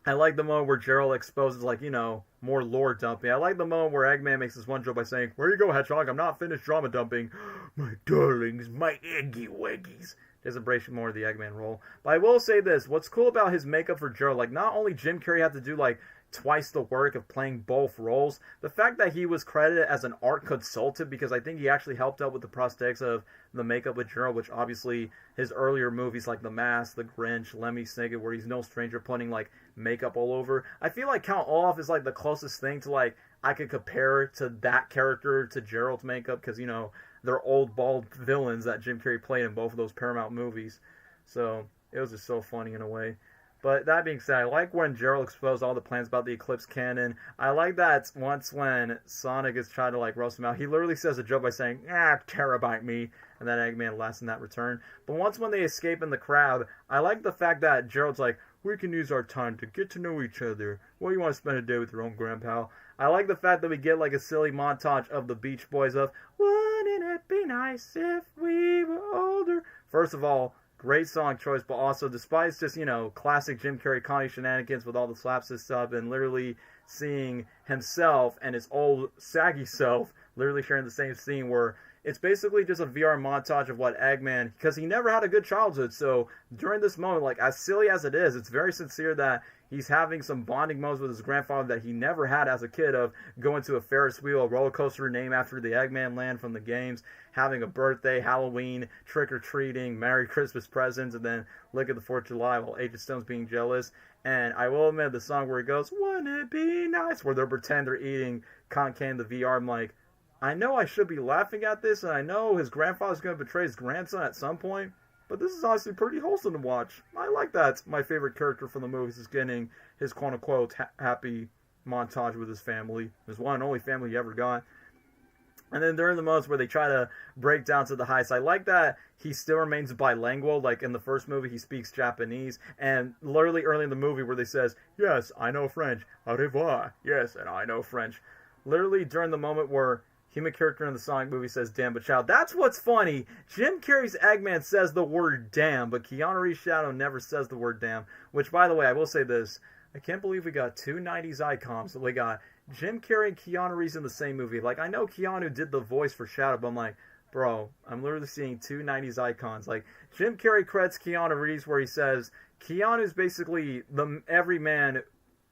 I like the moment where Gerald exposes, like, you know, more lore dumping. I like the moment where Eggman makes this one joke by saying, where you go, Hedgehog? I'm not finished drama dumping. My darlings, my eggy weggies. Just embracing more of the Eggman role. But I will say this. What's cool about his makeup for Gerald, like, not only Jim Carrey had to do, like, twice the work of playing both roles, the fact that he was credited as an art consultant, because I think he actually helped out with the prosthetics of the makeup with Gerald, which obviously his earlier movies like The Mask, The Grinch, Lemony Snicket, where he's no stranger putting like makeup all over. I feel like Count Olaf is like the closest thing to like I could compare to that character to Gerald's makeup, because you know they're old bald villains that Jim Carrey played in both of those Paramount movies. So it was just so funny in a way. But that being said, I like when Gerald exposed all the plans about the Eclipse Cannon. I like that once when Sonic is trying to like roast him out, he literally says a joke by saying, terabyte me, and then Eggman laughs in that return. But once when they escape in the crowd, I like the fact that Gerald's like, we can use our time to get to know each other. Well, you want to spend a day with your own grandpa? I like the fact that we get like a silly montage of the Beach Boys of, wouldn't it be nice if we were older? First of all, great song choice, but also despite just, you know, classic Jim Carrey comedy shenanigans with all the slapstick stuff and literally seeing himself and his old saggy self literally sharing the same scene where it's basically just a VR montage of what Eggman, because he never had a good childhood, so during this moment, like, as silly as it is, it's very sincere that he's having some bonding moments with his grandfather that he never had as a kid, of going to a Ferris wheel, a roller coaster named after the Eggman land from the games, having a birthday, Halloween, trick-or-treating, Merry Christmas presents, and then look at the 4th of July while Agent Stone's being jealous. And I will admit, the song where he goes, wouldn't it be nice, where they pretend they're eating cotton candy in the VR, I'm like, I know I should be laughing at this, and I know his grandfather's going to betray his grandson at some point, but this is honestly pretty wholesome to watch. I like that. My favorite character from the movies is getting his quote-unquote happy montage with his family. His one and only family he ever got. And then during the moments where they try to break down to the heights, I like that he still remains bilingual. Like in the first movie, he speaks Japanese. And literally early in the movie where they says, yes, I know French. Au revoir. Yes, and I know French. Literally during the moment where human character in the Sonic movie says, damn, but child. That's what's funny. Jim Carrey's Eggman says the word damn, but Keanu Reeves' Shadow never says the word damn. Which, by the way, I will say this. I can't believe we got 2 90s icons. We got Jim Carrey and Keanu Reeves in the same movie. Like, I know Keanu did the voice for Shadow, but I'm like, bro, I'm literally seeing 2 90s icons. Like, Jim Carrey credits Keanu Reeves where he says, Keanu's basically the everyman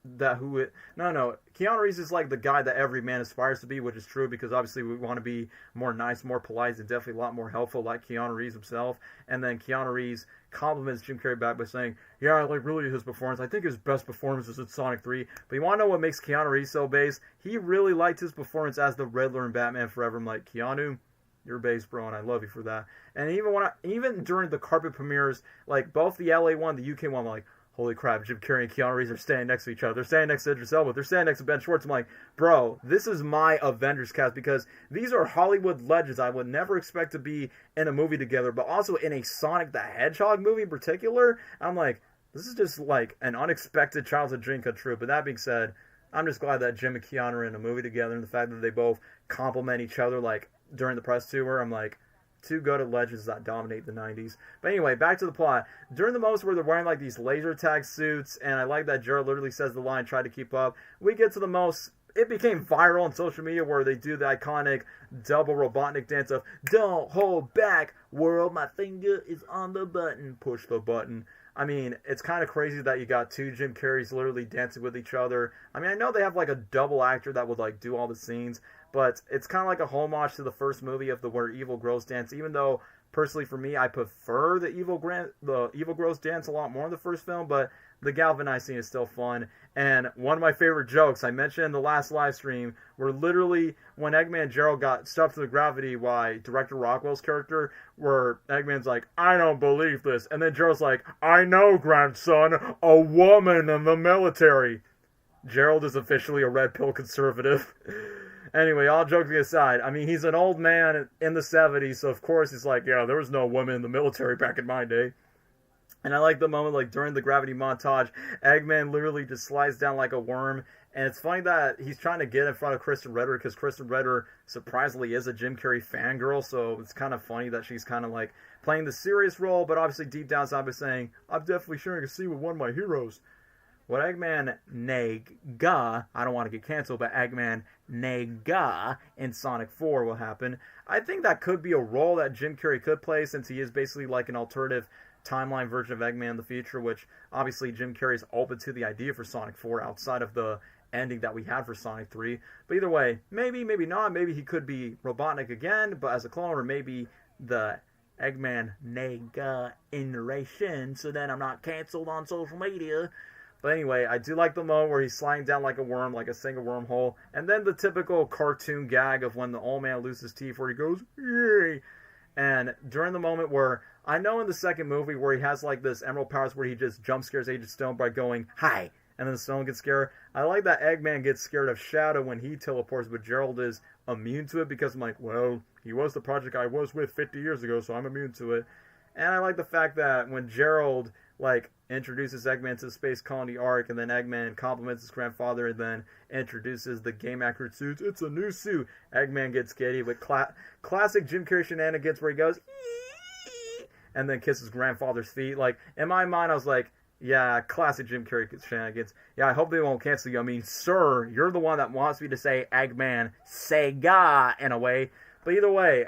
Keanu Reeves is like the guy that every man aspires to be, which is true, because obviously we want to be more nice, more polite, and definitely a lot more helpful like Keanu Reeves himself. And then Keanu Reeves compliments Jim Carrey back by saying, yeah, I like really his performance. I think his best performance is in Sonic 3. But you want to know what makes Keanu Reeves so base? He really liked his performance as the Riddler in Batman Forever. I'm like, Keanu, you're base, bro, and I love you for that. And even during the carpet premieres, like both the LA one, the UK one, I'm like, holy crap, Jim Carrey and Keanu Reeves are standing next to each other. They're standing next to Idris Elba. They're standing next to Ben Schwartz. I'm like, bro, this is my Avengers cast because these are Hollywood legends I would never expect to be in a movie together, but also in a Sonic the Hedgehog movie in particular. I'm like, this is just like an unexpected childhood dream come true. But that being said, I'm just glad that Jim and Keanu are in a movie together, and the fact that they both complement each other, like, during the press tour. I'm like, two go-to legends that dominate the 90s. But anyway, back to the plot. During the moments where they're wearing, like, these laser tag suits, and I like that Gerald literally says the line, try to keep up, we get to the most... It became viral on social media where they do the iconic double Robotnik dance of, don't hold back, world, my finger is on the button, push the button. I mean, it's kind of crazy that you got two Jim Carreys literally dancing with each other. I mean, I know they have, like, a double actor that would, like, do all the scenes, but it's kind of like a homage to the first movie of the Where Evil Grows Dance, even though, personally for me, I prefer the Evil Grows Dance a lot more in the first film, but the galvanized scene is still fun. And one of my favorite jokes I mentioned in the last live stream were literally when Eggman and Gerald got stuck to the gravity by Director Rockwell's character, where Eggman's like, I don't believe this. And then Gerald's like, I know, grandson, a woman in the military. Gerald is officially a red pill conservative. Anyway, all joking aside, I mean, he's an old man in the 70s, so of course he's like, yeah, there was no women in the military back in my day. And I like the moment, like, during the gravity montage, Eggman literally just slides down like a worm. And it's funny that he's trying to get in front of Kristen Ritter, because Kristen Ritter surprisingly is a Jim Carrey fangirl. So it's kind of funny that she's kind of like playing the serious role, but obviously deep down inside by saying, I'm definitely sharing a scene with one of my heroes. What Eggman Nega, I don't want to get canceled, but Eggman Nega in Sonic 4 will happen. I think that could be a role that Jim Carrey could play, since he is basically like an alternative timeline version of Eggman in the future, which obviously Jim Carrey's open to the idea for Sonic 4 outside of the ending that we had for Sonic 3. But either way, maybe, maybe not. Maybe he could be Robotnik again, but as a clone, or maybe the Eggman Nega iteration, so then I'm not canceled on social media. But anyway, I do like the moment where he's sliding down like a worm, like a single wormhole. And then the typical cartoon gag of when the old man loses teeth where he goes, yay! And during the moment where, I know in the second movie where he has like this emerald powers where he just jump scares Agent Stone by going, hi! And then Stone gets scared. I like that Eggman gets scared of Shadow when he teleports, but Gerald is immune to it because I'm like, well, he was the project I was with 50 years ago, so I'm immune to it. And I like the fact that when Gerald, like, introduces Eggman to the Space Colony Arc, and then Eggman compliments his grandfather, and then introduces the game-accurate suits. It's a new suit. Eggman gets giddy with classic Jim Carrey shenanigans where he goes, ee! And then kisses grandfather's feet. Like, in my mind, I was like, yeah, classic Jim Carrey shenanigans. Yeah, I hope they won't cancel you. I mean, sir, you're the one that wants me to say Eggman Sega in a way. But either way,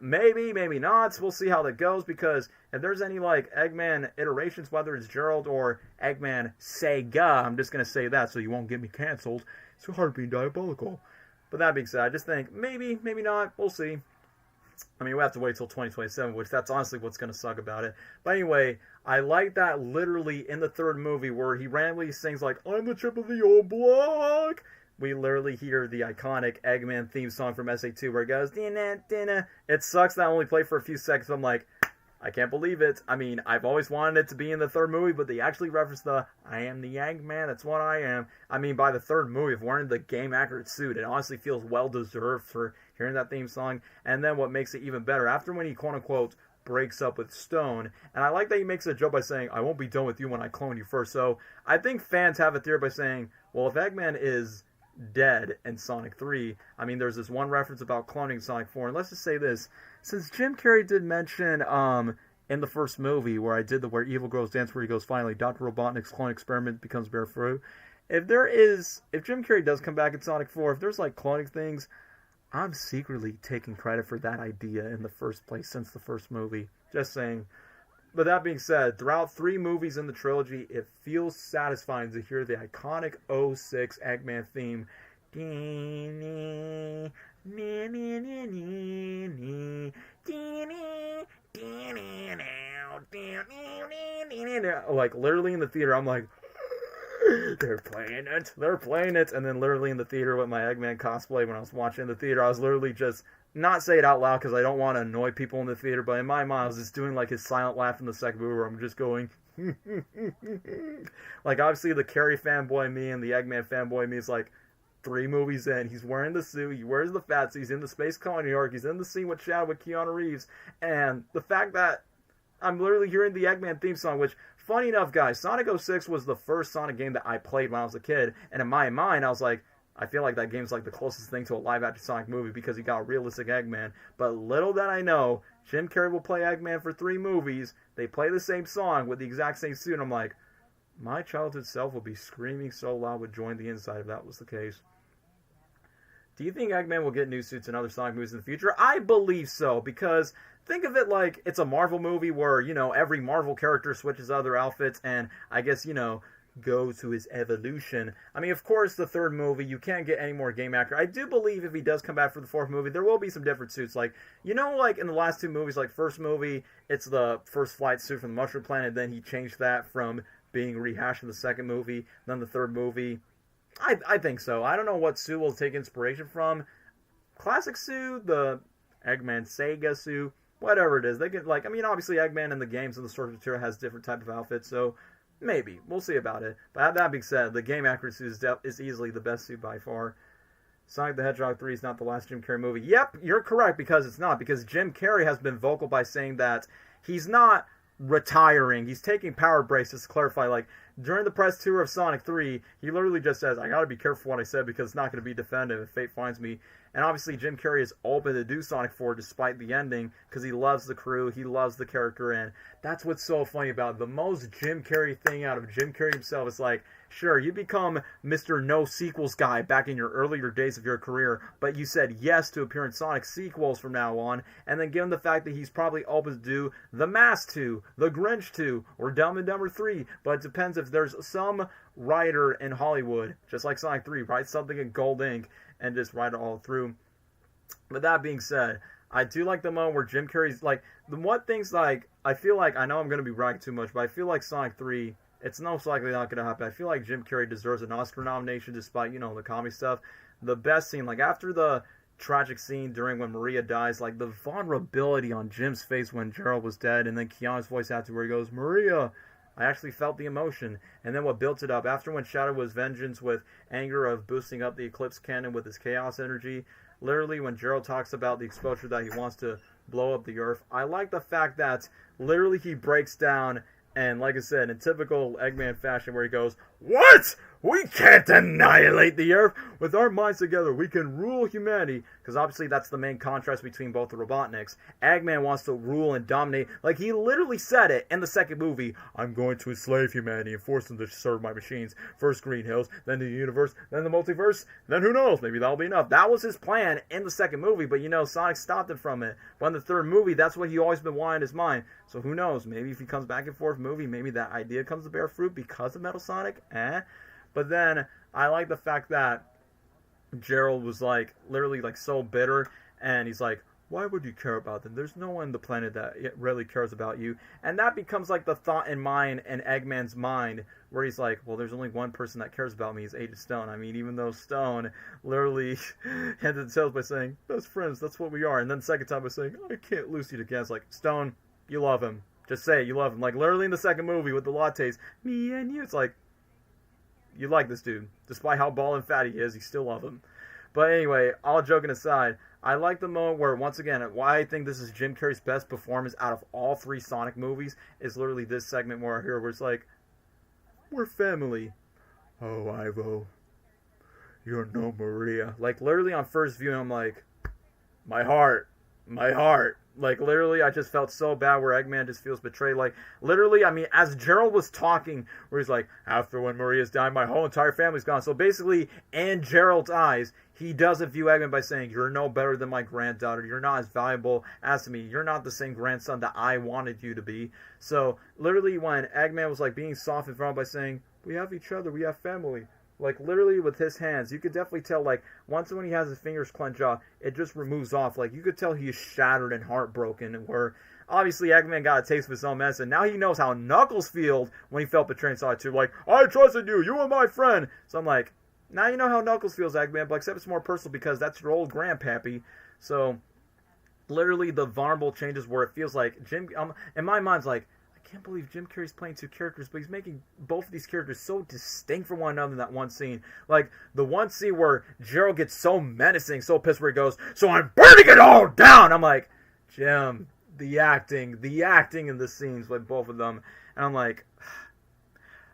maybe, maybe not. We'll see how that goes, because if there's any, like, Eggman iterations, whether it's Gerald or Eggman Sega, I'm just going to say that so you won't get me canceled. It's so hard being diabolical. But that being said, I just think maybe, maybe not. We'll see. I mean, we have to wait till 2027, which that's honestly what's going to suck about it. But anyway, I like that literally in the third movie where he randomly sings, like, I'm the chip of the old block. We literally hear the iconic Eggman theme song from SA2 where it goes, dinna, dinna. It sucks that I only played for a few seconds. I'm like, I can't believe it. I mean, I've always wanted it to be in the third movie, but they actually reference the, I am the Eggman, that's what I am. I mean, by the third movie, of wearing the game-accurate suit, it honestly feels well-deserved for hearing that theme song. And then what makes it even better, after when he, quote-unquote, breaks up with Stone, and I like that he makes a joke by saying, I won't be done with you when I clone you first. So I think fans have a theory by saying, well, if Eggman is dead in Sonic 3. I mean, there's this one reference about cloning Sonic 4, and let's just say this. Since Jim Carrey did mention in the first movie where I did the Where Evil Grows Dance, where he goes, finally, Dr. Robotnik's clone experiment becomes bare fruit. If Jim Carrey does come back in Sonic 4, if there's like cloning things, I'm secretly taking credit for that idea in the first place since the first movie. Just saying. But that being said, throughout 3 movies in the trilogy, it feels satisfying to hear the iconic 06 Eggman theme. Like, literally in the theater, I'm like, they're playing it. And then literally in the theater with my Eggman cosplay, when I was watching in the theater, I was literally just not say it out loud because I don't want to annoy people in the theater, but in my mind I was just doing like his silent laugh in the second movie where I'm just going like obviously the Carrey fanboy me and the Eggman fanboy me is like 3 movies in, he's wearing the suit, he wears the fat suit, he's in the space colony New York, he's in the scene with Keanu Reeves, and the fact that I'm literally hearing the Eggman theme song, which, funny enough, guys, Sonic 06 was the first Sonic game that I played when I was a kid, and in my mind, I was like, I feel like that game's like the closest thing to a live-action Sonic movie because you got a realistic Eggman. But little did I know, Jim Carrey will play Eggman for 3 movies. They play the same song with the exact same suit. And I'm like, my childhood self would be screaming so loud would join the inside if that was the case. Do you think Eggman will get new suits in other Sonic movies in the future? I believe so, because think of it like it's a Marvel movie where, you know, every Marvel character switches other outfits and I guess, you know, goes to his evolution. I mean, of course, the 3rd movie, you can't get any more game actor. I do believe if he does come back for the 4th movie, there will be some different suits. Like, you know, like in the last 2 movies, like first movie, it's the First Flight suit from the Mushroom Planet, then he changed that from being rehashed in the 2nd movie, then the 3rd movie. I think so. I don't know what suit will take inspiration from. Classic suit, the Eggman Sega suit, whatever it is. They get, like, I mean, obviously Eggman in the games and the source material has different type of outfits, so maybe. We'll see about it. But that being said, the game actor suit is easily the best suit by far. Sonic the Hedgehog 3 is not the last Jim Carrey movie. Yep, you're correct, because it's not. Because Jim Carrey has been vocal by saying that he's not retiring. He's taking power breaks, just to clarify. Like, during the press tour of Sonic 3, he literally just says, I gotta be careful what I said because it's not going to be definitive if fate finds me. And obviously Jim Carrey is open to do Sonic 4 despite the ending because he loves the crew, he loves the character, and that's what's so funny about it. The most Jim Carrey thing out of Jim Carrey himself is like, sure, you become Mr. No Sequels guy back in your earlier days of your career, but you said yes to appear in Sonic sequels from now on, and then given the fact that he's probably open to do The Mask 2, The Grinch 2, or Dumb and Dumber 3, but it depends if there's some writer in Hollywood, just like Sonic 3, write something in gold ink and just write it all through. But that being said, I do like the moment where Jim Carrey's like, the one thing's like, I feel like, I know I'm going to be bragging too much, but I feel like Sonic 3, it's most likely not going to happen. I feel like Jim Carrey deserves an Oscar nomination despite, you know, the comedy stuff. The best scene, like after the tragic scene during when Maria dies, like the vulnerability on Jim's face when Gerald was dead, and then Keanu's voice after where he goes, Maria, I actually felt the emotion. And then what built it up, after when Shadow was vengeance with anger of boosting up the Eclipse cannon with his chaos energy, literally when Gerald talks about the exposure that he wants to blow up the Earth, I like the fact that literally he breaks down, and like I said, in typical Eggman fashion where he goes, what? We can't annihilate the Earth. With our minds together, we can rule humanity. Because obviously that's the main contrast between both the Robotniks. Eggman wants to rule and dominate. Like he literally said it in the second movie. I'm going to enslave humanity and force them to serve my machines. First Green Hills, then the universe, then the multiverse, then who knows? Maybe that'll be enough. That was his plan in the second movie. But you know, Sonic stopped him from it. But in the third movie, that's what he always been wanting in his mind. So who knows? Maybe if he comes back in fourth movie, maybe that idea comes to bear fruit because of Metal Sonic. But then I like the fact that Gerald was like literally like so bitter, and he's like, why would you care about them? There's no one on the planet that really cares about you. And that becomes like the thought in mine and Eggman's mind, where he's like, well, there's only one person that cares about me, is Agent Stone. I mean, even though Stone literally ended the sales by saying, best friends, that's what we are. And then the second time by saying, I can't lose you again. It's like, Stone, you love him. Just say it, you love him. Like literally in the second movie with the lattes, me and you, it's like, you like this dude. Despite how bald and fat he is, you still love him. But anyway, all joking aside, I like the moment where, once again, why I think this is Jim Carrey's best performance out of all three Sonic movies is literally this segment where I hear where it's like, we're family. Oh, Ivo, you're no Maria. Like, literally on first view, I'm like, my heart. Like, literally, I just felt so bad where Eggman just feels betrayed. Like, literally, I mean, as Gerald was talking, where he's like, after when Maria's died, my whole entire family's gone. So basically, in Gerald's eyes, he doesn't view Eggman by saying, you're no better than my granddaughter. You're not as valuable as me. You're not the same grandson that I wanted you to be. So, literally, when Eggman was, like, being soft in front by saying, we have each other, we have family. Like, literally with his hands, you could definitely tell, like, once when he has his fingers clenched off, it just removes off. Like, you could tell he's shattered and heartbroken, and where, obviously, Eggman got a taste of his own medicine. Now he knows how Knuckles feels when he felt betrayed in Sonic 2. Like, I trusted you, you were my friend. So I'm like, now you know how Knuckles feels, Eggman, but except it's more personal because that's your old grandpappy. So, literally the vulnerable changes where it feels like in my mind's like, I can't believe Jim Carrey's playing two characters, but he's making both of these characters so distinct from one another in that one scene. Like, the one scene where Gerald gets so menacing, so pissed where he goes, "So I'm burning it all down!" I'm like, Jim, the acting in the scenes with both of them. And I'm like,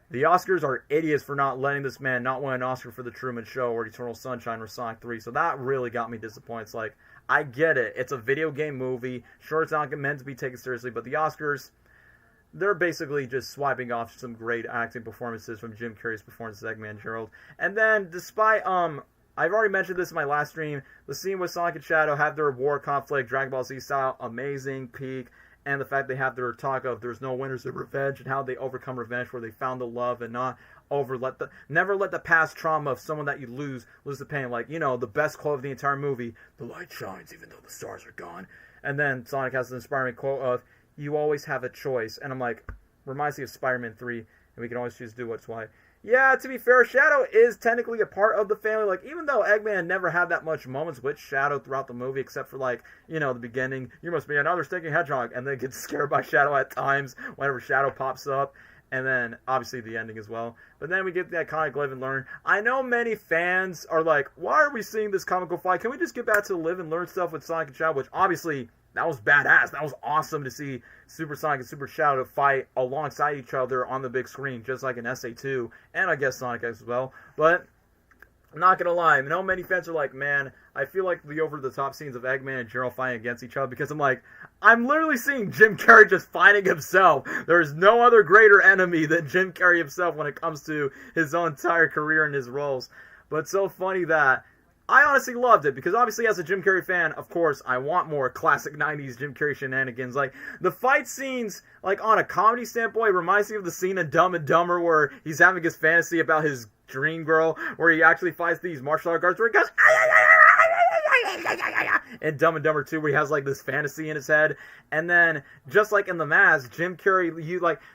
the Oscars are idiots for not letting this man not win an Oscar for The Truman Show or Eternal Sunshine or Sonic 3. So that really got me disappointed. It's like, I get it. It's a video game movie. Sure, it's not meant to be taken seriously, but the Oscars, they're basically just swiping off some great acting performances from Jim Carrey's performance as Eggman Gerald. And then, despite, I've already mentioned this in my last stream, the scene with Sonic and Shadow have their war conflict, Dragon Ball Z style, amazing, peak, and the fact they have their talk of there's no winners of revenge, and how they overcome revenge, where they found the love and not never let the past trauma of someone that you lose the pain. Like, you know, the best quote of the entire movie, "The light shines even though the stars are gone." And then Sonic has the inspiring quote of, "You always have a choice." And I'm like, reminds me of Spider-Man 3, and we can always choose to do what's right. Yeah, to be fair, Shadow is technically a part of the family. Like, even though Eggman never had that much moments with Shadow throughout the movie, except for, like, you know, the beginning, "You must be another stinking hedgehog," and then gets scared by Shadow at times whenever Shadow pops up. And then, obviously, the ending as well. But then we get the iconic Live and Learn. I know many fans are like, why are we seeing this comical fight? Can we just get back to the Live and Learn stuff with Sonic and Shadow? Which, obviously, that was badass. That was awesome to see Super Sonic and Super Shadow fight alongside each other on the big screen, just like in SA2, and I guess Sonic X as well. But I'm not going to lie, I know many fans are like, man, I feel like the over-the-top scenes of Eggman and Gerald fighting against each other, because I'm like, I'm literally seeing Jim Carrey just fighting himself. There is no other greater enemy than Jim Carrey himself when it comes to his own entire career and his roles. But it's so funny that I honestly loved it, because obviously as a Jim Carrey fan, of course, I want more classic 90s Jim Carrey shenanigans. Like, the fight scenes, like, on a comedy standpoint, reminds me of the scene in Dumb and Dumber where he's having his fantasy about his dream girl, where he actually fights these martial art guards, where he goes, and Dumb and Dumber 2, where he has, like, this fantasy in his head. And then, just like in The Mask, Jim Carrey,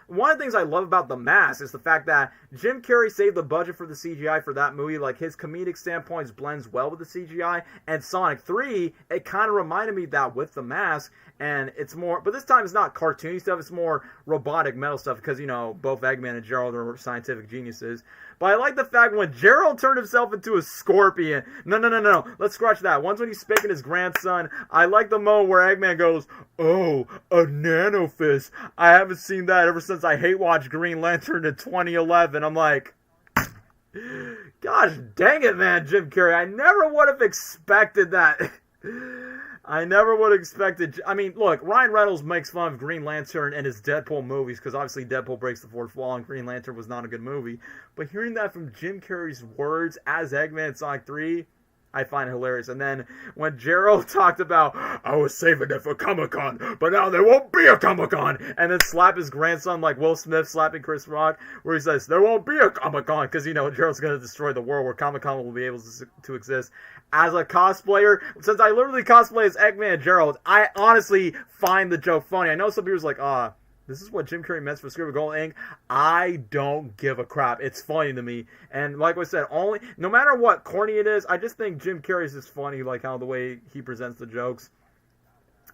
one of the things I love about The Mask is the fact that Jim Carrey saved the budget for the CGI for that movie. Like, his comedic standpoints blends well with the CGI. And Sonic 3, it kind of reminded me that with The Mask, and it's more, but this time it's not cartoony stuff, it's more robotic metal stuff, because, you know, both Eggman and Gerald are scientific geniuses. But I like the fact when Gerald turned himself into a scorpion. No. Let's scratch that. Once when he's spanking his grandson, I like the moment where Eggman goes, "Oh, a nano fist. I haven't seen that ever since I hate watched Green Lantern in 2011. I'm like, gosh dang it, man, Jim Carrey. I never would have expected that. I never would have expected. I mean, look, Ryan Reynolds makes fun of Green Lantern and his Deadpool movies, because obviously Deadpool breaks the fourth wall and Green Lantern was not a good movie. But hearing that from Jim Carrey's words as Eggman in Sonic 3, I find it hilarious. And then when Gerald talked about, "I was saving it for Comic-Con, but now there won't be a Comic-Con," and then slap his grandson like Will Smith slapping Chris Rock, where he says, "There won't be a Comic-Con," because, you know, Gerald's going to destroy the world where Comic-Con will be able to exist. As a cosplayer, since I literally cosplay as Eggman and Gerald, I honestly find the joke funny. I know some people's like, this is what Jim Carrey meant for Script of Gold Ink. I don't give a crap. It's funny to me. And like I said, no matter what corny it is, I just think Jim Carrey's is funny, like how the way he presents the jokes.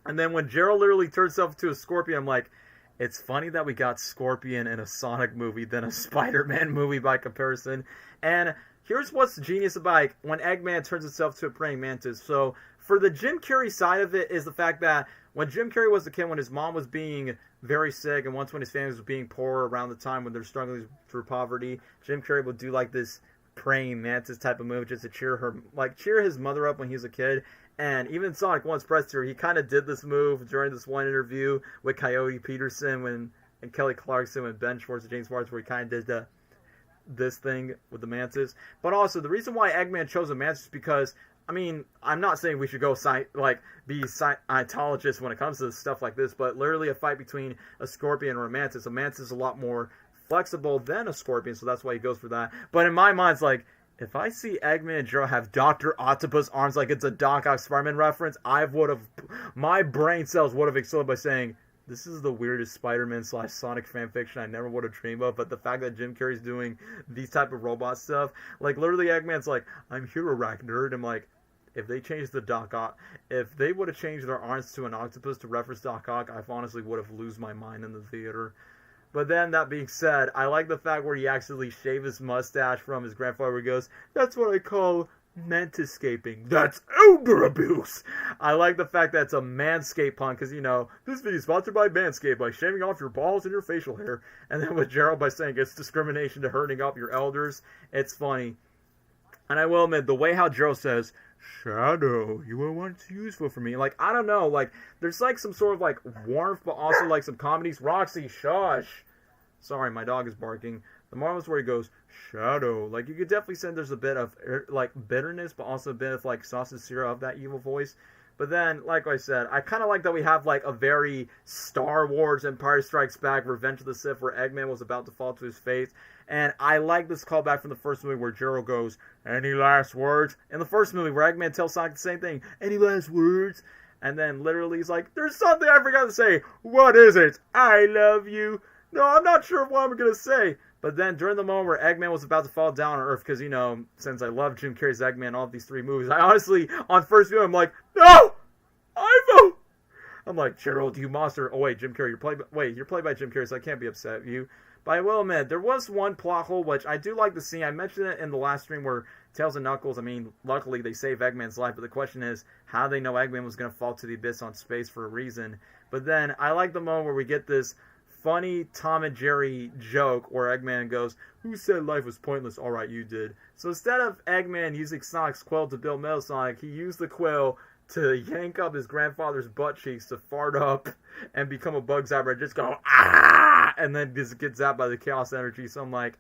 And then when Gerald literally turns himself into a scorpion, I'm like, it's funny that we got Scorpion in a Sonic movie than a Spider-Man movie by comparison. And here's what's genius about when Eggman turns himself to a praying mantis. So for the Jim Carrey side of it is the fact that when Jim Carrey was a kid, when his mom was being very sick, and once when his family was being poor around the time when they're struggling through poverty, Jim Carrey would do like this praying mantis type of move just to cheer his mother up when he was a kid. And even Sonic 1's press tour, he kind of did this move during this one interview with Coyote Peterson and Kelly Clarkson and Ben Schwartz and James Barnes, where he kind of did this thing with the mantis. But also, the reason why Eggman chose a mantis is because, I mean, I'm not saying we should go be Scientologists when it comes to stuff like this, but literally a fight between a scorpion or a mantis is a lot more flexible than a scorpion, so that's why he goes for that. But in my mind, it's like, if I see Eggman and Gerald have Dr. Octopus arms like it's a Doc Ock Spider-Man reference, my brain cells would have exploded by saying, this is the weirdest Spider-Man / Sonic fanfiction I never would have dreamed of. But the fact that Jim Carrey's doing these type of robot stuff, like literally Eggman's like, "I'm Hero Rack nerd." I'm like, if they changed the Doc Ock, if they would have changed their arms to an octopus to reference Doc Ock, I honestly would have lose my mind in the theater. But then, that being said, I like the fact where he accidentally shaved his mustache from his grandfather where he goes, that's what I call mantiscaping. That's elder abuse! I like the fact that it's a manscape pun, because, you know, this video is sponsored by Manscaped, by shaving off your balls and your facial hair. And then with Gerald by saying it's discrimination to hurting up your elders, it's funny. And I will admit, the way how Gerald says, Shadow, you were once useful for me. Like, I don't know, like, there's like some sort of like warmth, but also like some comedies. Roxy, shush! Sorry, my dog is barking. The moment where he goes, Shadow. Like, you could definitely sense there's a bit of, like, bitterness, but also a bit of, like, sausage syrup of that evil voice. But then, like I said, I kind of like that we have, like, a very Star Wars Empire Strikes Back, Revenge of the Sith, where Eggman was about to fall to his fate. And I like this callback from the first movie where Gerald goes, any last words? In the first movie where Eggman tells Sonic the same thing, any last words? And then literally he's like, there's something I forgot to say. What is it? I love you. No, I'm not sure what I'm going to say. But then during the moment where Eggman was about to fall down on Earth, because, you know, since I love Jim Carrey's Eggman in all of these 3 movies, I honestly, on first view, I'm like, no! Ivo! I'm like, Gerald, you monster. Oh, wait, Jim Carrey, you're played by Jim Carrey, so I can't be upset with you. But I will admit, there was one plot hole, which I do like the scene. I mentioned it in the last stream where Tails and Knuckles, I mean, luckily they saved Eggman's life, but the question is, how do they know Eggman was going to fall to the abyss on space for a reason? But then, I like the moment where we get this funny Tom and Jerry joke where Eggman goes, who said life was pointless? Alright, you did. So instead of Eggman using Sonic's quill to build Metal Sonic, he used the quill to yank up his grandfather's butt cheeks to fart up and become a bug zapper and just go, ah! And then just get zapped by the chaos energy. So I'm like,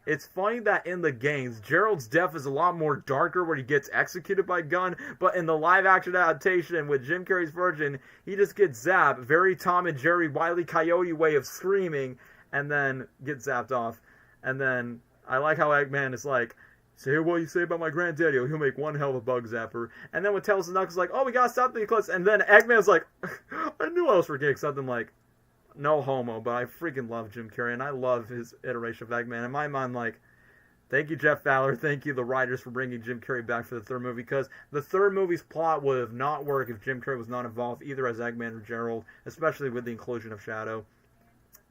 it's funny that in the games, Gerald's death is a lot more darker where he gets executed by gun, but in the live-action adaptation with Jim Carrey's version, he just gets zapped. Very Tom and Jerry, Wile E. Coyote way of screaming, and then gets zapped off. And then, I like how Eggman is like, say what you say about my granddaddy, he'll make one hell of a bug zapper. And then when Tails and Knuckles like, oh, we gotta stop the eclipse, and then Eggman's like, I knew I was forgetting something like, no homo, but I freaking love Jim Carrey, and I love his iteration of Eggman. In my mind, like, thank you, Jeff Fowler, thank you, the writers, for bringing Jim Carrey back for the 3rd movie, because the 3rd movie's plot would have not worked if Jim Carrey was not involved, either as Eggman or Gerald, especially with the inclusion of Shadow.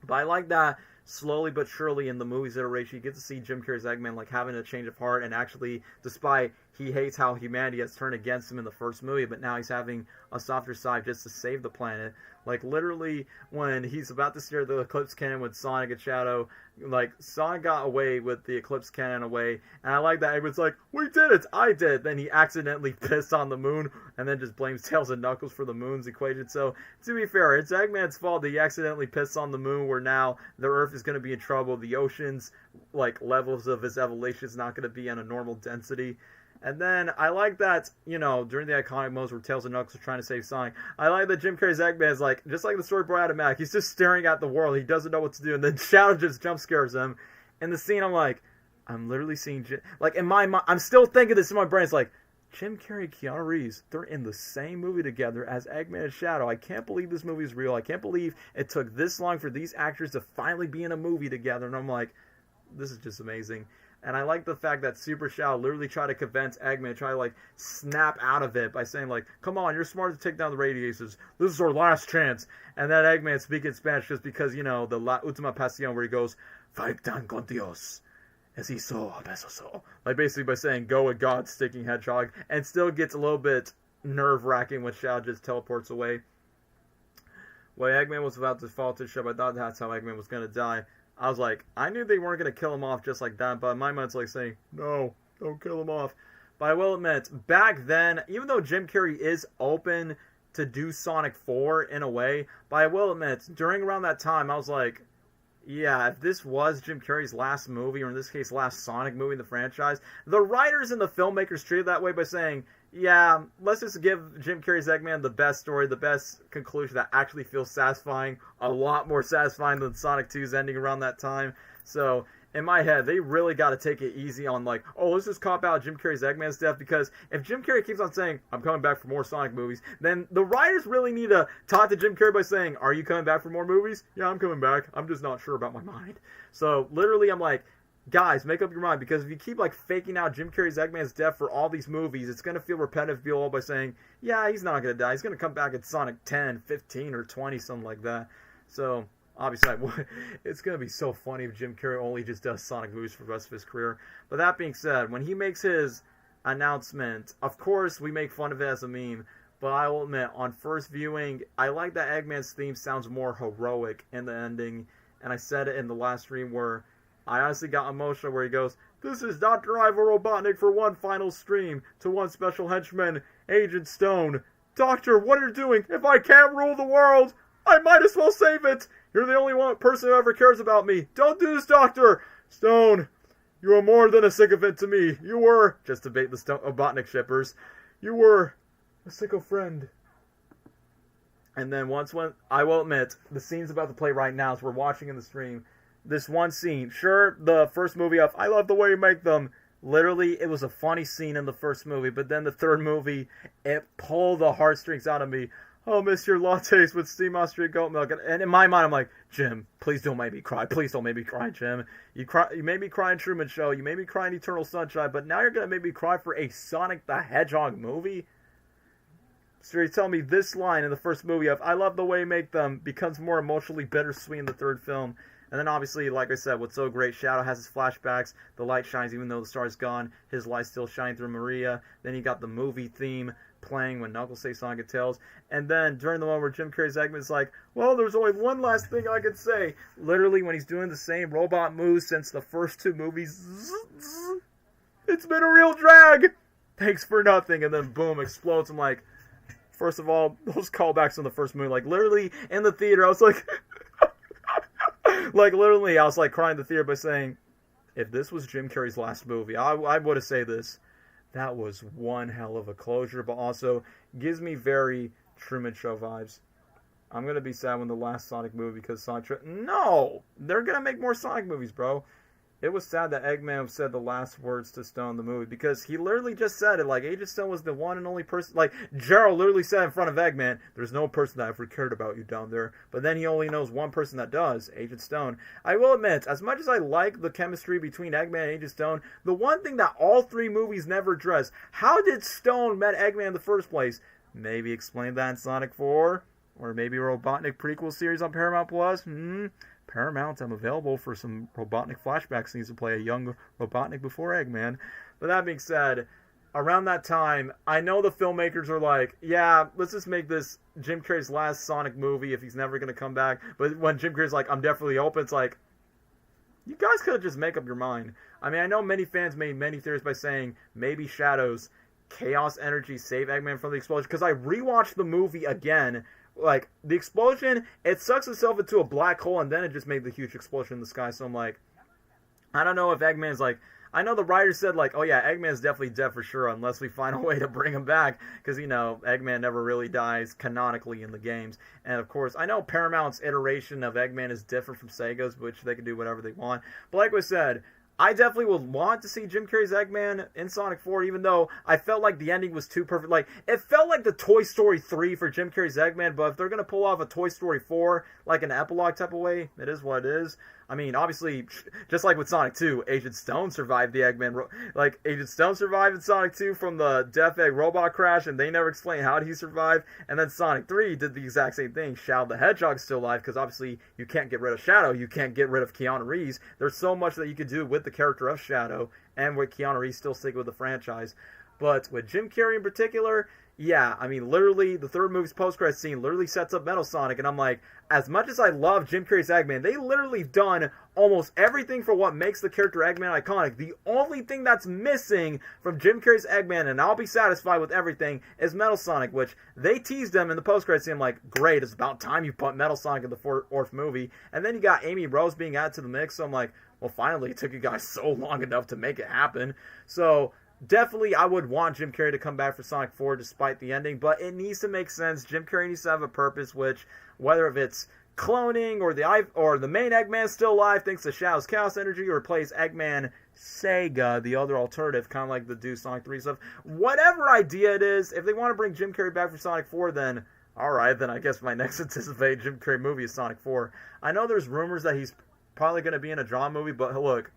But I like that slowly but surely in the movie's iteration, you get to see Jim Carrey's Eggman, like, having a change of heart, and actually, despite he hates how humanity has turned against him in the first movie, but now he's having a softer side just to save the planet. Like, literally, when he's about to steer the Eclipse Cannon with Sonic and Shadow, like, Sonic got away with the Eclipse Cannon away, and I like that Eggman's like, we did it, I did. Then he accidentally pissed on the moon, and then just blames Tails and Knuckles for the moon's equation. So, to be fair, it's Eggman's fault that he accidentally pissed on the moon, where now the Earth is going to be in trouble. The ocean's, like, levels of its evolution is not going to be on a normal density. And then, I like that, you know, during the iconic moments where Tails and Knuckles are trying to save Sonic, I like that Jim Carrey's Eggman is like, just like the story boy automatic, he's just staring at the world, he doesn't know what to do, and then Shadow just jump scares him. In the scene, I'm like, I'm literally seeing, like, in my mind, I'm still thinking this in my brain, it's like, Jim Carrey and Keanu Reeves, they're in the same movie together as Eggman and Shadow. I can't believe this movie is real. I can't believe it took this long for these actors to finally be in a movie together, and I'm like, this is just amazing. And I like the fact that Super Shadow literally tried to convince Eggman, try to, like, snap out of it by saying, like, come on, you're smart to take down the radiators. This is our last chance. And then Eggman speaking Spanish just because, you know, the La Última Pasión where he goes, Fightan con Dios. As he saw a beso so. Like, basically by saying, go with God, sticking Hedgehog. And still gets a little bit nerve-wracking when Shadow just teleports away. When Eggman was about to fall to the ship, I thought that's how Eggman was going to die. I was like, I knew they weren't going to kill him off just like that, but in my mind's like saying, no, don't kill him off. But I will admit, back then, even though Jim Carrey is open to do Sonic 4 in a way, but I will admit, during around that time, I was like, yeah, if this was Jim Carrey's last movie, or in this case, last Sonic movie in the franchise, the writers and the filmmakers treated that way by saying, yeah, let's just give Jim Carrey's Eggman the best story, the best conclusion that actually feels satisfying, a lot more satisfying than Sonic 2's ending around that time. So, in my head, they really got to take it easy on, like, oh, let's just cop out Jim Carrey's Eggman's death, because if Jim Carrey keeps on saying, I'm coming back for more Sonic movies, then the writers really need to talk to Jim Carrey by saying, are you coming back for more movies? Yeah, I'm coming back. I'm just not sure about my mind. So, literally, I'm like, guys, make up your mind, because if you keep like faking out Jim Carrey's Eggman's death for all these movies, it's going to feel repetitive to people by saying, yeah, he's not going to die. He's going to come back at Sonic 10, 15, or 20, something like that. So, obviously, it's going to be so funny if Jim Carrey only just does Sonic movies for the rest of his career. But that being said, when he makes his announcement, of course, we make fun of it as a meme. But I will admit, on first viewing, I like that Eggman's theme sounds more heroic in the ending. And I said it in the last stream where I honestly got emotional where he goes, "This is Dr. Ivo Robotnik for one final stream to one special henchman, Agent Stone. Doctor, what are you doing? If I can't rule the world, I might as well save it. You're the only one person who ever cares about me. Don't do this, Doctor. Stone, you are more than a sycophant to me. You were," just to bait the Robotnik shippers, "you were a sicko friend." And then when, I will admit, the scene's about to play right now, as we're watching in the stream, this one scene, sure, the first movie of I Love the Way You Make Them, literally, it was a funny scene in the first movie, but then the third movie, it pulled the heartstrings out of me. "Oh, miss your lattes with steamed Austrian goat milk." And in my mind, I'm like, Jim, please don't make me cry. Please don't make me cry, Jim. You made me cry in Truman Show. You made me cry in Eternal Sunshine, but now you're going to make me cry for a Sonic the Hedgehog movie? So you're telling me this line in the first movie of I Love the Way You Make Them becomes more emotionally bittersweet in the third film. And then obviously, like I said, what's so great, Shadow has his flashbacks, the light shines even though the star's gone, his light still shining through Maria. Then you got the movie theme playing when Knuckles says Sonic and Tails. And then during the one where Jim Carrey's Eggman's like, well, there's only one last thing I could say. Literally when he's doing the same robot moves since the first two movies. It's been a real drag. Thanks for nothing. And then boom, explodes. I'm like, first of all, those callbacks in the first movie, like literally in the theater, I was like, like literally, I was like crying in the theater by saying, if this was Jim Carrey's last movie, I would have said this. That was one hell of a closure, but also gives me very Truman Show vibes. I'm going to be sad when the last Sonic movie, because Sonic... No! They're going to make more Sonic movies, bro. It was sad that Eggman said the last words to Stone in the movie, because he literally just said it. Like, Agent Stone was the one and only person... Like, Gerald literally said in front of Eggman, there's no person that ever cared about you down there. But then he only knows one person that does, Agent Stone. I will admit, as much as I like the chemistry between Eggman and Agent Stone, the one thing that all three movies never address, how did Stone met Eggman in the first place? Maybe explain that in Sonic 4? Or maybe a Robotnik prequel series on Paramount Plus? Paramount, I'm available for some Robotnik flashback scenes to play a young Robotnik before Eggman. But that being said, around that time, I know the filmmakers are like, yeah, let's just make this Jim Carrey's last Sonic movie if he's never going to come back. But when Jim Carrey's like, I'm definitely open, it's like, you guys could just make up your mind. I mean, I know many fans made many theories by saying maybe Shadow's chaos energy saved Eggman from the explosion. Because I rewatched the movie again. Like, the explosion, it sucks itself into a black hole, and then it just made the huge explosion in the sky. So I'm like, I don't know if Eggman's like, I know the writer said like, oh yeah, Eggman's definitely dead for sure unless we find a way to bring him back. Because, you know, Eggman never really dies canonically in the games. And of course, I know Paramount's iteration of Eggman is different from Sega's, which they can do whatever they want. But like I said, I definitely would want to see Jim Carrey's Eggman in Sonic 4, even though I felt like the ending was too perfect. Like, it felt like the Toy Story 3 for Jim Carrey's Eggman, but if they're going to pull off a Toy Story 4, like an epilogue type of way, it is what it is. I mean, obviously, just like with Sonic 2, Agent Stone survived the Eggman. Like, Agent Stone survived in Sonic 2 from the Death Egg robot crash, and they never explained how did he survive. And then Sonic 3 did the exact same thing. Shadow the Hedgehog's still alive, because obviously you can't get rid of Shadow. You can't get rid of Keanu Reeves. There's so much that you could do with the character of Shadow, and with Keanu Reeves still sticking with the franchise. But with Jim Carrey in particular, yeah, I mean, literally, the third movie's post-credit scene literally sets up Metal Sonic, and I'm like, as much as I love Jim Carrey's Eggman, they literally done almost everything for what makes the character Eggman iconic. The only thing that's missing from Jim Carrey's Eggman, and I'll be satisfied with everything, is Metal Sonic, which they teased them in the post-credit scene. I'm like, great, it's about time you put Metal Sonic in the fourth movie. And then you got Amy Rose being added to the mix, so I'm like, well, finally, it took you guys so long enough to make it happen. So definitely, I would want Jim Carrey to come back for Sonic 4 despite the ending, but it needs to make sense. Jim Carrey needs to have a purpose, which, whether if it's cloning or the main Eggman's still alive thanks to Shadow's Chaos Energy, or plays Eggman Sega, the other alternative, kind of like the do Sonic 3 stuff. Whatever idea it is, if they want to bring Jim Carrey back for Sonic 4, then alright, then I guess my next anticipated Jim Carrey movie is Sonic 4. I know there's rumors that he's probably going to be in a drama movie, but look,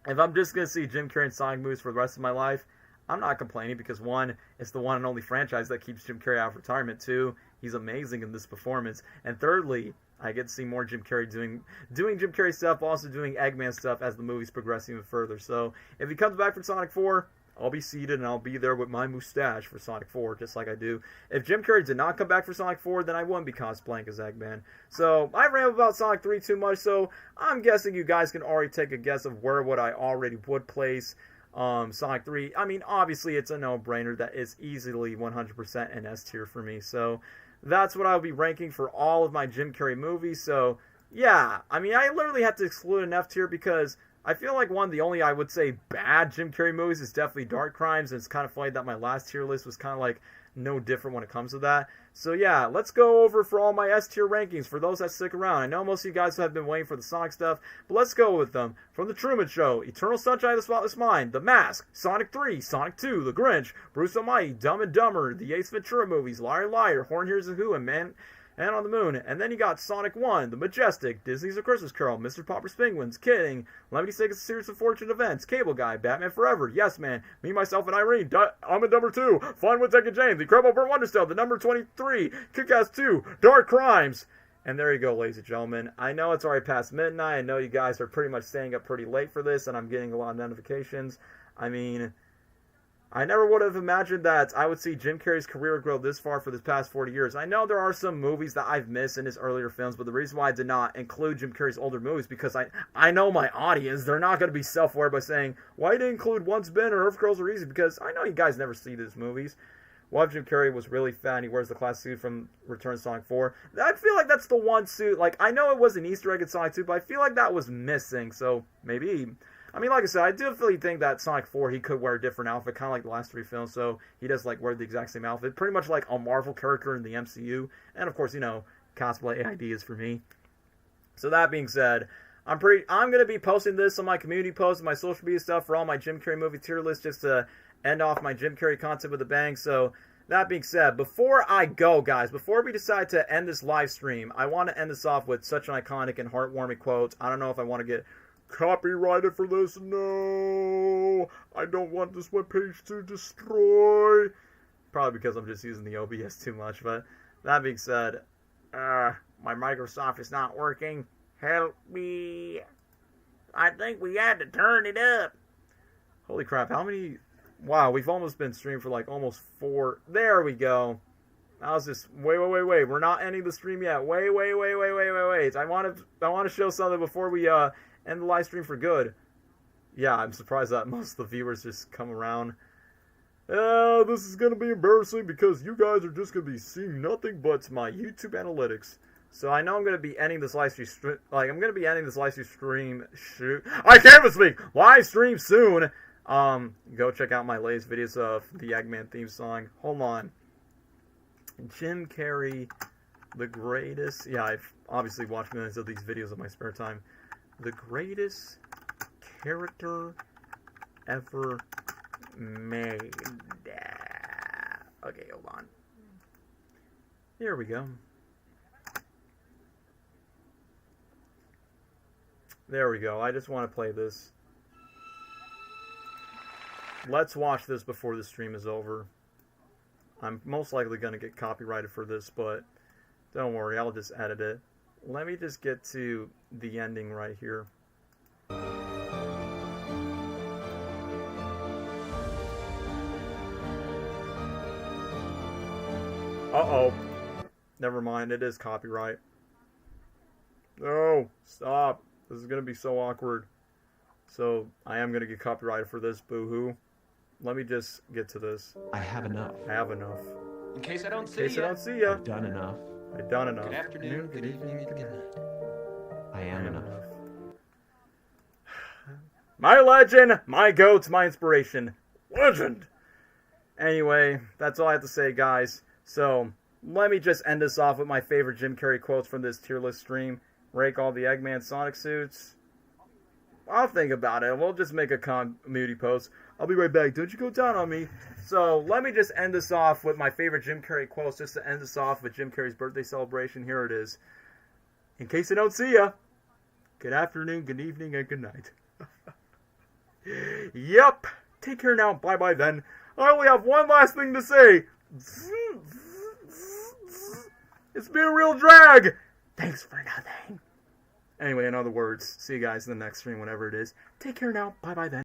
if I'm just going to see Jim Carrey and Sonic movies for the rest of my life, I'm not complaining because one, it's the one and only franchise that keeps Jim Carrey out of retirement. Two, he's amazing in this performance. And thirdly, I get to see more Jim Carrey doing Jim Carrey stuff, also doing Eggman stuff as the movies progress even further. So if he comes back for Sonic 4, I'll be seated and I'll be there with my mustache for Sonic 4, just like I do. If Jim Carrey did not come back for Sonic 4, then I wouldn't be cosplaying as Eggman. So I rambled about Sonic 3 too much, so I'm guessing you guys can already take a guess of where what I already would place Sonic 3. I mean, obviously it's a no-brainer that is easily 100% an S tier for me. So that's what I'll be ranking for all of my Jim Carrey movies. So yeah, I mean, I literally have to exclude an F tier because I feel like one of the only, I would say, bad Jim Carrey movies is definitely Dark Crimes, and it's kind of funny that my last tier list was kind of like no different when it comes to that. So yeah, let's go over for all my S tier rankings for those that stick around. I know most of you guys have been waiting for the Sonic stuff, but let's go with them. From The Truman Show, Eternal Sunshine of the Spotless Mind, The Mask, Sonic 3, Sonic 2, The Grinch, Bruce Almighty, Dumb and Dumber, the Ace Ventura movies, Liar Liar, Horton Hears and Who, and Man on the Moon. And then you got Sonic 1, The Majestic, Disney's A Christmas Carol, Mr. Popper's Penguins, Kidding, Lemony Snicket's A Series of Fortune Events, Cable Guy, Batman Forever, Yes Man, Me, Myself, and Irene, I'm a number 2, Fun with Dick and James, The Incredible Bert Wonderstone, The Number 23, Kick-Ass 2, Dark Crimes. And there you go, ladies and gentlemen. I know it's already past midnight. I know you guys are pretty much staying up pretty late for this, and I'm getting a lot of notifications. I mean, I never would have imagined that I would see Jim Carrey's career grow this far for the past 40 years. I know there are some movies that I've missed in his earlier films, but the reason why I did not include Jim Carrey's older movies because I know my audience, they're not going to be self-aware by saying, why didn't you include Once Bitten or Earth Girls Are Easy? Because I know you guys never see these movies. What if Jim Carrey was really fat and he wears the classic suit from Return to Sonic 4? I feel like that's the one suit. Like, I know it was an Easter egg in Sonic 2, but I feel like that was missing, so maybe. I mean, like I said, I definitely think that Sonic 4, he could wear a different outfit, kind of like the last 3 films, so he does, like, wear the exact same outfit. Pretty much like a Marvel character in the MCU. And, of course, you know, cosplay ideas for me. So, that being said, I'm going to be posting this on my community posts and my social media stuff for all my Jim Carrey movie tier list, just to end off my Jim Carrey content with a bang. So, that being said, before I go, guys, before we decide to end this live stream, I want to end this off with such an iconic and heartwarming quote. I don't know if I want to get copyrighted for this. No, I don't want this webpage to destroy. Probably because I'm just using the OBS too much. But that being said, my Microsoft is not working. Help me. I think we had to turn it up. Holy crap, how many? Wow, we've almost been streaming for like almost 4. There we go. I was just, wait. We're not ending the stream yet. Wait. I want to show something before we end the live stream for good. Yeah, I'm surprised that most of the viewers just come around. This is going to be embarrassing because you guys are just going to be seeing nothing but my YouTube analytics. So I know I'm going to be ending this live stream, I can't even speak! Live stream soon! Go check out my latest videos of the Eggman theme song. Hold on. Jim Carrey, the greatest. Yeah, I've obviously watched millions of these videos in my spare time. The greatest character ever made. Okay, hold on. Here we go. There we go. I just want to play this. Let's watch this before the stream is over. I'm most likely going to get copyrighted for this, but don't worry, I'll just edit it. Let me just get to the ending right here. Uh-oh. Never mind, it is copyright. No, stop. This is going to be so awkward. So, I am going to get copyrighted for this, boo-hoo. Let me just get to this. I have enough. I have enough. In case I don't see ya. I've done enough. I've done enough. Good afternoon, good evening, and good night. I am enough. My legend, my goats, my inspiration. Legend! Anyway, that's all I have to say, guys. So, let me just end this off with my favorite Jim Carrey quotes from this tier list stream. Rake all the Eggman Sonic suits. I'll think about it. We'll just make a community post. I'll be right back. Don't you go down on me. So, let me just end this off with my favorite Jim Carrey quotes, just to end this off with Jim Carrey's birthday celebration. Here it is. In case I don't see ya, good afternoon, good evening, and good night. Yep. Take care now. Bye-bye then. I only have one last thing to say. It's been a real drag. Thanks for nothing. Anyway, in other words, see you guys in the next stream, whenever it is. Take care now. Bye-bye then.